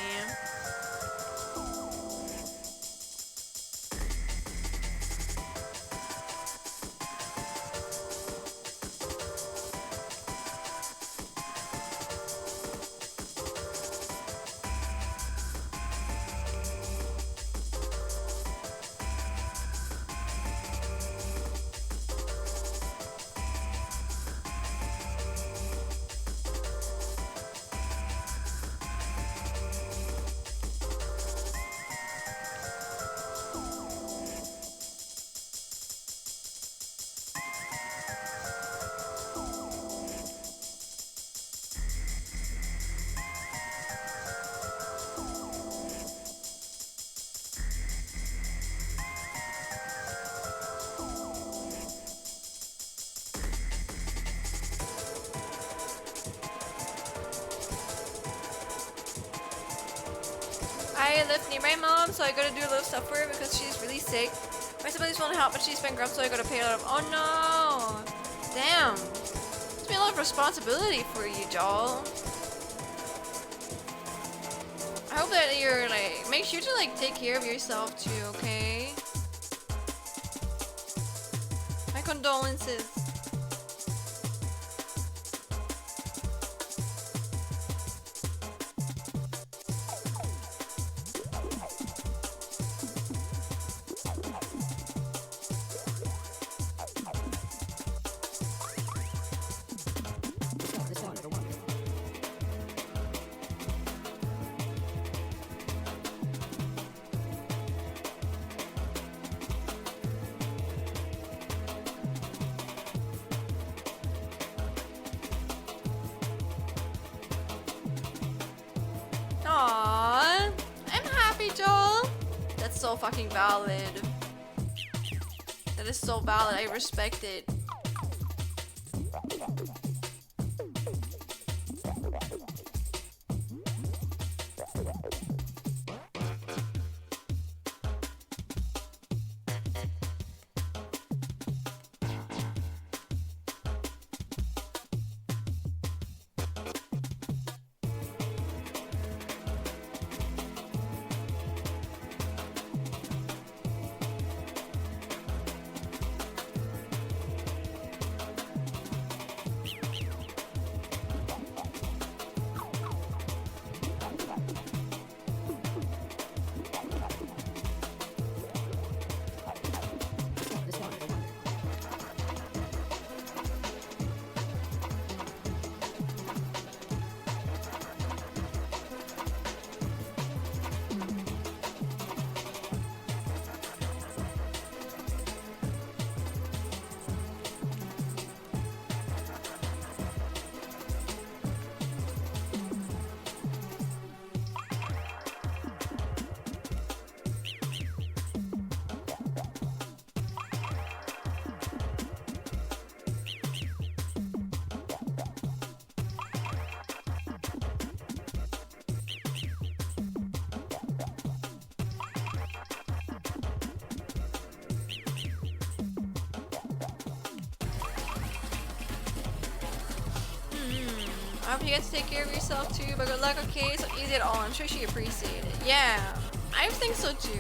Speaker 1: I live near my mom, so I gotta do a little stuff for her because she's really sick. My siblings won't help, but she's been grumpy, so I gotta pay a lot of. Oh no! Damn. It's been a lot of responsibility for you, Joel. I hope that you're like, make sure to like take care of yourself too, okay? My condolences. That's so fucking valid. That is so valid. I respect it. I hope you get to take care of yourself too, but good luck, okay? So easy at all. I'm sure she appreciated it. Yeah, I think so too.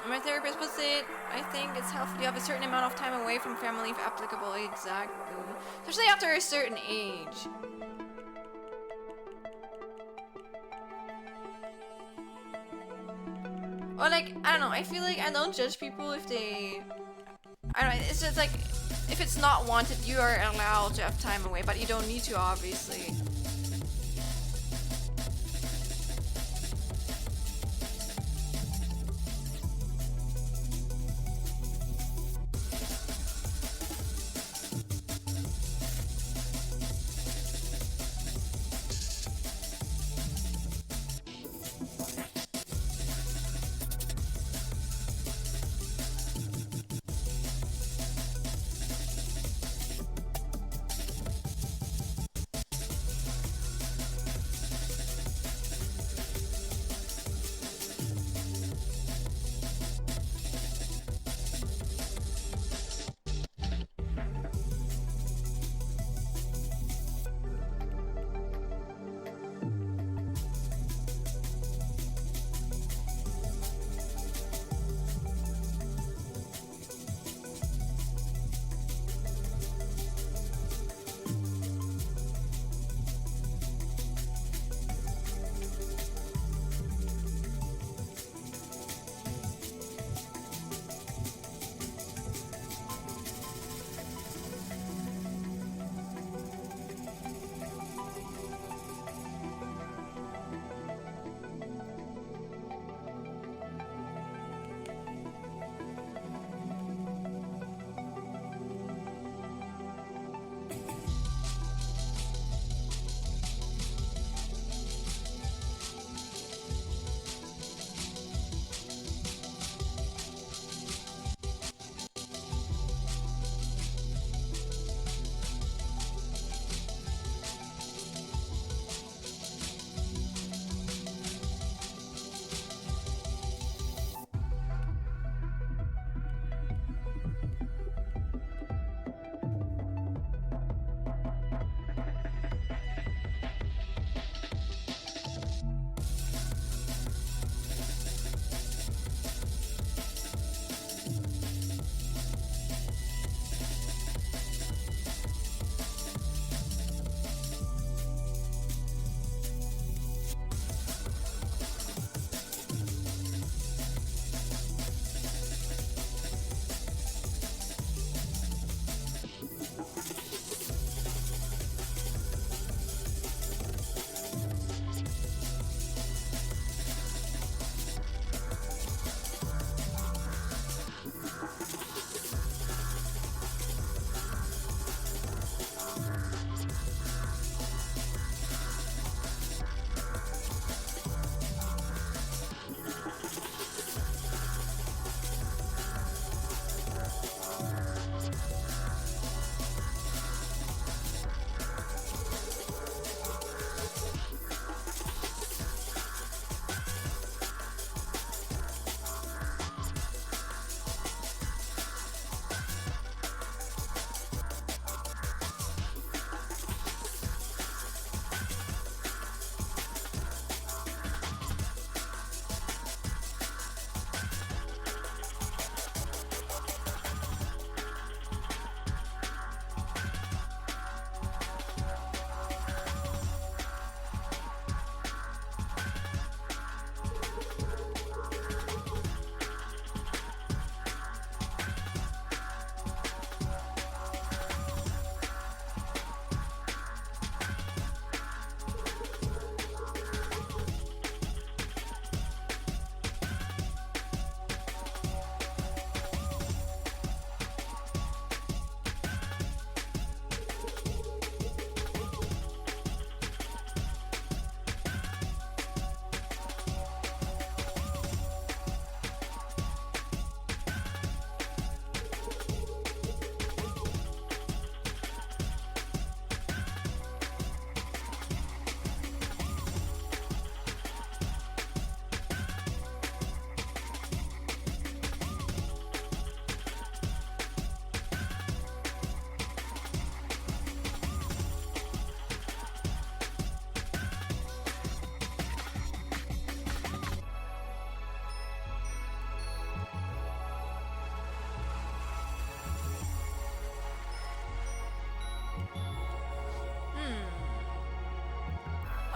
Speaker 1: My therapist puts it, I think it's helpful to have a certain amount of time away from family if applicable. Exactly. Especially after a certain age. Or like, I don't know, I feel like I don't judge people if they... I don't know, it's just like, if it's not wanted, you are allowed to have time away, but you don't need to, obviously.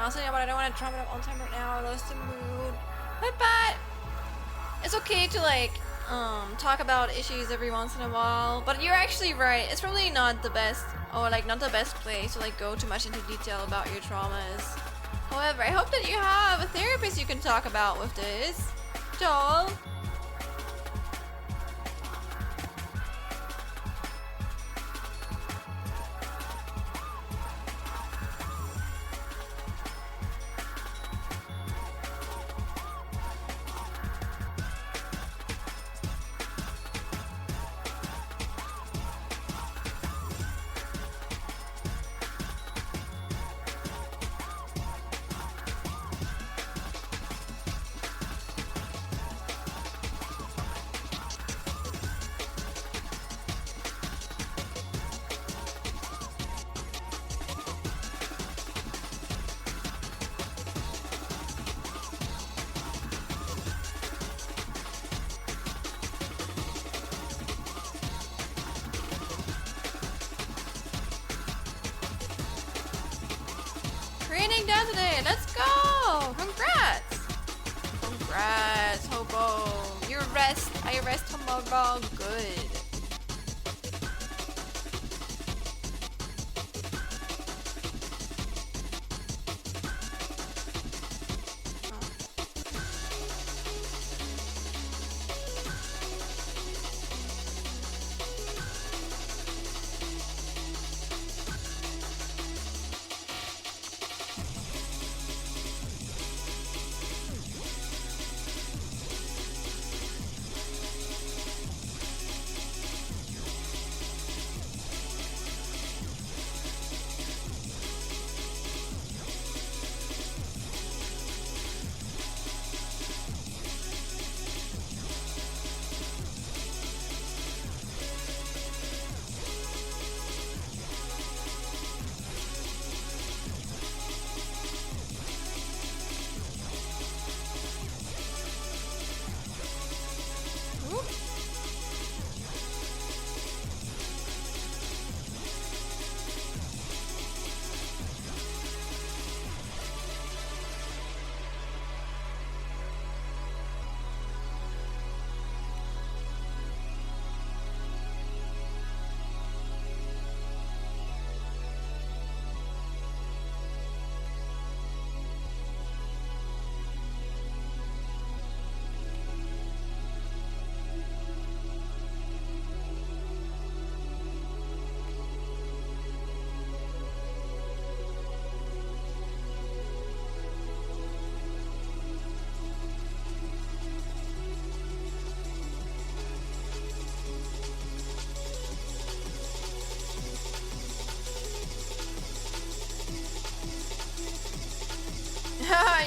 Speaker 1: Honestly, but I don't want to drum it up all the time right now. I lost the mood. But it's okay to like talk about issues every once in a while. But you're actually right. It's probably not the best, or like not the best place to like go too much into detail about your traumas. However, I hope that you have a therapist you can talk about with this. Joel. Raining down today. Let's go. Congrats. Congrats, Hobo. You rest. I rest tomorrow. Good.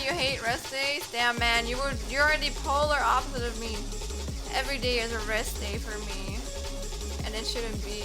Speaker 1: You hate rest days? Damn, man, you're the polar opposite of me. Every day is a rest day for me, and it shouldn't be.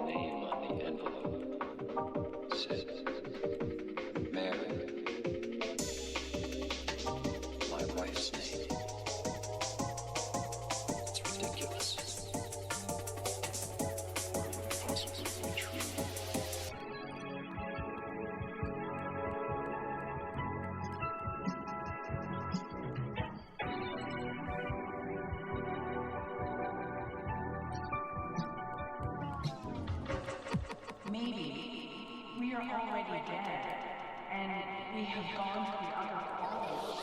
Speaker 6: name on the envelope said Mary, my wife's name. It's ridiculous. Possibly true.
Speaker 7: Maybe we are already dead, and we have gone to the other world.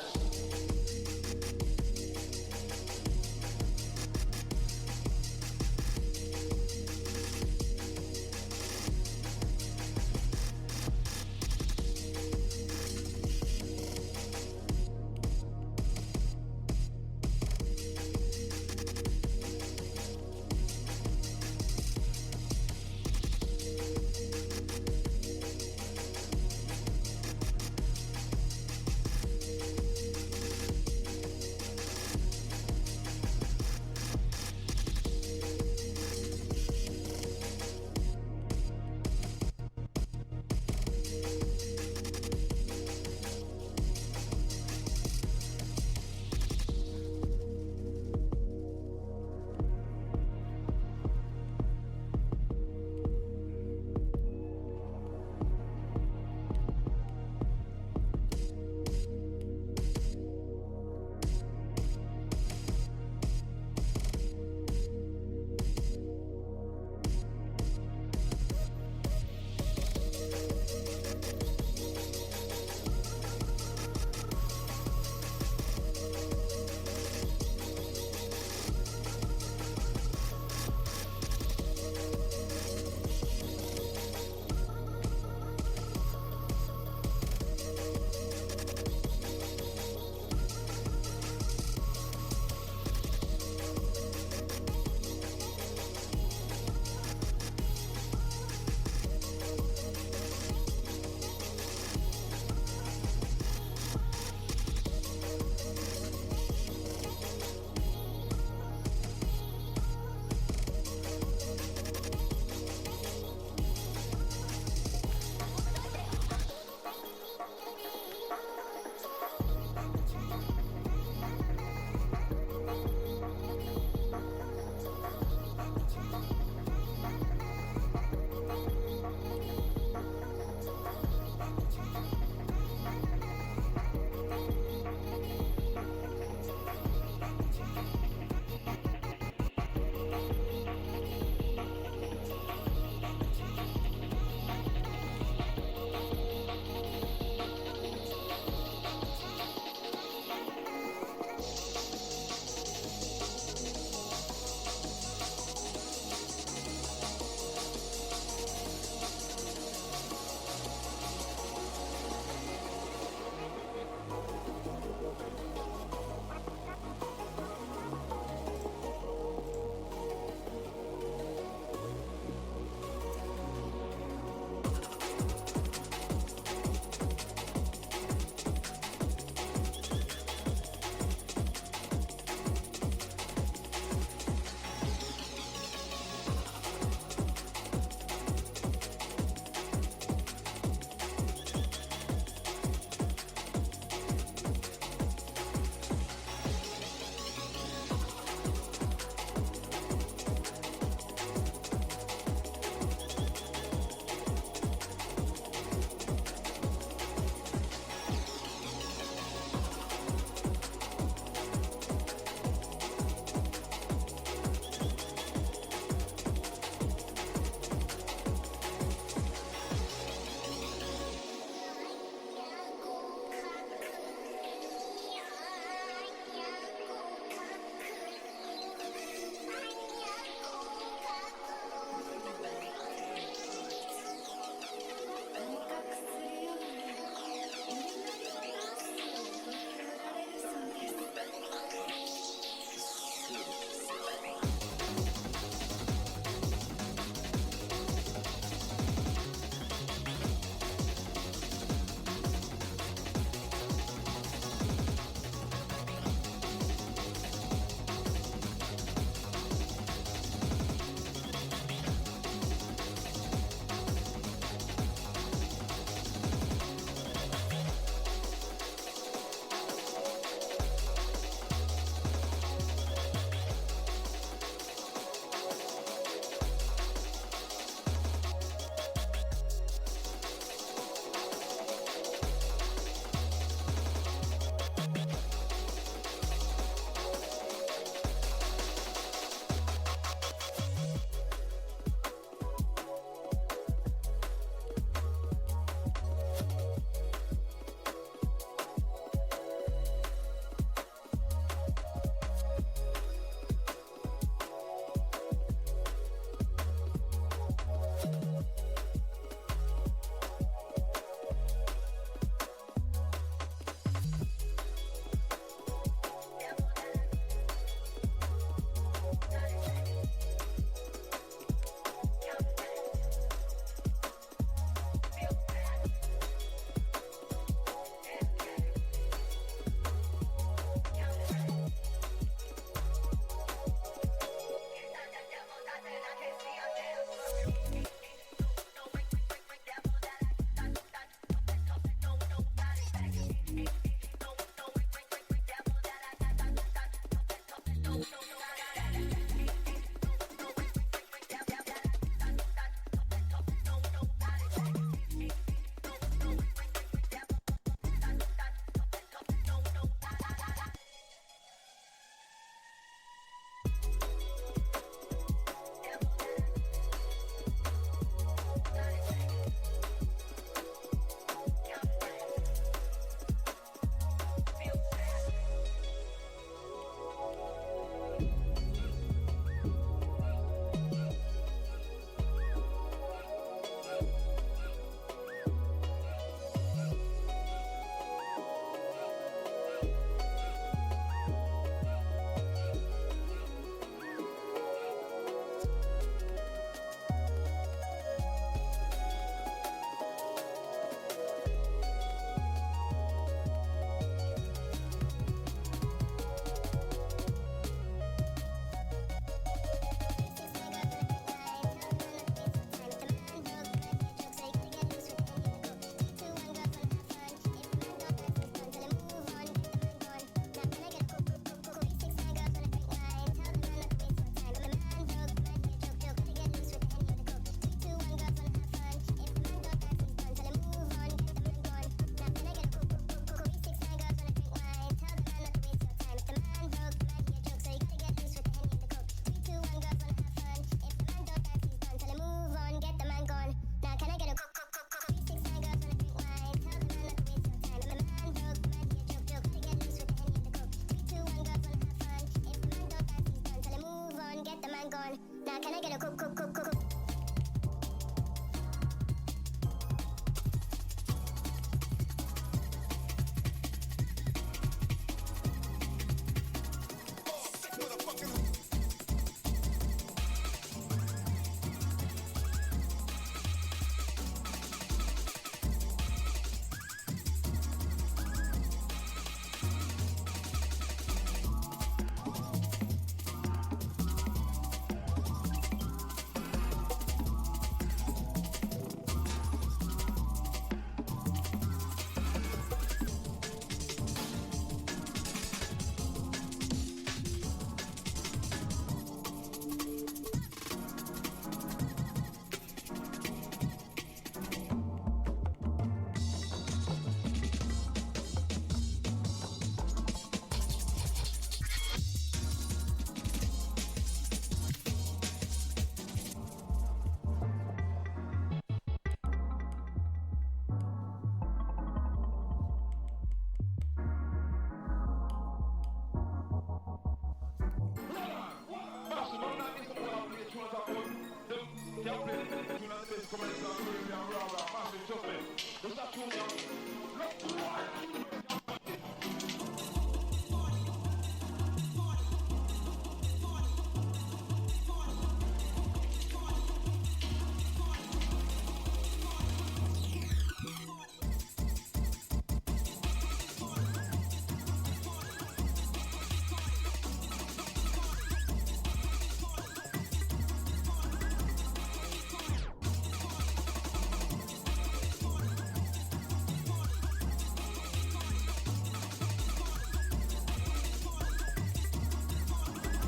Speaker 8: Now can I get a cook?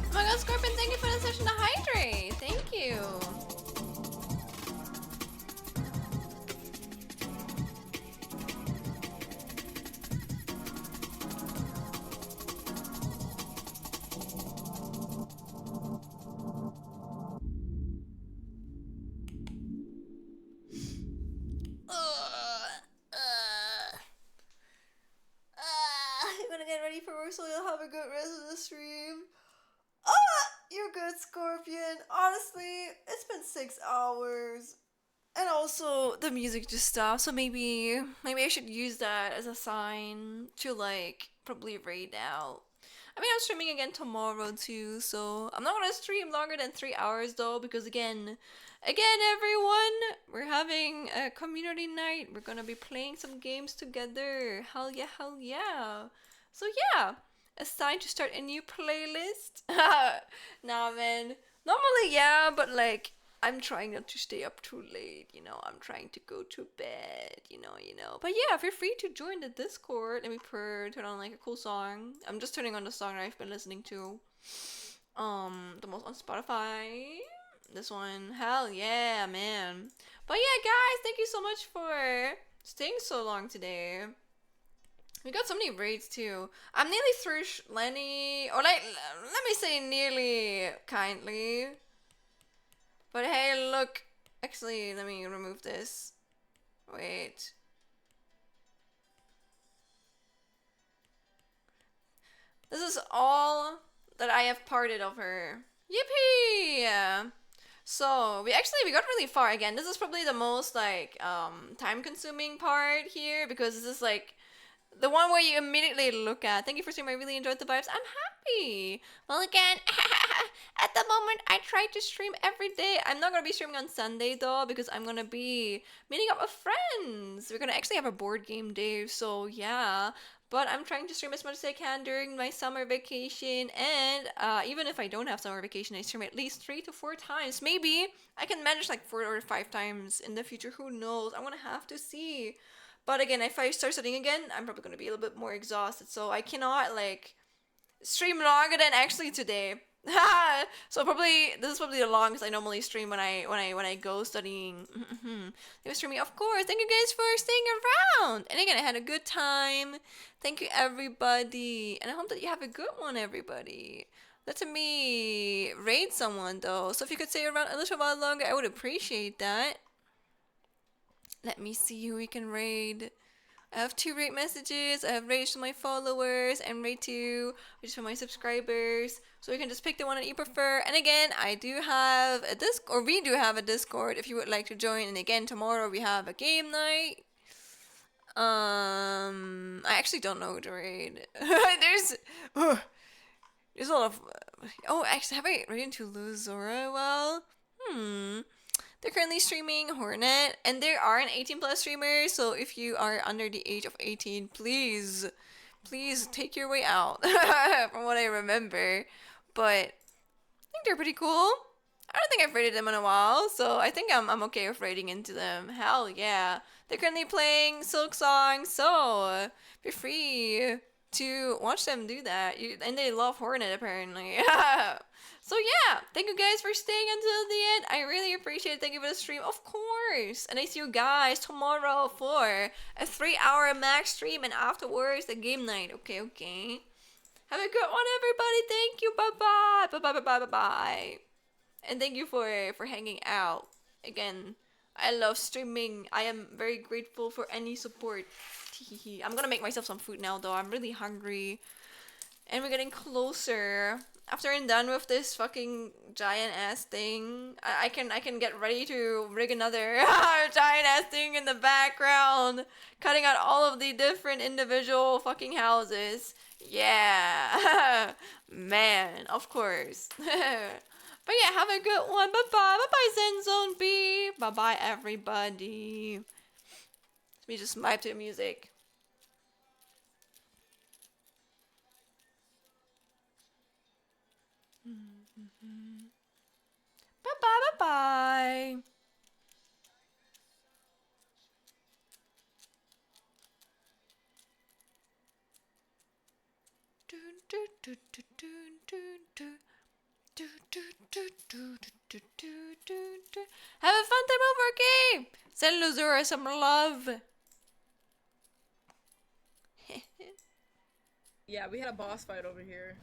Speaker 1: Oh my god, Scorpion, thank you for the session to hydrate. Thank you. I'm gonna get ready for work so you'll have a good rest of the stream. You're good, Scorpion. Honestly, it's been 6 hours. And also, the music just stopped, so maybe I should use that as a sign to, like, probably raid out. I mean, I'm streaming again tomorrow, too, so I'm not gonna stream longer than 3 hours, though, because again, everyone, we're having a community night. We're gonna be playing some games together. Hell yeah, hell yeah. So yeah, it's time to start a new playlist. Nah, man. Normally, yeah, but like, I'm trying not to stay up too late, you know. I'm trying to go to bed, you know. But yeah, feel free to join the Discord. Let me turn on like a cool song. I'm just turning on the song that I've been listening to. The most on Spotify. This one, hell yeah, man. But yeah, guys, thank you so much for staying so long today. We got so many raids too. I'm nearly through Lenny, or like, let me say nearly kindly. But hey, look. Actually, let me remove this. Wait. This is all that I have parted of her. Yippee! So, we got really far again. This is probably the most, like, time-consuming part here, because this is, like, the one where you immediately look at. Thank you for streaming. I really enjoyed the vibes. I'm happy. Well, again, at the moment, I try to stream every day. I'm not going to be streaming on Sunday, though, because I'm going to be meeting up with friends. We're going to actually have a board game day, so yeah. But I'm trying to stream as much as I can during my summer vacation. And even if I don't have summer vacation, I stream at least 3 to 4 times. Maybe I can manage like 4 or 5 times in the future. Who knows? I'm going to have to see. But again, if I start studying again, I'm probably going to be a little bit more exhausted. So I cannot like stream longer than actually today. So this is probably the longest I normally stream when I go studying. They were streaming, of course. Thank you guys for staying around. And again, I had a good time. Thank you, everybody. And I hope that you have a good one, everybody. Let me raid someone though. So if you could stay around a little while longer, I would appreciate that. Let me see who we can raid. I have 2 rate messages. I have rates to my followers and rate to which is for my subscribers. So you can just pick the one that you prefer. And again, I do have a Discord, or we do have a Discord if you would like to join. And again, tomorrow we have a game night. I actually don't know who to raid. There's a lot of. Oh, actually, have I rated into Luzora? Well, they're currently streaming Hornet, and there are an 18 plus streamer. So if you are under the age of 18, please take your way out. From what I remember, but I think they're pretty cool. I don't think I've rated them in a while, so I think I'm okay with rating into them. Hell yeah. They're currently playing Silk Song, so be free to watch them do that. And they love Hornet apparently. So yeah, thank you guys for staying until the end. I really appreciate it. Thank you for the stream, of course. And I see you guys tomorrow for a 3-hour max stream and afterwards the game night. Okay. Have a good one, everybody. Thank you. Bye-bye. Bye-bye. And thank you for hanging out. Again, I love streaming. I am very grateful for any support. I'm gonna make myself some food now though. I'm really hungry. And we're getting closer. After I'm done with this fucking giant ass thing, I can get ready to rig another giant ass thing in the background, cutting out all of the different individual fucking houses. Yeah, man, of course. But yeah, have a good one. Bye bye. Bye bye, Zen Zone B. Bye bye, everybody. Let me just vibe to the music. Bye bye. Bye bye. Have a fun time over, okay? Send Luzura some love.
Speaker 8: Yeah, we had a boss fight over here.